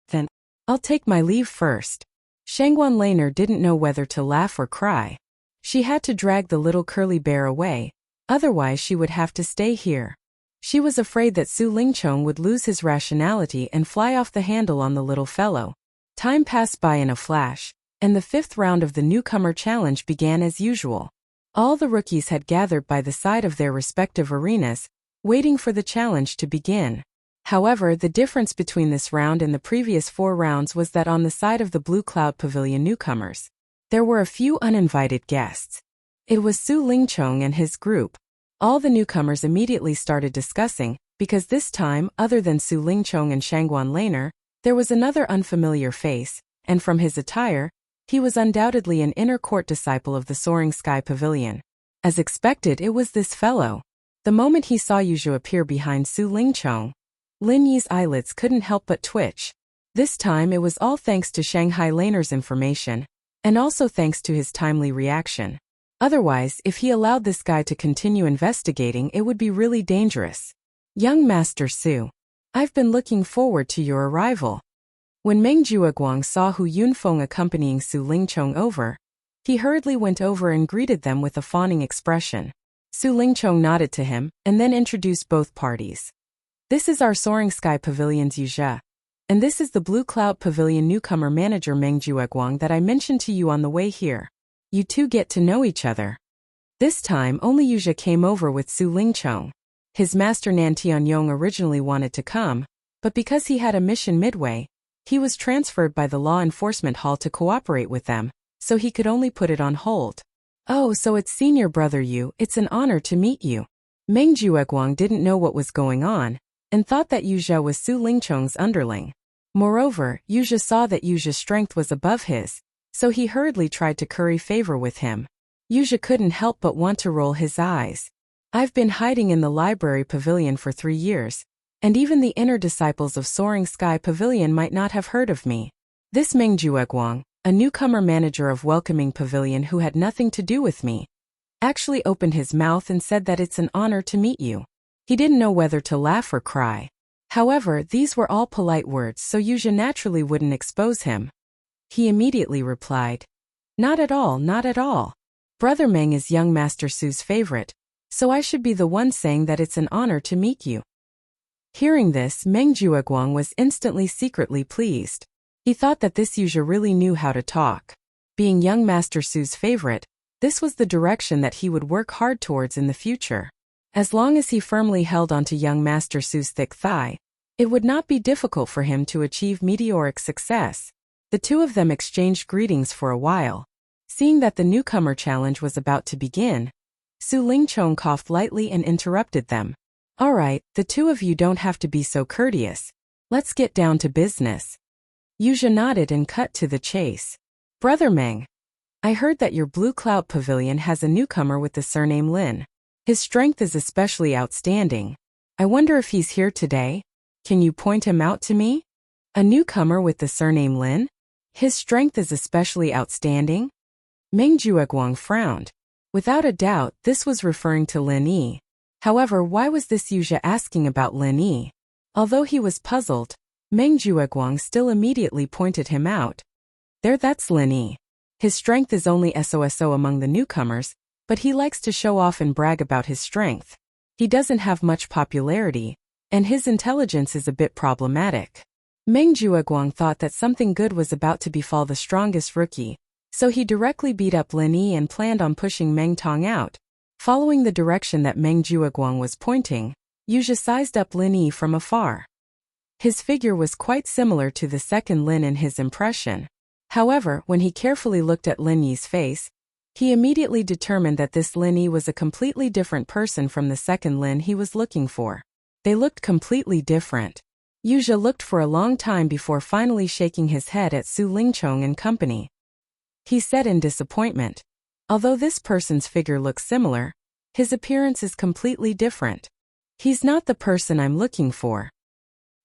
Then, I'll take my leave first. Shangguan Laner didn't know whether to laugh or cry. She had to drag the little curly bear away, otherwise she would have to stay here. She was afraid that Su Lingchong would lose his rationality and fly off the handle on the little fellow. Time passed by in a flash, and the 5th round of the newcomer challenge began as usual. All the rookies had gathered by the side of their respective arenas, waiting for the challenge to begin. However, the difference between this round and the previous 4 rounds was that on the side of the Blue Cloud Pavilion newcomers, there were a few uninvited guests. It was Su Lingchong and his group. All the newcomers immediately started discussing, because this time, other than Su Lingchong and Shangguan Laner, there was another unfamiliar face, and from his attire, he was undoubtedly an inner court disciple of the Soaring Sky Pavilion. As expected, it was this fellow. The moment he saw Wuxia appear behind Su Lingchong, Lin Yi's eyelids couldn't help but twitch. This time it was all thanks to Shanghai Laner's information, and also thanks to his timely reaction. Otherwise, if he allowed this guy to continue investigating, it would be really dangerous. Young Master Su, I've been looking forward to your arrival. When Meng Jueguang saw Hu Yunfeng accompanying Su Lingchong over, he hurriedly went over and greeted them with a fawning expression. Su Lingchong nodded to him, and then introduced both parties. This is our Soaring Sky Pavilion's Yuzhe. And this is the Blue Cloud Pavilion newcomer manager Meng Jueguang that I mentioned to you on the way here. You two get to know each other. This time only Yuzhe came over with Su Lingchong. His master Nan Tianyong originally wanted to come, but because he had a mission midway, he was transferred by the law enforcement hall to cooperate with them, so he could only put it on hold. Oh, so it's senior brother Yu, it's an honor to meet you. Meng Jueguang didn't know what was going on, and thought that Yuzhe was Su Lingchong's underling. Moreover, Yuzhe saw that Yuzhe's strength was above his, so he hurriedly tried to curry favor with him. Yuzhe couldn't help but want to roll his eyes. I've been hiding in the library pavilion for 3 years, and even the inner disciples of Soaring Sky Pavilion might not have heard of me. This Meng Jueguang, a newcomer manager of Welcoming Pavilion who had nothing to do with me, actually opened his mouth and said that it's an honor to meet you. He didn't know whether to laugh or cry. However, these were all polite words, so Yuzhe naturally wouldn't expose him. He immediately replied, Not at all, not at all. Brother Meng is young Master Su's favorite, so I should be the one saying that it's an honor to meet you. Hearing this, Meng Jueguang was instantly secretly pleased. He thought that this Yuzhe really knew how to talk. Being young Master Su's favorite, this was the direction that he would work hard towards in the future. As long as he firmly held onto young Master Su's thick thigh, it would not be difficult for him to achieve meteoric success. The two of them exchanged greetings for a while. Seeing that the newcomer challenge was about to begin, Su Lingchong coughed lightly and interrupted them. All right, the two of you don't have to be so courteous. Let's get down to business. Yuzhe nodded and cut to the chase. Brother Meng, I heard that your Blue Cloud Pavilion has a newcomer with the surname Lin. His strength is especially outstanding. I wonder if he's here today? Can you point him out to me? A newcomer with the surname Lin? His strength is especially outstanding? Meng Jueguang frowned. Without a doubt, this was referring to Lin Yi. However, why was this Yuzhe asking about Lin Yi? Although he was puzzled, Meng Jueguang still immediately pointed him out. There, that's Lin Yi. His strength is only SOSO among the newcomers, but he likes to show off and brag about his strength. He doesn't have much popularity, and his intelligence is a bit problematic. Meng Jueguang thought that something good was about to befall the strongest rookie, so he directly beat up Lin Yi and planned on pushing Meng Tong out. Following the direction that Meng Jueguang was pointing, Yuzhe sized up Lin Yi from afar. His figure was quite similar to the second Lin in his impression. However, when he carefully looked at Lin Yi's face, he immediately determined that this Lin Yi was a completely different person from the second Lin he was looking for. They looked completely different. Yuzhe looked for a long time before finally shaking his head at Su Lingchong and company. He said in disappointment, although this person's figure looks similar, his appearance is completely different. He's not the person I'm looking for.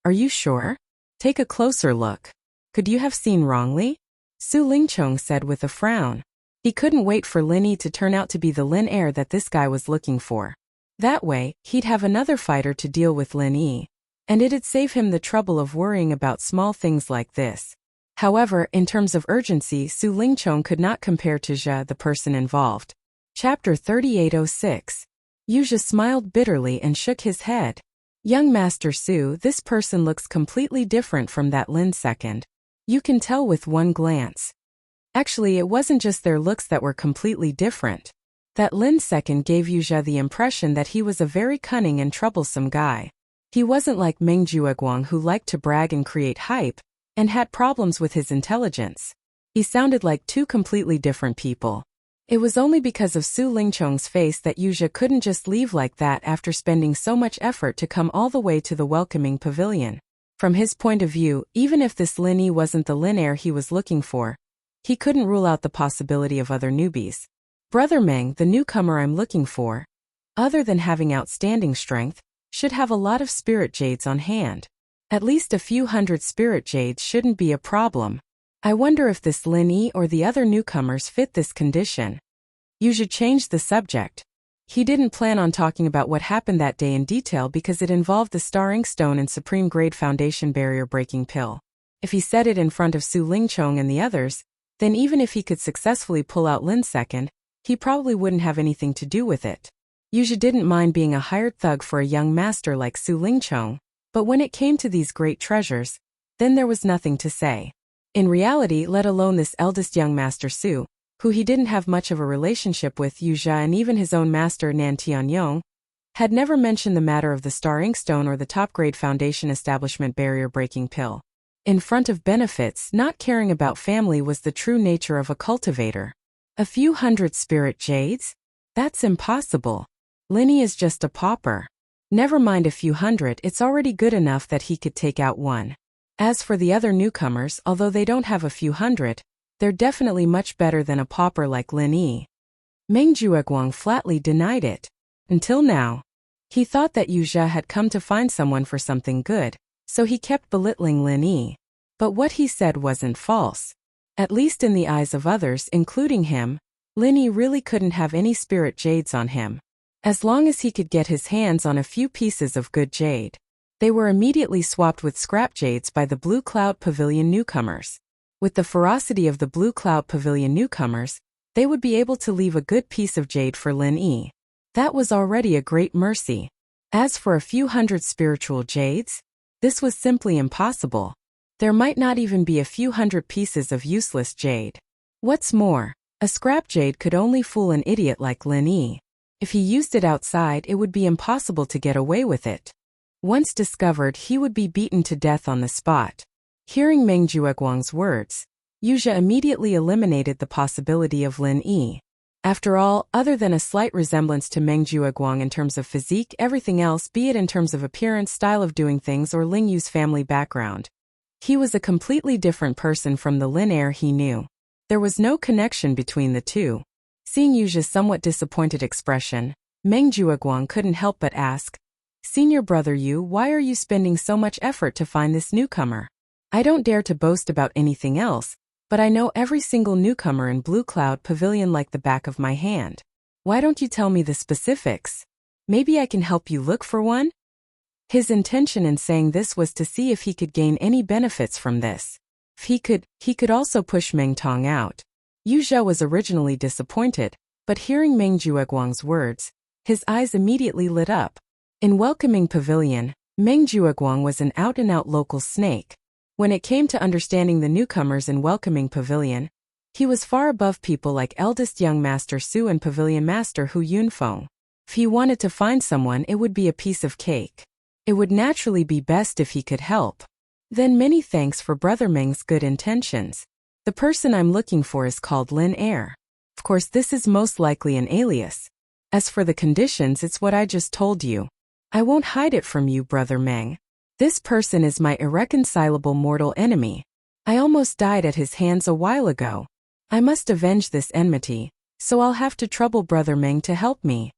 Are you sure? Take a closer look. Could you have seen wrongly? Su Lingchong said with a frown. He couldn't wait for Lin Yi to turn out to be the Lin heir that this guy was looking for. That way, he'd have another fighter to deal with Lin Yi, and it'd save him the trouble of worrying about small things like this. However, in terms of urgency, Su Lingchong could not compare to Zhe, the person involved. Chapter 3806. Yuzhe smiled bitterly and shook his head. Young Master Su, this person looks completely different from that Lin second. You can tell with one glance. Actually, it wasn't just their looks that were completely different. That Lin second gave Yuzhe the impression that he was a very cunning and troublesome guy. He wasn't like Meng Jueguang, who liked to brag and create hype, and had problems with his intelligence. He sounded like two completely different people. It was only because of Su Lingchong's face that Yuzhe couldn't just leave like that after spending so much effort to come all the way to the Welcoming Pavilion. From his point of view, even if this Lin Yi wasn't the Lin heir he was looking for, he couldn't rule out the possibility of other newbies. Brother Meng, the newcomer I'm looking for, other than having outstanding strength, should have a lot of spirit jades on hand. At least a few hundred spirit jades shouldn't be a problem. I wonder if this Lin Yi or the other newcomers fit this condition. You should change the subject. He didn't plan on talking about what happened that day in detail because it involved the Star Inkstone and Supreme Grade Foundation barrier-breaking pill. If he said it in front of Su Lingchong and the others, then even if he could successfully pull out Lin's second, he probably wouldn't have anything to do with it. Yuzha didn't mind being a hired thug for a young master like Su Lingchong, but when it came to these great treasures, then there was nothing to say. In reality, let alone this eldest young master Su, who he didn't have much of a relationship with, Yuzha and even his own master Nan Tianyong, had never mentioned the matter of the Star Inkstone or the top-grade Foundation establishment barrier-breaking pill. In front of benefits, not caring about family was the true nature of a cultivator. A few hundred spirit jades? That's impossible. Lin Yi is just a pauper. Never mind a few hundred, it's already good enough that he could take out one. As for the other newcomers, although they don't have a few hundred, they're definitely much better than a pauper like Lin Yi. Meng Jueguang flatly denied it. Until now. He thought that Yuzha had come to find someone for something good, so he kept belittling Lin Yi. But what he said wasn't false. At least in the eyes of others, including him, Lin Yi really couldn't have any spirit jades on him. As long as he could get his hands on a few pieces of good jade. They were immediately swapped with scrap jades by the Blue Cloud Pavilion newcomers. With the ferocity of the Blue Cloud Pavilion newcomers, they would be able to leave a good piece of jade for Lin Yi. That was already a great mercy. As for a few hundred spiritual jades, this was simply impossible. There might not even be a few hundred pieces of useless jade. What's more, a scrap jade could only fool an idiot like Lin Yi. If he used it outside, it would be impossible to get away with it. Once discovered, he would be beaten to death on the spot. Hearing Meng Jueguang's words, Yuzha immediately eliminated the possibility of Lin Yi. After all, other than a slight resemblance to Meng Jueguang in terms of physique, everything else, be it in terms of appearance, style of doing things, or Ling Yu's family background, he was a completely different person from the Lin heir he knew. There was no connection between the two. Seeing Yuzha's somewhat disappointed expression, Meng Jueguang couldn't help but ask, "Senior brother Yu, why are you spending so much effort to find this newcomer? I don't dare to boast about anything else, but I know every single newcomer in Blue Cloud Pavilion like the back of my hand. Why don't you tell me the specifics? Maybe I can help you look for one?" His intention in saying this was to see if he could gain any benefits from this. If he could also push Meng Tong out. Yuzha was originally disappointed, but hearing Meng Jueguang's words, his eyes immediately lit up. In welcoming Pavilion, Meng Jueguang was an out-and-out local snake. When it came to understanding the newcomers in welcoming Pavilion, he was far above people like eldest young Master Su and Pavilion Master Hu Yunfeng. If he wanted to find someone, it would be a piece of cake. It would naturally be best if he could help. Then many thanks for Brother Meng's good intentions. The person I'm looking for is called Lin Heir. Of course, this is most likely an alias. As for the conditions, it's what I just told you. I won't hide it from you, Brother Meng. This person is my irreconcilable mortal enemy. I almost died at his hands a while ago. I must avenge this enmity, so I'll have to trouble Brother Meng to help me.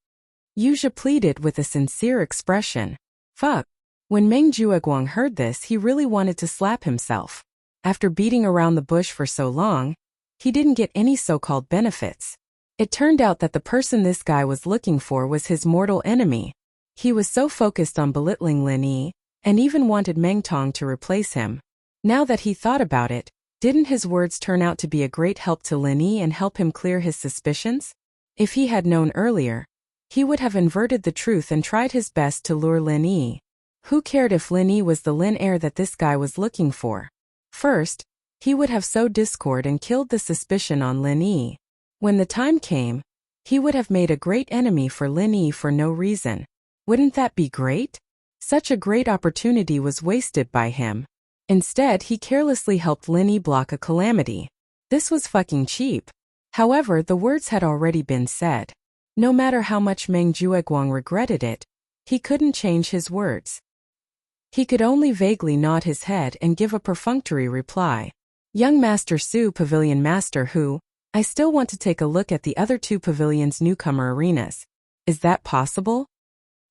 Yuzha pleaded with a sincere expression. Fuck. When Meng Jueguang heard this, he really wanted to slap himself. After beating around the bush for so long, he didn't get any so-called benefits. It turned out that the person this guy was looking for was his mortal enemy. He was so focused on belittling Lin Yi, and even wanted Meng Tong to replace him. Now that he thought about it, didn't his words turn out to be a great help to Lin Yi and help him clear his suspicions? If he had known earlier, he would have inverted the truth and tried his best to lure Lin Yi. Who cared if Lin Yi was the Lin heir that this guy was looking for? First, he would have sowed discord and killed the suspicion on Lin Yi. When the time came, he would have made a great enemy for Lin Yi for no reason. Wouldn't that be great? Such a great opportunity was wasted by him. Instead, he carelessly helped Lin Yi block a calamity. This was fucking cheap. However, the words had already been said. No matter how much Meng Jueguang regretted it, he couldn't change his words. He could only vaguely nod his head and give a perfunctory reply. Young Master Su, Pavilion Master Hu, I still want to take a look at the other two pavilions' newcomer arenas. Is that possible?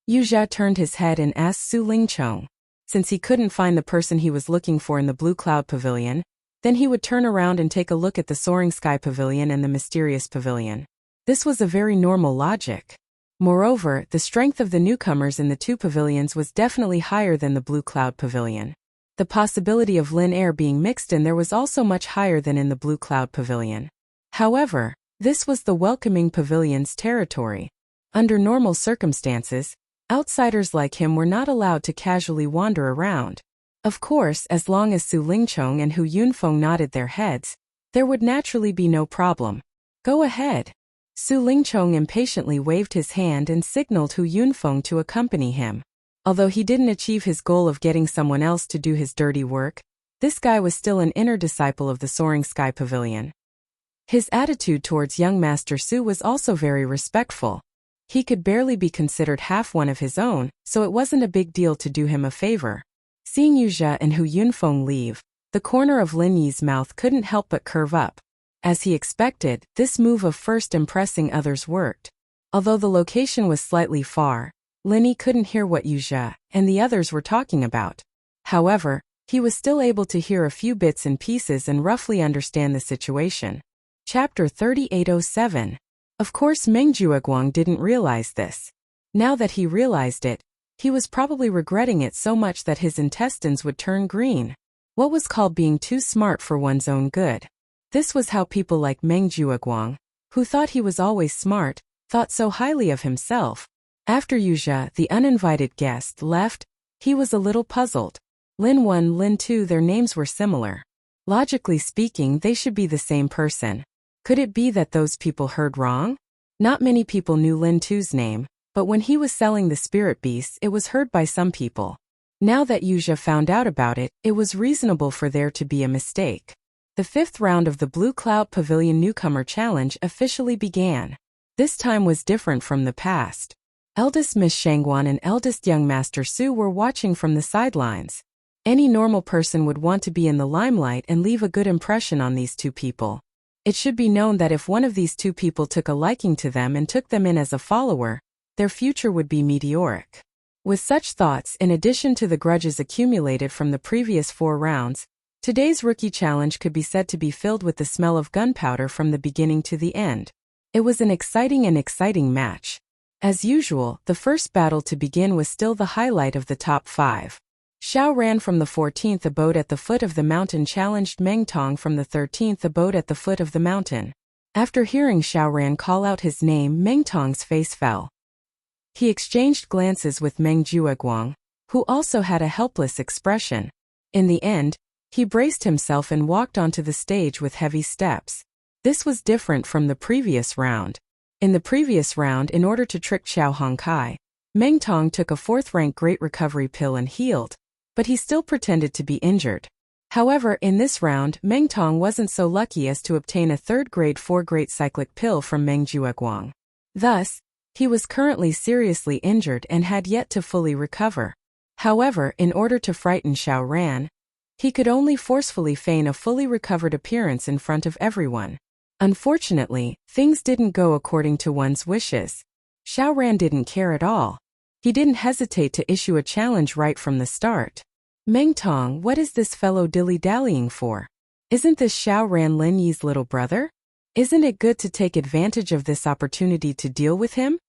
Yuzha turned his head and asked Su Lingchong. Since he couldn't find the person he was looking for in the Blue Cloud Pavilion, then he would turn around and take a look at the Soaring Sky Pavilion and the Mysterious Pavilion. This was a very normal logic. Moreover, the strength of the newcomers in the two pavilions was definitely higher than the Blue Cloud Pavilion. The possibility of Lin air being mixed in there was also much higher than in the Blue Cloud Pavilion. However, this was the welcoming pavilion's territory. Under normal circumstances, outsiders like him were not allowed to casually wander around. Of course, as long as Su Lingchong and Hu Yunfeng nodded their heads, there would naturally be no problem. Go ahead. Su Lingchong impatiently waved his hand and signaled Hu Yunfeng to accompany him. Although he didn't achieve his goal of getting someone else to do his dirty work, this guy was still an inner disciple of the Soaring Sky Pavilion. His attitude towards young Master Su was also very respectful. He could barely be considered half one of his own, so it wasn't a big deal to do him a favor. Seeing Yu Zhe and Hu Yunfeng leave, the corner of Lin Yi's mouth couldn't help but curve up. As he expected, this move of first impressing others worked. Although the location was slightly far, Lin Yi couldn't hear what Yu Zhe and the others were talking about. However, he was still able to hear a few bits and pieces and roughly understand the situation. Chapter 3807. Of course, Meng Jueguang didn't realize this. Now that he realized it, he was probably regretting it so much that his intestines would turn green. What was called being too smart for one's own good? This was how people like Meng Jueguang, who thought he was always smart, thought so highly of himself. After Yu Zhe, the uninvited guest, left, he was a little puzzled. Lin 1, Lin 2, their names were similar. Logically speaking, they should be the same person. Could it be that those people heard wrong? Not many people knew Lin 2's name, but when he was selling the spirit beasts, it was heard by some people. Now that Yu Zhe found out about it, it was reasonable for there to be a mistake. The fifth round of the Blue Cloud Pavilion Newcomer Challenge officially began. This time was different from the past. Eldest Miss Shangguan and eldest young Master Su were watching from the sidelines. Any normal person would want to be in the limelight and leave a good impression on these two people. It should be known that if one of these two people took a liking to them and took them in as a follower, their future would be meteoric. With such thoughts, in addition to the grudges accumulated from the previous 4 rounds, today's rookie challenge could be said to be filled with the smell of gunpowder from the beginning to the end. It was an exciting match. As usual, the first battle to begin was still the highlight of the top 5. Xiao Ran from the 14th abode at the foot of the mountain challenged Meng Tong from the 13th abode at the foot of the mountain. After hearing Xiao Ran call out his name, Meng Tong's face fell. He exchanged glances with Meng Jueguang, who also had a helpless expression. In the end, he braced himself and walked onto the stage with heavy steps. This was different from the previous round. In the previous round, in order to trick Xiao Hongkai, Meng Tong took a 4th-rank Great Recovery pill and healed, but he still pretended to be injured. However, in this round, Meng Tong wasn't so lucky as to obtain a 3rd-grade 4 Great Cyclic pill from Meng Jueguang. Thus, he was currently seriously injured and had yet to fully recover. However, in order to frighten Xiao Ran, he could only forcefully feign a fully recovered appearance in front of everyone. Unfortunately, things didn't go according to one's wishes. Xiao Ran didn't care at all. He didn't hesitate to issue a challenge right from the start. Meng Tong, what is this fellow dilly-dallying for? Isn't this Xiao Ran Lin Yi's little brother? Isn't it good to take advantage of this opportunity to deal with him?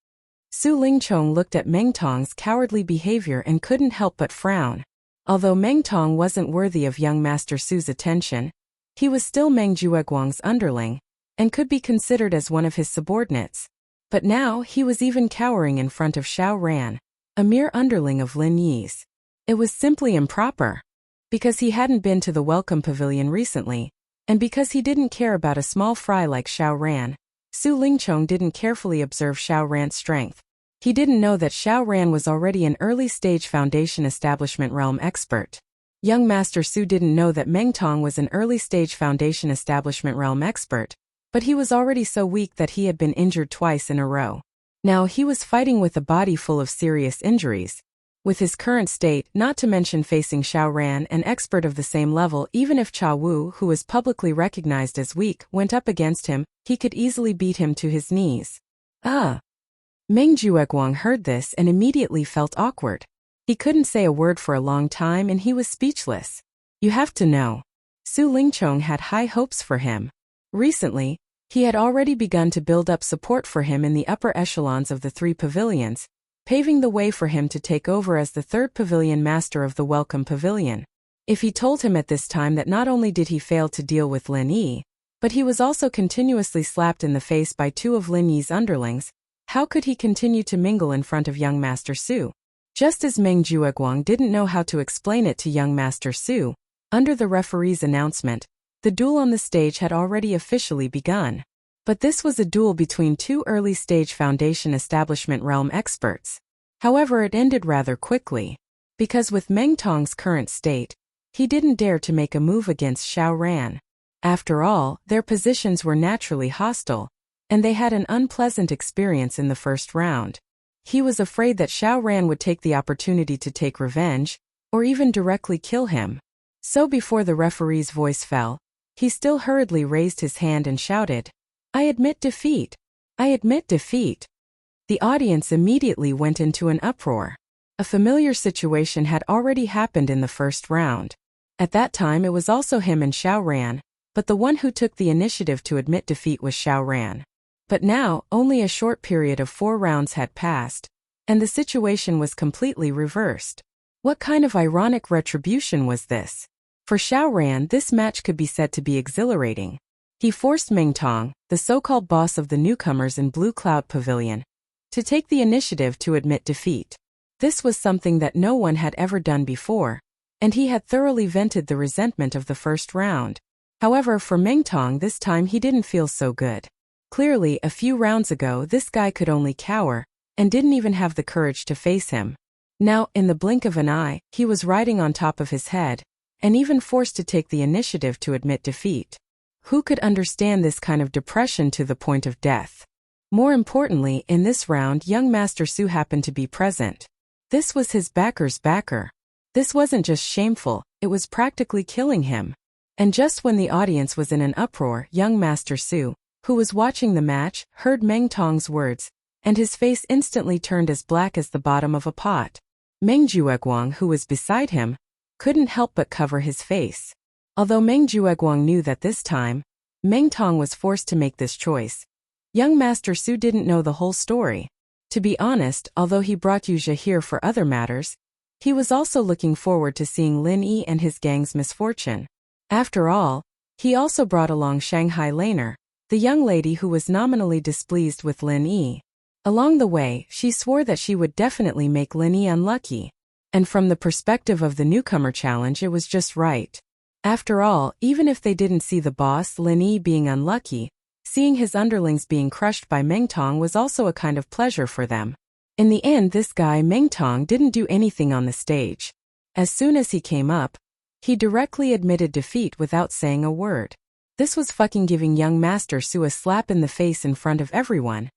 Su Lingchong looked at Meng Tong's cowardly behavior and couldn't help but frown. Although Meng Tong wasn't worthy of young Master Su's attention, he was still Meng Jueguang's underling, and could be considered as one of his subordinates. But now he was even cowering in front of Xiao Ran, a mere underling of Lin Yi's. It was simply improper. Because he hadn't been to the Welcome Pavilion recently, and because he didn't care about a small fry like Xiao Ran, Su Lingchong didn't carefully observe Xiao Ran's strength. He didn't know that Xiao Ran was already an early-stage Foundation Establishment Realm expert. Young Master Su didn't know that Meng Tong was an early-stage Foundation Establishment Realm expert, but he was already so weak that he had been injured twice in a row. Now he was fighting with a body full of serious injuries. With his current state, not to mention facing Xiao Ran, an expert of the same level, even if Cha Wu, who was publicly recognized as weak, went up against him, he could easily beat him to his knees. Meng Jueguang heard this and immediately felt awkward. He couldn't say a word for a long time and he was speechless. You have to know. Su Lingchong had high hopes for him. Recently, he had already begun to build up support for him in the upper echelons of the 3 pavilions, paving the way for him to take over as the 3rd pavilion master of the Welcome Pavilion. If he told him at this time that not only did he fail to deal with Lin Yi, but he was also continuously slapped in the face by 2 of Lin Yi's underlings, how could he continue to mingle in front of young Master Su? Just as Meng Jueguang didn't know how to explain it to young Master Su, under the referee's announcement, the duel on the stage had already officially begun. But this was a duel between 2 early-stage Foundation Establishment realm experts. However, it ended rather quickly. Because with Meng Tong's current state, he didn't dare to make a move against Xiao Ran. After all, their positions were naturally hostile, and they had an unpleasant experience in the first round. He was afraid that Xiao Ran would take the opportunity to take revenge, or even directly kill him. So before the referee's voice fell, he still hurriedly raised his hand and shouted, "I admit defeat! I admit defeat!" The audience immediately went into an uproar. A familiar situation had already happened in the first round. At that time it was also him and Xiao Ran, but the one who took the initiative to admit defeat was Xiao Ran. But now, only a short period of 4 rounds had passed, and the situation was completely reversed. What kind of ironic retribution was this? For Xiao Ran, this match could be said to be exhilarating. He forced Meng Tong, the so-called boss of the newcomers in Blue Cloud Pavilion, to take the initiative to admit defeat. This was something that no one had ever done before, and he had thoroughly vented the resentment of the first round. However, for Meng Tong this time he didn't feel so good. Clearly, a few rounds ago this guy could only cower, and didn't even have the courage to face him. Now, in the blink of an eye, he was riding on top of his head, and even forced to take the initiative to admit defeat. Who could understand this kind of depression to the point of death? More importantly, in this round young Master Su happened to be present. This was his backer's backer. This wasn't just shameful, it was practically killing him. And just when the audience was in an uproar, young Master Su, who was watching the match, heard Meng Tong's words, and his face instantly turned as black as the bottom of a pot. Meng Jueguang, who was beside him, couldn't help but cover his face. Although Meng Jueguang knew that this time, Meng Tong was forced to make this choice, young Master Su didn't know the whole story. To be honest, although he brought Wuxia here for other matters, he was also looking forward to seeing Lin Yi and his gang's misfortune. After all, he also brought along Shanghai Laner, the young lady who was nominally displeased with Lin Yi. Along the way, she swore that she would definitely make Lin Yi unlucky. And from the perspective of the newcomer challenge, it was just right. After all, even if they didn't see the boss Lin Yi being unlucky, seeing his underlings being crushed by Meng Tong was also a kind of pleasure for them. In the end, this guy Meng Tong didn't do anything on the stage. As soon as he came up, he directly admitted defeat without saying a word. This was fucking giving young Master Su a slap in the face in front of everyone.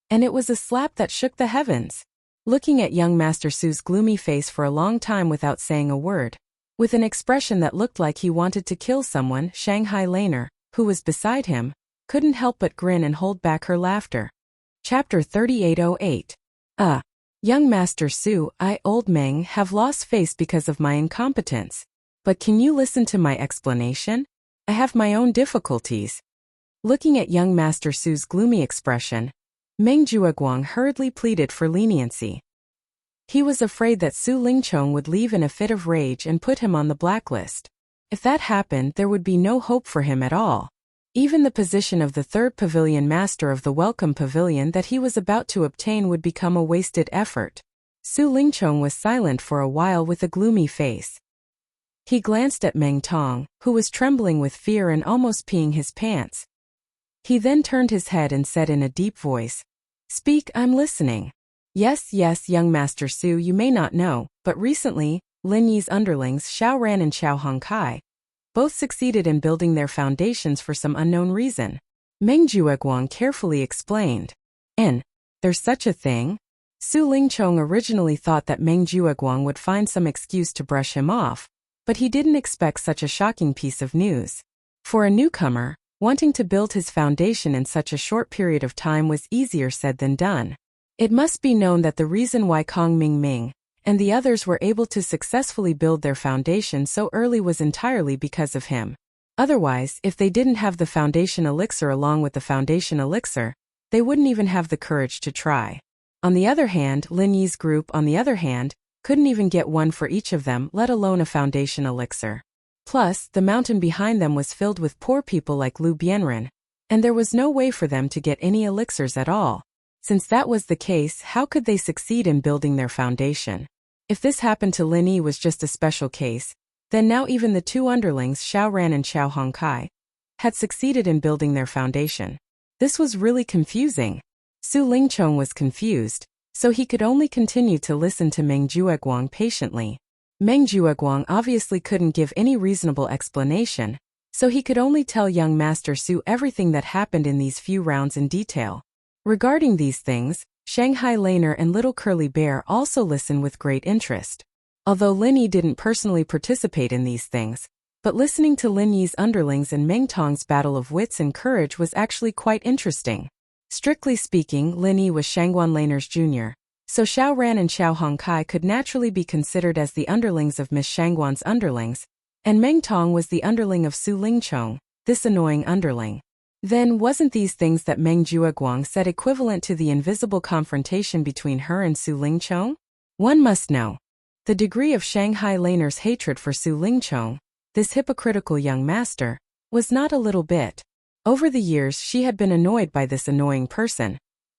And it was a slap that shook the heavens. Looking at young Master Su's gloomy face for a long time without saying a word, with an expression that looked like he wanted to kill someone, Shanghai Laner, who was beside him, couldn't help but grin and hold back her laughter. Chapter 3808. Young Master Su, I, old Meng, have lost face because of my incompetence. But can you listen to my explanation? I have my own difficulties. Looking at young Master Su's gloomy expression, Meng Jueguang hurriedly pleaded for leniency. He was afraid that Su Lingchong would leave in a fit of rage and put him on the blacklist. If that happened, there would be no hope for him at all. Even the position of the 3rd pavilion master of the Welcome Pavilion that he was about to obtain would become a wasted effort. Su Lingchong was silent for a while with a gloomy face. He glanced at Meng Tong, who was trembling with fear and almost peeing his pants. He then turned his head and said in a deep voice, "Speak, I'm listening." Yes, young Master Su, you may not know, but recently, Lin Yi's underlings Xiao Ran and Xiao Hongkai both succeeded in building their foundations for some unknown reason. Meng Jueguang carefully explained. And there's such a thing? Su Lingchong originally thought that Meng Jueguang would find some excuse to brush him off, but he didn't expect such a shocking piece of news. For a newcomer, wanting to build his foundation in such a short period of time was easier said than done. It must be known that the reason why Kong Mingming and the others were able to successfully build their foundation so early was entirely because of him. Otherwise, if they didn't have the foundation elixir along with the foundation elixir, they wouldn't even have the courage to try. On the other hand, Lin Yi's group, on the other hand, couldn't even get one for each of them, let alone a foundation elixir. Plus, the mountain behind them was filled with poor people like Lu Bianren, and there was no way for them to get any elixirs at all. Since that was the case, how could they succeed in building their foundation? If this happened to Lin Yi was just a special case, then now even the two underlings, Xiao Ran and Xiao Hongkai, had succeeded in building their foundation. This was really confusing. Su Lingchong was confused, so he could only continue to listen to Meng Jueguang patiently. Meng Jueguang obviously couldn't give any reasonable explanation, so he could only tell young Master Su everything that happened in these few rounds in detail. Regarding these things, Shanghai Laner and Little Curly Bear also listened with great interest. Although Lin Yi didn't personally participate in these things, but listening to Lin Yi's underlings and Meng Tong's battle of wits and courage was actually quite interesting. Strictly speaking, Lin Yi was Shangguan Laner's junior, so Xiao Ran and Xiao Hongkai could naturally be considered as the underlings of Miss Shangguan's underlings, and Meng Tong was the underling of Su Lingchong, this annoying underling. Then, wasn't these things that Meng Jueguang said equivalent to the invisible confrontation between her and Su Lingchong? One must know. The degree of Shanghai Laner's hatred for Su Lingchong, this hypocritical young master, was not a little bit. Over the years she had been annoyed by this annoying person,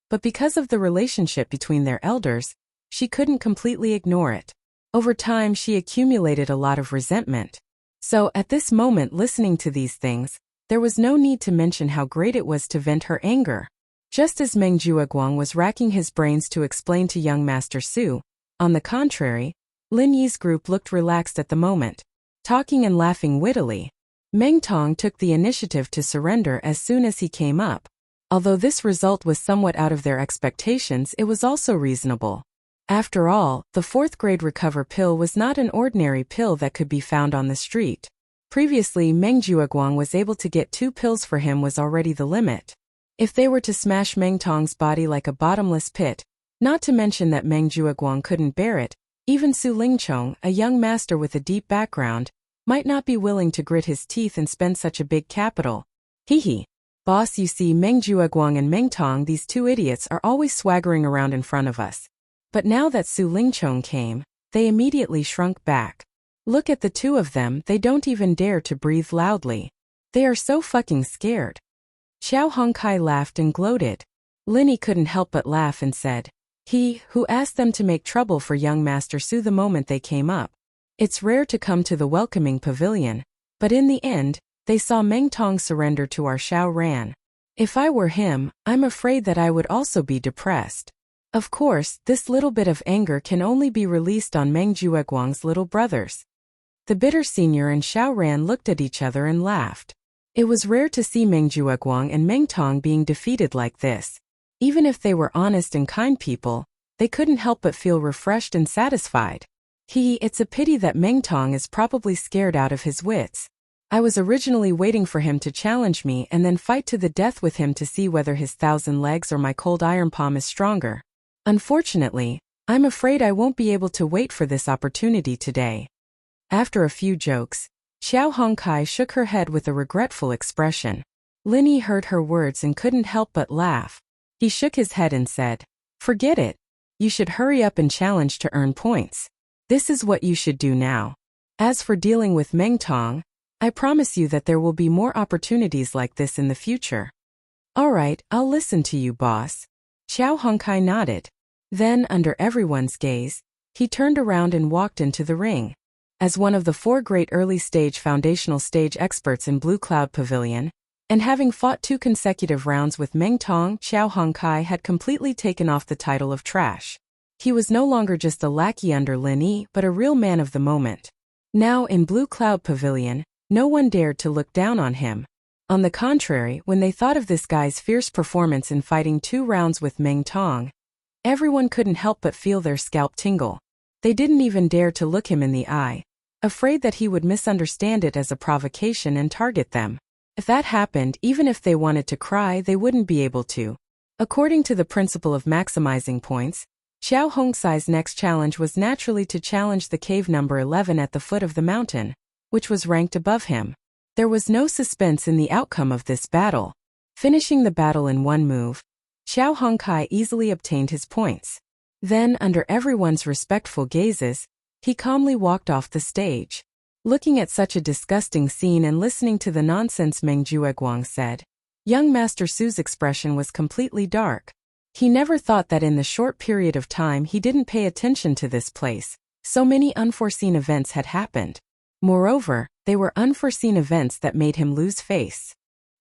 but because of the relationship between their elders, she couldn't completely ignore it. Over time she accumulated a lot of resentment. So, at this moment listening to these things, there was no need to mention how great it was to vent her anger. Just as Meng Jueguang was racking his brains to explain to young Master Su, on the contrary, Lin Yi's group looked relaxed at the moment, talking and laughing wittily. Meng Tong took the initiative to surrender as soon as he came up. Although this result was somewhat out of their expectations, it was also reasonable. After all, the 4th grade recover pill was not an ordinary pill that could be found on the street. Previously, Meng Jueguang was able to get 2 pills for him was already the limit. If they were to smash Meng Tong's body like a bottomless pit, not to mention that Meng Jueguang couldn't bear it, even Su Lingchong, a young master with a deep background, might not be willing to grit his teeth and spend such a big capital. Hee. Boss, you see, Meng Jueguang and Meng Tong, these two idiots, are always swaggering around in front of us. But now that Su Lingchong came, they immediately shrunk back. Look at the two of them, they don't even dare to breathe loudly. They are so fucking scared. Xiao Hongkai laughed and gloated. Lin Yi couldn't help but laugh and said, "He who asked them to make trouble for young Master Su the moment they came up. It's rare to come to the welcoming pavilion, but in the end, they saw Meng Tong surrender to our Xiao Ran. If I were him, I'm afraid that I would also be depressed." Of course, this little bit of anger can only be released on Meng Jueguang's little brothers. The bitter senior and Xiao Ran looked at each other and laughed. It was rare to see Meng Jueguang and Meng Tong being defeated like this. Even if they were honest and kind people, they couldn't help but feel refreshed and satisfied. It's a pity that Meng Tong is probably scared out of his wits. I was originally waiting for him to challenge me and then fight to the death with him to see whether his 1,000 legs or my cold iron palm is stronger. Unfortunately, I'm afraid I won't be able to wait for this opportunity today. After a few jokes, Xiao Hongkai shook her head with a regretful expression. Lin Yi heard her words and couldn't help but laugh. He shook his head and said, "Forget it. You should hurry up and challenge to earn points. This is what you should do now. As for dealing with Meng Tong, I promise you that there will be more opportunities like this in the future." "All right, I'll listen to you, boss." Xiao Hongkai nodded. Then, under everyone's gaze, he turned around and walked into the ring. As one of the 4 great early-stage foundational stage experts in Blue Cloud Pavilion, and having fought 2 consecutive rounds with Meng Tong, Xiao Hongkai had completely taken off the title of trash. He was no longer just a lackey under Lin Yi, but a real man of the moment. Now, in Blue Cloud Pavilion, no one dared to look down on him. On the contrary, when they thought of this guy's fierce performance in fighting 2 rounds with Meng Tong, everyone couldn't help but feel their scalp tingle. They didn't even dare to look him in the eye, afraid that he would misunderstand it as a provocation and target them. If that happened, even if they wanted to cry, they wouldn't be able to. According to the principle of maximizing points, Xiao Hongsai's next challenge was naturally to challenge the cave number 11 at the foot of the mountain, which was ranked above him. There was no suspense in the outcome of this battle. Finishing the battle in one move, Xiao Hongkai easily obtained his points. Then, under everyone's respectful gazes, he calmly walked off the stage. Looking at such a disgusting scene and listening to the nonsense Meng Jueguang said, young Master Su's expression was completely dark. He never thought that in the short period of time he didn't pay attention to this place, so many unforeseen events had happened. Moreover, they were unforeseen events that made him lose face.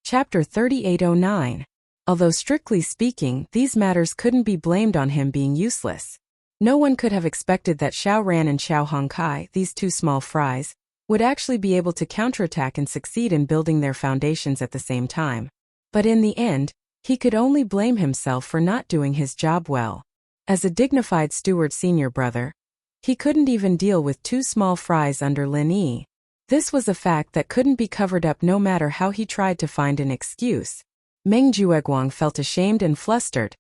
Chapter 3809. Although strictly speaking, these matters couldn't be blamed on him being useless. No one could have expected that Xiao Ran and Xiao Hongkai, these two small fries, would actually be able to counterattack and succeed in building their foundations at the same time. But in the end, he could only blame himself for not doing his job well. As a dignified steward senior brother, he couldn't even deal with two small fries under Lin Yi. This was a fact that couldn't be covered up no matter how he tried to find an excuse. Meng Jueguang felt ashamed and flustered,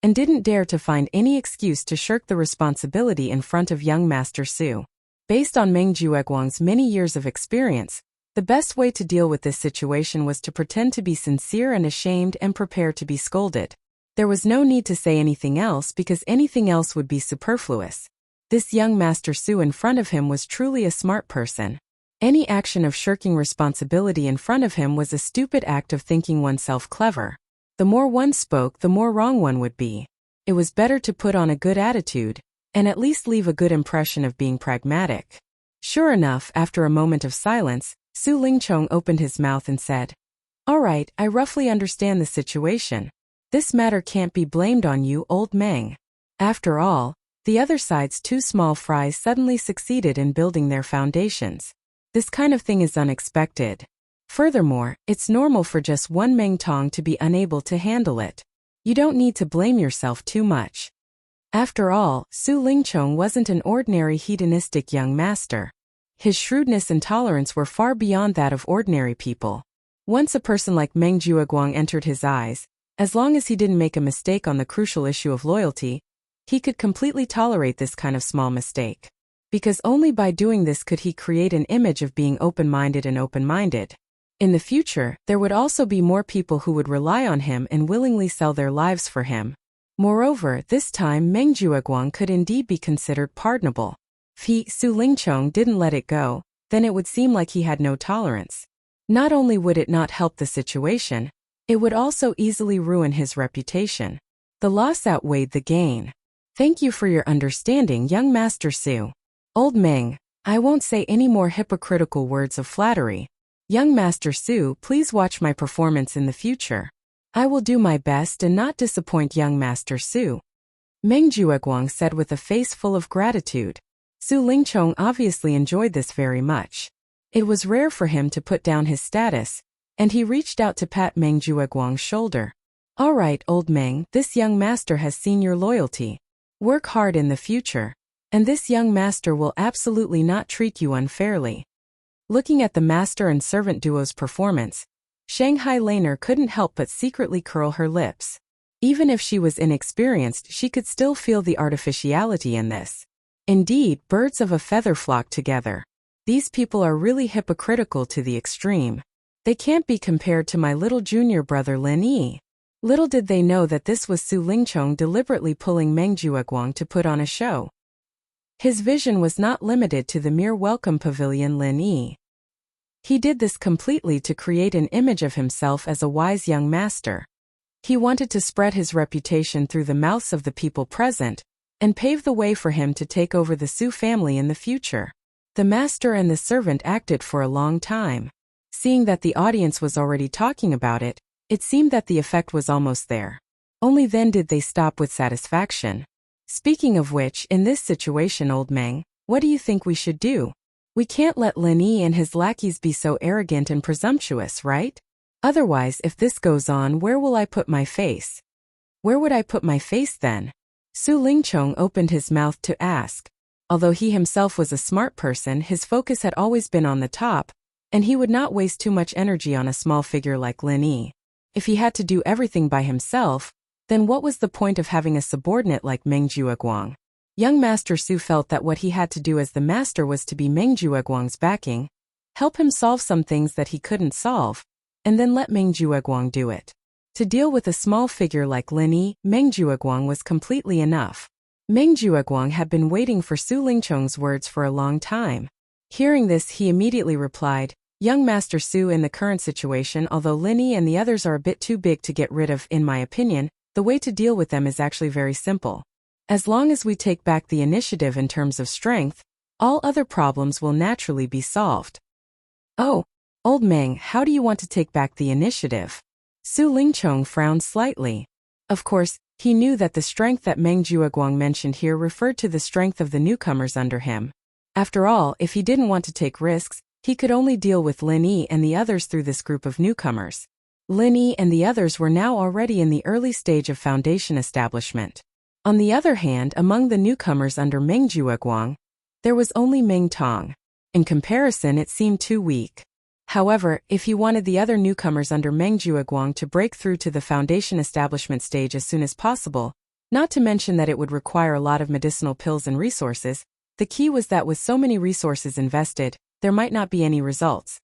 and didn't dare to find any excuse to shirk the responsibility in front of young Master Su. Based on Meng Jueguang's many years of experience, the best way to deal with this situation was to pretend to be sincere and ashamed and prepare to be scolded. There was no need to say anything else because anything else would be superfluous. This young Master Su in front of him was truly a smart person. Any action of shirking responsibility in front of him was a stupid act of thinking oneself clever. The more one spoke, the more wrong one would be. It was better to put on a good attitude, and at least leave a good impression of being pragmatic. Sure enough, after a moment of silence, Su Lingchong opened his mouth and said, "All right, I roughly understand the situation. This matter can't be blamed on you, old Meng." After all, the other side's two small fries suddenly succeeded in building their foundations. This kind of thing is unexpected. Furthermore, it's normal for just one Meng Tong to be unable to handle it. You don't need to blame yourself too much. After all, Su Lingchong wasn't an ordinary hedonistic young master. His shrewdness and tolerance were far beyond that of ordinary people. Once a person like Meng Jueguang entered his eyes, as long as he didn't make a mistake on the crucial issue of loyalty, he could completely tolerate this kind of small mistake. Because only by doing this could he create an image of being open-minded and open-minded. In the future, there would also be more people who would rely on him and willingly sell their lives for him. Moreover, this time Meng Jueguang could indeed be considered pardonable. If Su Lingchong didn't let it go, then it would seem like he had no tolerance. Not only would it not help the situation, it would also easily ruin his reputation. The loss outweighed the gain. Thank you for your understanding, young Master Su. Old Meng, I won't say any more hypocritical words of flattery. Young Master Su, please watch my performance in the future. I will do my best and not disappoint young Master Su. Meng Jueguang said with a face full of gratitude. Su Lingchong obviously enjoyed this very much. It was rare for him to put down his status, and he reached out to pat Meng Jueguang's shoulder. All right, old Meng, this young master has seen your loyalty. Work hard in the future, and this young master will absolutely not treat you unfairly. Looking at the master and servant duo's performance, Shanghai Laner couldn't help but secretly curl her lips. Even if she was inexperienced, she could still feel the artificiality in this. Indeed, birds of a feather flock together. These people are really hypocritical to the extreme. They can't be compared to my little junior brother Lin Yi. Little did they know that this was Su Lingchong deliberately pulling Meng Jueguang to put on a show. His vision was not limited to the mere welcome pavilion Lin Yi. He did this completely to create an image of himself as a wise young master. He wanted to spread his reputation through the mouths of the people present, and pave the way for him to take over the Su family in the future. The master and the servant acted for a long time. Seeing that the audience was already talking about it, it seemed that the effect was almost there. Only then did they stop with satisfaction. Speaking of which, in this situation, old Meng, what do you think we should do? We can't let Lin Yi and his lackeys be so arrogant and presumptuous, right? Otherwise, if this goes on, where will I put my face? Where would I put my face then? Su Lingchong opened his mouth to ask. Although he himself was a smart person, his focus had always been on the top, and he would not waste too much energy on a small figure like Lin Yi. If he had to do everything by himself, then what was the point of having a subordinate like Meng Jueguang? Young Master Su felt that what he had to do as the master was to be Meng Jueguang's backing, help him solve some things that he couldn't solve, and then let Meng Jueguang do it. To deal with a small figure like Lin Yi, Meng Jueguang was completely enough. Meng Jueguang had been waiting for Su Lingchong's words for a long time. Hearing this, he immediately replied, Young Master Su, in the current situation, although Lin Yi and the others are a bit too big to get rid of, in my opinion, the way to deal with them is actually very simple. As long as we take back the initiative in terms of strength, all other problems will naturally be solved. Oh, old Meng, how do you want to take back the initiative? Su Lingchong frowned slightly. Of course, he knew that the strength that Meng Jueguang mentioned here referred to the strength of the newcomers under him. After all, if he didn't want to take risks, he could only deal with Lin Yi and the others through this group of newcomers. Lin Yi and the others were now already in the early stage of foundation establishment. On the other hand, among the newcomers under Meng Jueguang, there was only Meng Tong. In comparison, it seemed too weak. However, if he wanted the other newcomers under Meng Jueguang to break through to the foundation establishment stage as soon as possible, not to mention that it would require a lot of medicinal pills and resources, the key was that with so many resources invested, there might not be any results.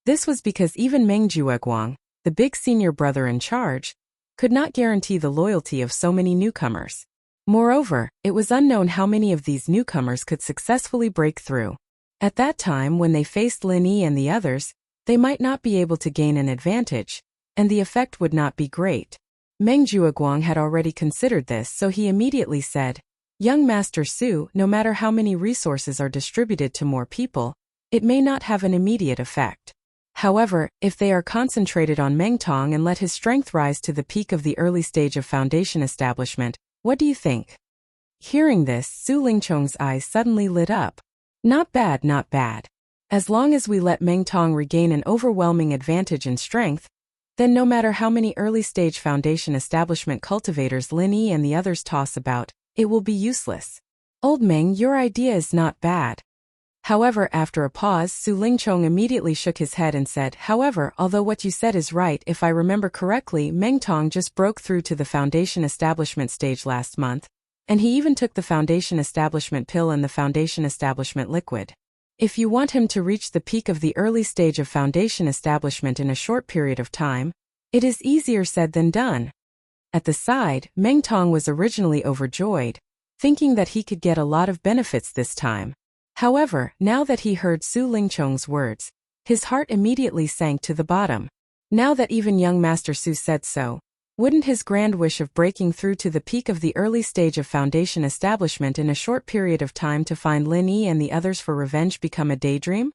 This was because even Meng Jueguang, the big senior brother in charge, could not guarantee the loyalty of so many newcomers. Moreover, it was unknown how many of these newcomers could successfully break through. At that time, when they faced Lin Yi and the others, they might not be able to gain an advantage, and the effect would not be great. Meng Jueguang had already considered this, so he immediately said, Young Master Su, no matter how many resources are distributed to more people, it may not have an immediate effect. However, if they are concentrated on Meng Tong and let his strength rise to the peak of the early stage of foundation establishment, what do you think? Hearing this, Su Lingchong's eyes suddenly lit up. Not bad, not bad. As long as we let Meng Tong regain an overwhelming advantage in strength, then no matter how many early-stage foundation establishment cultivators Lin Yi and the others toss about, it will be useless. Old Meng, your idea is not bad. However, after a pause, Su Lingchong immediately shook his head and said, However, although what you said is right, if I remember correctly, Meng Tong just broke through to the foundation establishment stage last month, and he even took the foundation establishment pill and the foundation establishment liquid. If you want him to reach the peak of the early stage of foundation establishment in a short period of time, it is easier said than done. At the side, Meng Tong was originally overjoyed, thinking that he could get a lot of benefits this time. However, now that he heard Su Lingchong's words, his heart immediately sank to the bottom. Now that even young Master Su said so, wouldn't his grand wish of breaking through to the peak of the early stage of foundation establishment in a short period of time to find Lin Yi and the others for revenge become a daydream?